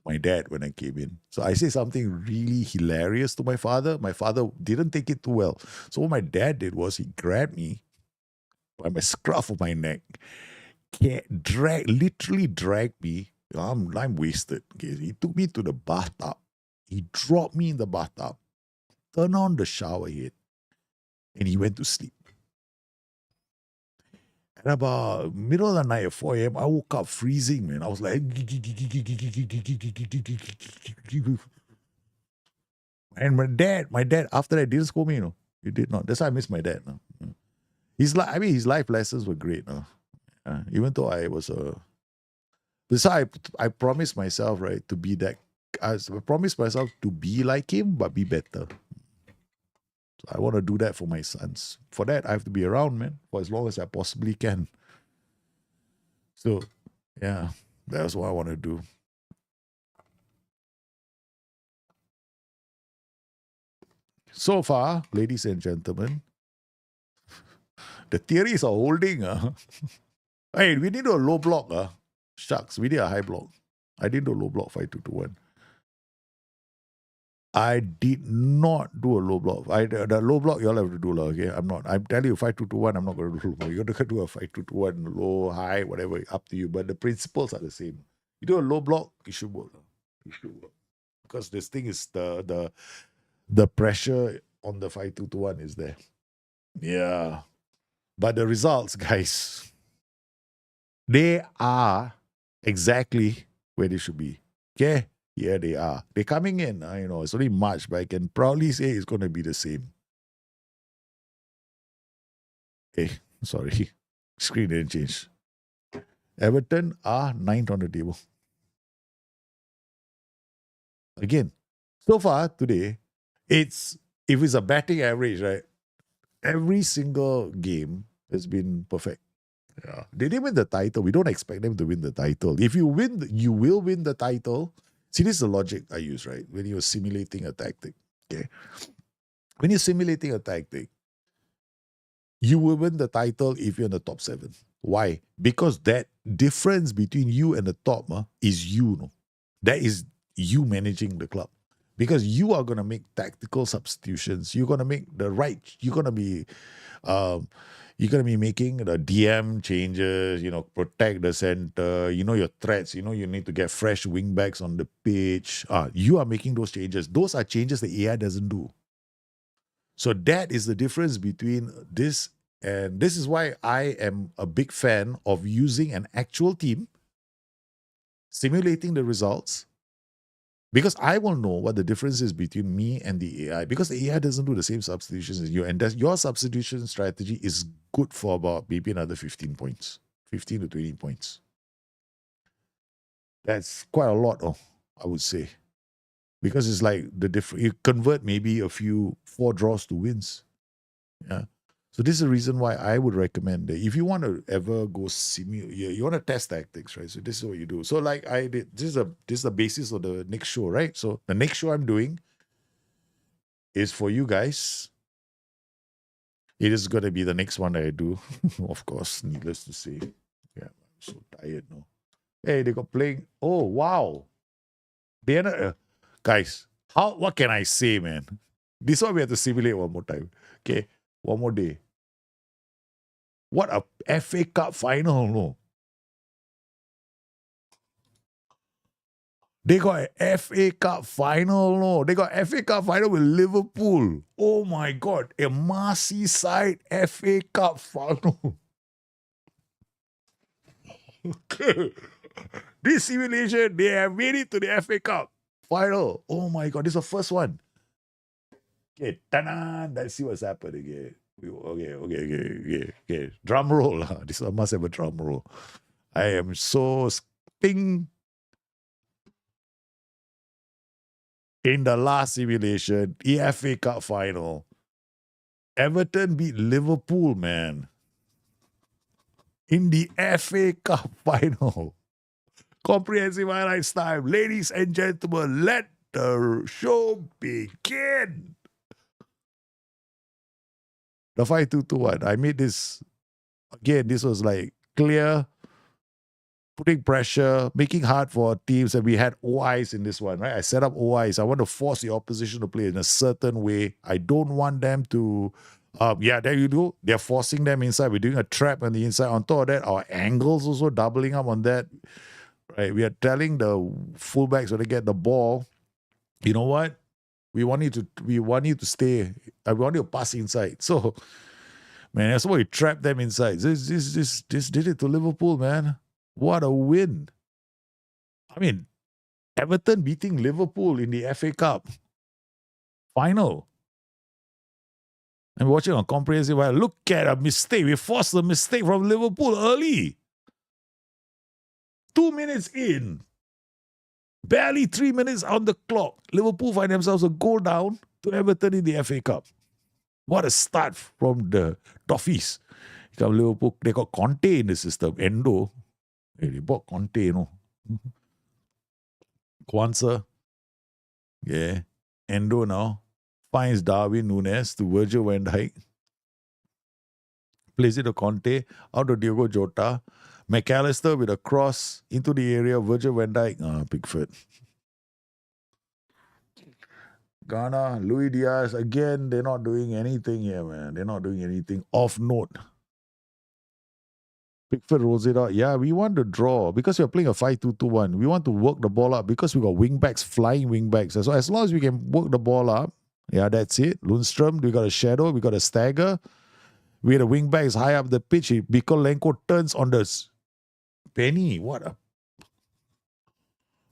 my dad when I came in. So I said something really hilarious to my father. My father didn't take it too well. So what my dad did was he grabbed me by my scruff of my neck, literally dragged me. I'm wasted. Okay? He took me to the bathtub. He dropped me in the bathtub, turned on the shower head, and he went to sleep. And about middle of the night at 4 a.m., I woke up freezing, man. I was like, and my dad, after that, didn't scold me, He did not. That's why I miss my dad. No? His life lessons were great, no? Even though I was that's why I promised myself, right, to be that. I promised myself to be like him, but be better. So I want to do that for my sons. For that, I have to be around, man, for as long as I possibly can. So, yeah, that's what I want to do. So far, ladies and gentlemen, the theories are holding. Hey, we need a low block. Shucks, we need a high block. I didn't do a low block 5221. I did not do a low block. The low block you all have to do, okay? I'm telling you 5221, I'm not going to do low block. You're going to do a 5221, low, high, whatever, up to you. But the principles are the same. You do a low block, it should work. It should work. Because this thing is the pressure on the 5221 is there. Yeah. But the results, guys, they are exactly where they should be. Okay? Yeah, they are. They're coming in. It's only March, but I can proudly say it's going to be the same. Hey, sorry. Screen didn't change. Everton are 9th on the table. Again, so far today, if it's a batting average, right? Every single game has been perfect. Yeah. They didn't win the title. We don't expect them to win the title. If you win, you will win the title. See, this is the logic I use, right? When you're simulating a tactic. Okay. When you're simulating a tactic, you will win the title if you're in the top 7. Why? Because that difference between you and the top is you. No? That is you managing the club. Because you are going to make tactical substitutions. You're going to make you're going to be making the DM changes, protect the center, your threats, you need to get fresh wing backs on the pitch. You are making those changes. Those are changes the AI doesn't do. So that is the difference between this, and this is why I am a big fan of using an actual team, simulating the results, because I will know what the difference is between me and the AI, because the AI doesn't do the same substitutions as you, and your substitution strategy is good for about maybe another 15 points, 15 to 20 points. That's quite a lot, I would say. Because it's like you convert maybe a few 4 draws to wins. Yeah. So this is the reason why I would recommend that if you want to ever go you want to test tactics, right? So this is what you do. So like I did, this is the basis of the next show, right? So the next show I'm doing is for you guys. It is going to be the next one that I do, of course, needless to say. Yeah, I'm so tired now. Hey, they got playing. Oh, wow. They're not, guys, what can I say, man? This one we have to simulate one more time. Okay, one more day. What a FA Cup final, no? They got an FA Cup final, no? They got FA Cup final with Liverpool. Oh my God, a Merseyside FA Cup final. This simulation, they have made it to the FA Cup final. Oh my God, this is the first one. Okay, ta-da! Let's see what's happening. Okay. Drum roll. This one must have a drum roll. I am so sting. In the last simulation, FA Cup final, Everton beat Liverpool, man. In the FA Cup final. Comprehensive highlights time. Ladies and gentlemen, let the show begin. The 5-2-2-1. I made this, again, this was like clear, putting pressure, making hard for teams, and we had OIs in this one, right? I set up OIs. I want to force the opposition to play in a certain way. I don't want them to, there you go. They're forcing them inside. We're doing a trap on the inside. On top of that, our angles also doubling up on that, right? We are telling the fullbacks when they get the ball, you know what? We want you to stay. We want you to pass inside. So Man, that's why he trapped them inside. This did it to Liverpool, man. What a win. I mean, Everton beating Liverpool in the FA Cup final. I'm watching on comprehensive. Look at a mistake. We forced a mistake from Liverpool early. 2 minutes in. Barely 3 minutes on the clock. Liverpool find themselves a goal down to Everton in the FA Cup. What a start from the Toffees. Liverpool, they got Conte in the system. Endo. Hey, they bought Conte, you know. Kwanzaa. Yeah. Endo now finds Darwin Núñez to Virgil van Dijk. Plays it to Conte. Out to Diogo Jota. McAllister with a cross into the area. Virgil van Dijk. Pickford. Ghana, Luis Diaz. Again, they're not doing anything here, man. They're not doing anything off note. Pickford rolls it out. Yeah, we want to draw because we're playing a 5-2-2-1. We want to work the ball up because we got wing-backs, flying wing-backs. So as long as we can work the ball up, yeah, that's it. Lundstrom, we got a shadow, we got a stagger. We had a wing-backs high up the pitch. Bikolenko turns on the penny. What a...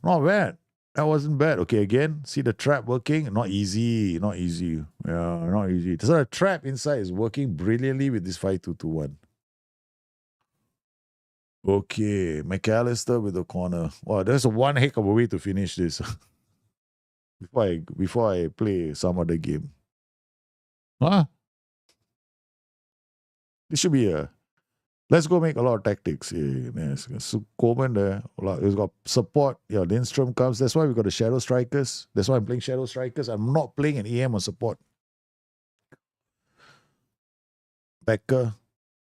Not bad. That wasn't bad. Okay, again, see the trap working? Not easy. Not easy. Yeah, not easy. So the trap inside is working brilliantly with this 5-2-2-1. Okay, McAllister with the corner. Wow, there's one heck of a way to finish this. before I play some other game. Huh? This should be a... Let's go make a lot of tactics. Yeah, so Coleman there. He's got support. Yeah, Lindstrom comes. That's why we got the Shadow Strikers. That's why I'm playing Shadow Strikers. I'm not playing an EM on support. Becker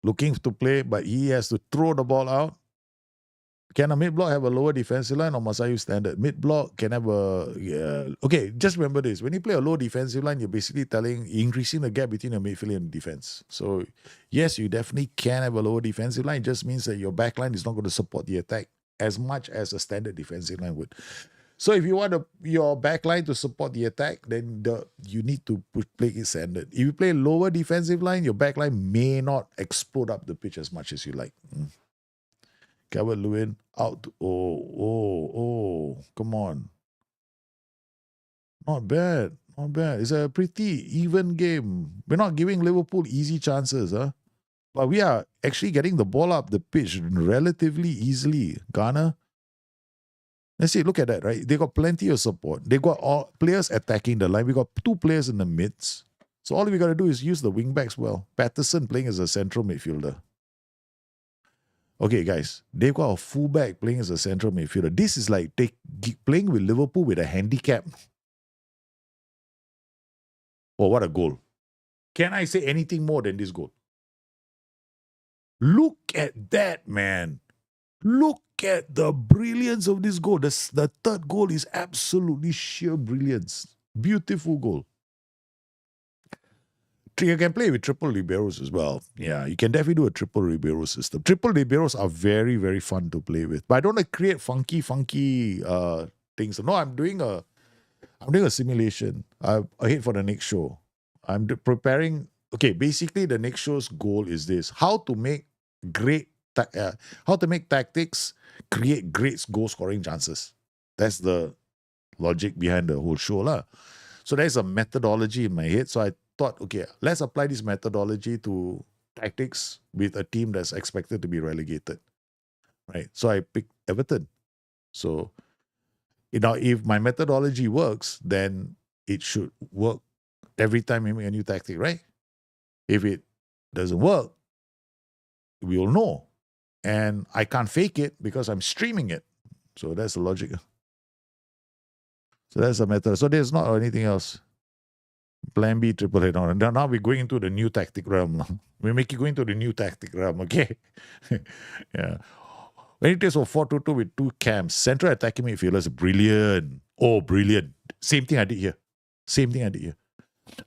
looking to play, but he has to throw the ball out. Can a mid-block have a lower defensive line or must I use standard? Mid-block can have a... Yeah. Okay, just remember this. When you play a low defensive line, you're basically increasing the gap between the midfield and defense. So, yes, you definitely can have a lower defensive line. It just means that your back line is not going to support the attack as much as a standard defensive line would. So, if you want your back line to support the attack, then you need to play it standard. If you play lower defensive line, your back line may not explode up the pitch as much as you like. Calvert-Lewin out. Come on. Not bad. Not bad. It's a pretty even game. We're not giving Liverpool easy chances, huh? But we are actually getting the ball up the pitch relatively easily. Ghana. Let's see, look at that, right? They got plenty of support. They got all players attacking the line. We got 2 players in the midst. So all we got to do is use the wing backs well. Patterson playing as a central midfielder. Okay, guys, they've got a fullback playing as a central midfielder. This is like playing with Liverpool with a handicap. Oh, what a goal. Can I say anything more than this goal? Look at that, man. Look at the brilliance of this goal. The third goal is absolutely sheer brilliance. Beautiful goal. You can play with triple liberos as well. Yeah, you can definitely do a triple libero system. Triple liberos are very, very fun to play with. But I don't want to create funky things. No, I'm doing a simulation. I'm ahead for the next show. I'm preparing. Okay, basically the next show's goal is this: how to make tactics create great goal scoring chances. That's the logic behind the whole show, lah. So there's a methodology in my head. So I thought, okay, let's apply this methodology to tactics with a team that's expected to be relegated, right? So I picked Everton. So now, if my methodology works, then it should work every time we make a new tactic, right? If it doesn't work, we will know. And I can't fake it because I'm streaming it. So that's the logic. So that's the method. So there's not anything else. Plan B, triple head on. Now we're going into the new tactic realm. We're going to the new tactic realm, okay? Yeah. When it is for 4-2-2 with 2 cams, central attacking midfielders, brilliant. Oh, brilliant. Same thing I did here.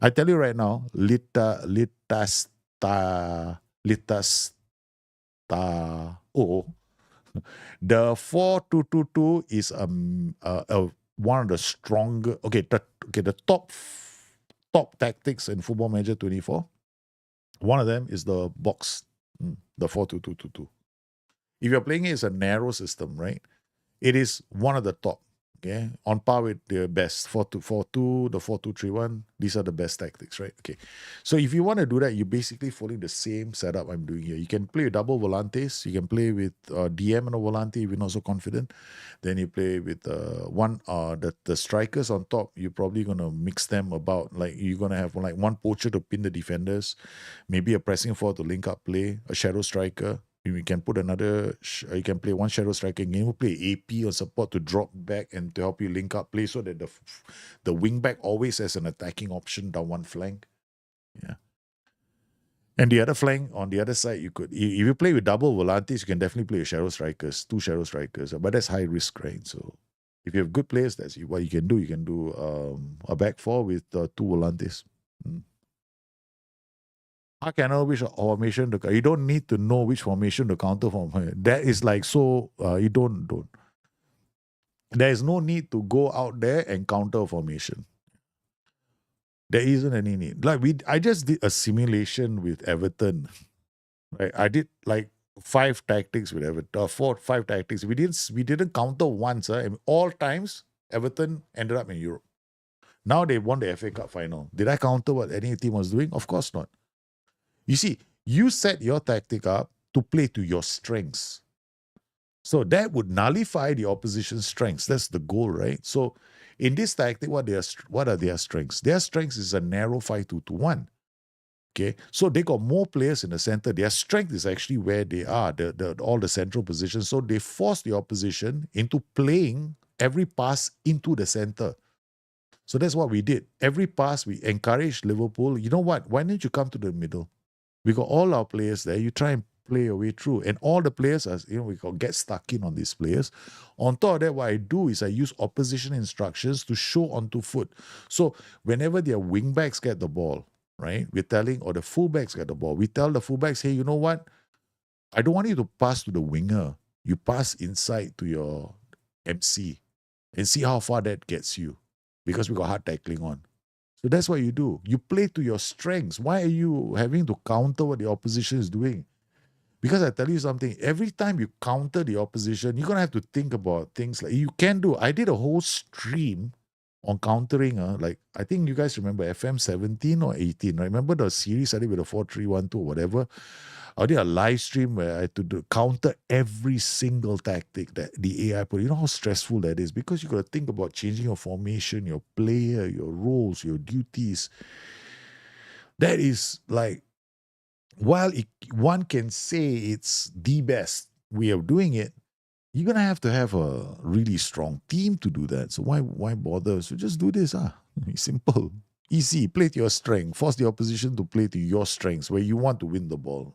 I tell you right now, Litasta. Oh, the 4-2-2-2 is one of the stronger. Okay, the top tactics in Football Manager 24. One of them is the box, the 4-2-2-2-2. If you're playing it as a narrow system, right? It is one of the top. Okay, on par with the best 4-2-4-2, the 4-2-3-1. These are the best tactics, right? Okay, so if you want to do that, you're basically following the same setup I'm doing here. You can play with double volantes. You can play with DM and a volante if you're not so confident. Then you play with the strikers on top. You're probably gonna mix them about. Like you're gonna have like one poacher to pin the defenders, maybe a pressing forward to link up play, a shadow striker. You can put another, you can play one shadow striker game, you play AP or support to drop back and to help you link up play so that the wing back always has an attacking option down one flank. Yeah. And the other flank, on the other side, you could, if you play with double volantes, you can definitely play with shadow strikers, two shadow strikers, but that's high risk, right? So if you have good players, that's what you can do. You can do a back four with two volantes. How can I know which formation to? You don't need to know which formation to counter from. That is like so. You don't. There is no need to go out there and counter formation. There isn't any need. I just did a simulation with Everton. Right, I did like 5 tactics with Everton, 4, 5 tactics. We didn't counter once. And all times Everton ended up in Europe. Now they won the FA Cup final. Did I counter what any team was doing? Of course not. You see, you set your tactic up to play to your strengths. So that would nullify the opposition's strengths. That's the goal, right? So in this tactic, what are their strengths? Their strengths is a narrow 5-2-2-1. Okay, so they got more players in the center. Their strength is actually where they are, all the central positions. So they force the opposition into playing every pass into the center. So that's what we did. Every pass, we encouraged Liverpool. You know what? Why don't you come to the middle? We got all our players there. You try and play your way through. And all the players, we got get stuck in on these players. On top of that, what I do is I use opposition instructions to show onto foot. So whenever their wing backs get the ball, right, we're telling, or the fullbacks get the ball, we tell the fullbacks, hey, you know what? I don't want you to pass to the winger. You pass inside to your MC and see how far that gets you, because we got hard tackling on. So that's what you do. You play to your strengths. Why are you having to counter what the opposition is doing? Because I tell you something, every time you counter the opposition, you're going to have to think about things like you can do. I did a whole stream on countering. Like, I think you guys remember FM 17 or 18. Right? Remember the series I did with the 4-3-1-2 or whatever? I did a live stream where I had to counter every single tactic that the AI put. You know how stressful that is, because you got to think about changing your formation, your player, your roles, your duties. That is like, while one can say it's the best way of doing it, you're gonna have to have a really strong team to do that. So why bother? So just do this. It's simple, easy. Play to your strength. Force the opposition to play to your strengths where you want to win the ball.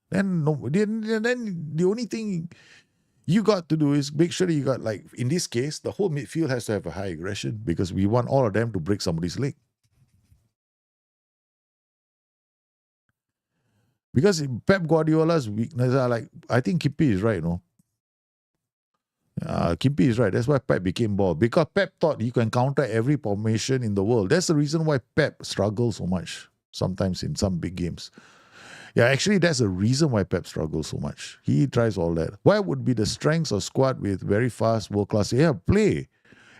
Then the only thing you got to do is make sure that you got, like in this case, the whole midfield has to have a high aggression, because we want all of them to break somebody's leg. Because Pep Guardiola's weakness are like, I think Kippy is right, no? Kippy is right. That's why Pep became bald. Because Pep thought he can counter every formation in the world. That's the reason why Pep struggles so much sometimes in some big games. Yeah, actually, that's the reason why Pep struggles so much. He tries all that. Why would be the strengths of squad with very fast world class? Yeah, play,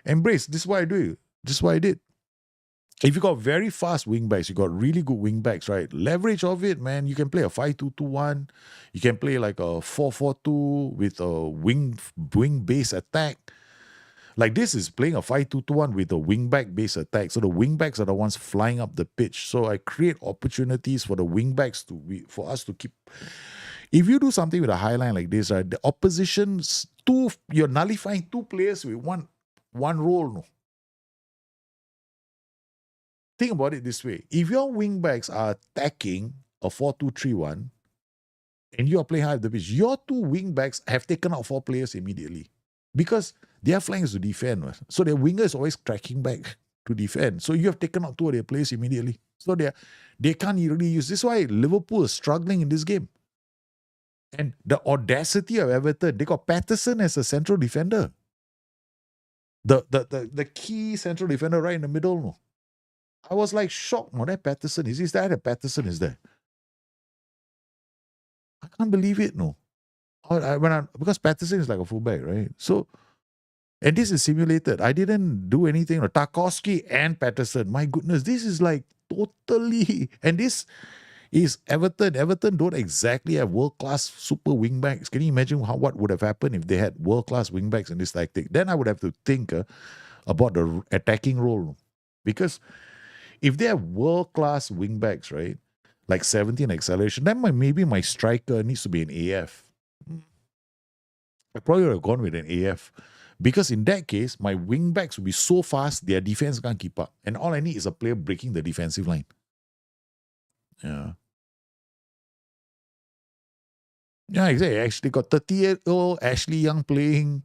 embrace. This is why I do. This is what I did. If you got very fast wing backs, you got really good wing backs, right? Leverage of it, man. You can play a 5-2-2-1. You can play like a 4-4-2 with a wing base attack. Like this is playing a 5-2-2-1 with a wing back base attack. So the wing backs are the ones flying up the pitch. So I create opportunities for the wing backs for us to keep. If you do something with a high line like this, right, the opposition's you're nullifying two players with one role. No. Think about it this way. If your wing backs are attacking a 4-2-3-1 and you are playing high up the pitch, your two wing backs have taken out 4 players immediately, because their flank is to defend. So their winger is always tracking back to defend. So you have taken out 2 of their players immediately. So they can't really use. This is why Liverpool is struggling in this game. And the audacity of Everton, they got Patterson as a central defender. The key central defender right in the middle. No. I was like shocked. No, that Patterson is there. Patterson is there. I can't believe it, no. Because Patterson is like a fullback, right? So, and this is simulated. I didn't do anything. Tarkowski and Patterson. My goodness, this is like totally. And this is Everton. Everton don't exactly have world class super wingbacks. Can you imagine what would have happened if they had world class wingbacks in this tactic? Then I would have to think about the attacking role, because if they have world class wingbacks, right, like 17 acceleration, then maybe my striker needs to be an AF. I probably would have gone with an AF. Because in that case, my wing backs will be so fast, their defense can't keep up. And all I need is a player breaking the defensive line. Yeah. Yeah, exactly. Actually got 30-year-old Ashley Young playing,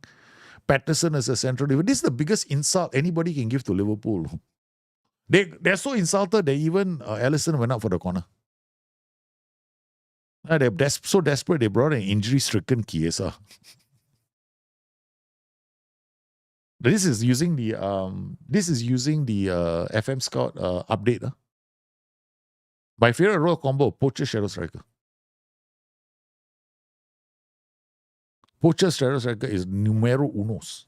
Patterson as a central defender. This is the biggest insult anybody can give to Liverpool. They're so insulted that even Alisson went out for the corner. They're so desperate they brought an injury-stricken Chiesa. This is using the FM Scout update. My favorite role combo: poacher shadow striker. Poacher shadow striker is numero unos.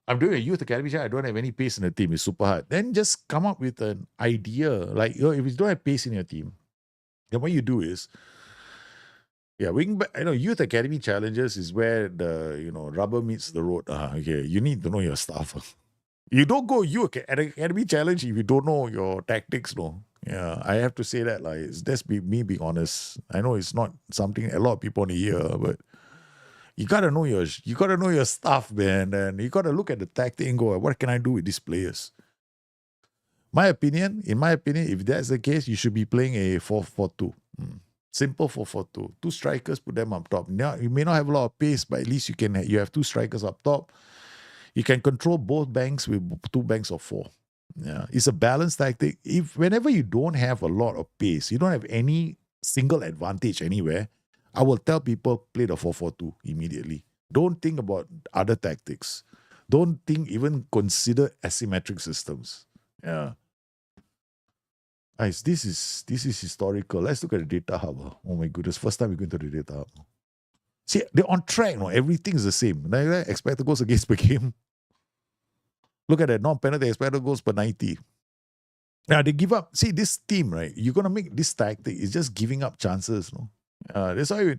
I'm doing a youth academy chat. I don't have any pace in the team. It's super hard. Then just come up with an idea. Like, if you don't have pace in your team, then what you do is, youth academy challenges is where the rubber meets the road. Okay, you need to know your stuff. You don't go academy challenge if you don't know your tactics, no. Yeah, I have to say that. Like, that's me being honest. I know it's not something a lot of people want to hear, but you gotta know your stuff, man. And you gotta look at the tactic and go, what can I do with these players? In my opinion, if that's the case, you should be playing a 4-4-2. Simple 4-4-2. Two strikers, put them up top. Now, you may not have a lot of pace, but at least you have two strikers up top. You can control both banks with two banks of four. Yeah, it's a balanced tactic. Whenever you don't have a lot of pace, you don't have any single advantage anywhere, I will tell people play the 4-4-2 immediately. Don't think about other tactics. Don't even consider asymmetric systems. Yeah. Guys, this is historical. Let's look at the data hub. Oh my goodness, first time we're going to the data hub. See, they're on track. No, everything is the same. Like, expected goals against per game. Look at that, non-penalty expected goals per 90. Now they give up. See, this team, right? You're gonna make this tactic is just giving up chances. No, that's why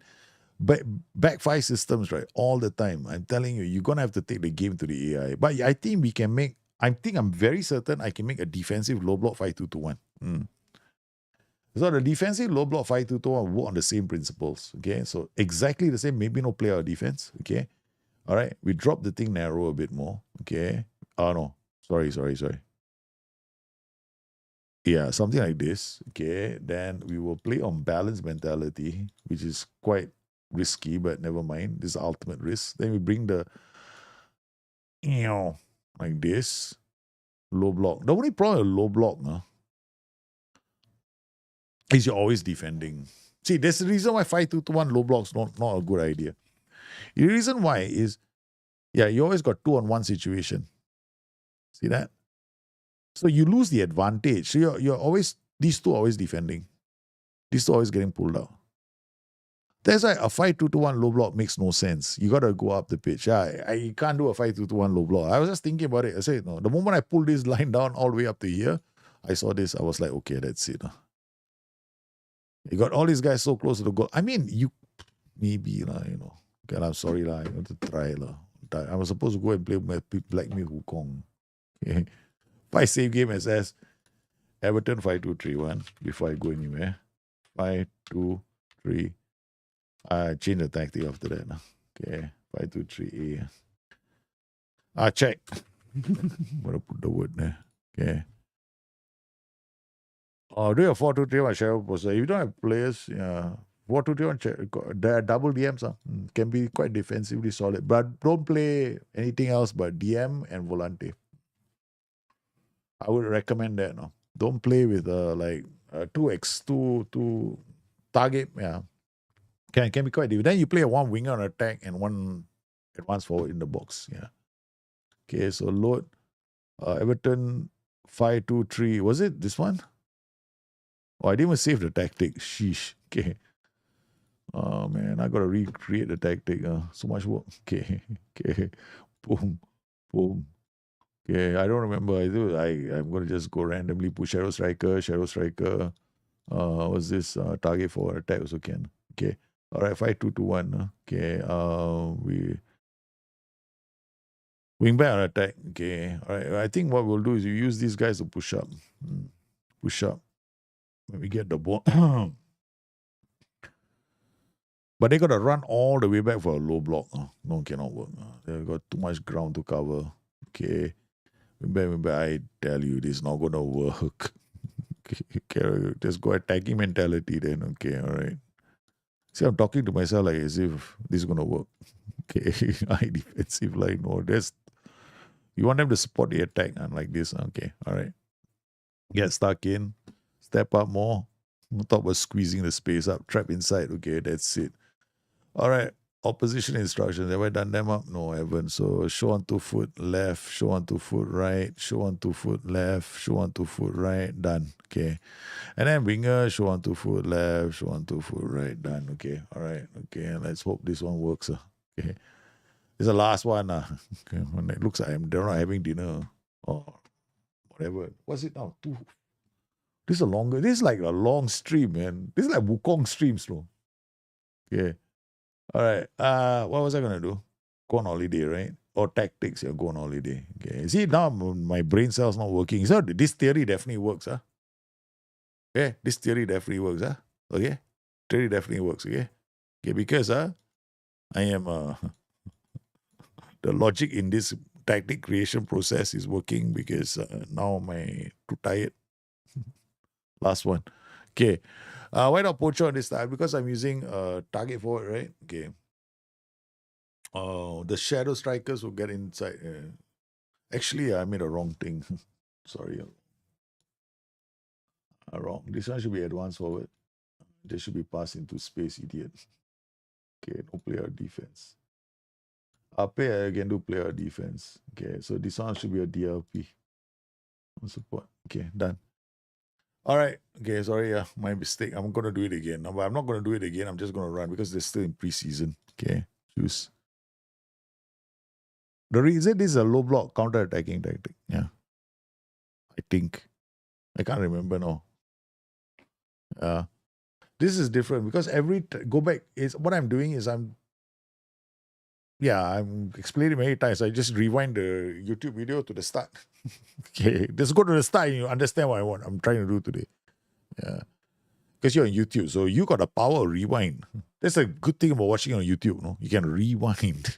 back five systems, right? All the time. I'm telling you, you're gonna have to take the game to the AI. But I think we can make. I'm very certain I can make a defensive low block 5-2-2-1. So the defensive low block 5-2-2-1 work on the same principles. Okay, so exactly the same. Maybe no player or defense. Okay, all right. We drop the thing narrow a bit more. Okay. Oh no, sorry. Yeah, something like this. Okay, then we will play on balance mentality, which is quite risky, but never mind. This is the ultimate risk. Then we bring the like this low block. The only problem with low block, is you're always defending. See, there's the reason why 5-2-1 low block's not a good idea. The reason why is, you always got 2-on-1 situation. See that? So you lose the advantage. So you're always, these two are always defending. These two are always getting pulled out. That's why a 5-2-1 low block makes no sense. You got to go up the pitch. You can't do a 5-2-1 low block. I was just thinking about it. I said, no, the moment I pulled this line down all the way up to here, I saw this. I was like, okay, that's it. You got all these guys so close to the goal. I mean, maybe, Okay, I'm sorry, I want to try. I was supposed to go and play Myth Wukong. Okay. If I save game as Everton 5-2-3-1 before I go anywhere. 5-2-3. I change the tactic after that. Okay. 5-2-3-A. Check. I'm gonna put the word there. Okay. Do a 4-2-3-1 share poster. If you don't have players, 4-2-3-1 the double DMs can be quite defensively solid. But don't play anything else but DM and Volante. I would recommend that. No, don't play with 2x2 target. Yeah, can be quite difficult. Then you play one winger on attack and one advance forward in the box. Yeah. Okay, so load Everton 5-2-3. Was it this one? Oh, I didn't even save the tactic. Sheesh. Okay. Oh man, I gotta recreate the tactic. So much work. Okay, okay, boom, boom. Okay, I don't remember. I'm gonna just go randomly push Shadow Striker, Shadow Striker. What's this? Target for attack also can. Okay. All right, 5-2-2-1. Okay. We wing back on attack. Okay. All right. I think what we'll do is you use these guys to push up. Push up. When we get the ball. But they gotta run all the way back for a low block. No, cannot work. They got too much ground to cover. Okay. Remember, I tell you, this is not gonna work. Okay, just go attacking mentality then. Okay, all right. See, I'm talking to myself like as if this is gonna work. Okay, high defensive line. No, you want them to support the attack like this. Okay, all right. Get stuck in, step up more. On top of squeezing the space up, trap inside. Okay, that's it. All right. Opposition instructions. Have I done them up? No, I haven't. So show on 2 foot left, show on 2 foot right, show on 2 foot left, show on 2 foot right. Done. Okay. And then winger, show on 2 foot left, show on 2 foot right. Done. Okay. All right. Okay. Let's hope this one works. Okay. It's the last one. Okay. When it looks like they're not having dinner or whatever. What's it now? This is a longer. This is like a long stream, man. This is like Wukong streams, bro. Okay. All right. What was I gonna do? Go on holiday, right? Or tactics, yeah, go on holiday. Okay. See, now my brain cells not working. So this theory definitely works, huh? Okay, this theory definitely works, huh? Okay. Theory definitely works, okay? Okay, because I am the logic in this tactic creation process is working because now my too tired. Last one. Okay. Why not poacher on this time? Because I'm using target forward, right? Okay. The shadow strikers will get inside. Actually, I made a wrong thing. Sorry. Wrong. This one should be advanced forward. They should be passed into space, idiot. Okay, no player defense. Player can do player defense. Okay, so this one should be a DLP. Support. Okay, done. All right. Okay, sorry, my mistake. I'm gonna do it again. But I'm not gonna do it again. I'm just gonna run because they're still in preseason. Okay, choose. The reason this is a low block counter attacking tactic. Yeah, I think I can't remember now. This is different because go back is what I'm doing is I'm explaining many times. I just rewind the YouTube video to the start. Okay, just go to the start and you understand what I'm trying to do today. Yeah, because you're on YouTube, so you got the power of rewind. That's a good thing about watching on YouTube. No, you can rewind.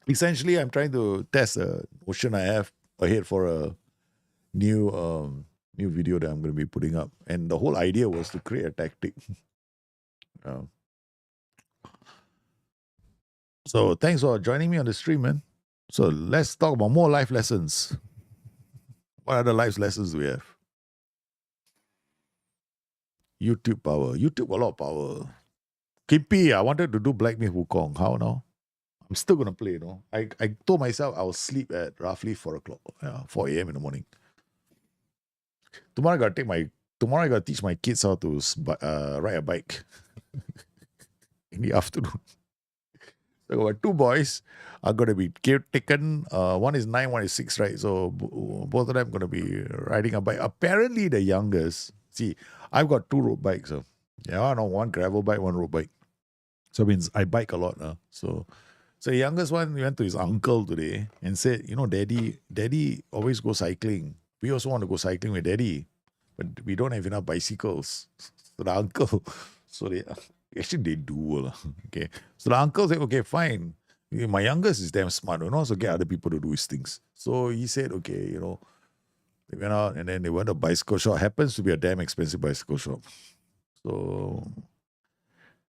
Essentially, I'm trying to test a notion I have ahead for a new video that I'm going to be putting up, and the whole idea was to create a tactic. So thanks for joining me on the stream, man. So let's talk about more life lessons. What other life lessons do we have? YouTube power. YouTube a lot of power. Kippy, I wanted to do Black Myth Wukong. How now? I'm still gonna play, you know. I told myself I'll sleep at roughly 4 o'clock. 4 a.m. in the morning. Tomorrow I gotta teach my kids how to ride a bike in the afternoon. So our 2 boys are gonna be taken. One is 9, one is 6, right? So both of them gonna be riding a bike. Apparently the youngest. See, I've got 2 road bikes. One gravel bike, one road bike. So it means I bike a lot. So the youngest one went to his uncle today and said, Daddy always go cycling. We also want to go cycling with Daddy, but we don't have enough bicycles. So the uncle, they do. Okay. So the uncle said, okay, fine. My youngest is damn smart, so get other people to do his things. So he said, okay, they went out and then they went to a bicycle shop. Happens to be a damn expensive bicycle shop. So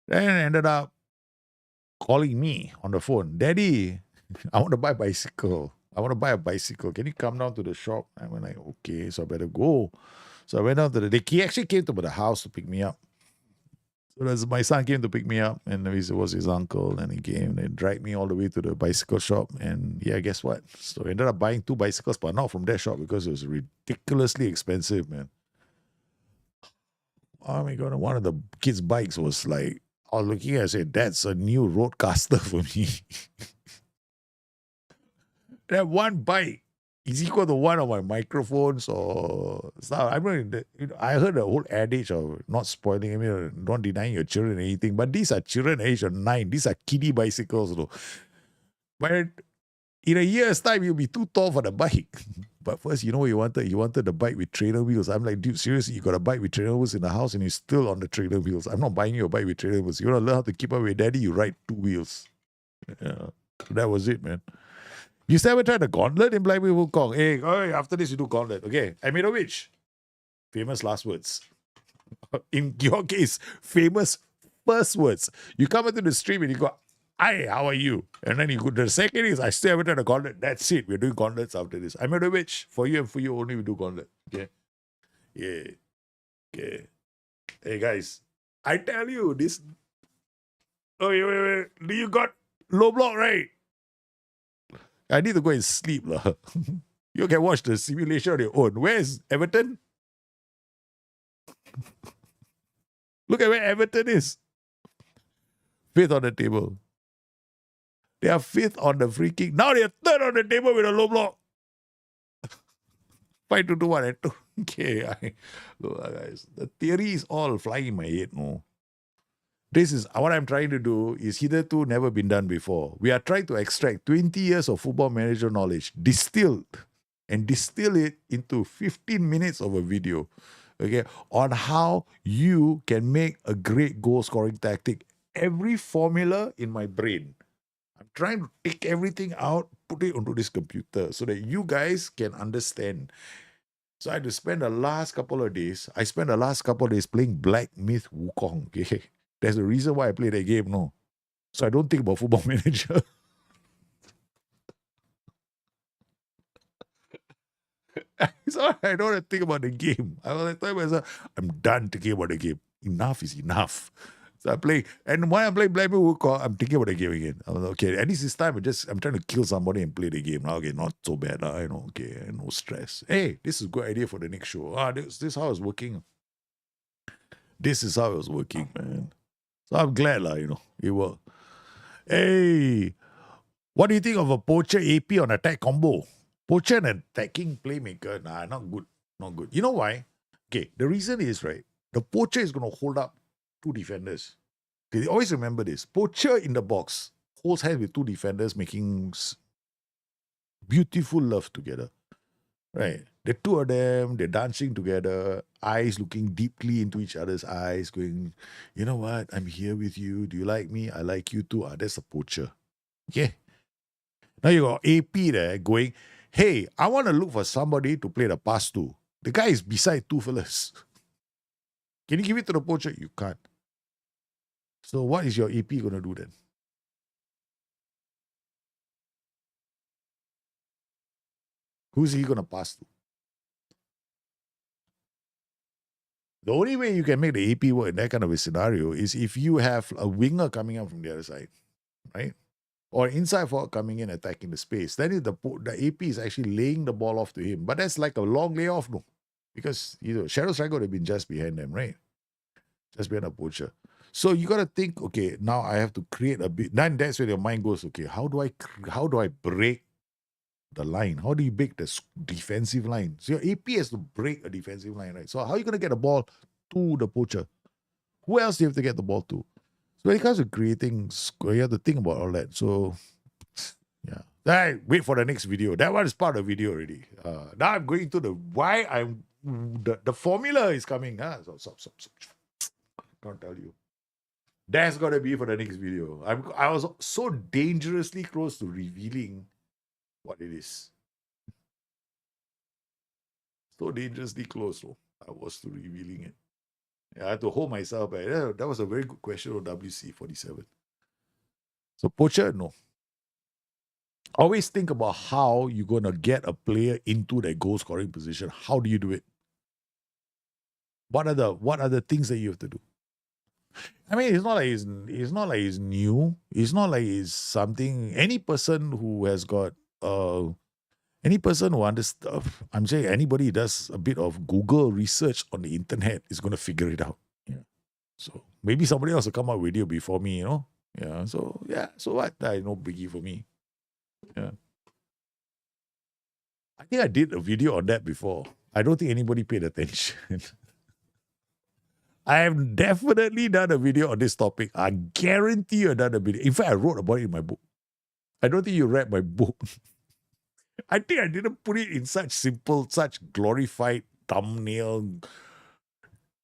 then ended up calling me on the phone. Daddy, I want to buy a bicycle. I want to buy a bicycle. Can you come down to the shop? I went like, okay, so I better go. So I went down to he actually came to the house to pick me up. So my son came to pick me up, and it was his uncle, and he came and dragged me all the way to the bicycle shop. And yeah, guess what? So I ended up buying 2 bicycles, but not from that shop because it was ridiculously expensive, man. Oh my God, one of the kids' bikes was like, I was looking at it and said, that's a new roadcaster for me. That one bike is equal to one of my microphones or stuff. I mean, I heard the whole adage of not spoiling, I mean, not denying your children anything, but these are children age of 9. These are kiddie bicycles, though. But in a year's time, you'll be too tall for the bike. But first, you know what you wanted? You wanted the bike with trailer wheels. I'm like, dude, seriously, you got a bike with trailer wheels in the house and you're still on the trailer wheels. I'm not buying you a bike with trailer wheels. You want to learn how to keep up with daddy, you ride 2 wheels. Yeah. That was it, man. You ever tried the gauntlet in Myth Wukong? Hey, after this, you do gauntlet. Okay. I made a witch. Famous last words. In your case, famous first words. You come into the stream and you go, hi, how are you? And then you go, the second is, I still haven't done a gauntlet. That's it. We're doing gauntlets after this. I made a witch. For you and for you only, we do gauntlet. Okay. Yeah. Okay. Hey, guys. I tell you, this. Oh, wait. Do you got low block, right? I need to go and sleep. You can watch the simulation on your own. Where is Everton? Look at where Everton is. 5th on the table. They are 5th on the free kick. Now they are 3rd on the table with a low block. 5-2-1 and 2. Okay. Look, guys, the theory is all flying in my head. No. This is what I'm trying to do is hitherto never been done before. We are trying to extract 20 years of football manager knowledge, distill it into 15 minutes of a video, okay, on how you can make a great goal scoring tactic. Every formula in my brain, I'm trying to take everything out, put it onto this computer so that you guys can understand. So I had to spend the last couple of days, playing Black Myth Wukong, okay? There's a reason why I play that game, no. So I don't think about football manager. So I don't want to think about the game. I was like, telling myself, I'm done thinking about the game. Enough is enough. So I play, and when I play Black Myth Wukong, I'm thinking about the game again. I was like, okay, at least this time I'm trying to kill somebody and play the game. Now, okay, not so bad, okay, no stress. Hey, this is a good idea for the next show. This is how it's working. This is how it was working, man. So I'm glad, it worked. Hey, what do you think of a poacher AP on attack combo? Poacher and attacking playmaker, not good. Not good. You know why? Okay, the reason is, right, the poacher is going to hold up 2 defenders. Okay, always remember this. Poacher in the box holds hands with 2 defenders making beautiful love together. Right. The 2 of them, they're dancing together, eyes looking deeply into each other's eyes, going, you know what? I'm here with you. Do you like me? I like you too. That's a poacher. Okay. Now you got AP there going, hey, I want to look for somebody to play the pass to. The guy is beside 2 fellas. Can you give it to the poacher? You can't. So what is your AP going to do then? Who's he going to pass to? The only way you can make the AP work in that kind of a scenario is if you have a winger coming up from the other side, right? Or inside forward coming in, attacking the space. Then is the AP is actually laying the ball off to him. But that's like a long layoff, no? Because Shadow Striker would have been just behind them, right? Just behind a poacher. So you got to think, okay, now I have to create a bit. Then that's where your mind goes, okay, how do I break the line? How do you break the defensive line? So your AP has to break a defensive line, right? So how are you going to get the ball to the poacher? Who else do you have to get the ball to? So when it comes to creating, you have to think about all that. So, yeah. Hey, wait for the next video. That one is part of the video already. Now I'm going to the formula is coming. Stop. Can't tell you. That's got to be for the next video. I was so dangerously close to revealing what it is. So dangerously close, I was to revealing it. I had to hold myself back. That was a very good question on WC47. So poacher, no. Always think about how you're going to get a player into that goal scoring position. How do you do it? What are the things that you have to do? I mean, it's not like it's new. It's not like it's something. Any person who has got any person who understands, I'm saying anybody who does a bit of Google research on the internet is going to figure it out. Maybe somebody else will come up with video before me, Yeah. So yeah. So what? No biggie for me. Yeah. I think I did a video on that before. I don't think anybody paid attention. I have definitely done a video on this topic. I guarantee you I've done a video. In fact, I wrote about it in my book. I don't think you read my book. I think I didn't put it in such simple, such glorified thumbnail.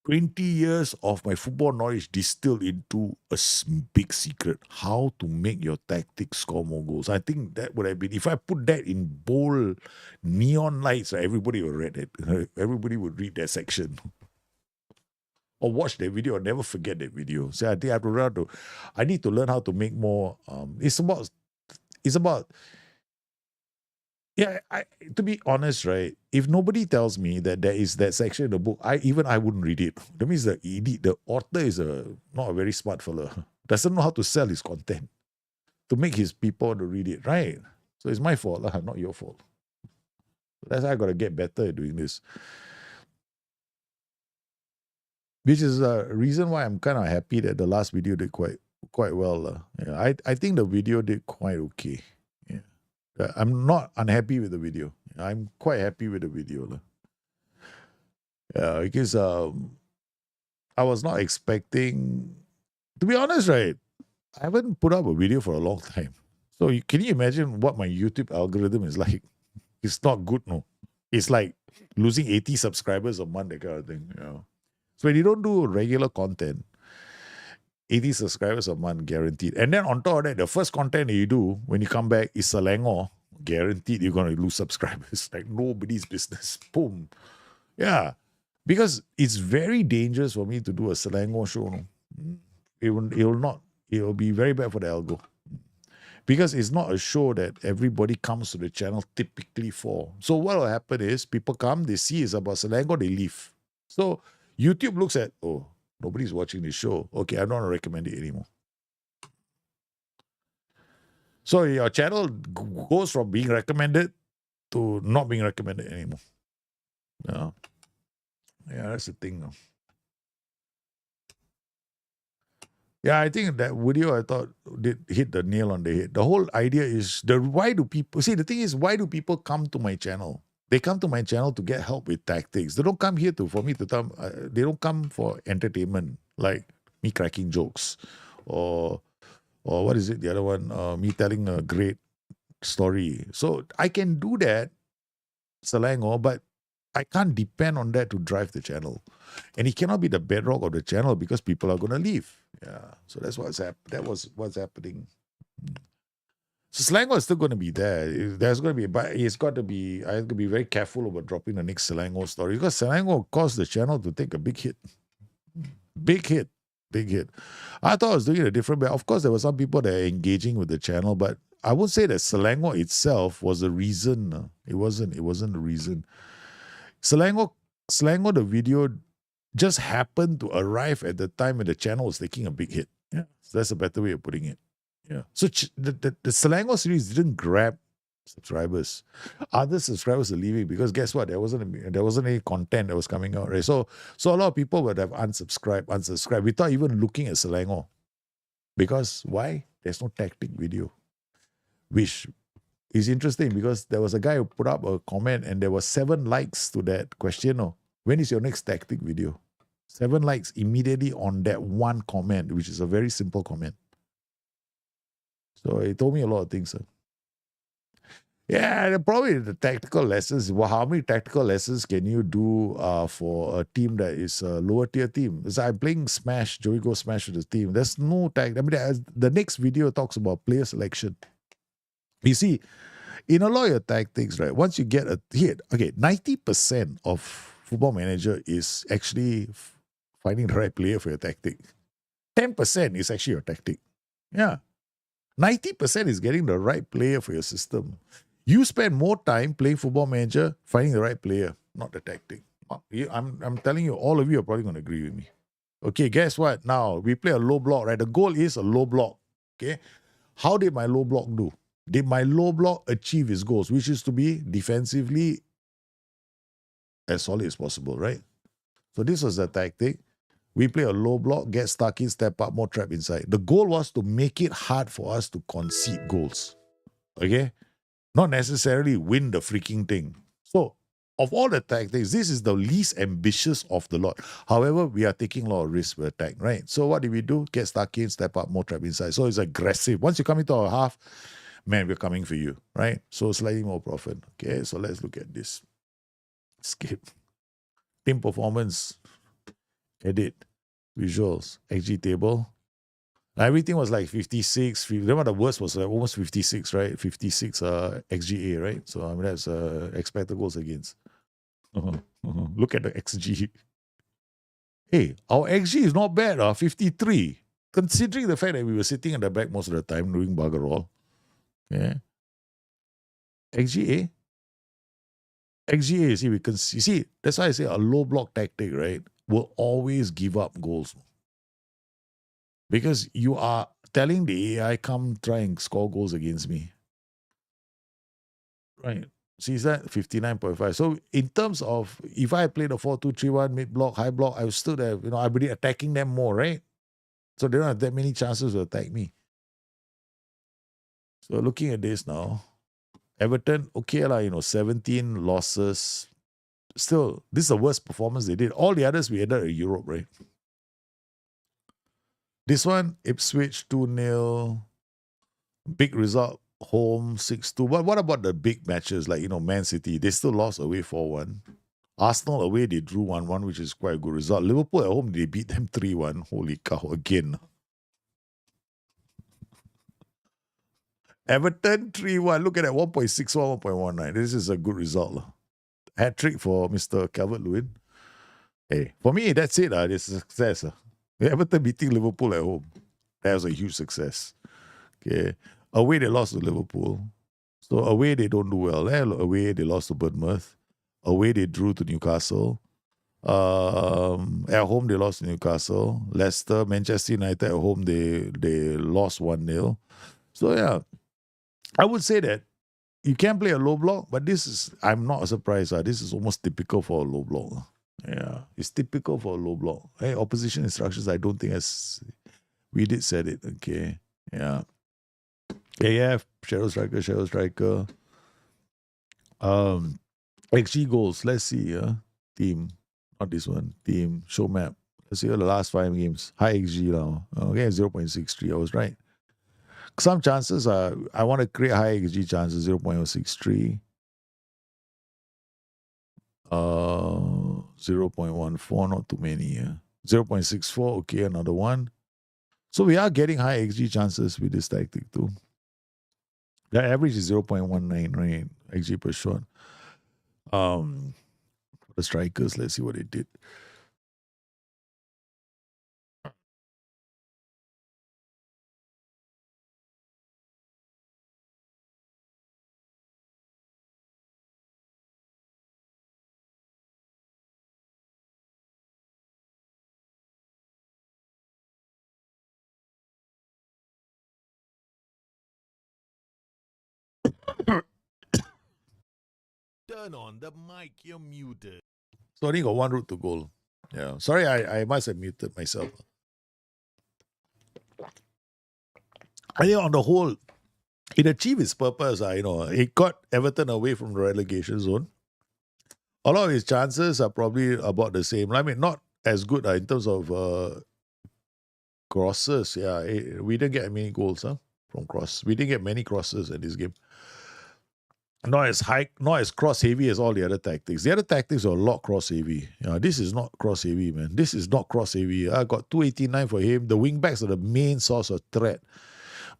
20 years of my football knowledge distilled into a big secret. How to make your tactics score more goals. I think that would have been, if I put that in bold neon lights, everybody would read it. Everybody would read that section. Or watch that video or never forget that video. So I think I have to learn I need to learn how to make more. It's about yeah, to be honest, right? If nobody tells me that there is that section in the book, I wouldn't read it. That means the author is not a very smart fella. Doesn't know how to sell his content to make his people to read it, right? So it's my fault, not your fault. That's why I gotta get better at doing this. Which is a reason why I'm kind of happy that the last video did quite well. Yeah, I think the video did quite okay. I'm not unhappy with the video. I'm quite happy with the video. Yeah, because I was not expecting, to be honest, right? I haven't put up a video for a long time. So can you imagine what my YouTube algorithm is like? It's not good, no. It's like losing 80 subscribers a month, that kind of thing. So when you don't do regular content, 80 subscribers a month guaranteed. And then on top of that, the first content that you do when you come back is Selangor. Guaranteed you're going to lose subscribers. Like nobody's business. Boom. Yeah. Because it's very dangerous for me to do a Selangor show. No? It will be very bad for the algo. Because it's not a show that everybody comes to the channel typically for. So what will happen is people come, they see it's about Selangor, they leave. So YouTube looks at, oh, nobody's watching this show. Okay, I don't want to recommend it anymore. So your channel goes from being recommended to not being recommended anymore. Yeah, that's the thing. Yeah, I think that video I thought did hit the nail on the head. The whole idea is why do people come to my channel? They come to my channel to get help with tactics. They don't come here for me to tell. They don't come for entertainment, like me cracking jokes, or what is it? The other one, me telling a great story. So I can do that, Selangor, but I can't depend on that to drive the channel, and it cannot be the bedrock of the channel because people are going to leave. Yeah, so that's what's happening. So Selangor is still going to be there. There's going to be, but it's got to be. I have to be very careful about dropping the next Selangor story because Selangor caused the channel to take a big hit. Big hit. I thought I was doing it a different way. Of course, there were some people that are engaging with the channel, but I would say that Selangor itself was the reason. It wasn't the reason. Selangor, the video just happened to arrive at the time when the channel was taking a big hit. Yeah, so that's a better way of putting it. Yeah. So the Selangor series didn't grab subscribers. Other subscribers are leaving because guess what? There wasn't any content that was coming out, right? So a lot of people would have unsubscribed without even looking at Selangor. Because why? There's no tactic video. Which is interesting because there was a guy who put up a comment and there were 7 likes to that question. When is your next tactic video? 7 likes immediately on that one comment, which is a very simple comment. So it told me a lot of things. Yeah, probably the tactical lessons. Well, how many tactical lessons can you do for a team that is a lower tier team? So I'm playing Smash, Joey Go Smash with the team. There's no tactic. I mean, the next video talks about player selection. You see, in a lot of your tactics, right, once you get a hit, okay, 90% of Football Manager is actually finding the right player for your tactic. 10% is actually your tactic. Yeah. 90% is getting the right player for your system. You spend more time playing Football Manager, finding the right player, not the tactic. I'm telling you, all of you are probably going to agree with me. Okay, guess what? Now, we play a low block, right? The goal is a low block. Okay? How did my low block do? Did my low block achieve its goals, which is to be defensively as solid as possible, right? So this was the tactic. We play a low block, get stuck in, step up, more trap inside. The goal was to make it hard for us to concede goals. Okay? Not necessarily win the freaking thing. So, of all the tactics, this is the least ambitious of the lot. However, we are taking a lot of risks with attack, right? So what do we do? Get stuck in, step up, more trap inside. So it's aggressive. Once you come into our half, man, we're coming for you, right? So slightly more profit. Okay, so let's look at this. Skip. Team performance. Edit. Visuals. XG table. Everything was like 56. Remember the worst was like almost 56, right? 56 XGA, right? So I mean that's expected goals against. Look at the XG. Hey, our XG is not bad, 53. Considering the fact that we were sitting at the back most of the time doing bugger all. Yeah. XGA? XGA, you see, that's why I say a low block tactic, right, will always give up goals. Because you are telling the AI, come try and score goals against me. Right. See, is that 59.5? So in terms of if I played a 4-2-3-1 mid block, high block, I would still have, I'd be attacking them more, right? So they don't have that many chances to attack me. So looking at this now, Everton, okay, 17 losses. Still, this is the worst performance they did. All the others we ended at Europe, right? This one, Ipswich 2-0. Big result, home 6-2. But what about the big matches like, Man City? They still lost away 4-1. Arsenal away, they drew 1-1, which is quite a good result. Liverpool at home, they beat them 3-1. Holy cow, again. Everton 3-1. Look at that, 1.61, 1.19. This is a good result. Hat-trick for Mr. Calvert-Lewin. Hey, for me, that's it. It's a success. Everton beating Liverpool at home. That was a huge success. Okay. Away, they lost to Liverpool. So away, they don't do well. Away, they lost to Bournemouth. Away, they drew to Newcastle. At home, they lost to Newcastle. Leicester, Manchester United at home, they lost 1-0. So yeah, I would say that you can play a low block, but I'm not surprised. This is almost typical for a low block. Yeah, it's typical for a low block. Hey, opposition instructions, I don't think we did said it. Okay, yeah. AF, Shadow Striker. XG goals, let's see. Team, not this one. Team, show map. Let's see the last 5 games. High XG now. Okay, 0.63. I was right. Some chances I want to create high XG chances, 0.063. 0.14, not too many. 0.64, okay, another one. So we are getting high XG chances with this tactic too. The average is 0.19, right? XG per shot. For the strikers, let's see what they did. Turn on the mic, you're muted. So I only got one route to goal. Yeah. Sorry, I must have muted myself. I think on the whole, it achieved its purpose. It got Everton away from the relegation zone. A lot of his chances are probably about the same. I mean, not as good in terms of crosses. Yeah, we didn't get many goals from cross. We didn't get many crosses in this game. Not as high, not as cross heavy as all the other tactics. The other tactics are a lot cross heavy. This is not cross heavy, man. This is not cross heavy. I got 289 for him. The wing backs are the main source of threat.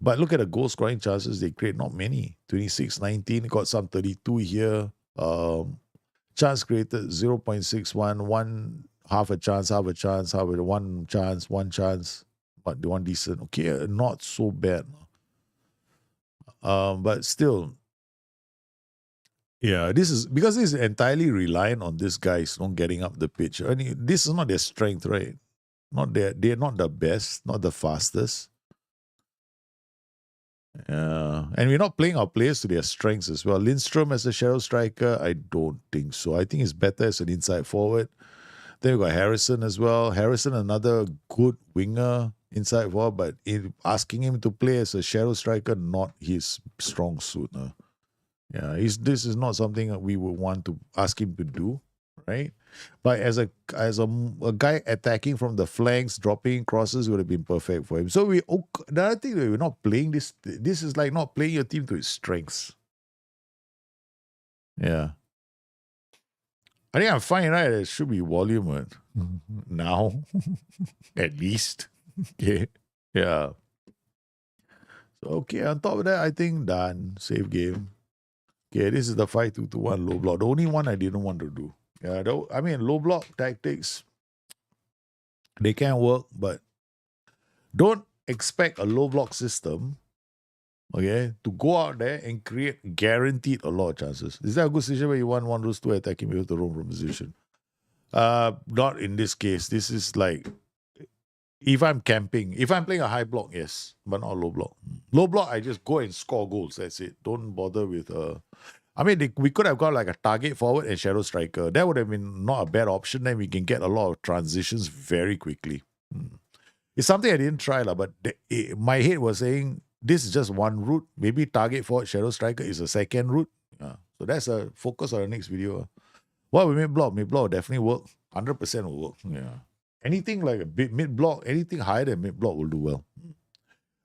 But look at the goal scoring chances they create. Not many. 26, 19. Got some 32 here. Chance created 0.61. Half a chance, one chance. But the one decent. Okay, not so bad. But still. Yeah, this is entirely reliant on these guys not getting up the pitch. I mean, this is not their strength, right? They're not the best, not the fastest. And we're not playing our players to their strengths as well. Lindstrom as a shadow striker, I don't think so. I think it's better as an inside forward. Then we got Harrison as well. Harrison, another good winger inside forward, but asking him to play as a shadow striker, not his strong suit. Yeah, this is not something that we would want to ask him to do, right? But as a guy attacking from the flanks, dropping crosses would have been perfect for him. So the other thing that we're not playing this. This is like not playing your team to its strengths. Yeah, I think I'm fine, right? It should be volume now, at least. Okay, yeah. So okay, on top of that, I think done. Save game. Okay, this is the 5-2-2-1 low block. The only one I didn't want to do. Yeah, I mean low block tactics, they can work, but don't expect a low block system, okay, to go out there and create guaranteed a lot of chances. Is that a good situation where you want one of those two attacking with the roam from position? Not in this case. This is like if I'm camping, if I'm playing a high block, yes, but not a low block. Low block, I just go and score goals. That's it. Don't bother with I mean, we could have got like a target forward and shadow striker. That would have been not a bad option. Then we can get a lot of transitions very quickly. It's something I didn't try, but my head was saying this is just one route. Maybe target forward, shadow striker is a second route. So that's a focus on the next video. What we mid-block will definitely work. 100% will work. Yeah. Anything like a bit mid-block, anything higher than mid-block will do well.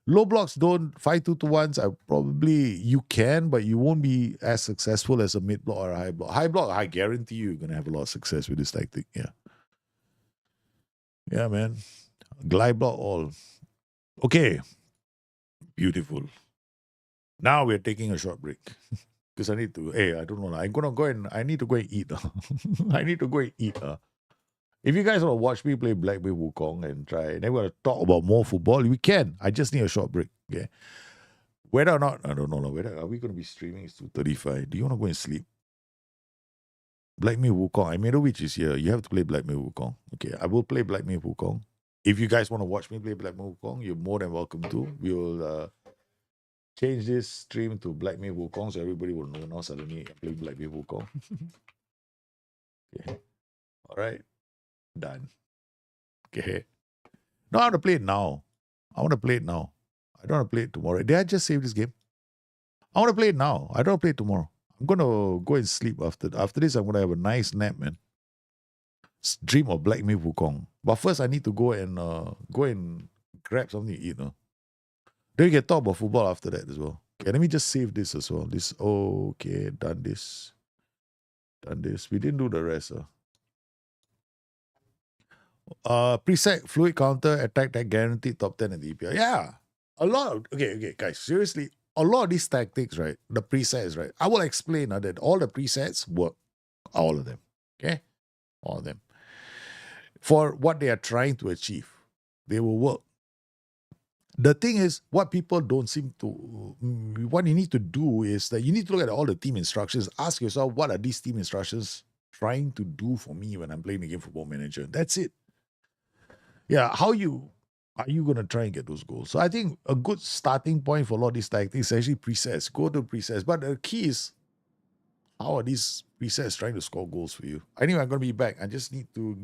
Low blocks don't 5-2-2-1s. You can, but you won't be as successful as a mid block or a high block. High block, I guarantee you're gonna have a lot of success with this tactic. Yeah. Yeah, man. Glide block all. Okay. Beautiful. Now we're taking a short break. Because I need to, I don't know. I'm gonna go and I need to go and eat. I need to go and eat. If you guys want to watch me play Myth Wukong and try, and then we're gonna talk about more football, we can. I just need a short break. Okay. Whether or not, I don't know. Whether are we going to be streaming? It's 2:35. Do you want to go and sleep? Myth Wukong. I which is here. You have to play Myth Wukong. Okay, I will play Myth Wukong. If you guys want to watch me play Myth Wukong, you're more than welcome to. We will change this stream to Myth Wukong so everybody will know now suddenly I play Myth Wukong. Okay. All right. Done. Okay. No, I want to play it now. I want to play it now. I don't want to play it tomorrow. Did I just save this game? I want to play it now. I don't want to play it tomorrow. I'm gonna go and sleep after this. I'm gonna have a nice nap, man. Dream of Myth Wukong. But first, I need to go and grab something to eat. No? Then we can talk about football after that as well. Okay, let me just save this as well. Okay, done this. We didn't do the rest. Preset fluid counter attack that guaranteed top 10 at the EPL. Yeah, a lot of okay, guys. Seriously, a lot of these tactics, right? The presets, right? I will explain that all the presets work, all of them. Okay, all of them for what they are trying to achieve. They will work. The thing is, what people don't seem to, what you need to do is that you need to look at all the team instructions. Ask yourself, what are these team instructions trying to do for me when I'm playing the game Football Manager? That's it. Yeah, are you going to try and get those goals? So I think a good starting point for a lot of these tactics is actually presets. Go to presets. But the key is, how are these presets trying to score goals for you? Anyway, I'm going to be back. I just need to,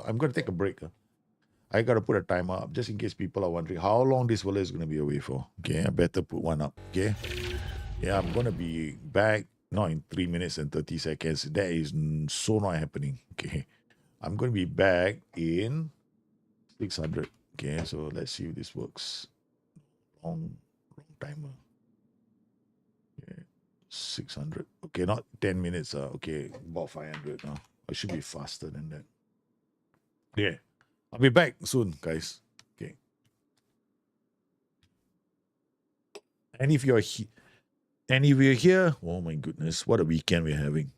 I'm going to take a break. I got to put a timer up just in case people are wondering how long this fella is going to be away for. Okay, I better put one up. Okay. Yeah, I'm going to be back, not in 3 minutes and 30 seconds. That is so not happening. Okay. I'm going to be back in 600. Okay, so let's see if this works. Long timer. Okay, 600. Okay, not 10 minutes. Okay, about 500. I should be faster than that. Yeah, I'll be back soon, guys. Okay. And if you're here, oh my goodness, what a weekend we're having.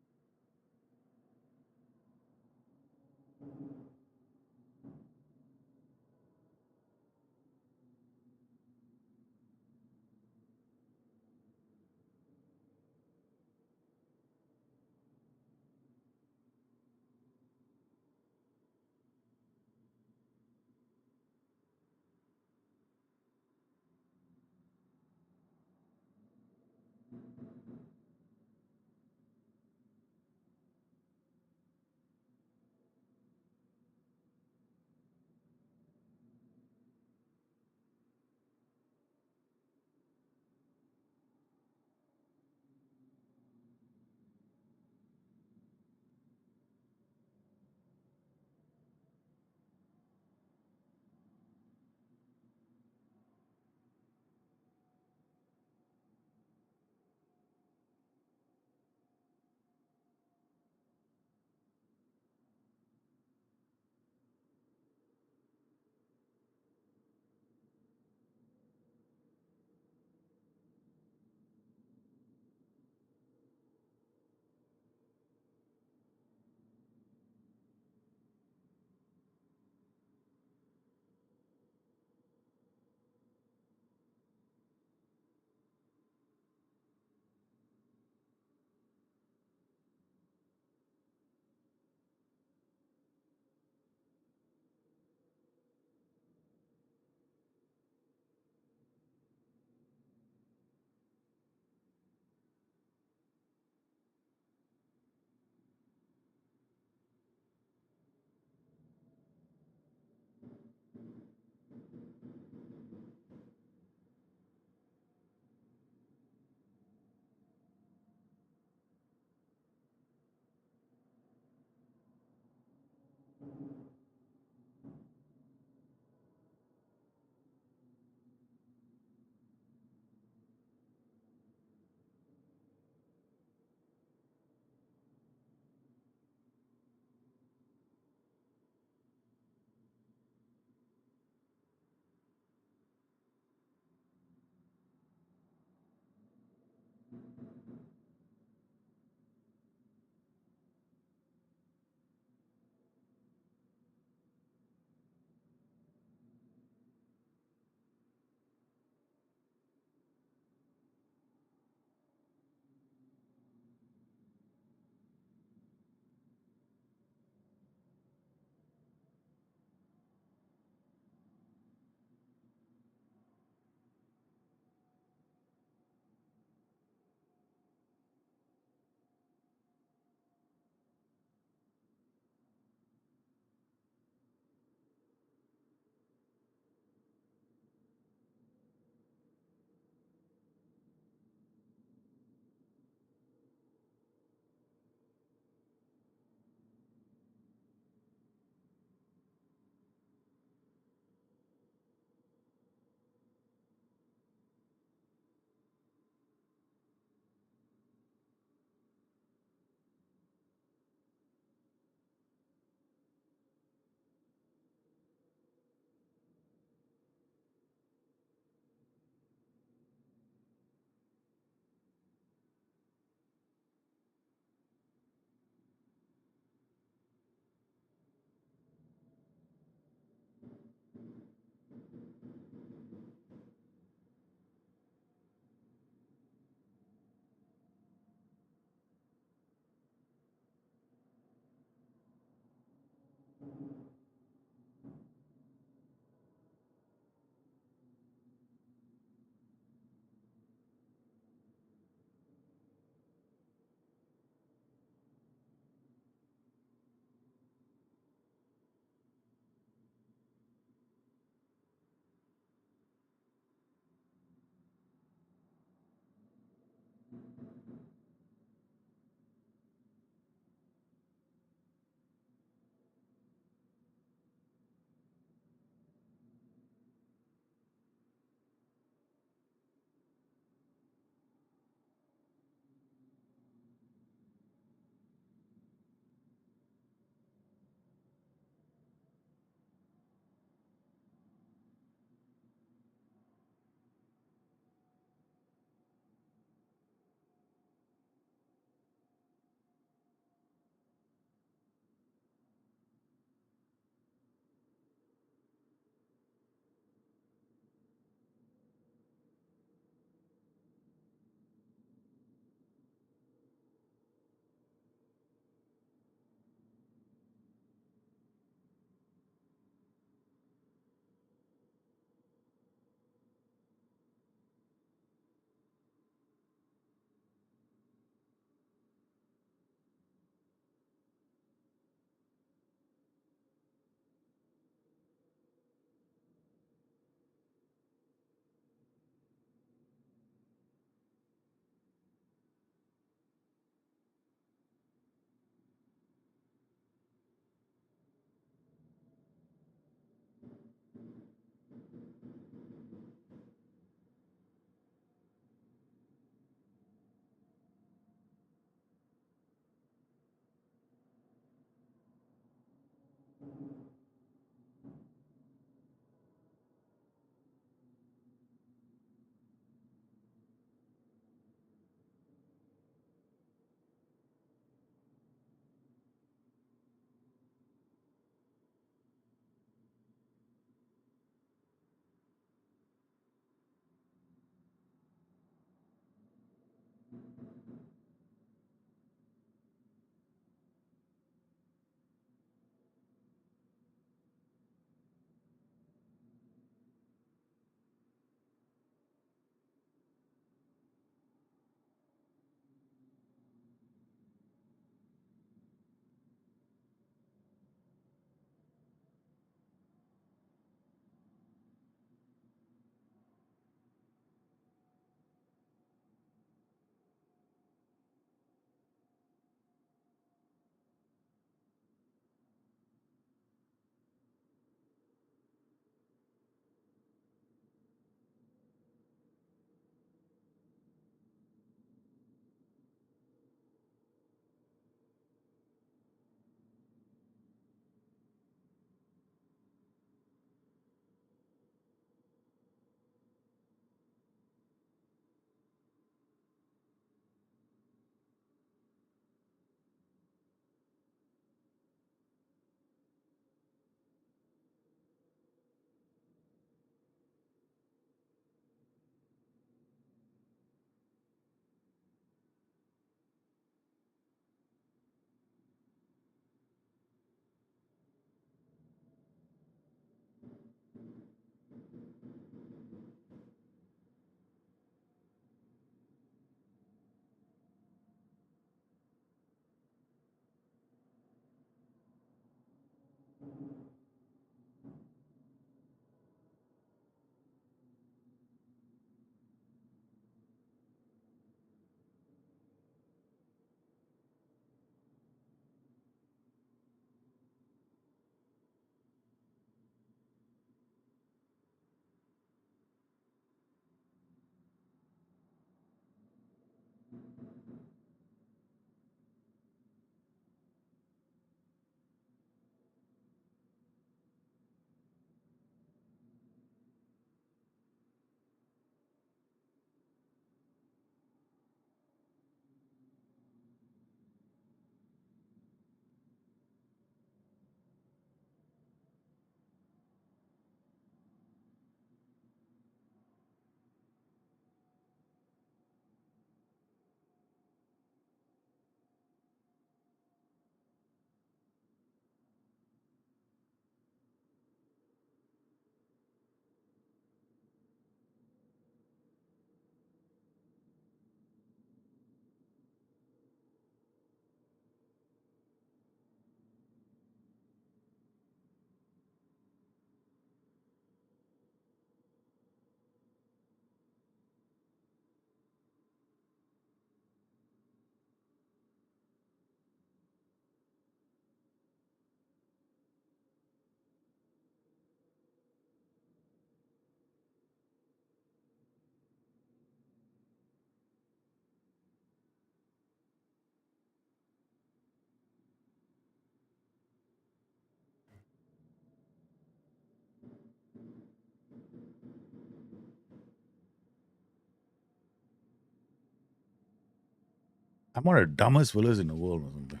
I'm one of the dumbest fellas in the world or something.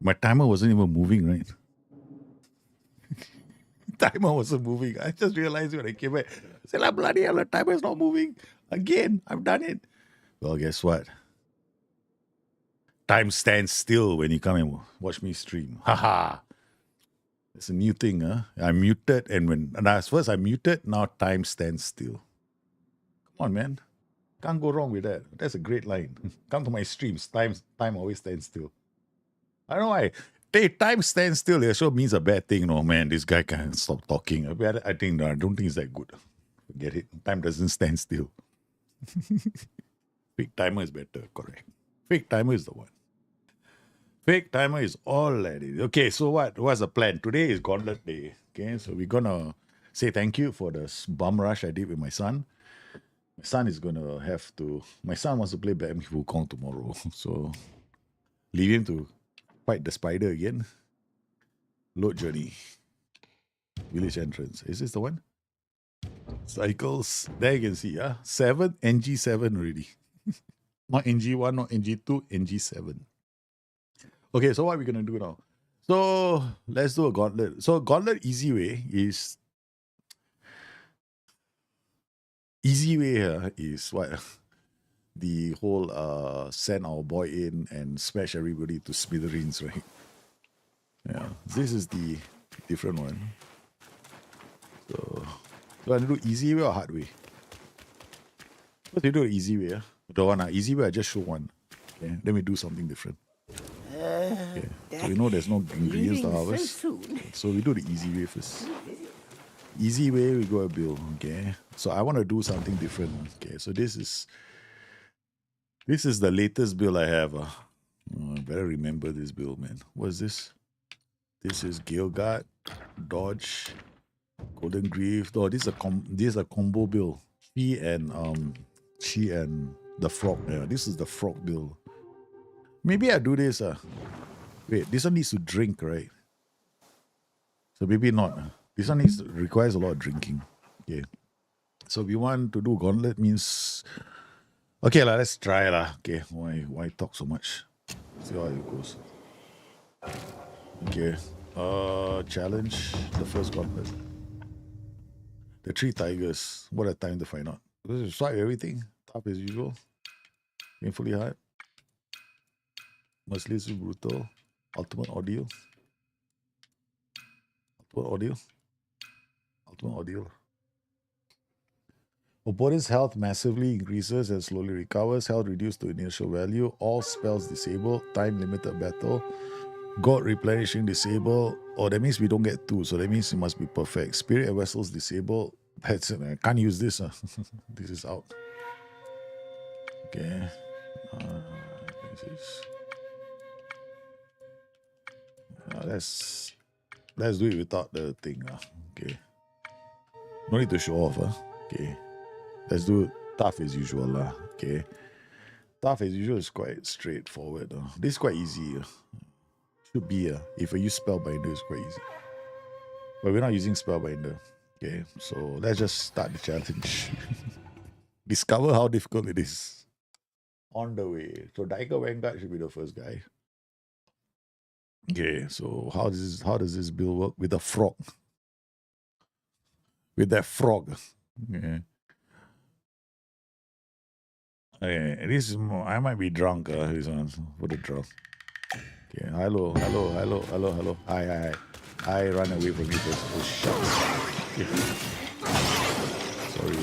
My timer wasn't even moving, right? Timer wasn't moving. I just realized when I came back. I said, bloody hell, the timer's not moving. Again, I've done it. Well, guess what? Time stands still when you come and watch me stream. Haha. It's a new thing, huh? I'm muted, and first I muted, now time stands still. Come on, man. Can't go wrong with that. That's a great line. Come to my streams. Time always stands still. I don't know why. Time stands still. It sure means a bad thing. No, man, this guy can't stop talking. I don't think it's that good. Forget it. Time doesn't stand still. Fake timer is better. Correct. Fake timer is the one. Fake timer is all that is. Okay, so what's the plan? Today is Gauntlet Day. Okay, so we're gonna say thank you for the bum rush I did with my son. My son wants to play Myth Wukong tomorrow. So leave him to fight the spider again. Load journey. Village entrance. Is this the one? Cycles. There you can see, 7, NG7 already. Not NG1, not NG2, NG7. Okay, so what are we going to do now? So let's do a gauntlet. So gauntlet easy way is what? The whole send our boy in and smash everybody to smithereens, right? Yeah, this is the different one. So I do easy way or hard way? What do you do easy way? The one easy way, I just show one. Okay, let me do something different. Okay. So there's no ingredients to harvest. So we do the easy way first. Easy way, we go a build. Okay. So I want to do something different. Okay. So this is the latest build I have. I better remember this build, man. What is this? This is Gale Guard, Dodge, Golden Grief. Oh, this is a combo build. She and the frog. Yeah, this is the frog build. Maybe I do this. Wait, this one needs to drink, right? So maybe not. This one requires a lot of drinking. Okay. So we want to do gauntlet means. Okay, let's try Okay, why talk so much? See how it goes. Okay. Challenge the first gauntlet. The 3 tigers. What a time to find out. Let's try everything. Tough as usual. Painfully hard. Mercilessly brutal. Ultimate audio. Ultimate audio. Opponent's health massively increases and slowly recovers. Health reduced to initial value. All spells disabled. Time limited battle. God replenishing disabled. Oh, that means we don't get 2. So that means it must be perfect. Spirit and vessels disabled. That's it. I can't use this. This is out. Okay. Let's do it without the thing. Okay. No need to show off. Okay. Let's do it tough as usual. Okay. Tough as usual is quite straightforward. This is quite easy. Should be. If I use Spellbinder, it's quite easy. But we're not using Spellbinder. Okay. So let's just start the challenge. Discover how difficult it is. On the way. So Diker Vanguard should be the first guy. Okay, so how does this build work? With a frog. With that frog. Okay. Okay, I might be drunk, this one. For the drunk. Okay, hello. Hi. I run away from you first. Oh, shucks. Okay. Sorry,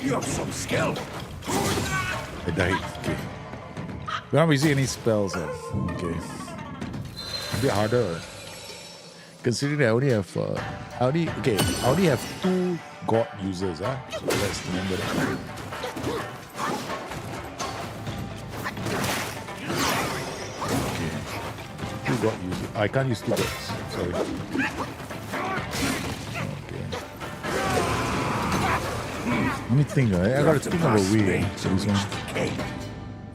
You have some skill. I died. Okay. We're not using any spells. Okay. A bit harder. Considering I only have I only have 2 god users, So let's remember that. god use it. I can't use 2 gods. Sorry. Okay. Let me think. I gotta think of a way. So this one.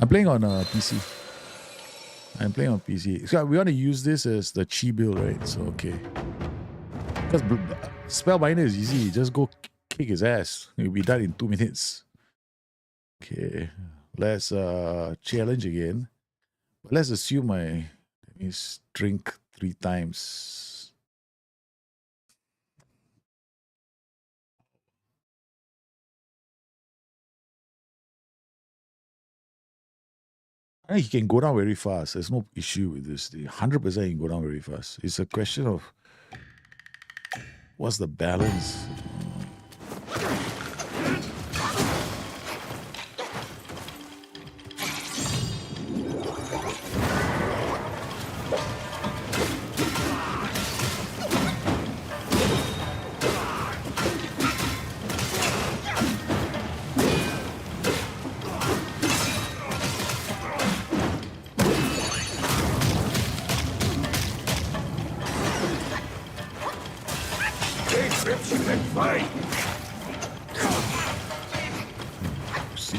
I'm playing on PC. I'm playing on PC. So we want to use this as the chi build, right? So okay. Because Spellbinder is easy. Just go kick his ass. He'll be done in 2 minutes. Okay. Let's challenge again. But let's assume I drink 3 times. He can go down very fast. There's no issue with this. 100% he can go down very fast. It's a question of what's the balance.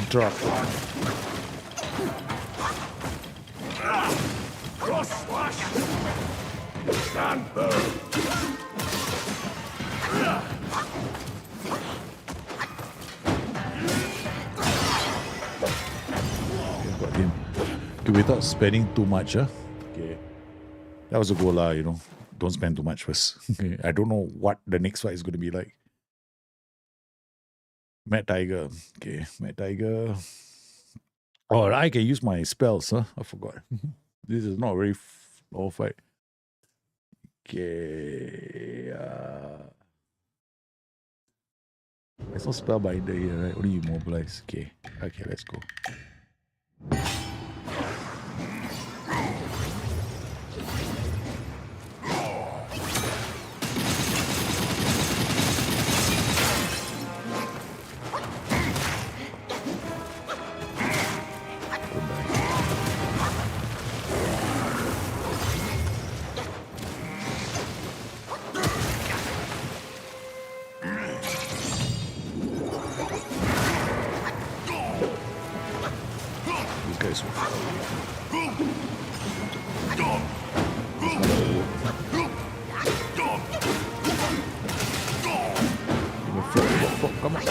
Drop. Cross slash. Stand firm. Got him. Okay, without spending too much, huh? Okay. That was a goal, you know. Don't spend too much first. Okay. I don't know what the next fight is going to be like. Mad Tiger. Okay, Mad Tiger. Oh, I can use my spells, huh? I forgot. This is not a very long fight. Okay. There's no Spellbinder here, right? Only immobilize. Okay. Okay, let's go. Come on.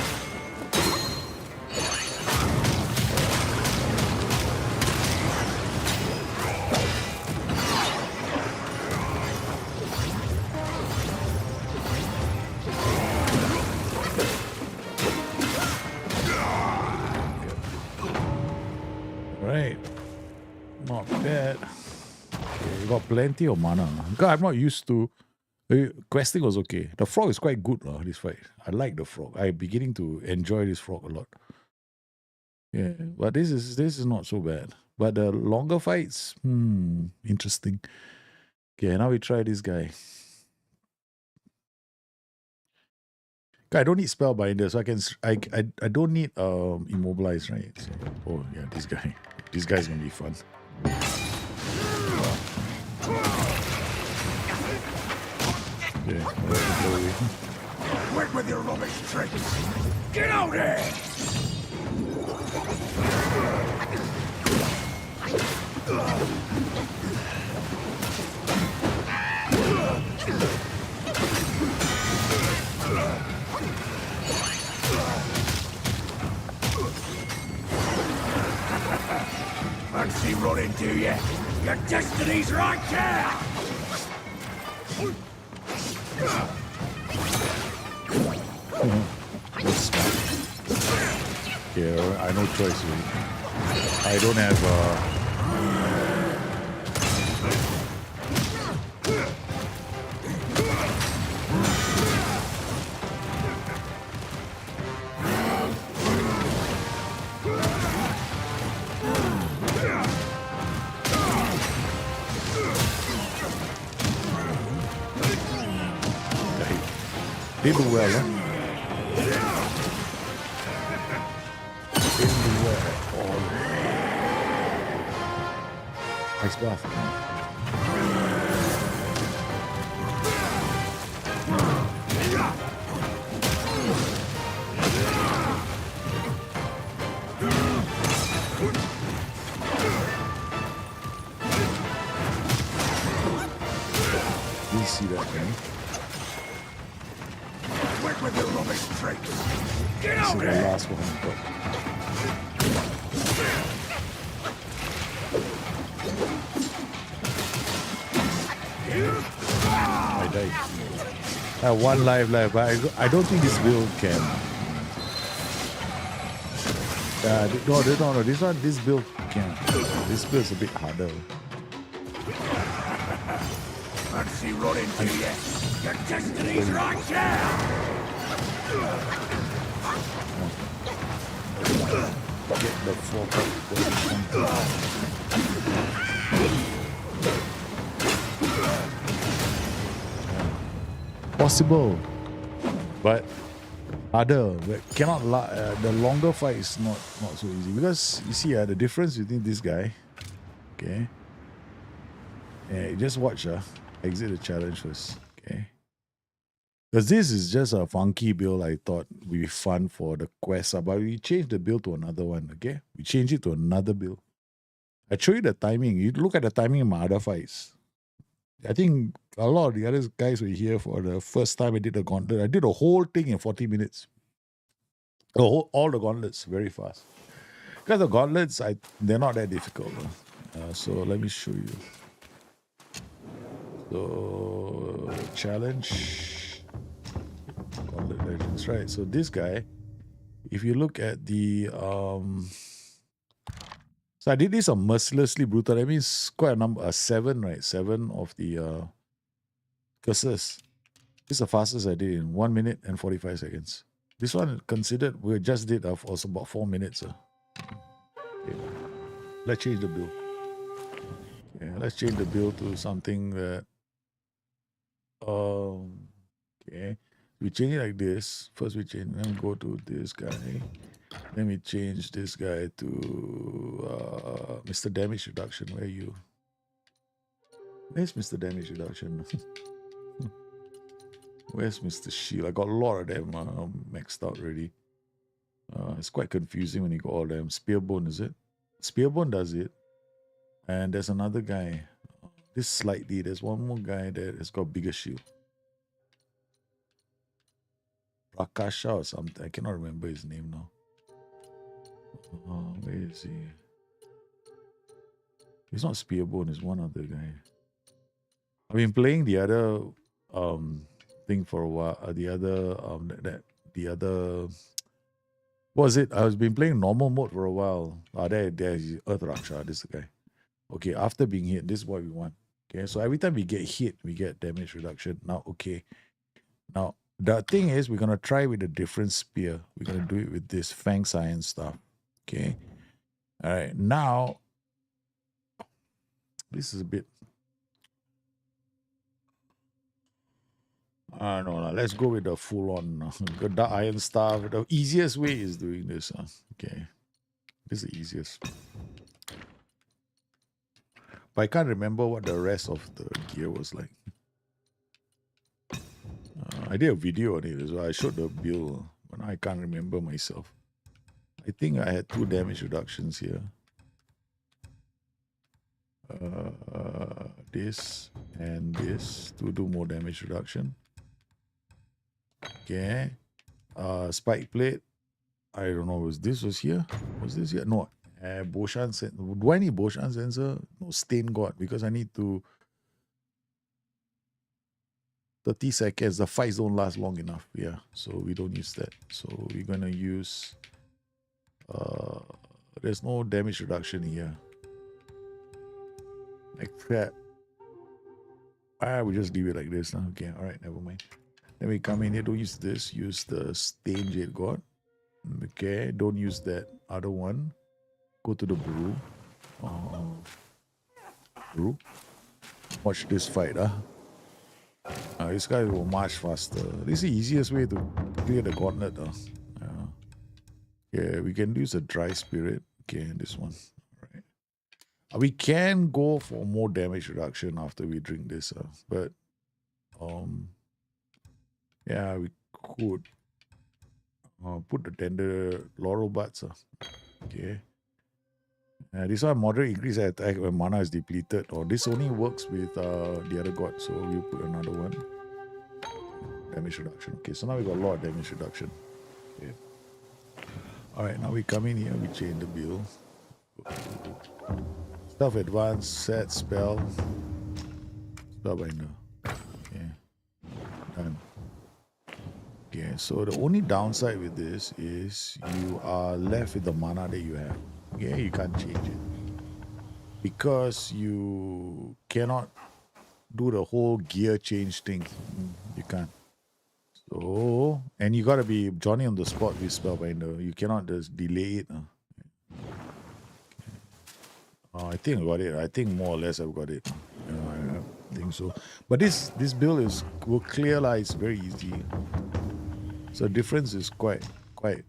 Right. Not bad. Okay, you got plenty of mana. God, I'm not used to. Questing was okay. The frog is quite good, this fight. I like the frog. I'm beginning to enjoy this frog a lot. Yeah, but this is not so bad. But the longer fights, interesting. Okay, now we try this guy. I don't need Spellbinder, so I don't need Immobilize, right? So, oh yeah, this guy's gonna be fun. Yeah, Quit with your rubbish tricks! Get out here! Fancy running, do you? Your destiny's right here! Yeah, I no choice. Really. I don't have. They do well, huh? Ice bath. see that coming. Quit with your rubbish tricks. Get This is out the here! last one on top. I died. I have one life left, but I don't think this build can. No, this build can. This build is a bit harder. Fancy running to you. Your destiny's right here! Get the floor possible, but harder. But cannot. The longer fight is not so easy because you see the difference between this guy. Okay. Just watch. Exit the challenge first. Okay. Because this is just a funky build. I thought would be fun for the quest, but we changed the build to another one. Okay, we changed it to another build. I show you the timing. You look at the timing in my other fights. I think a lot of the other guys were here for the first time I did the gauntlet. I did the whole thing in 40 minutes. All the gauntlets very fast. Because the gauntlets, they're not that difficult. So let me show you. So challenge gauntlet legends, right? So this guy, if you look at the so I did this on mercilessly brutal. That means quite a number, 7, right? 7 of the curses. This is the fastest I did in 1 minute and 45 seconds. This one considered we just did also about 4 minutes. Okay. Let's change the build. Okay, let's change the build to something that okay. We change it like this. First we change, then we go to this guy. Then we change this guy to Mr. Damage Reduction. Where are you? Where's Mr. Damage Reduction? Where's Mr. Shield? I got a lot of them maxed out already. It's quite confusing when you got all of them. Spearbone, is it? Spearbone does it. And there's another guy. This slightly. There's one more guy that has got bigger shield. Prakasha or something. I cannot remember his name now. Where is he? It's not Spearbone, it's one other guy. I've been playing the other thing for a while. The other what was it? I've been playing normal mode for a while. There's Earth Raksha, this is the guy. Okay, after being hit, this is what we want. Okay, so every time we get hit, we get damage reduction. Now, okay. Now, the thing is, we're gonna try with a different spear. We're gonna do it with this Fang Science stuff. Okay. All right. Now, this is a bit. I don't know. Let's go with the full-on. The iron staff. The easiest way is doing this. Okay. This is the easiest. But I can't remember what the rest of the gear was like. I did a video on it, so I showed the build, but I can't remember myself. I think I had 2 damage reductions here. This and this to do more damage reduction. Okay. Spike plate. I don't know. Was this here? Was this here? No. Boshan sensor. Do I need Boshan sensor? No, stain god because I need to 30 seconds. The fights don't last long enough. Yeah. So we don't use that. So we're gonna use there's no damage reduction here. Like that. We just leave it like this. Huh? Okay, alright, never mind. Then we come in here, don't use this, use the Stain Jade God. Okay, don't use that other one. Go to the brew. Brew. Watch this fight, this guy will march faster. This is the easiest way to clear the gauntlet. Yeah, we can use a dry spirit. Okay, this one. Alright. We can go for more damage reduction after we drink this, but yeah, we could put the tender laurel buds. Okay. This one moderate increase attack when mana is depleted. Or this only works with the other god. So we'll put another one. Damage reduction. Okay, so now we got a lot of damage reduction. Okay. Alright, now we come in here, we change the build. Stuff advanced, set, spell. Spellbinder. Okay. Done. Okay, so the only downside with this is you are left with the mana that you have. Okay, you can't change it. Because you cannot do the whole gear change thing. You can't. So, and you gotta be Johnny on the spot with Spellbinder. You cannot just delay it. I think I got it. I think more or less I've got it. I think so. But this build will clear it's very easy. So difference is quite a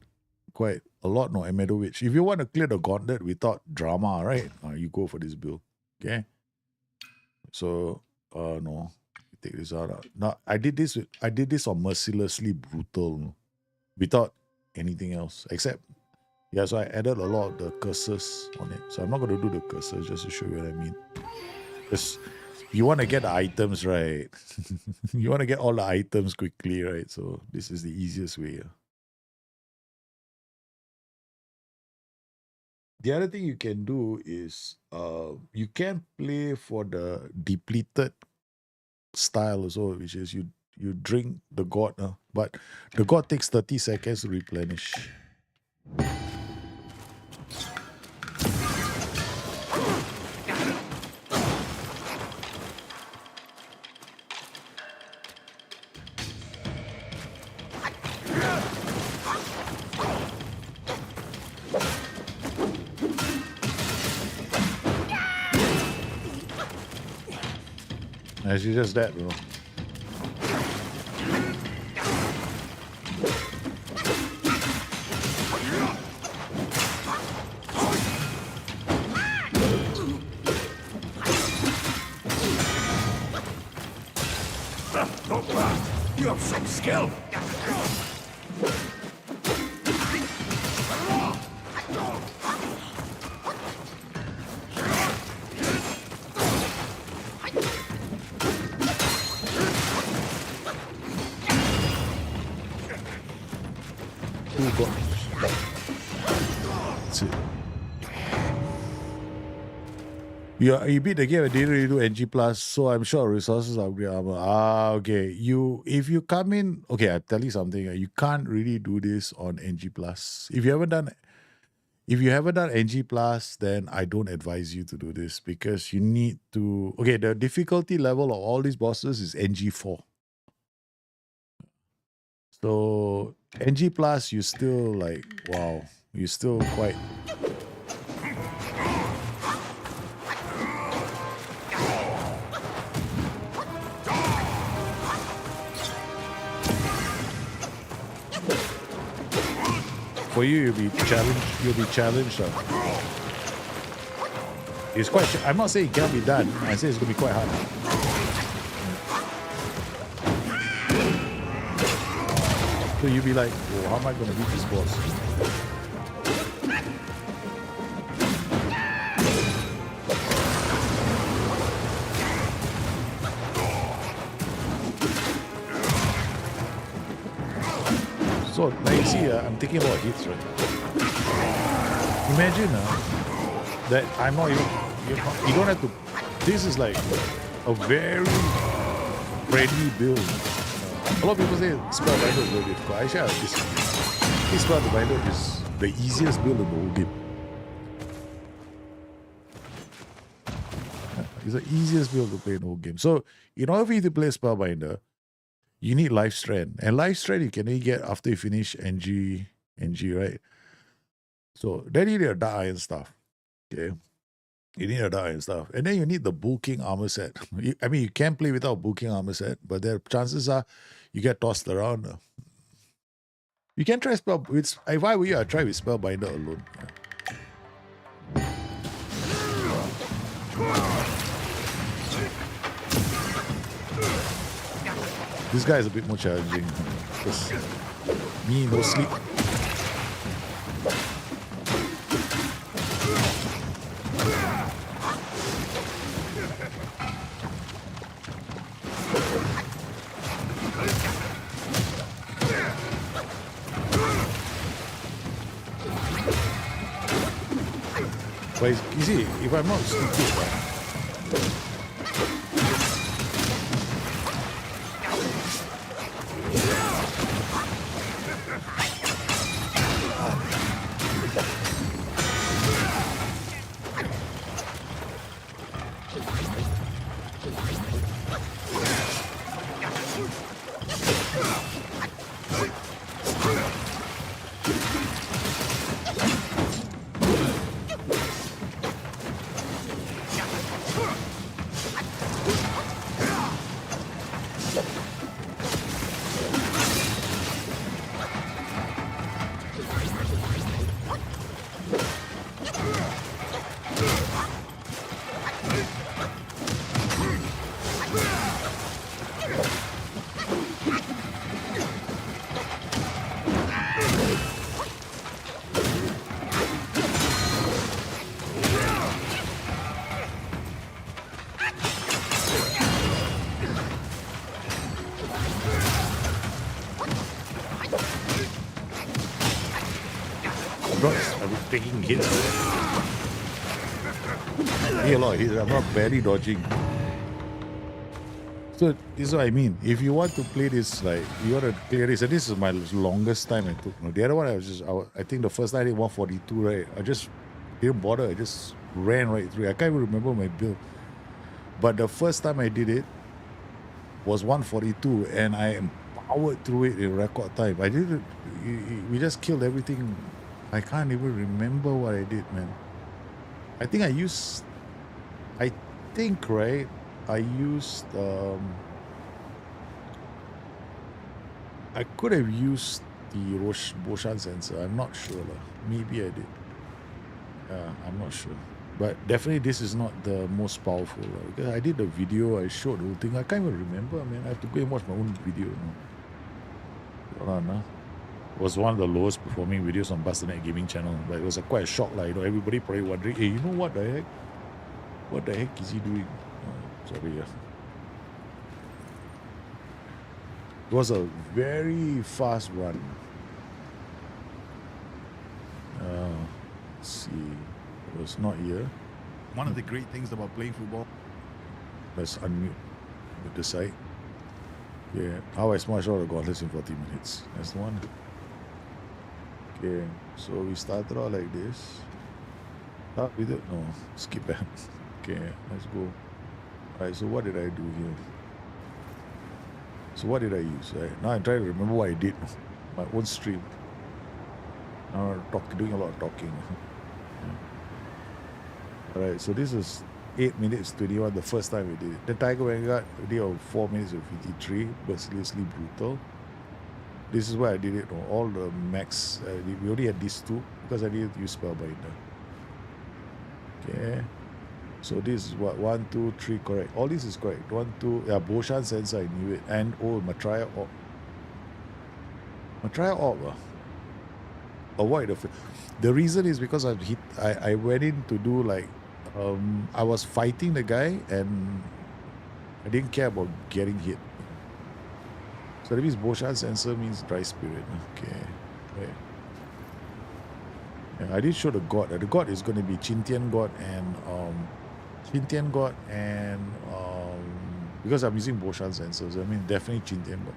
lot. No, Emedo Witch. If you want to clear the gauntlet without drama, right? You go for this build. Okay. So no. Take this out. Now I did this on mercilessly brutal, without anything else except so I added a lot of the curses on it. So I'm not going to do the curses just to show you what I mean. Because you want to get the items right. You want to get all the items quickly, right? So this is the easiest way. The other thing you can do is you can play for the depleted style also, which is you drink the god, but the god takes 30 seconds to replenish. She's just that, bro. You have some skill. That's it. You beat the game and didn't really do NG plus, so I'm sure resources upgrade armor. Okay. If you come in, okay, I'll tell you something. You can't really do this on NG plus. If you haven't done NG plus, then I don't advise you to do this because you need to. Okay, the difficulty level of all these bosses is NG4. So NG plus, you still wow, you still quite. For you, you'll be challenged. It's quite. I'm not saying it can't be done. I say it's gonna be quite hard. So you'll be like, oh, how am I gonna beat this boss? So, like you see, I'm thinking about hits, right? Imagine that I'm not even, you don't have to, this is like a very friendly build. A lot of people say Spellbinder is very difficult. Actually, I disagree. I think Spellbinder is the easiest build in the whole game. It's the easiest build to play in the whole game. So, in order for you to play Spellbinder, you need life strength. And life strength you can only get after you finish NG, right? So then you need a dark iron staff. Okay. You need a dark iron staff. And then you need the Bull King armor set. I mean, you can play without Bull King armor set, but there chances are you get tossed around. You can try spell. If I were you, I'd try with Spellbinder alone. Yeah. This guy is a bit more challenging. Because me, no sleep. But you see, if I'm not stupid, right? I'm taking hits. A lot of hits. I'm not barely dodging. So this is what I mean. If you want to play this, like you want to clear this, and this is my longest time I took. The other one, I think the first night I did 142, right? I just didn't bother. I just ran right through. I can't even remember my build. But the first time I did it was 142, and I powered through it in record time. I did it. We just killed everything. I can't even remember what I did, man. I think right? I used, I could have used the Boshan sensor. I'm not sure. Maybe I did. I'm not sure. But definitely this is not the most powerful. Because I did the video, I showed the whole thing. I can't even remember, man. I have to go and watch my own video. Hold on, It was one of the lowest performing videos on Bustthenet gaming channel. But it was quite a shock. Everybody probably wondering, hey, you know what the heck? What the heck is he doing? Sorry, It was a very fast run. Let's see. It was not here. One of the great things about playing football. Let's unmute the site. Yeah. How I smash out the gauntlets in 40 minutes. That's the one. Okay. So we started out like this. We did no. Skip that. Okay. Let's go. Alright, so what did I do here? So what did I use? Right, now I'm trying to remember what I did. My own stream. Now I'm doing a lot of talking. Alright, so this is 8 minutes 21, the first time we did it. The Tiger Vanguard, we did 4 minutes of 53, mercilessly brutal. This is where I did it. All the max, we only had these two because I needed to use Spellbinder. Okay. So this is what 1, 2, 3, correct. All this is correct. 1, 2, yeah, Boshan sensor, I knew it. And Matraya Orb. Matraya Orb. Avoid the reason is because I went in to do I was fighting the guy and I didn't care about getting hit. So that means Boshan sensor means dry spirit. Okay. Right. Yeah, I did show the god. The god is going to be Chintian god and because I'm using Boshan sensors, I mean definitely Chintian god.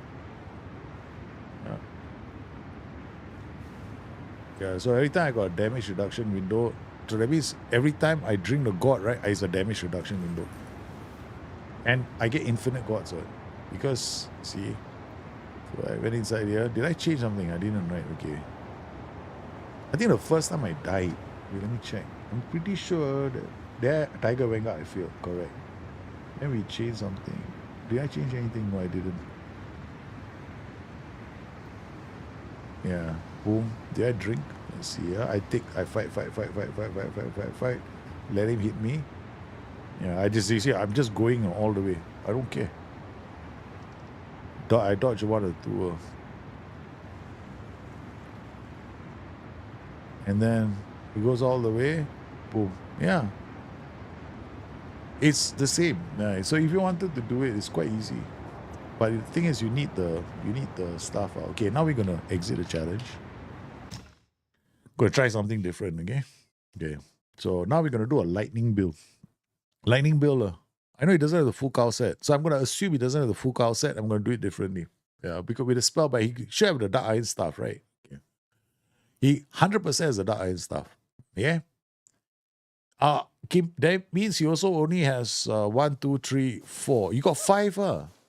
Yeah, so every time I got a damage reduction window, so that means every time I drink the god, right, it's a damage reduction window. And I get infinite gods, right? Because, see, so I went inside here. Did I change something? I didn't, right? Okay. I think the first time I died, wait, let me check. I'm pretty sure that there, Tiger Vanguard, I feel correct. Then we changed something. Did I change anything? No, I didn't. Yeah. Boom. Did I drink? Let's see. Yeah. I fight. Let him hit me. Yeah. You see, I'm just going all the way. I don't care. I dodge one or two. And then it goes all the way. Boom. Yeah. It's the same. Yeah. So if you wanted to do it, it's quite easy. But the thing is, you need the stuff. Okay, now we're gonna exit the challenge. Gonna try something different. Okay. So now we're going to do a lightning build. Lightning build. I know he doesn't have the full cow set. So I'm going to assume he doesn't have the full cow set. I'm going to do it differently. Yeah, because with the spell, but he should have the dark iron stuff, right? Yeah. He 100% has the dark iron stuff. Yeah. That means he also only has 1, 2, 3, 4. You got 5,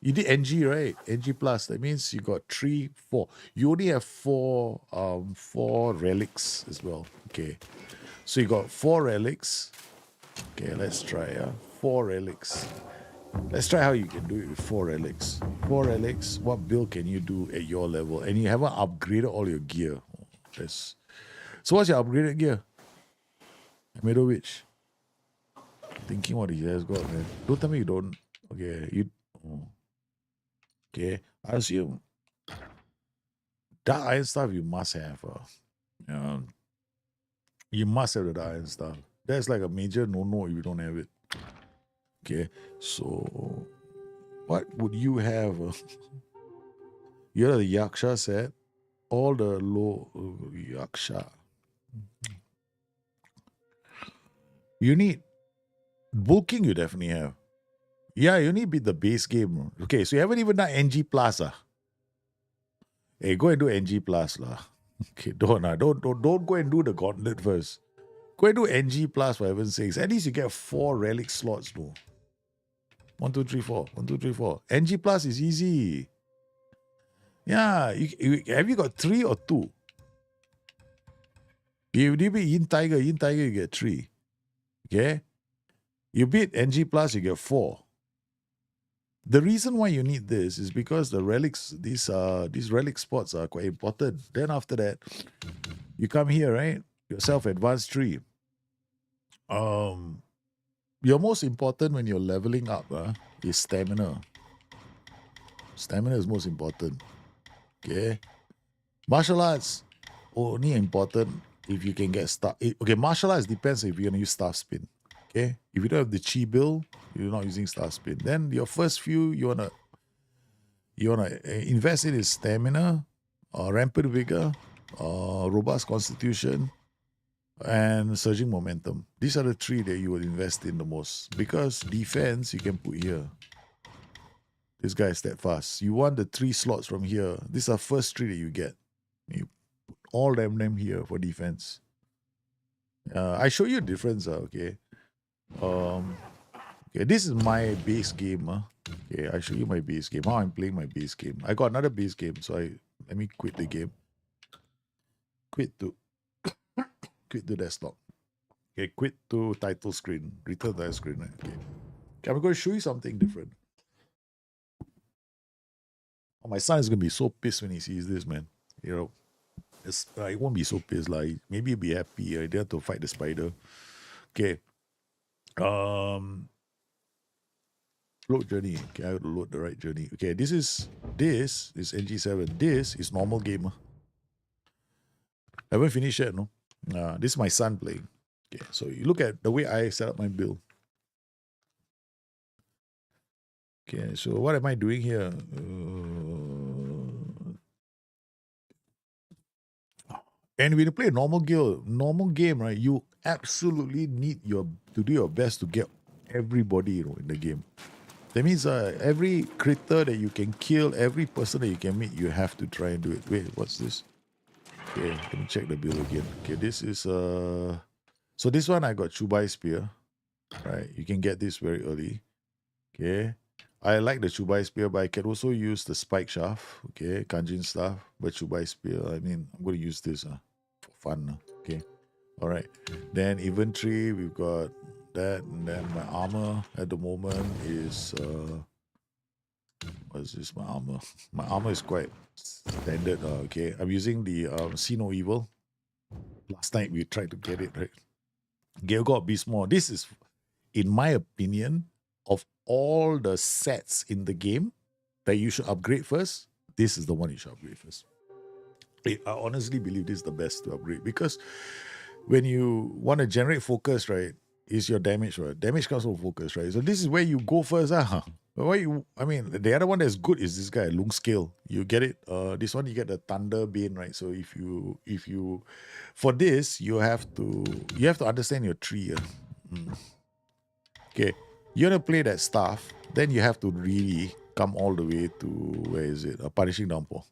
You did NG, right? NG plus. That means you got 3, 4. You only have 4 relics as well. Okay. So you got 4 relics. Okay, let's try 4 relics. Let's try how you can do it with 4 relics. 4 relics, what build can you do at your level? And you haven't upgraded all your gear. So what's your upgraded gear? Middle Witch. Thinking what he has got, man. Don't tell me you don't. Okay, okay, I assume dark iron stuff you must have. You must have the dark iron stuff. That's like a major no-no if you don't have it. Okay, so what would you have? You have the Yaksha set, all the low Yaksha. You need bulking, you definitely have. Yeah, you need to beat the base game. Okay, so you haven't even done NG plus. Hey, go and do NG plus. Okay, don't go and do the gauntlet first. Go and do NG plus for heaven's sakes. At least you get 4 relic slots, no. 1, 2, 3, 4. 1, 2, 3, 4. NG plus is easy. Yeah, have you got 3 or 2? You beat Yin Tiger, you get 3. Okay? You beat NG plus, you get 4. The reason why you need this is because the relics, these relic spots are quite important. Then after that, you come here, right? Yourself advanced 3. Your most important when you're leveling up is stamina. Stamina is most important. Okay. Martial arts only important if you can get staff. Okay, martial arts depends if you're gonna use staff spin. Okay. If you don't have the chi build, you're not using staff spin. Then your first few you wanna invest in is stamina, rampant vigor, robust constitution, and surging momentum. These are the 3 that you would invest in the most. Because defense, you can put here. This guy is steadfast. You want the 3 slots from here. These are first 3 that you get. You put all them here for defense. I show you a difference, okay? Okay, this is my base game. Okay, I show you my base game. How I'm playing my base game. I got another base game, so let me quit the game. Quit to desktop. Okay, quit to title screen. Return title screen. Right? Okay, I'm going to show you something different. Oh, my son is going to be so pissed when he sees this, man. You know, he won't be so pissed. Like, maybe he'll be happy. I dare to fight the spider. Okay. Load journey. Okay, I have to load the right journey. Okay, this is NG7. This is normal game. I haven't finished yet, no? This is my son playing. Okay, so you look at the way I set up my build. Okay, so what am I doing here? And when you play a normal game, right, you absolutely need to do your best to get everybody, in the game. That means every critter that you can kill, every person that you can meet, you have to try and do it. Wait, what's this? Okay, let me check the build again. Okay, this is so this one I got Chubai Spear. Right, you can get this very early. Okay. I like the Chubai Spear, but I can also use the Spike Shaft. Okay, Kanjin stuff. But Chubai Spear, I mean, I'm going to use this for fun. Okay. Alright. Then inventory, we've got that. And then my armor at the moment is... what is this? My armor. My armor is quite standard. Okay. I'm using the See No Evil. Last night we tried to get it, right? Gale God Beast More. This is, in my opinion, of all the sets in the game that you should upgrade first, this is the one you should upgrade first. I honestly believe this is the best to upgrade because when you want to generate focus, right, is your damage, right? Damage comes from focus, right? So this is where you go first. I mean, the other one that's good is this guy, Lung Scale. You get it. This one you get the Thunder Bane, right? So if you, for this you have to understand your tree. Okay, you want to play that stuff, then you have to really come all the way to where is it? A Punishing Downpour.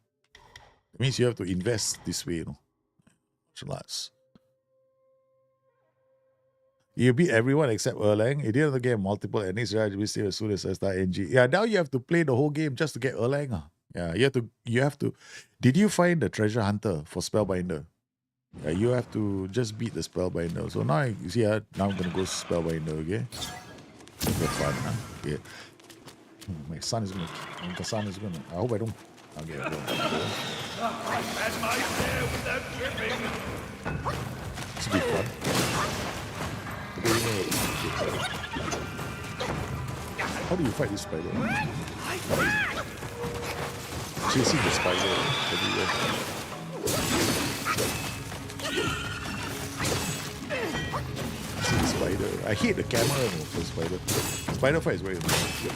It means you have to invest this way, martial arts. You beat everyone except Erlang. It didn't get multiple enemies, right? We see as soon as I start NG. Yeah, now you have to play the whole game just to get Erlang. Yeah, you have to. Did you find the treasure hunter for Spellbinder? Yeah, you have to just beat the Spellbinder. So now you see, now I'm gonna go Spellbinder, okay? Get fun, huh? Okay. My son is gonna. I hope I don't. Okay, go. I had my share without tripping. It's a bit fun. How do you fight this spider? Chasing the spider everywhere. See the spider. I hate the camera for spider. Spider fight is very annoying.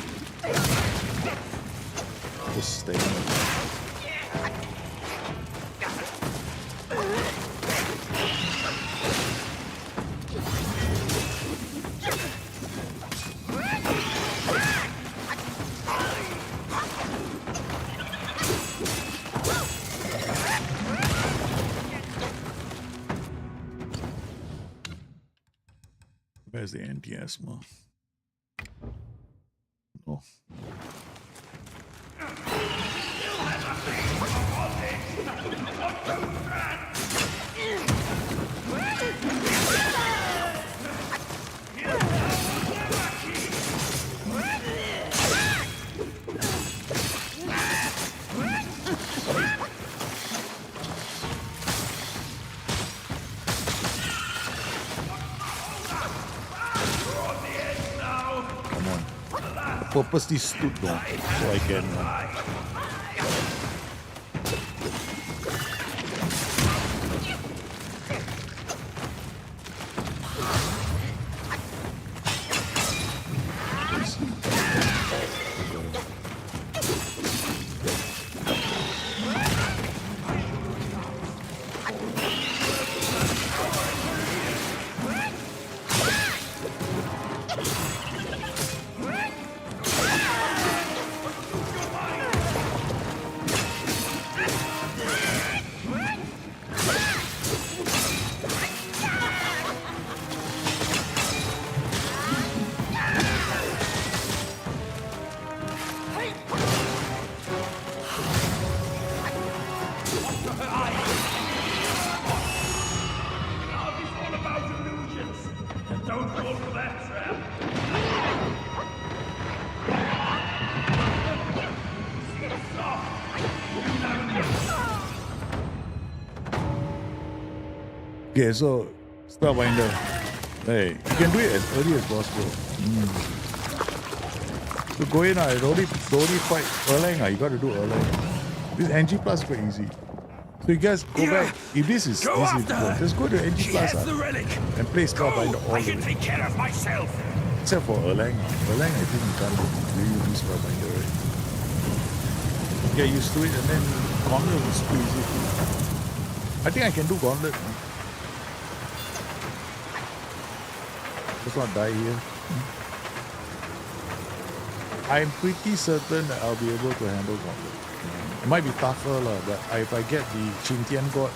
Just standing. Where's the anti-asthma? No. Purposely stood down so I can Okay, so Spellbinder. Hey, you can do it as early as possible. So go in, don't only fight Erlang, you gotta do Erlang. This NG Plus is quite easy. So you guys go back. If this is difficult, just go to NG Plus and play Spellbinder all the way. Take care of myself. Except for Erlang. Erlang, I think you can't really do Spellbinder, right? Get used to it, and then Gauntlet is too easy. I think I can do Gauntlet. Let's not die here. I'm pretty certain that I'll be able to handle Gauntlet. It might be tougher, but if I get the Qingtian God,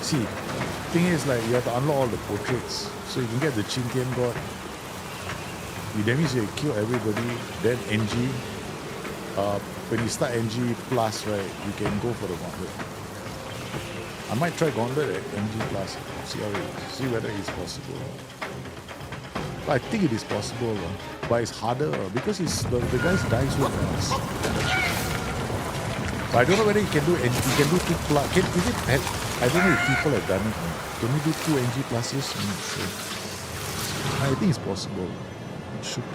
see, thing is like you have to unlock all the portraits. So you can get the Qingtian God. That means you kill everybody, then NG. When you start NG plus, right, you can go for the Gauntlet. I might try Gauntlet at NG plus, see whether it's possible. I think it is possible, but it's harder because the guys die so fast. But I don't know whether you can do NG. You can do 2 plus. I don't know if people have done it. Can you do 2 NG pluses? I'm not sure. I think it's possible. It should be.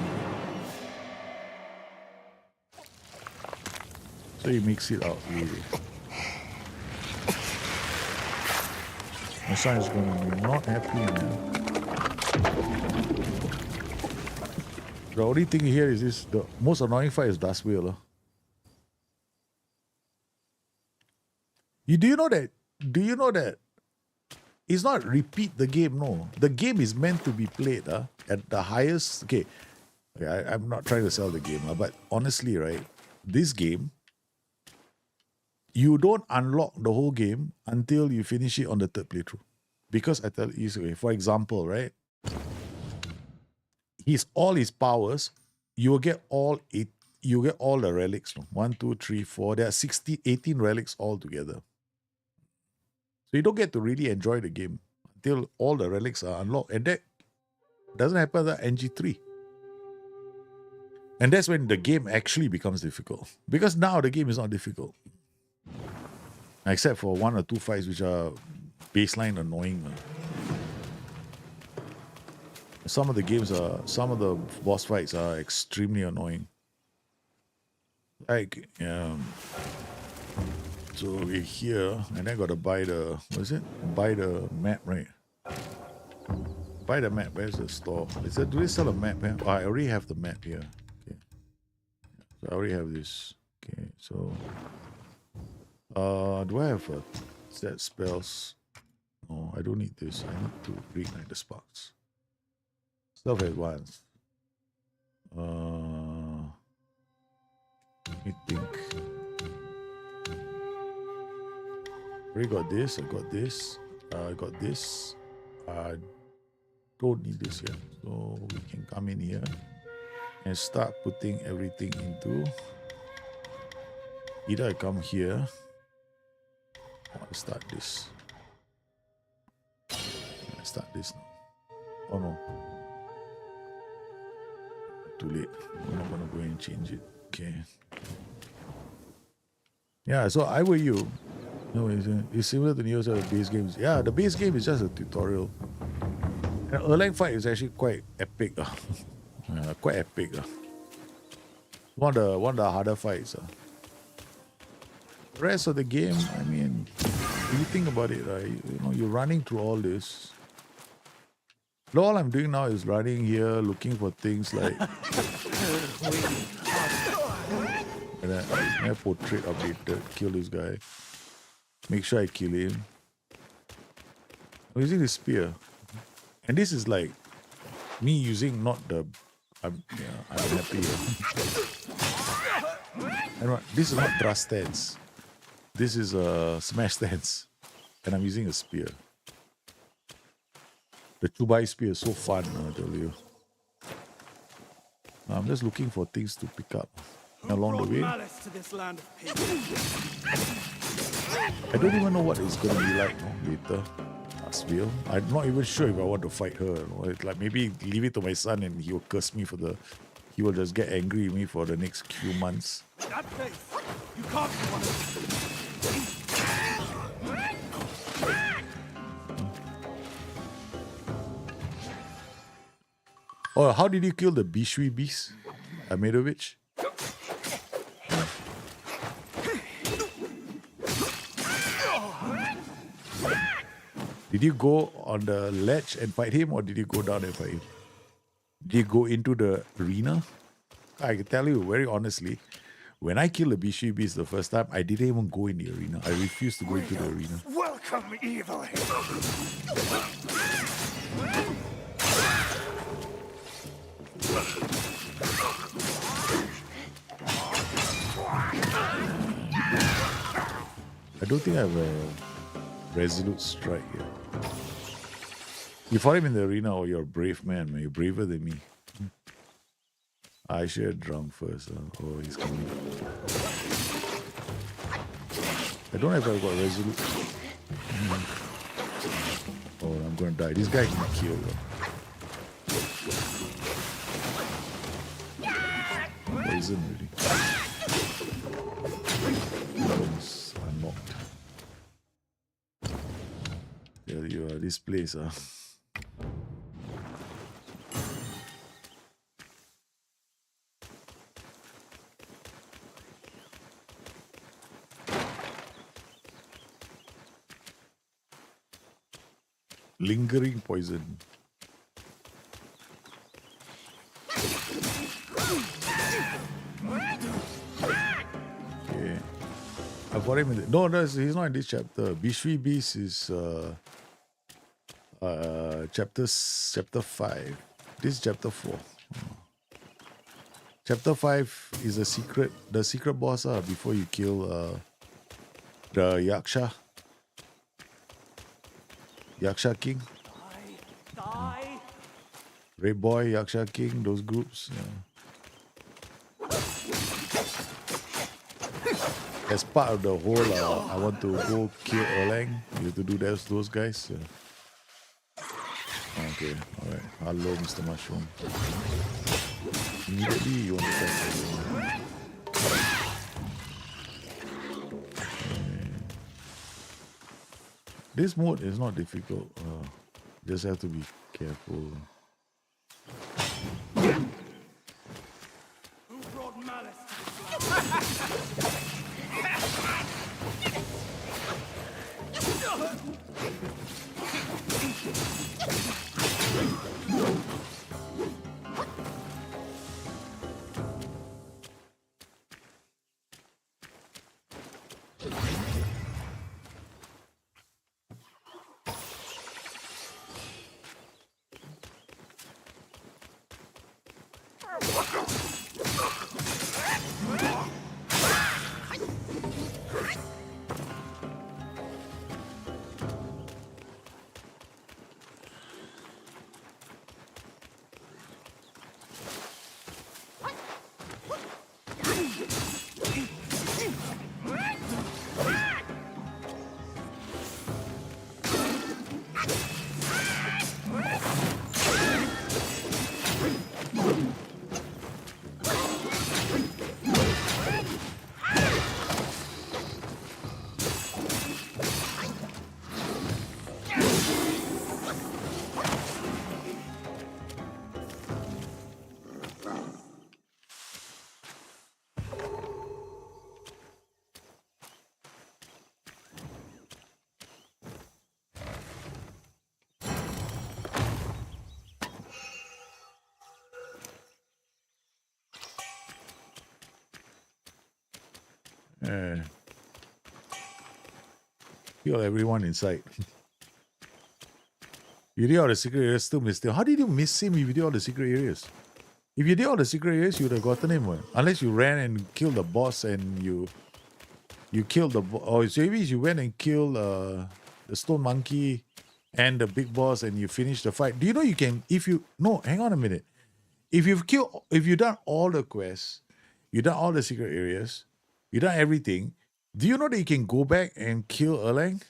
So he makes it out really. My son is going to be not happy, man. The only thing here is this: the most annoying fight is Dust Wheel. Do you know that? Do you know that? It's not repeat the game. No, the game is meant to be played at the highest. Okay, I'm not trying to sell the game, but honestly, right, this game, you don't unlock the whole game until you finish it on the third playthrough. Because I tell you, for example, right, all his powers, you will get all eight. You get all the relics. No? 1, 2, 3, 4. There are 18 relics altogether. So you don't get to really enjoy the game until all the relics are unlocked. And that doesn't happen at NG3. And that's when the game actually becomes difficult. Because now the game is not difficult. Except for 1 or 2 fights which are baseline annoying. Some of the boss fights are extremely annoying. Like, so we're here, and I gotta buy the, buy the map, right? Buy the map, where's the store? Do they sell a map here? Oh, I already have the map here. Okay. So I already have this. Okay, so do I have a set spells? No, I don't need this. I need to reignite the sparks. Self advance. Let me think. Already got this. I got this. I got this. I don't need this yet, so we can come in here and start putting everything into. Either I come here or I start this. I start this now. Oh no. Too late. I'm not gonna go and change it. Okay. Yeah, so I were you. No, it's similar to Neo's base games. Yeah, the base game is just a tutorial. And Erlang fight is actually quite epic. Quite epic. One of the harder fights. The rest of the game, I mean, if you think about it, right, you're running through all this. All I'm doing now is running here, looking for things like and I portrait updated, kill this guy. Make sure I kill him. I'm using the spear. And this is like me using not the I'm happy. This is not thrust stance. This is a smash stance. And I'm using a spear. The Chubai spear is so fun, I tell you. I'm just looking for things to pick up along the way. I don't even know what it's going to be like later. Asville. I'm not even sure if I want to fight her. Like maybe leave it to my son and he will curse me he will just get angry with me for the next few months. That place, you can't be one of Oh, how did you kill the Bishui beast? Amirovich? Did you go on the ledge and fight him, or did you go down and fight him? Did you go into the arena? I can tell you very honestly, when I killed the Bishui beast the first time, I didn't even go in the arena. I refused to go into the arena. Welcome, evil. I don't think I have a resolute strike here. You fought him in the arena, or you're a brave man, You're braver than me. I should have drunk first. Oh, he's coming. I don't know if I've got resolute. Oh, I'm gonna die. This guy can kill. Poison really. Weapons unlocked. There you are, this place. Lingering poison. for him, no, he's not in this chapter. Bishri Beast is chapter 5. This is chapter 4. Chapter 5 is the secret boss before you kill the Yaksha King. Die! Red Boy, Yaksha King, those groups. As part of the whole, I want to go kill Erlang. You have to do those guys. Okay, alright. Hello, Mr. Mushroom. Immediately you want to fight. This mode is not difficult. Just have to be careful. Who brought malice Kill everyone inside. You did all the secret areas, still missed him. How did you miss him if you did all the secret areas? If you did all the secret areas, you would have gotten him. Unless you ran and killed the boss and you killed the boss. Or maybe you went and killed the stone monkey and the big boss and you finished the fight. Do you know you can, no, hang on a minute. If you've done all the quests, you've done all the secret areas, you've done everything, do you know that you can go back and kill Erlang?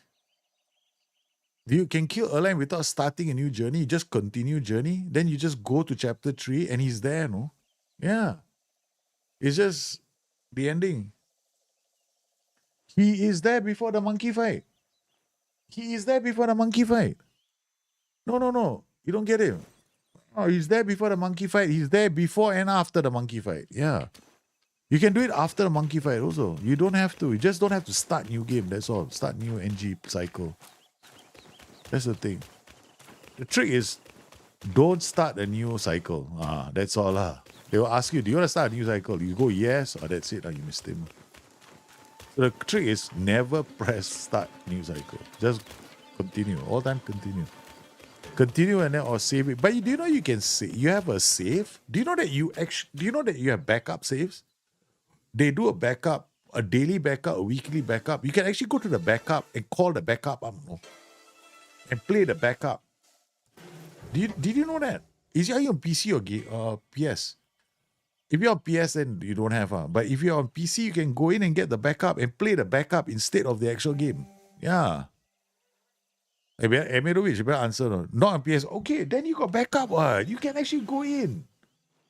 You can kill Erlang without starting a new journey. You just continue journey. Then you just go to chapter 3 and he's there, no? Yeah. It's just the ending. He is there before the monkey fight. He is there before the monkey fight. No. You don't get him. Oh, he's there before the monkey fight. He's there before and after the monkey fight. Yeah. You can do it after the monkey fight also. You don't have to. You just don't have to start new game. That's all. Start new NG cycle. That's the thing. The trick is don't start a new cycle. That's all. They will ask you, do you want to start a new cycle? You go yes, or that's it. You missed him. So the trick is never press start new cycle. Just continue. All time continue. Continue and then or save it. But do you know you can save? You have a save. Do you know that you have backup saves? They do a backup, a daily backup, a weekly backup. You can actually go to the backup and call the backup up and play the backup. Did you know that? Is it on PC or PS? If you're on PS, then you don't have. But if you're on PC, you can go in and get the backup and play the backup instead of the actual game. Yeah. Emirovic, you better answer. No? Not on PS. Okay, then you got backup. You can actually go in.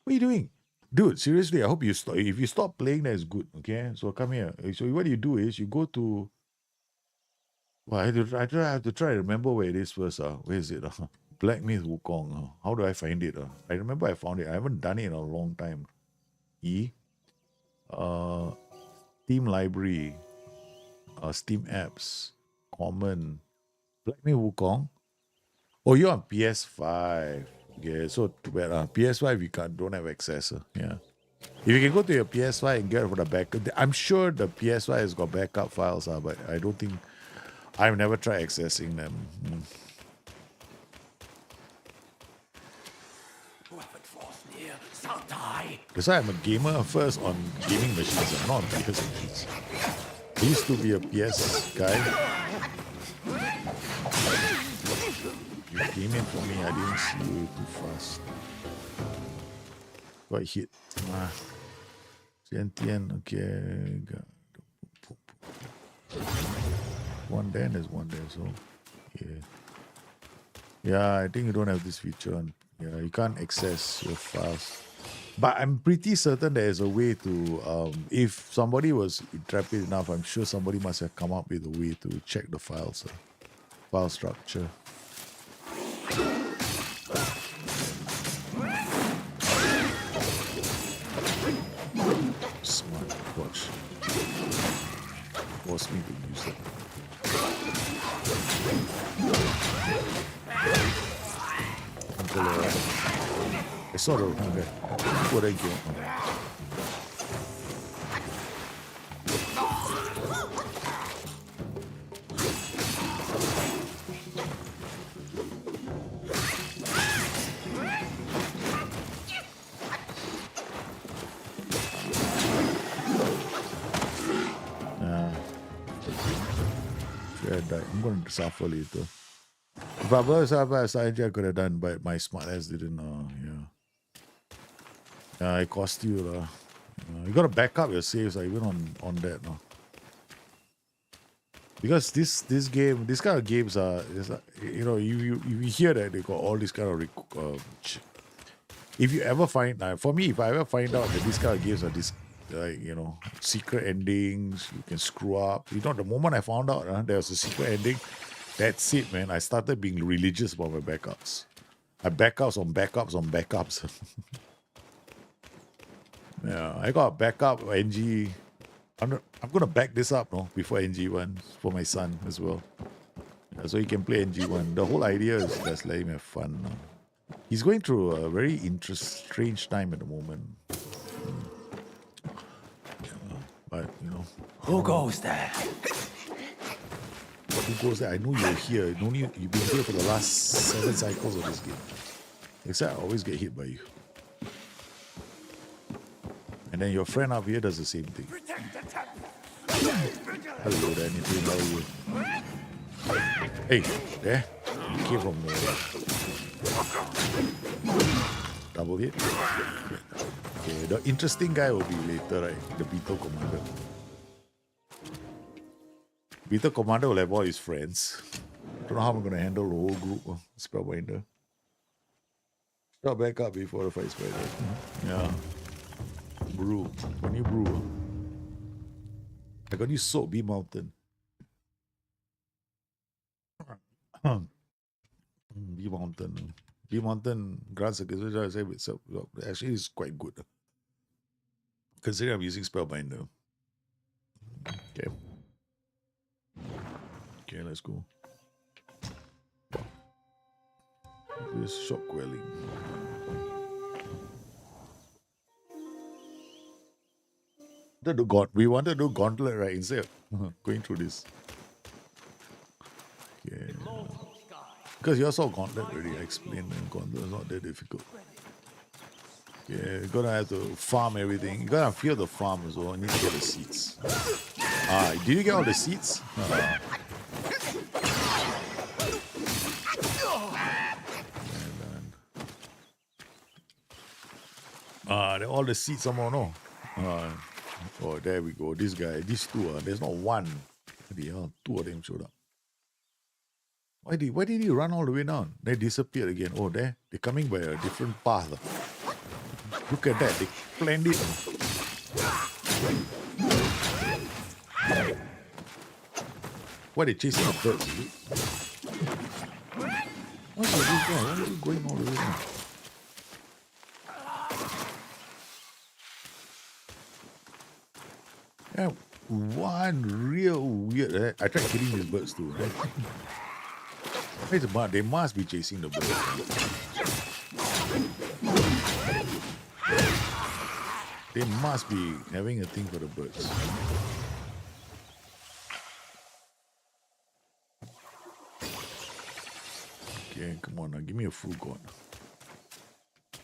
What are you doing? Dude, seriously, I hope you stop. If you stop playing, that's good. Okay? So come here. So what you do is you go to... Well, I have to try to remember where it is first. Where is it? Black Myth Wukong. How do I find it? I remember I found it. I haven't done it in a long time. Steam Library. Steam Apps. Common. Black Myth Wukong. Oh, you're on PS5. Yeah, so too bad. PS5 you don't have access. Yeah. If you can go to your PS5 and get for the backup, I'm sure the PS5 has got backup files, but I don't think I've never tried accessing them. Weapon force near, shall die. That's why I'm a gamer first on gaming machines, I'm not on PS machines. I used to be a PS guy. You came in for me, I didn't see you too fast. Got hit. Tian, okay. One there, there's one there, so yeah. Yeah, I think you don't have this feature on. Yeah, you can't access your files. But I'm pretty certain there is a way to, if somebody was intrepid enough, I'm sure somebody must have come up with a way to check the files, file structure. Smart watch. Force me to use it. I saw the okay. What I get. I'm going to suffer later. If I was I could have done, but my smart ass didn't. Yeah, it cost you. You got to back up your saves, even on that. No? Because this kind of games are, you hear that they got all this kind of. If you ever find, for me, if I ever find out that these kind of games are this, secret endings, you can screw up. The moment I found out there was a secret ending, that's it, man. I started being religious about my backups. I backups on backups on backups. Yeah, I got backup NG. I'm gonna back this up, before NG1 for my son as well. Yeah, so he can play NG1. The whole idea is just let him have fun. He's going through a very strange time at the moment. But Who goes there? Who goes there? I know you're here. You've been here for the last 7 cycles of this game. Except I always get hit by you. And then your friend up here does the same thing. Hello there, anything? How are you? Hey, there. You came from double hit. Okay, the interesting guy will be later, right? The Beetle Commander. Beetle Commander will have all his friends. I don't know how I'm going to handle the whole group of Spellbinder. Start back up before the fight spider. Yeah. Brew. When you brew. I got you soap, Bee Mountain. Bee Mountain. Bee Mountain grants a actually is quite good. Considering I'm using Spellbinder. Okay. Okay, let's go. This shock quelling. We wanted to do gauntlet, right? Instead of going through this. Okay. Because you saw gauntlet already. I explained that gauntlet is not that difficult. Yeah, you're gonna have to farm everything. You're gonna feel the farm as well. You need to get the seeds. Did you get all the seeds? All the seeds somehow, no? Oh, there we go. This guy, these two, there's not one. Two of them showed up. Why did he run all the way down? They disappeared again. Oh, they're coming by a different path. Look at that. They planned it. Why they chasing the birds? What's this guy? Why is he going all the way down? Yeah, one real weird. I tried killing these birds too. Right? They must be chasing the birds. They must be having a thing for the birds. Okay, come on now. Give me a full god.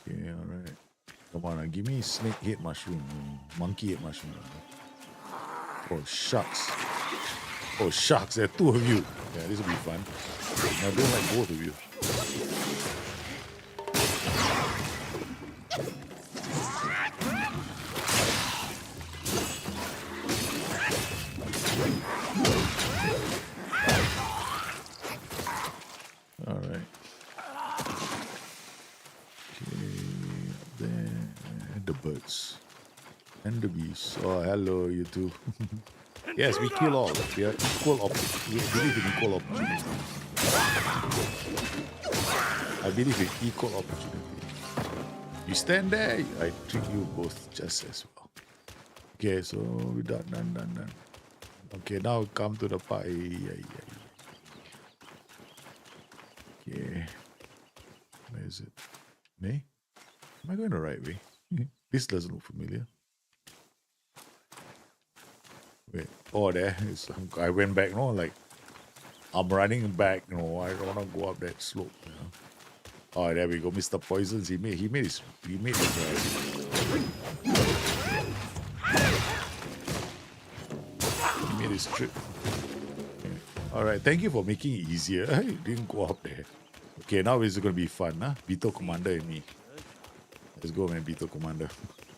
Okay, alright. Come on now. Give me snake head mushroom. Monkey head mushroom. Oh, shucks. Oh, shucks. There are two of you. Yeah, this will be fun. I don't like both of you. Alright. Okay, there. And the birds. And the bees. Oh, hello, you two. Yes, we kill all. We are equal we believe in equal opportunity. I believe in equal opportunity. You stand there, I treat you both just as well. Okay, so we done. Okay, now come to the part. Okay. Where is it? Me? Am I going the right way? This doesn't look familiar. Wait. Oh, there. I went back, no? Like, I'm running back, no? I don't want to go up that slope, you know? Oh, there we go. Mr. Poisons. He made his He made his trip. Okay. Alright, thank you for making it easier. You didn't go up there. Okay, now it's going to be fun, huh? Beetle Commander and me. Let's go, man, Beetle Commander.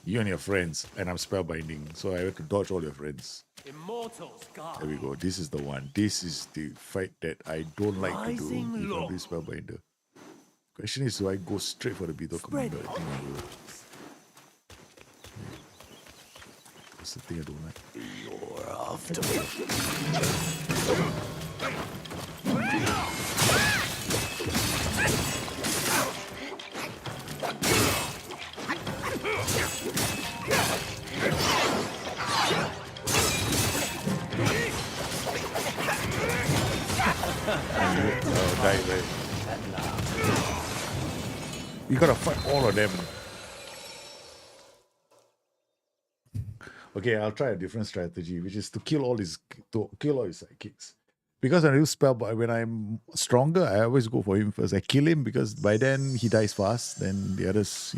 You and your friends, and I'm spellbinding, so I have to dodge all your friends. Immortals, God. There we go. This is the one. This is the fight that I don't like to do if I do spellbinder. Question is, do I go straight for the Beetle Commander? I think I will. That's the thing I don't like. You're after Right. You gotta fight all of them. Okay, I'll try a different strategy, which is to kill all his sidekicks. Because when I use spell, but when I'm stronger, I always go for him first. I kill him because by then he dies fast. Then the others,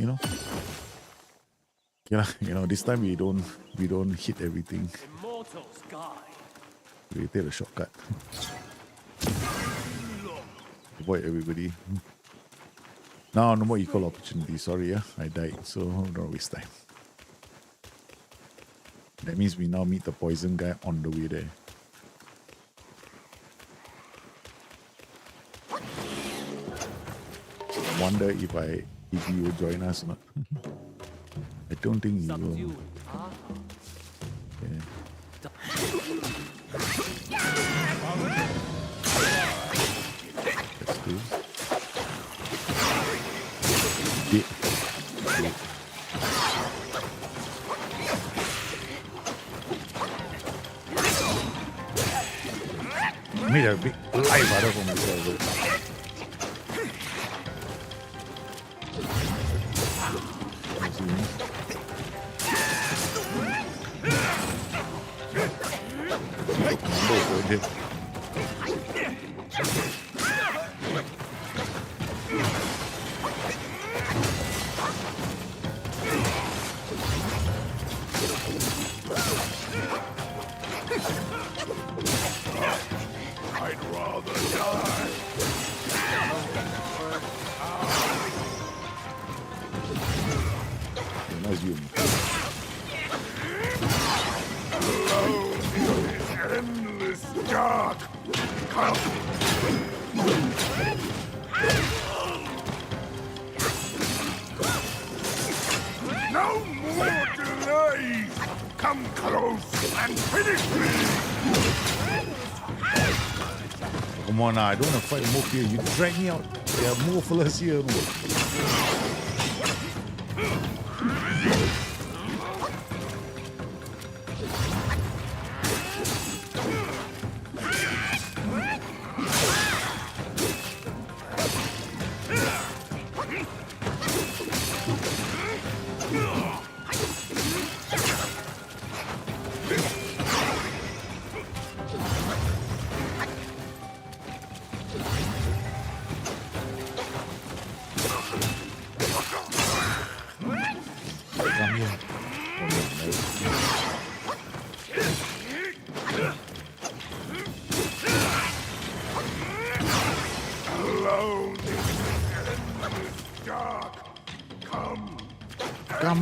this time we don't hit everything. Immortals, God. We take a shortcut. Avoid everybody. Now no more equal opportunity. Sorry, yeah, I died, so don't waste time. That means we now meet the poison guy on the way there. I wonder if he will join us or not. I don't think he will. Okay. Let's do. Made a big life out of himself. I'd rather die. Nice you. Endless dark. Come. No more delays. Come close and finish me. Come on now, I don't want to fight more here. You drag me out. There are more fellas here.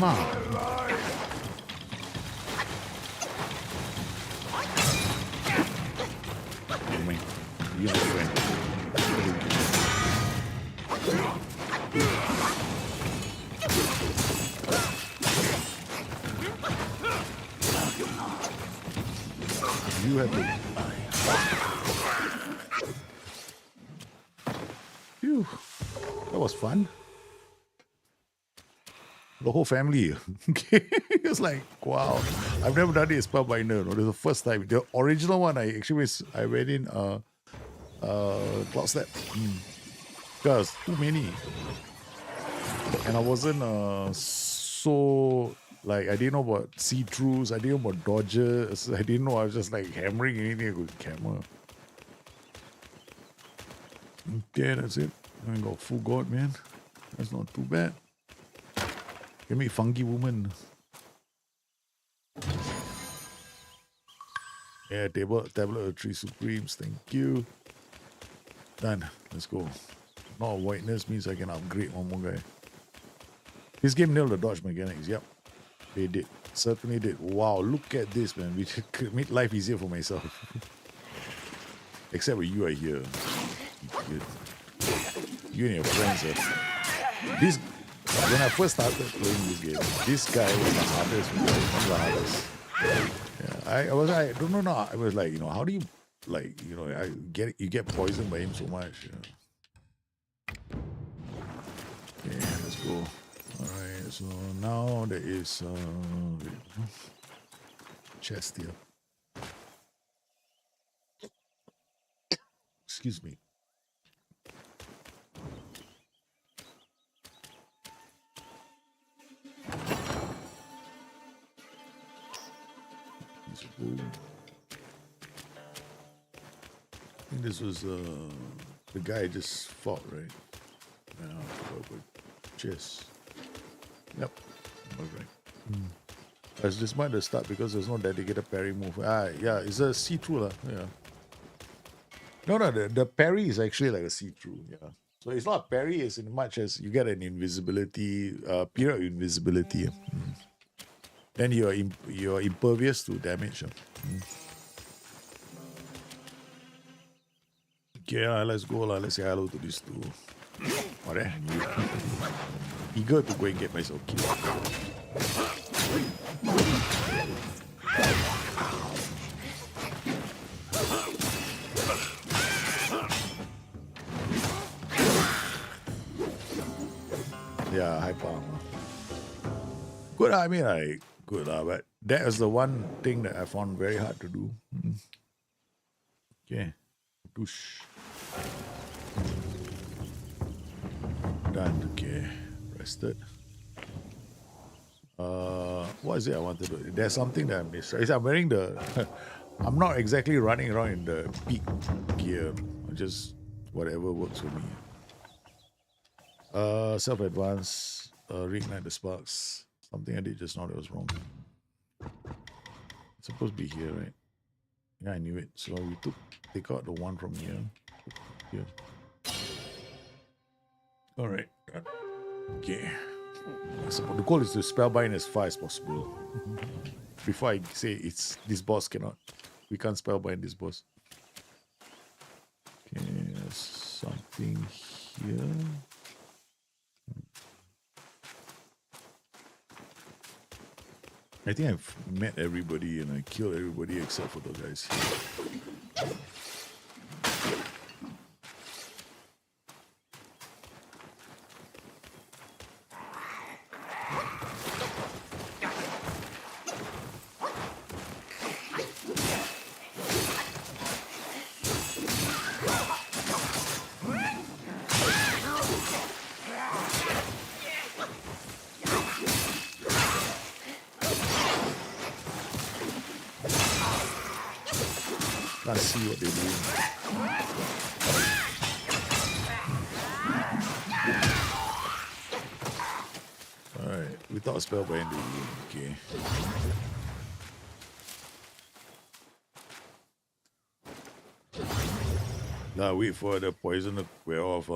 Alamak. Oh, man. You my friend. You have to. Phew. That was fun. The whole family. Okay. It was like, wow. I've never done it as Spellbinder. No, this is the first time. The original one, I went in Cloud Step. Because too many. And I wasn't so like I didn't know about see-throughs, I didn't know about dodges, I didn't know I was just like hammering anything with the camera. Okay, that's it. I got full god, man. That's not too bad. Give me funky woman. Yeah, tablet of 3 supremes, thank you. Done. Let's go. Not whiteness means I can upgrade one more guy. This game nailed the dodge mechanics. Yep, they did. Certainly did. Wow, look at this, man. We made life easier for myself. Except when you are here. You and your friends. This, when I first started playing this game, this guy was the hardest. One of the hardest. Yeah, I don't know now. I was like, how do you, you get poisoned by him so much. Okay, let's go. Alright, so now there is chest here. Excuse me. I think this was the guy I just fought, right? Yeah, chest. Yep. Alright. As this might have start because there's no dedicated parry move. Yeah, it's a see-through. Yeah. No, the parry is actually like a see-through. Yeah. So it's not a parry as in much as you get an invisibility, period of invisibility. Then you're impervious to damage. Okay, let's go. Let's say hello to these two. Alright. Eager to go and get myself killed. Yeah, high power. Good, I mean, good, but that is the one thing that I found very hard to do. Okay. Push. Done. Okay. Rested. What is it I wanted to do? There's something that I missed. I'm wearing the... I'm not exactly running around in the peak gear. Just whatever works for me. Self-advance. Reignite the sparks. Something I did just now that was wrong. It's supposed to be here, right? Yeah, I knew it. So we take out the one from here. Here. Alright. Okay. The goal is to spellbind as far as possible. Before I say this boss cannot. We can't spellbind this boss. Okay, there's something here. I think I've met everybody and I killed everybody except for the guys here. Can't see what they're doing. Alright, without spellbinding. Okay. Now wait for the poison to wear off,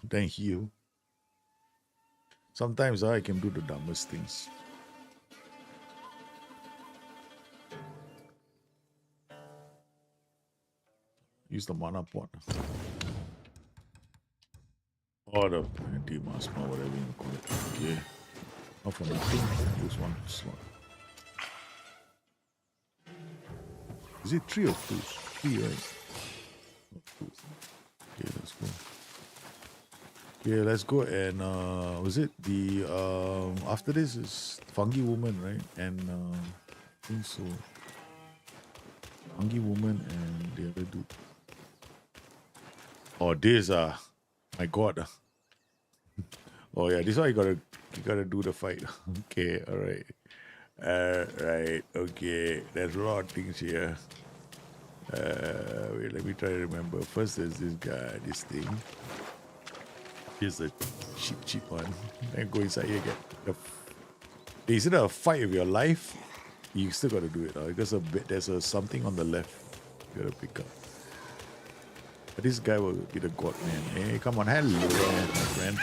then heal. Sometimes I can do the dumbest things. Use the mana pot. Or the anti-mass, whatever you call it. Okay. Not for nothing. Use one slot. Is it 3 or 2? 3, right? Oh, 2. Okay, let's go. Okay, let's go and was it the after this is Fungi Woman, right? And I think so. Fungi Woman and the other dude. Oh, this my god. Oh yeah, this one you gotta do the fight. Okay, alright. Right, okay. There's a lot of things here. Wait, let me try to remember. First there's this guy, this thing. Here's the cheap one. Then go inside here get is it a fight of your life? You still gotta do it because there's something on the left you gotta pick up. But this guy will be the god man. Hey, come on, hello there, my friend.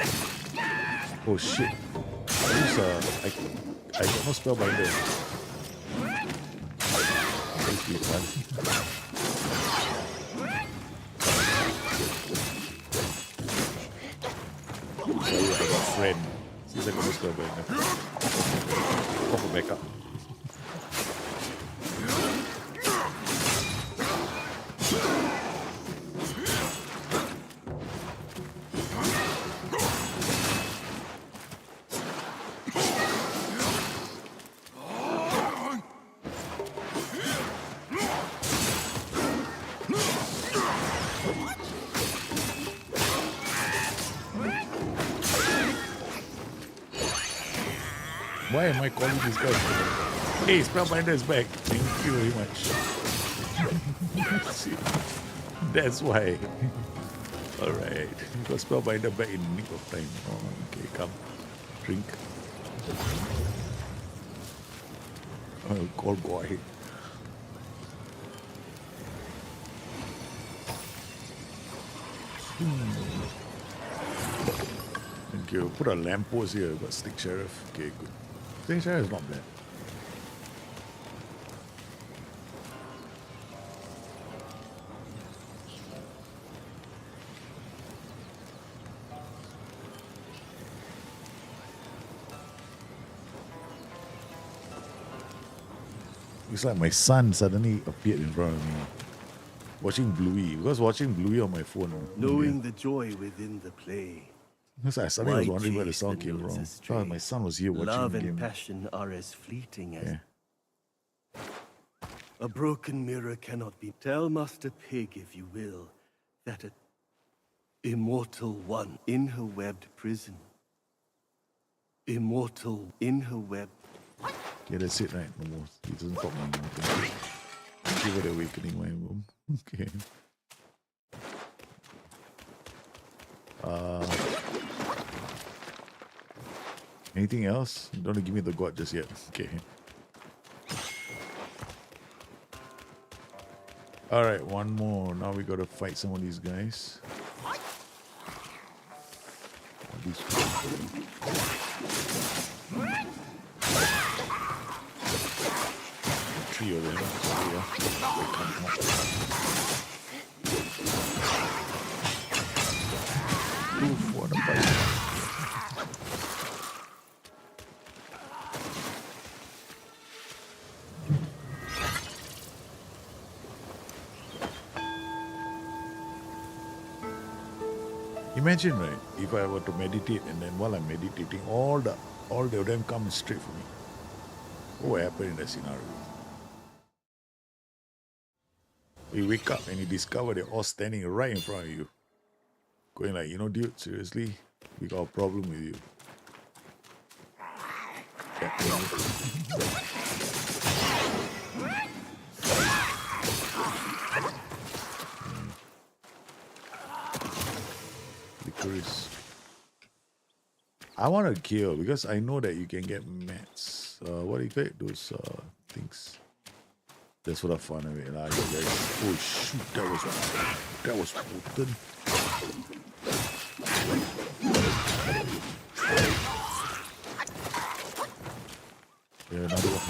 Oh shit. I got no spellbinder. This be fun. Sorry, I got a friend. Since I got no spellbinder. Pop it back up. Why am I calling this guy? Hey, Spellbinder is back. Thank you very much. See, that's why. Alright. You got Spellbinder back in the nick of time. Oh, okay, come. Drink. Oh, call boy. Thank you. Put a lamppost here. Got Stick Sheriff. Okay, good. Stick Sheriff is not bad. It's like my son suddenly appeared in front of me. Watching Bluey. Because watching Bluey on my phone. Knowing the joy within the play. Because I suddenly was Why wondering where the chase sound the came notes from. astray? Oh, my son was here watching Love the and game. passion are as fleeting as Yeah. a broken mirror cannot be. Tell Master Pig, if you will, that an immortal one in her webbed prison. Immortal in her web. Okay, that's it, right? No more. He doesn't talk anymore. Thank you for the awakening, my room. Okay. Anything else? You don't want to give me the god just yet. Okay. Alright, one more. Now we gotta fight some of these guys. These three of them. So, yeah. They come out. Oof, what a fight. Imagine, right, if I were to meditate and then while I'm meditating, all of them come straight for me. What would happen in that scenario? You wake up and you discover they're all standing right in front of you. Going like, you know, dude, seriously, we got a problem with you. Licorice. I want to kill because I know that you can get mats. What do you get? Those things. Just for the fun of it. Oh shoot, that was potent. Yeah, another one.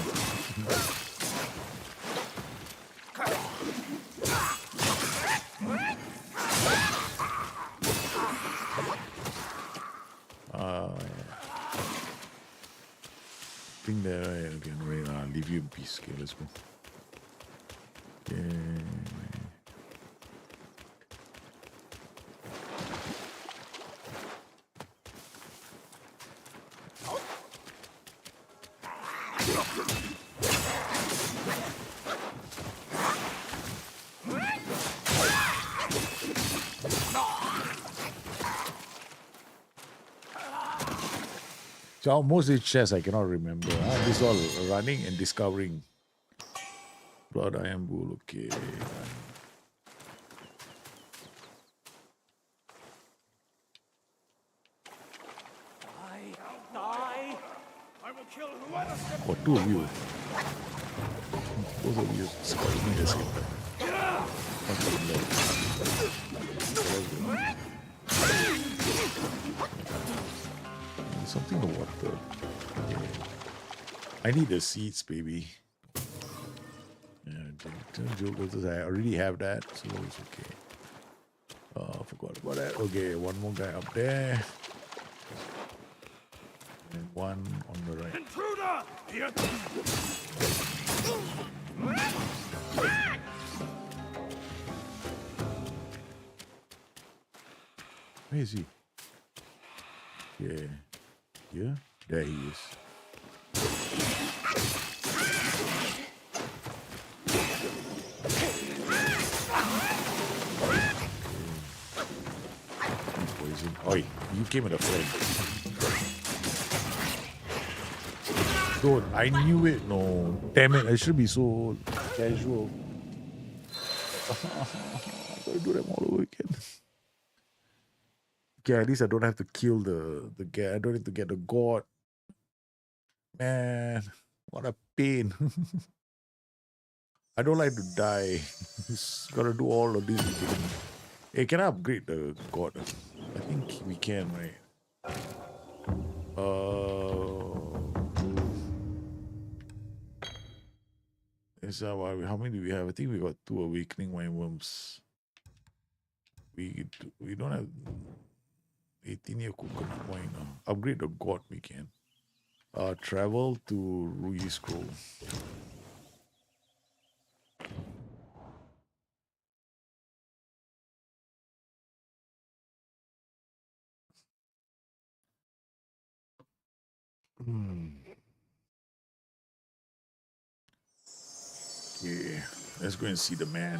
Think there, right? Okay, wait, I'll leave you in peace. Okay, let's go. Okay. So most of the chests I cannot remember. This is all running and discovering. Blood iron bull, okay. Die! I will kill whoever steps. Oh, two of you. Both of you scouting me the same time. Something to water. Yeah. I need the seeds, baby. Yeah, I already have that, so it's okay. Oh, I forgot about that. Okay, one more guy up there. And one on the right. Intruder! Here. Where is he? Yeah. Yeah? There he is. Poison. Oi, you came with a friend. Don't, I knew it. No. Damn it, I should be so casual. I gotta do them all over again. Okay, at least I don't have to kill the guy. I don't need to get the god. Man, what a pain. I don't like to die. Just gotta do all of this again. Hey, can I upgrade the god? I think we can, right? Is that why? How many do we have? I think we got 2 awakening wine worms. We don't have 18-year coconut wine now. Upgrade the god we can. Travel to Ruyi Scroll. Okay, let's go and see the man.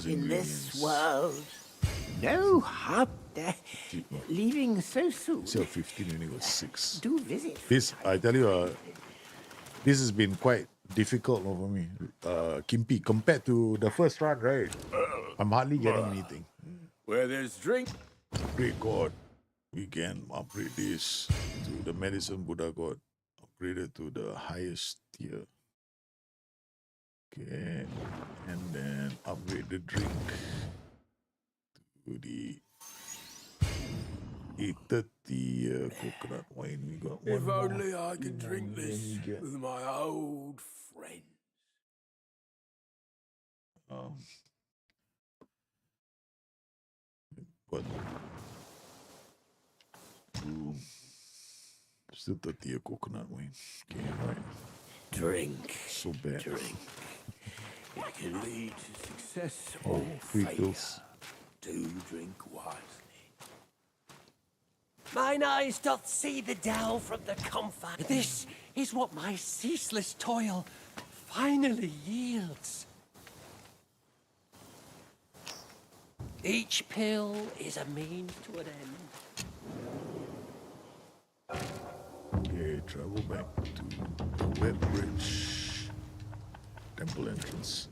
In this world, no hub there. Leaving so soon. Instead of 15, we only got 6. Do visit. This, I tell you, this has been quite difficult for me. Kimpi, compared to the first run, right? I'm hardly getting anything. Where there's drink. Great God, we can upgrade this to the medicine Buddha God. Upgrade it to the highest tier. Okay, and then upgrade the drink to the 830 coconut wine. We got one If more. only I could drink Then this we get, with my old friends. what? Ooh, still 30 coconut wine. Okay, right. Drink. So bad. Drink. It can lead to success Oh, or free failure. pills. Do drink wisely. Mine eyes doth see the dell from the comfort. This is what my ceaseless toil finally yields. Each pill is a means to an end. Okay, travel back to the web bridge. Temple entrance.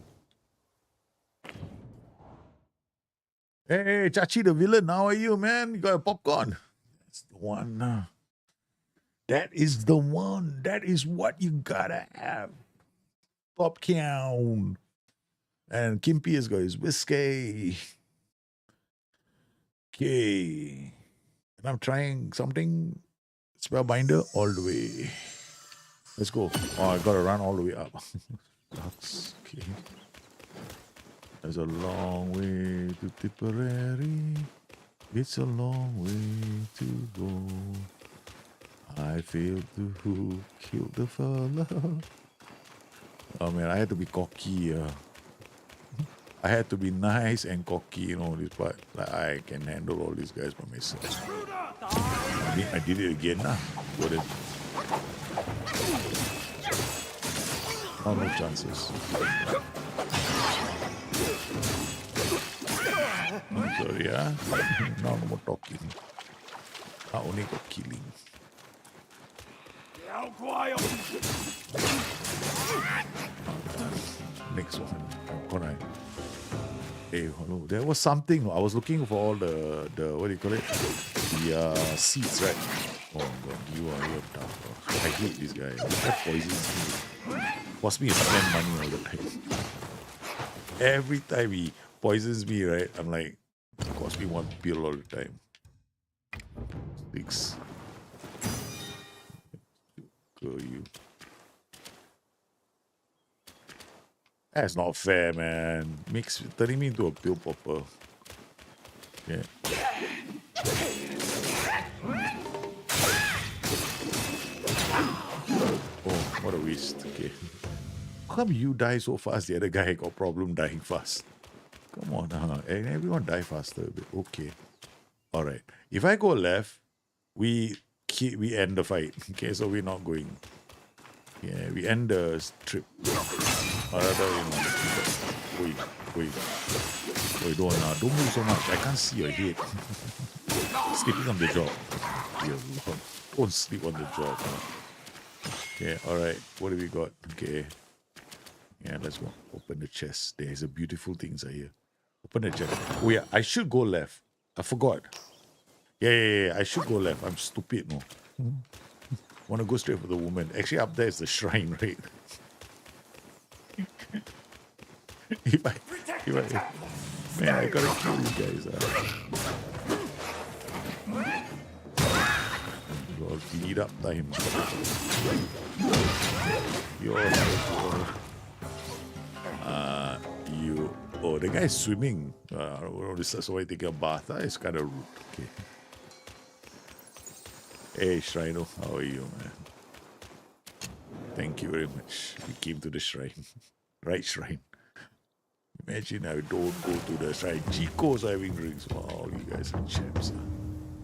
Hey, Chachi the villain, how are you, man? You got a popcorn? That's the one. That is the one. That is what you gotta have. Top Count. And Kimpy has got his whiskey. Okay. And I'm trying something. Spellbinder all the way. Let's go. Oh, I gotta run all the way up. That's okay. There's a long way to Tipperary. It's a long way to go. I failed to kill the fella. Oh man, I had to be cocky. I had to be nice and cocky, you know, this part. Like, I can handle all these guys by myself. I did it again, nah. Got it. Oh, no chances. I'm sorry, yeah. No more talking. I only got killing. Next one. Alright. Hey, hello. There was something. I was looking for all the what do you call it? The seeds, right? Oh god, you are here tough. I hate this guy. That poisons me. Cost me to spend money all the time. Every time he poisons me, right? I'm like, it costs me one pill all the time. 6. Go you. That's not fair, man. Turning me into a pill popper. Yeah. Oh, what a waste. Okay. How come you die so fast? The other guy got problem dying fast. Come on, and everyone die faster. Okay. All right. If I go left, we end the fight. Okay, so we're not going. Yeah, we end the trip. Or rather, you know, wait, don't move so much. I can't see your head. Sleeping on the job. Dear Lord. Don't sleep on the job. Okay, alright. What do we got? Okay. Yeah, let's go. Open the chest. There's a beautiful things are here. Open the chest. Oh yeah, I should go left. I forgot. Yeah. I should go left. I'm stupid, no. Want to go straight for the woman. Actually, up there is the shrine, right? if I, man, I gotta kill you guys. God, speed up time. You. Oh, the guy's swimming. This is why taking a bath. It's kind of rude. Okay. Hey, Shrino, how are you, man? Thank you very much. We came to the shrine. Right shrine. Imagine I don't go to the shrine. Chico's having drinks. Wow, you guys are champs.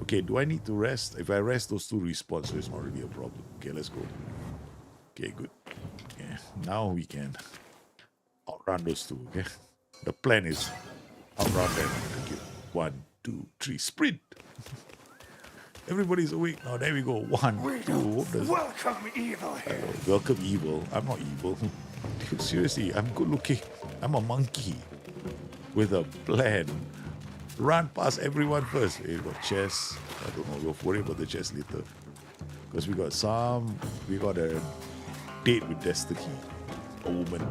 Okay, do I need to rest? If I rest, those two respawn, so it's not really a problem. Okay, let's go. Okay, good. Yeah, now we can outrun those two, okay? The plan is outrun them. Okay. 1, 2, 3, sprint! Everybody's awake now. There we go. 1, 2. Welcome, evil. Welcome, evil. I'm not evil. Dude, seriously, I'm good looking. I'm a monkey with a plan. Run past everyone first. Hey, got chest. I don't know. We'll worry about the chest later. Because we got a date with destiny. A woman.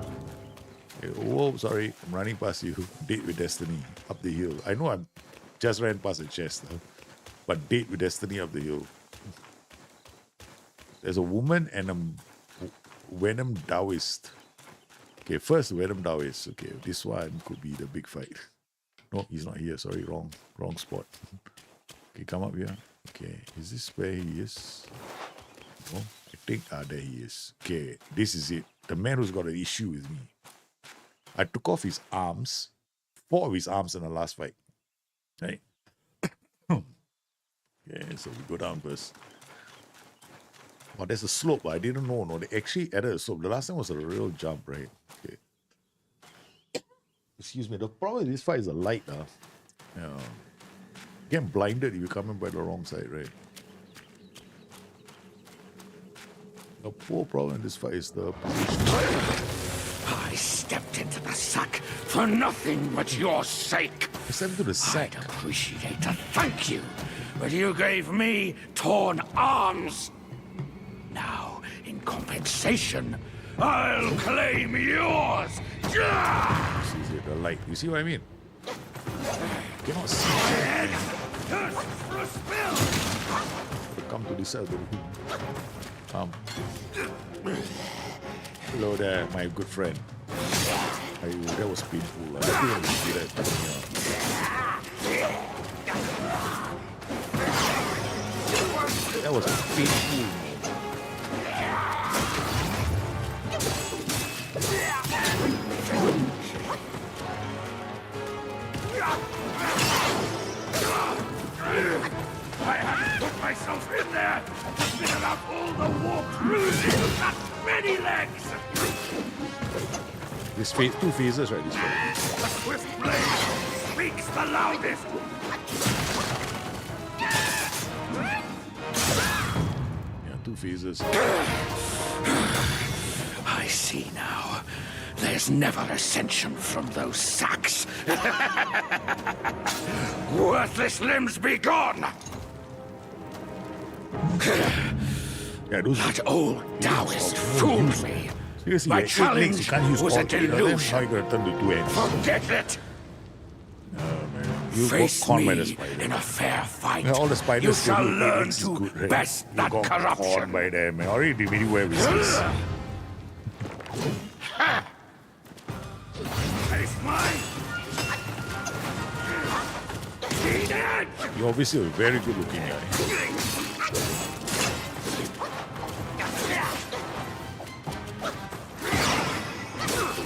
Hey, oh, sorry. I'm running past you. Date with destiny. Up the hill. I know I'm just ran past the chest. But date with destiny up the hill. There's a woman and a Venom Taoist. Okay, first Venom Taoist. Okay, this one could be the big fight. No, he's not here. Sorry, wrong spot. Okay, come up here. Okay, is this where he is? No, I think, there he is. Okay, this is it. The man who's got an issue with me. I took off his arms, 4 of his arms in the last fight. Right? Okay, so we go down first. Oh, there's a slope. I didn't know. No, they actually added a slope. The last time was a real jump, right? Okay. Excuse me. The problem with this fight is the light. Yeah. Get blinded if you come in by the wrong side, right? The poor problem in this fight is the position. I stepped into the sack for nothing but your sake. I stepped into the sack. I'd appreciate a thank you, but you gave me torn arms. Now, in compensation, I'll claim yours! Gah! This is the light. You see what I mean? You cannot see. Thirst for a spill! Come to this side of the room. Hello there, my good friend. That was painful. I didn't want to see that. That was painful. I haven't put myself in there! Spit out all the warped bruising of that many legs! This two phases, right? This one. The swift blade speaks the loudest! Yeah, two phases. I see now. There's never ascension from those sacks. Worthless limbs be gone! Yeah, those That old Taoist fooled me. seriously, My yeah, 8 legs, you challenge can't use was all a 8 of them. delusion. How you gonna turn to 2 ends? Forget it! You got Face conned by the me spider. in a fair fight. Yeah, all the spiders you say shall you learn legs is to good, right? best You that got corruption. conned by them. Man. Already the video where we see this. Taste mine! Eat it! You're obviously a very good looking guy.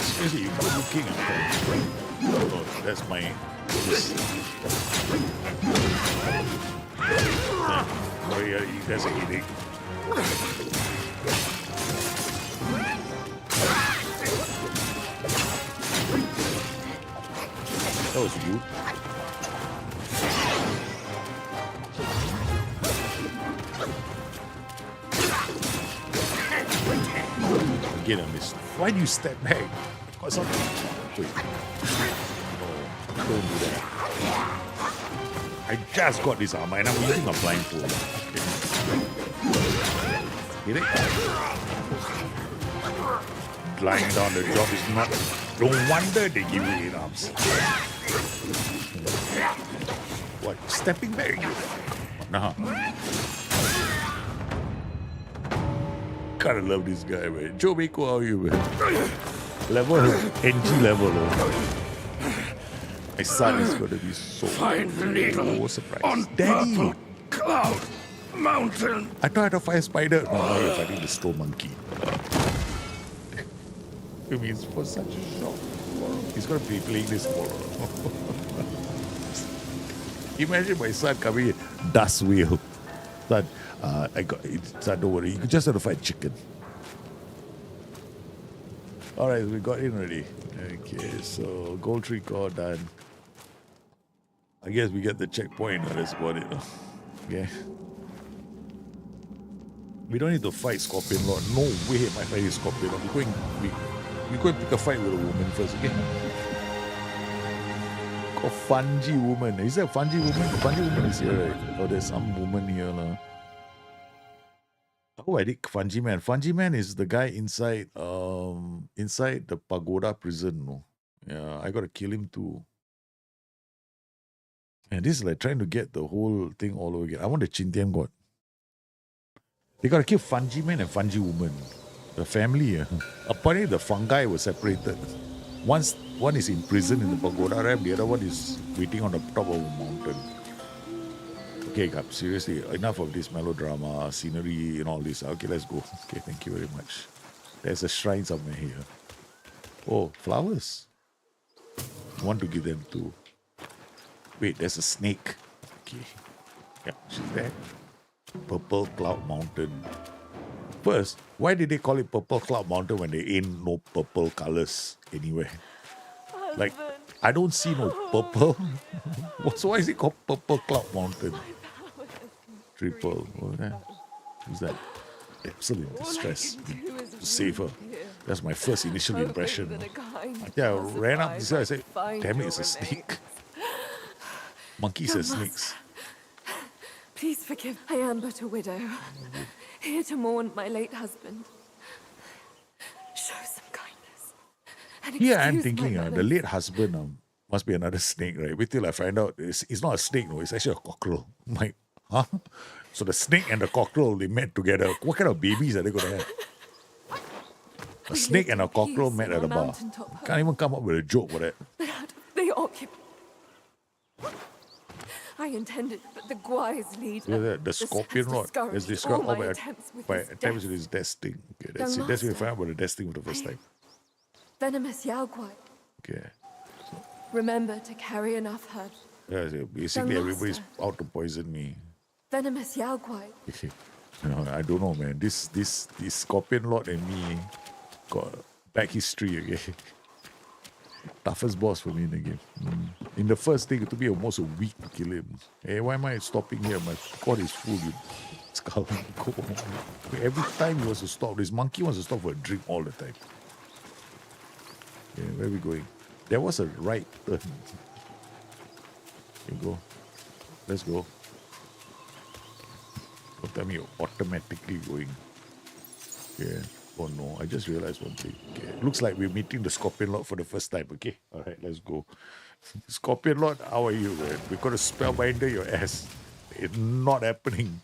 Seriously, you're good looking. Oh, that's my. Oh yeah, that's a headache. That was rude. Again, I missed. Why do you step back? Got something. Wait. No, don't do that. I just got this armor and I'm using a blindfold. Okay. Get it? Lying down the job is not. No wonder they give you 8 arms. What? Stepping back again? Nah. Gotta love this guy, man. Joe Mako, how are you, man? Level, NG level. My son is gonna be so Find the needle surprised. on Daddy! Purple Cloud Mountain. I tried to fight spider. No, now you're fighting the straw monkey. It means for such a shock. He's gonna be playing this tomorrow. Imagine my son coming in, dust wheel. Son, son, don't worry. You just have to fight chicken. All right, we got in already. Okay, so gold tree core done. I guess we get the checkpoint. That's about it. Okay. We don't need to fight Scorpion Lord. No way am I fighting Scorpion Lord. We go and pick a fight with a woman first, okay? Got Fungi woman. Is that a Fungi woman? The Fungi woman is here, right? Oh, there's some woman here. Oh, I did Fungi Man. Fungi Man is the guy inside the pagoda prison. No? Yeah, I gotta kill him too. And this is like trying to get the whole thing all over again. I want the Chintian God. They gotta kill Fungi Man and Fungi Woman. The family. Apparently the fungi were separated. One is in prison in the pagoda ramp, the other one is waiting on the top of a mountain. Okay, Gap, seriously, enough of this melodrama, scenery, and all this. Okay, let's go. Okay, thank you very much. There's a shrine somewhere here. Oh, flowers. I want to give them to. Wait, there's a snake. Okay. Yeah, she's there. Purple Cloud Mountain. First, why did they call it Purple Cloud Mountain when there ain't no purple colors anywhere? Like, I don't see no purple. So why is it called Purple Cloud Mountain? Triple. Who's that? Damsel in distress. To save her. That's my first initial impression. Yeah, I ran up this guy. I said, damn it, it's a snake. Monkeys and snakes. Please forgive. I am but a widow, here to mourn my late husband. And Yeah, I'm excuse my thinking the manners. late husband must be another snake, right? Wait till I find out it's not a snake, no, it's actually a cockerel. I'm like, huh? So the snake and the cockerel, they met together. What kind of babies are they going to have? A We snake lived and a in cockerel peace met in at our a bar. mountaintop home. Can't even come up with a joke for that. But out of the occupation, I intended that the Guai's leader. Look at that, the has scorpion rod is discouraged described all all my by attempts with by his attempts death. with his desting. Okay, Young that's it. That's when we master, find out about the desting for the first time. Venomous Yao Guai. Okay. Remember to carry enough herbs. Yeah, so basically, Young everybody's master. out to poison me. Venomous Yao Guai. You know, I don't know, man. This Scorpion Lord and me got back history again. Toughest boss for me in the game. In the first thing, it took me almost a week to kill him. Hey, why am I stopping here? My god is full. You skull. Every time he wants to stop, this monkey wants to stop for a drink all the time. Okay, where are we going? There was a right turn. Here we go. Let's go. Don't tell me you're automatically going. Yeah. Oh no, I just realized one thing. Okay. Looks like we're meeting the Scorpion Lord for the first time. Okay. Alright, let's go. Scorpion Lord, how are you, man? We're gonna spellbinder your ass. It's not happening.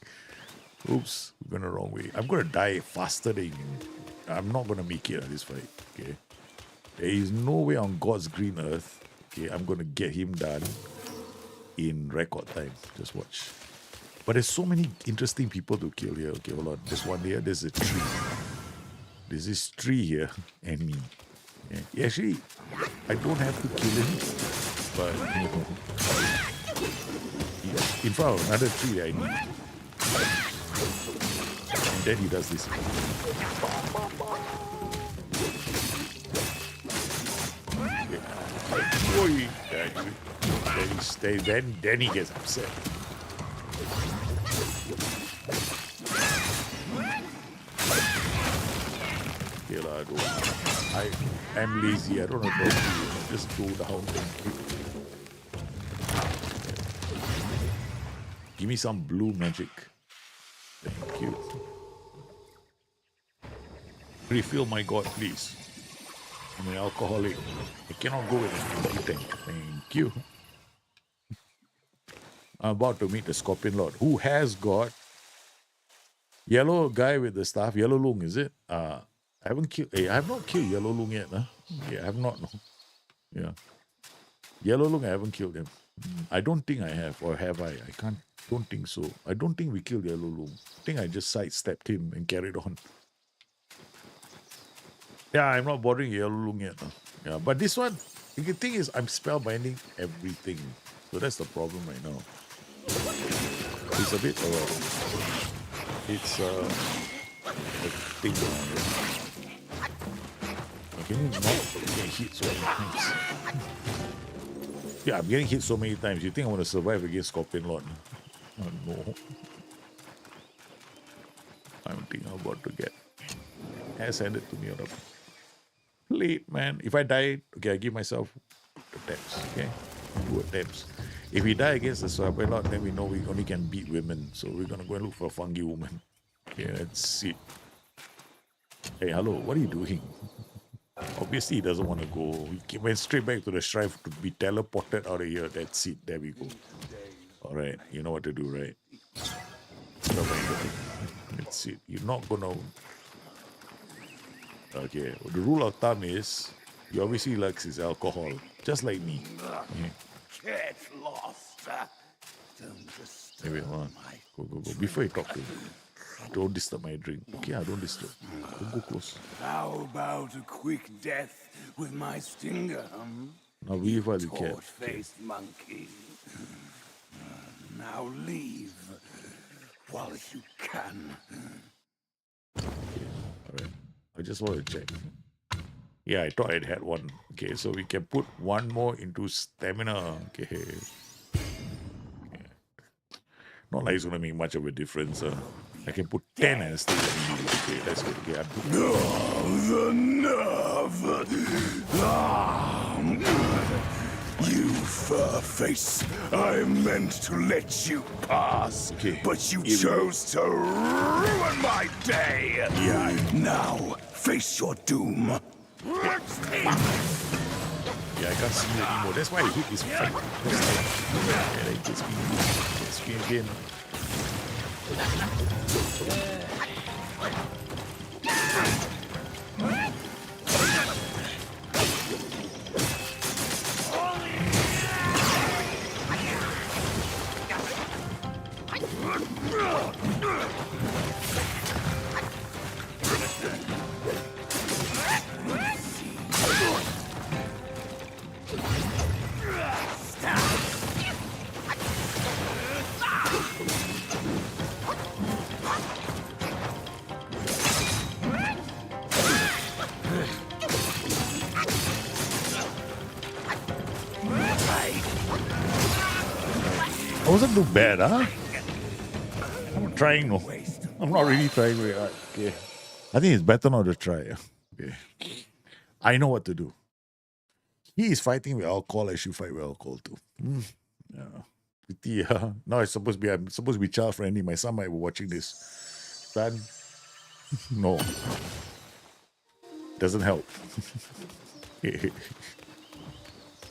Oops, we're going the wrong way. I'm gonna die faster than you. I'm not gonna make it on this fight. Okay. There is no way on God's green earth. Okay, I'm gonna get him done in record time. Just watch. But there's so many interesting people to kill here. Okay, hold on. There's one here. There's a tree. There's this tree here and me. Yeah. Actually, I don't have to kill him, but you know, he's in front of another tree that I need. And then he does this. Okay. Then he gets upset. I am lazy. I don't know what to do. Just go down. Give me some blue magic. Thank you. Refill my god, please. I'm an alcoholic. I cannot go with an empty tank. Thank you. I'm about to meet the Scorpion Lord, who has got yellow guy with the staff. Yellow Lung, is it? I haven't killed. Hey, I have not killed Yellow Lung yet. Huh? Yeah, I have not. No. Yeah. Yellow Lung, I haven't killed him. I don't think I have, or have I? I can't. Don't think so. I don't think we killed Yellow Lung. I think I just sidestepped him and carried on. Yeah, I'm not bothering Yellow Lung yet. Huh? Yeah, but this one, the thing is, I'm spellbinding everything. So that's the problem right now. It's a bit it's a thing. Can you not get hit so many times? Yeah, I'm getting hit so many times. You think I want to survive against Scorpion Lord? Oh no. I don't think I'm about to get ass handed to me on a plate, man. If I die, okay, I give myself attempts, okay? 2 attempts. If we die against the Scorpion Lord, then we know we only can beat women. So we're gonna go and look for a fungi woman. Okay, that's it. Hey, hello, what are you doing? Obviously, he doesn't want to go. He went straight back to the shrine to be teleported out of here. That's it. There we go. All right, you know what to do, right? That's it. You're not gonna. Okay. Well, the rule of thumb is, he obviously likes his alcohol, just like me. Yeah. Get lost. Don't disturb Wait, hold on. Go. Before you talk to me, don't disturb my drink. Okay, I don't disturb. Don't go close. How about a quick death with my stinger, Now leave while you can. Torch-faced monkey. Now leave while you can. Alright. I just want to check. Yeah, I thought I'd had one. Okay, so we can put one more into stamina. Okay. Not like it's going to make much of a difference. I can put 10 and still get me. Okay, that's good. Okay, The nerve! You fur face! I meant to let you pass, Okay. but you chose to ruin my day! Yeah. Now, face your doom. Yeah, I can't see you anymore. That's why I hate this fight. Yeah, it gets me again. I wasn't too bad, huh? I'm trying, no. I'm not really trying very hard. Okay. I think it's better not to try. Okay. I know what to do. He is fighting with alcohol. I should fight with alcohol too. Yeah. Pity, now I'm supposed to be child friendly. My son might be watching this. Son, no. Doesn't help.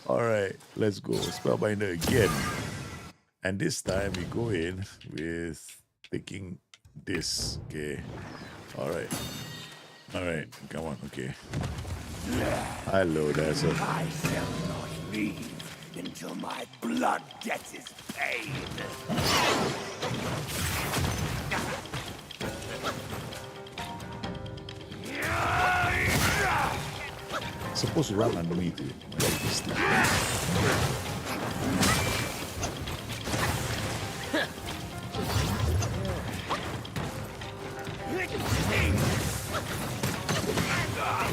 Alright, let's go. Spellbinder again. And this time we go in with taking this. Okay. Alright. Alright, come on, okay. Hello, that's it. I shall not leave until my blood gets its paid. Supposed to run underneath it. Like this thing.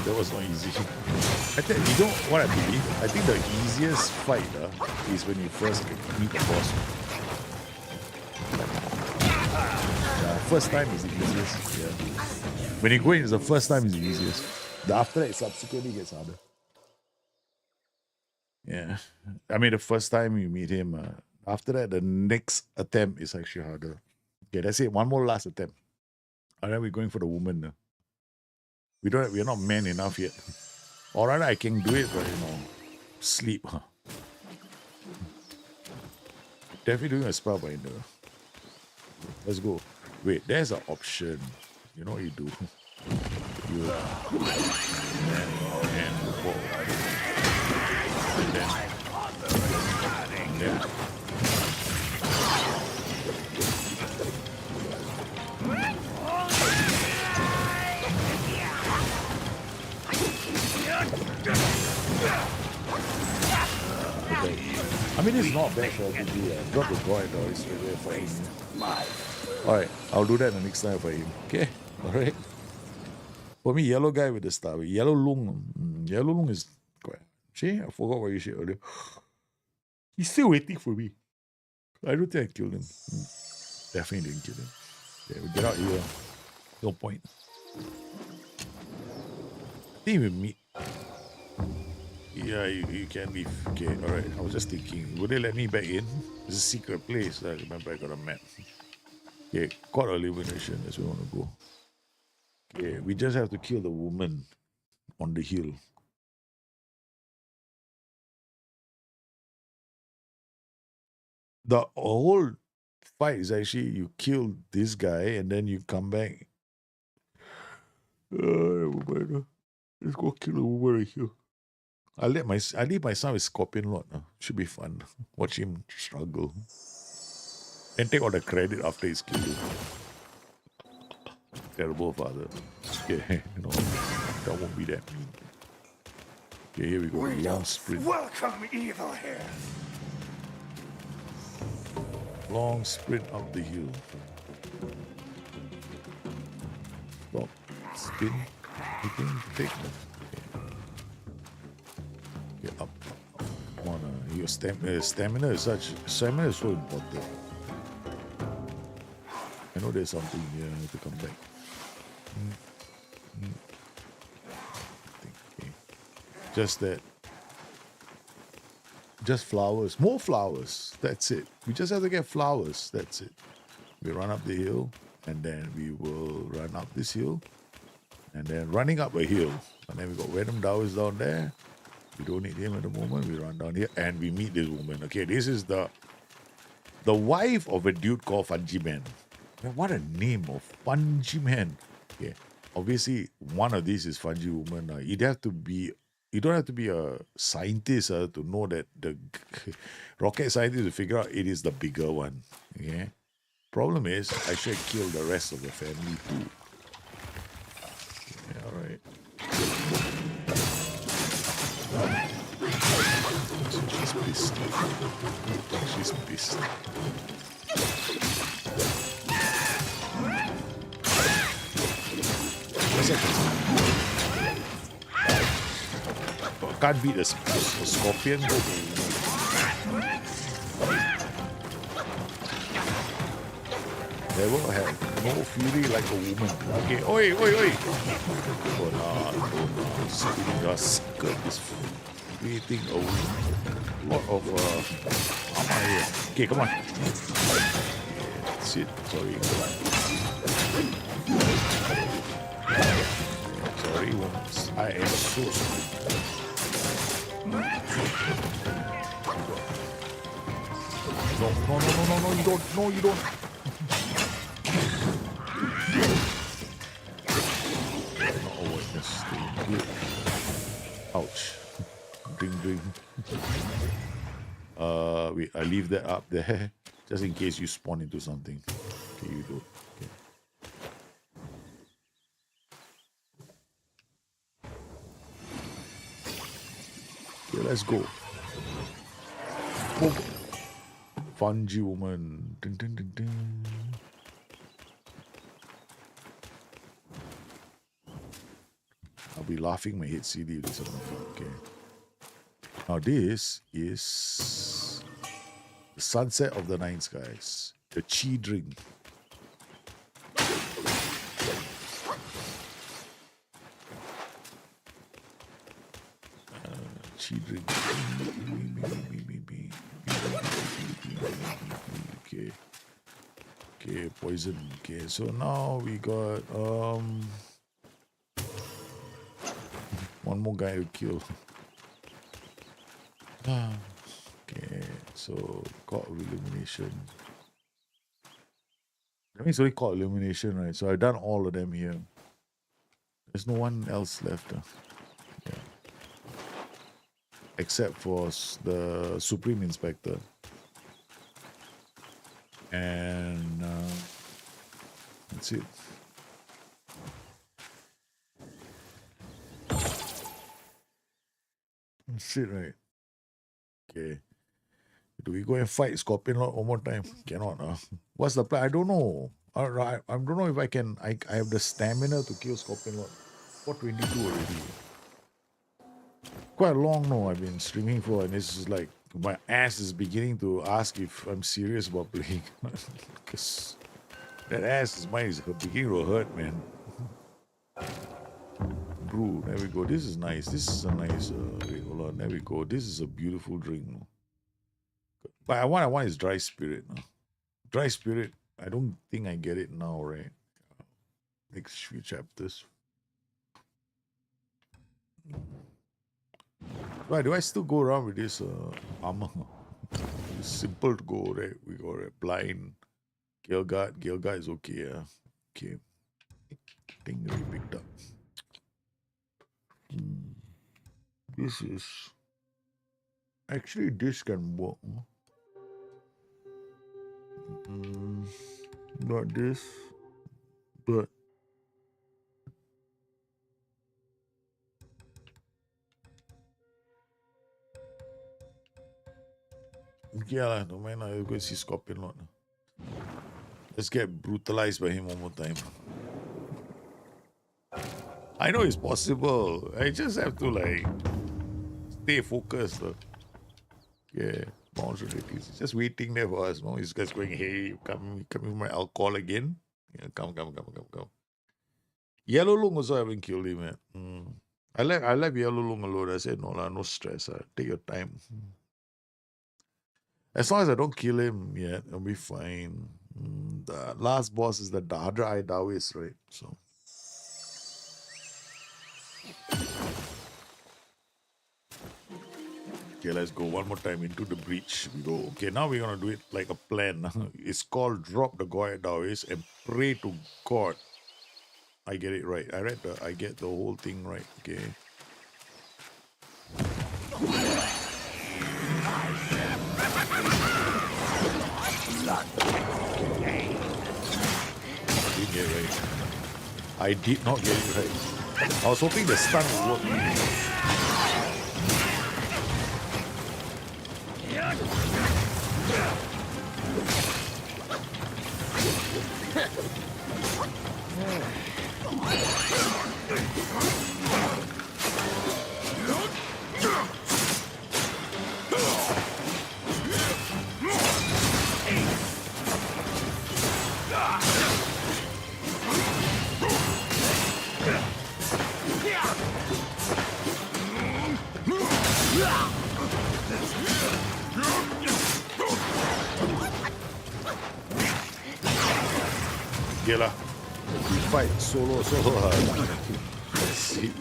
That was not easy. I think you know what I believe. I think the easiest fight is when you first meet the boss. First time is the easiest. Yeah. When you go in, it's the first time is the easiest. The after that, it subsequently gets harder. Yeah. I mean, the first time you meet him, after that, the next attempt is actually harder. Okay, that's it. One more last attempt. And then we're going for the woman now. We're not men enough yet. Or rather, I can do it, but sleep. Huh? Definitely doing a spellbinder. Let's go. Wait, there's an option. You know what you do? You and whoa. And then okay. I mean, it's not bad for a good drop the coin though. It's really fine. Alright, I'll do that the next time for him. Okay? Alright. For me, yellow guy with the star. Yellow Lung. Yellow Lung is quite. See, I forgot what you said earlier. He's still waiting for me. I don't think I killed him. Definitely didn't kill him. Okay, we get out here. No point. I think we meet. Yeah, you can leave. Okay, alright. I was just thinking, would they let me back in? It's a secret place. I remember I got a map. Okay, caught elimination. That's where we want to go. Okay, we just have to kill the woman on the hill. The whole fight is actually you kill this guy and then you come back. Let's go kill the woman right here. I leave my son with Scorpion Lord. Should be fun. Watch him struggle. And take all the credit after he's killed. Terrible father. Okay, that won't be that mean. Okay, here we go. Long sprint. Welcome, evil here. Long sprint up the hill. Stop. Spin. You can take them. Okay, up. Come on, your stamina is so important. I know there's something here. I have to come back. Okay. Just that. Just flowers. More flowers. That's it. We just have to get flowers. That's it. We run up the hill, and then we will run up this hill, and then running up a hill. And then we got Venom Daoist down there. We don't need him at the moment. We run down here and we meet this woman. Okay, this is the wife of a dude called Fungi Man. Man, what a name of Fungi Man. Okay, obviously one of these is Fungi Woman. You don't have to be a scientist to know that the rocket scientist to figure out it is the bigger one. Okay. Problem is, I should kill the rest of the family too. Yeah, all right. So she's pissed. She's pissed. Can't beat a scorpion. Never have no fury like a woman. Okay, oi, oi, oi. Oh no, spinning your skirt is creating a lot of armor here. Okay, come on. That's it. Sorry. Sorry, woman. I am so sorry. No, you don't. No, you don't. Ouch. Drink. Wait, I leave that up there just in case you spawn into something. Okay, you do. Okay, let's go. Oh. Fungi Woman. Dun, dun, dun, dun. I'll be laughing my head CD with this. Okay. Now this is the Sunset of the Nine Skies. The Chi drink. Chi drink. Okay. Okay, poison. Okay, so now we got one more guy to kill. Okay, so called illumination. That means only called illumination, right? So I've done all of them here. There's no one else left. Yeah. Except for the Supreme Inspector. And that's it. That's it, right? Okay. Do we go and fight Scorpion Lord one more time? Cannot. What's the plan? I don't know. I don't know if I can. I have the stamina to kill Scorpion Lord. 422 already. Quite long now I've been streaming for, and this is like my ass is beginning to ask if I'm serious about playing. Because that ass is mine is beginning to hurt, man. Brew, there we go. This is nice. This is a nice wait, hold on. There we go. This is a beautiful drink. No? But I want is dry spirit. No? Dry spirit, I don't think I get it now, right? Next few chapters. Right, do I still go around with this armor? It's simple to go, right? We got a blind. Gale guard is okay, yeah. Okay. Thing we picked up. This is actually this can work. Not this, but yeah, no man, I'll go see Scorpion Lord. Let's get brutalized by him one more time. I know it's possible. I just have to like stay focused. Yeah, bounce relatives. Just waiting there for us. No, he's just going, hey, you come with my alcohol again. Yeah, come. Yellow Lung also haven't killed him yet. I left Yellow Lung alone. I said no stress. Take your time. As long as I don't kill him yet, I'll be fine. The last boss is the Dadra Eye Daoist, right? So Okay, let's go one more time into the breach. We go. Okay, now we're gonna do it like a plan. It's called drop the Goya Taoist and pray to God. I get it right. I get the whole thing right. Okay. Didn't get it right. I did not get it right. I was hoping the stun would work. Okay lah. We fight solo hard. Let's see.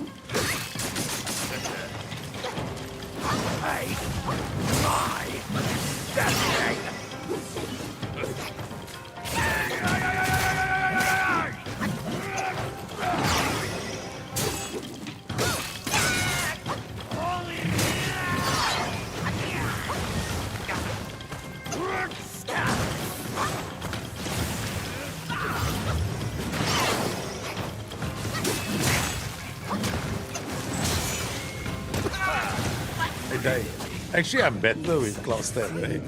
Actually, I'm better with Cloud Step, right?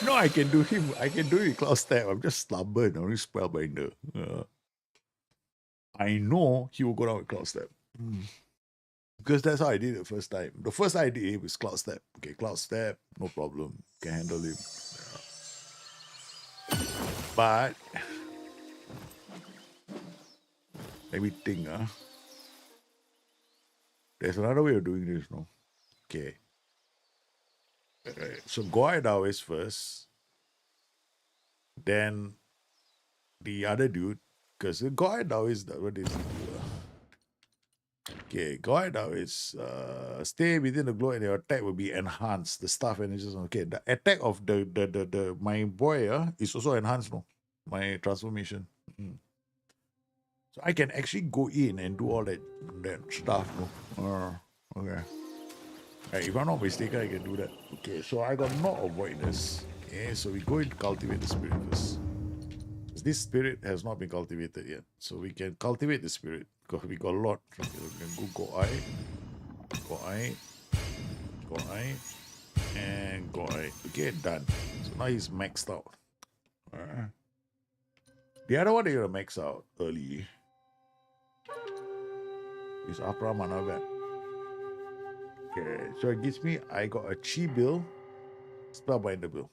No, I can do him. I can do it with Cloud Step. I'm just stubborn. Only Spellbinder. I know he will go down with Cloud Step. Because that's how I did it the first time. The first I did was Cloud Step. Okay, Cloud Step, no problem. Can handle him. But let me think, there's another way of doing this, no? Okay. So Goya Taoist first, then the other dude, because Goya Taoist, what is it? Okay, Goya Taoist, stay within the glow and your attack will be enhanced. The staff energies, okay. The attack of the my boy is also enhanced, no? My transformation. So I can actually go in and do all that stuff, no? Okay. Right, if I'm not mistaken, I can do that. Okay, so I got Knot of Voidness. Okay, so we go and cultivate the spirit first. This spirit has not been cultivated yet. So we can cultivate the spirit. Because we got a lot. Okay, we can go I, and go I. Okay, done. So now he's maxed out. The other one they're going to max out early is Apra Mana Vat. Okay, so it gives me, I got a Chi bill, Spellbinder bill,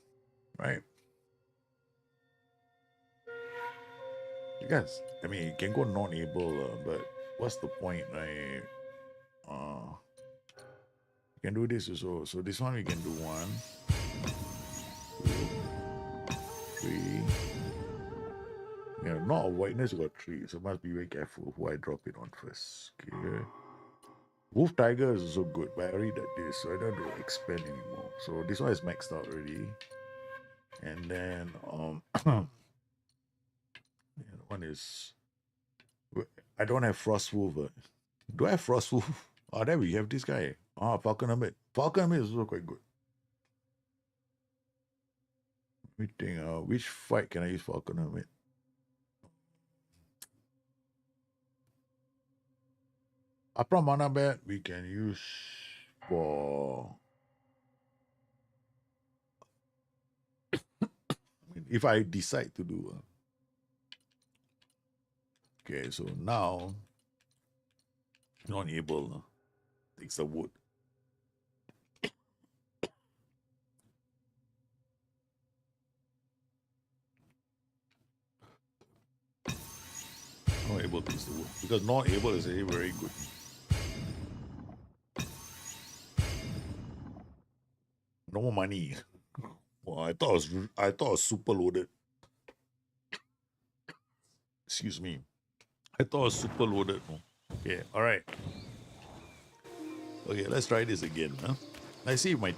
right? Because, I mean, you can go non-able, but what's the point, right? You can do this also. So this one we can do 1, 2, 3. Yeah, not a whiteness, you got 3, so must be very careful who I drop it on first. Okay. Wolf Tiger is also good, but I already did this, so I don't have to expand anymore. So this one is maxed out already. And then the one is, I don't have Frost Wolf. Do I have Frost Wolf? Oh, there we have this guy. Falcon Hermit. Falcon Hermit is also quite good. Let me think, which fight can I use Falcon Hermit? Upper Mana Bat we can use for, if I decide to do. Okay, so now not able. Takes the wood. Not able takes the wood because not able is actually very good. No more money. Well, I thought it was super loaded. Excuse me. I thought it was super loaded. No? Okay, all right. Okay, let's try this again. Huh? I see with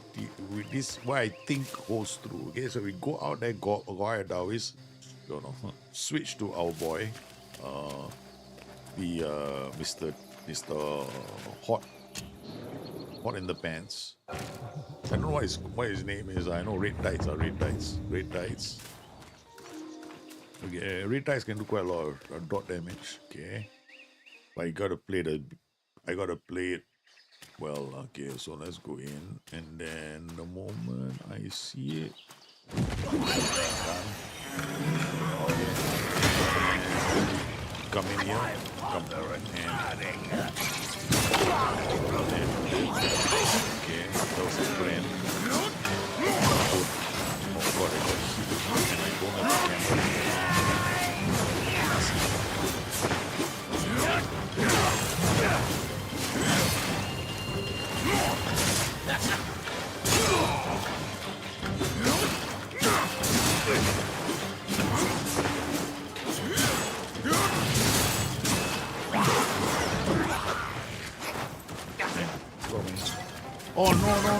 this what I think holds true. Okay, so we go out there, go out always, you know, switch to our boy, the Mr. Hot Hot in the Pants. I don't know what his name is. I know red tights are red tights. Red tights. Okay, red tights can do quite a lot of dot damage. Okay, but you gotta play I gotta play it well. Okay, so let's go in, and then the moment I see it, done. Okay, come in here, come and okay, that was his plan. Oh god, I got hit, and I don't have the camera. Oh no. I'm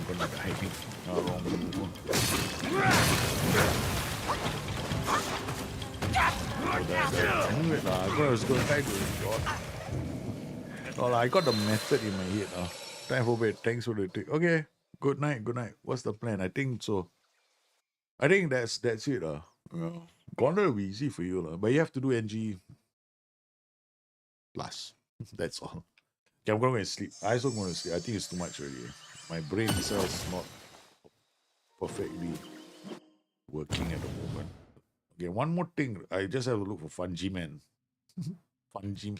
gonna die. Oh, wrong move. I knew it. I was going to try to enjoy. Oh, I got the method in my head. Time for bed. Thanks for the tip. Okay. Good night. What's the plan? I think so. I think that's it. Well, Gondor will be easy for you. But you have to do NG plus. That's all. Okay, I'm going to go and sleep. I also going to sleep. I think it's too much already. My brain cells not perfectly working at the moment. Okay, one more thing. I just have to look for Fungi Man.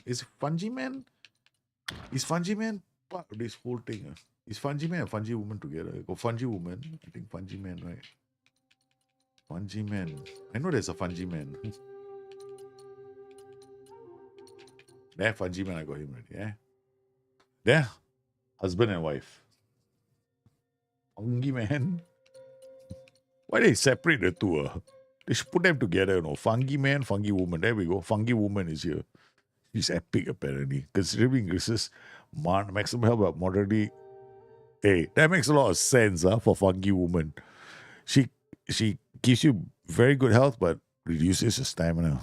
Is Fungi Man? Is Fungi Man part of this whole thing? Is Fungi Man and Fungi Woman together? Go Fungi Woman. I think Fungi Man, right? Fungi Man. I know there's a Fungi Man. There, Fungi Man, I got him ready. Yeah. There, husband and wife. Fungi Man. Why they separate the two? They should put them together, you know. Fungi Man, Fungi Woman. There we go. Fungi Woman is here. She's epic, apparently. Considering this is maximum health, but moderately. Hey, that makes a lot of sense for Fungi Woman. She gives you very good health, but reduces your stamina.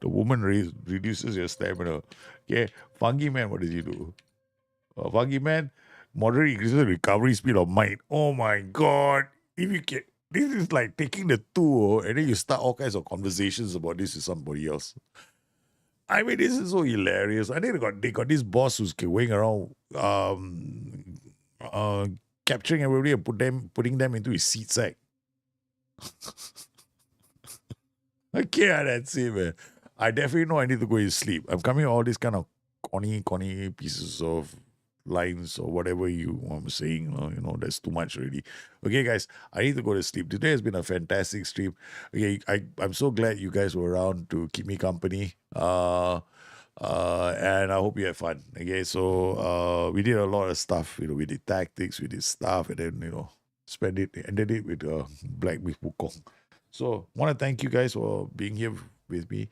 The woman reduces your stamina. Okay, Fungi Man, what does he do? Fungi Man, moderate increases the recovery speed of might. Oh my god. If you can, this is like taking the two and then you start all kinds of conversations about this with somebody else. I mean, this is so hilarious. I think they got this boss who's going around capturing everybody and putting them into his seat sack. Okay, that's it, man. I definitely know I need to go to sleep. I'm coming with all these kind of corny pieces of lines or whatever I'm saying. You know, that's too much already. Okay, guys, I need to go to sleep. Today has been a fantastic stream. Okay, I'm so glad you guys were around to keep me company. And I hope you had fun. Okay, so we did a lot of stuff. You know, we did tactics, we did stuff, and then ended it with Black Myth Wukong. So want to thank you guys for being here with me.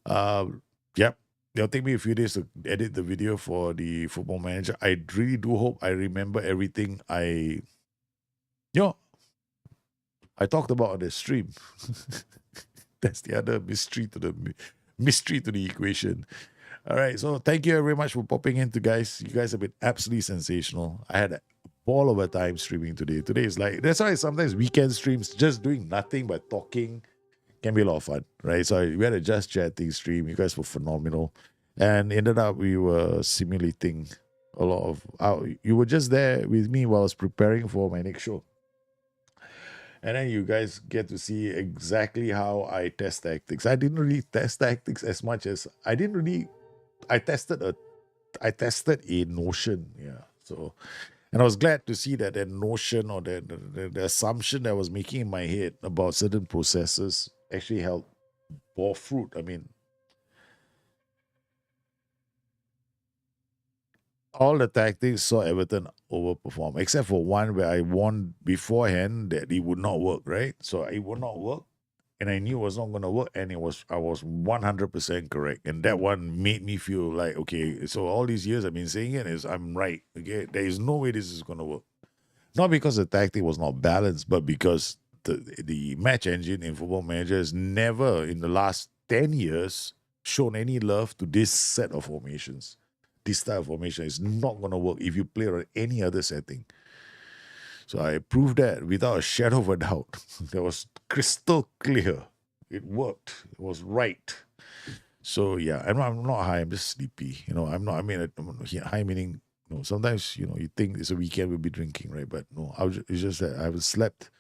Yep. It'll take me a few days to edit the video for the Football Manager. I really do hope I remember everything I talked about on the stream. That's the other mystery to the equation. All right, so thank you very much for popping in, guys. You guys have been absolutely sensational. I had a ball of a time streaming today. Today is that's why sometimes weekend streams, just doing nothing but talking, can be a lot of fun, right? So we had a just chatting stream. You guys were phenomenal, and ended up we were simulating a lot of. You were just there with me while I was preparing for my next show, and then you guys get to see exactly how I test tactics. I didn't really test tactics as much as I didn't really. I tested a notion, yeah. So, and I was glad to see that notion or the assumption that I was making in my head about certain processes actually helped bore fruit. I mean, all the tactics saw Everton overperform, except for one where I warned beforehand that it would not work, right? So it would not work, and I knew it was not going to work, and I was 100% correct, and that one made me feel like, okay, so all these years I've been saying it is I'm right. Okay, there is no way this is going to work, not because the tactic was not balanced, but because the match engine in Football Manager has never in the last 10 years shown any love to this set of formations. This type of formation is not going to work if you play on any other setting. So I proved that without a shadow of a doubt. That was crystal clear. It worked. It was right. So yeah, I'm not high. I'm just sleepy. I'm not. I mean, high meaning. Sometimes you think it's a weekend, we'll be drinking, right? But no, it's just that I haven't slept.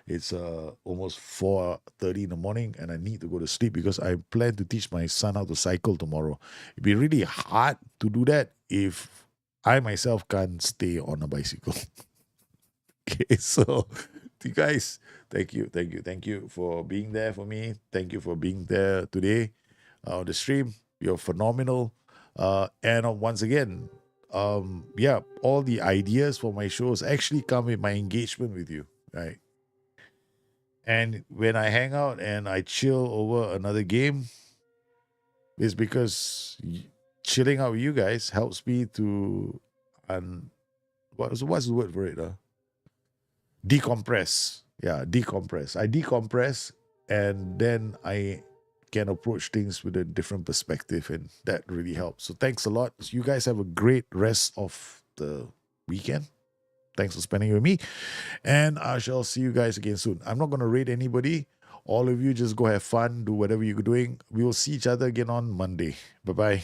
It's almost 4:30 in the morning, and I need to go to sleep because I plan to teach my son how to cycle tomorrow. It'd be really hard to do that if I myself can't stay on a bicycle. Okay, so you guys, thank you for being there for me. Thank you for being there today on the stream. You're phenomenal. And once again, yeah, all the ideas for my shows actually come with my engagement with you, right? And when I hang out and I chill over another game, it's because chilling out with you guys helps me to, what's the word for it? Decompress. Yeah, decompress. I decompress, and then I can approach things with a different perspective, and that really helps. So thanks a lot. You guys have a great rest of the weekend. Thanks for spending it with me, and I shall see you guys again soon. I'm not going to raid anybody. All of you just go have fun, do whatever you're doing. We will see each other again on Monday. Bye-bye.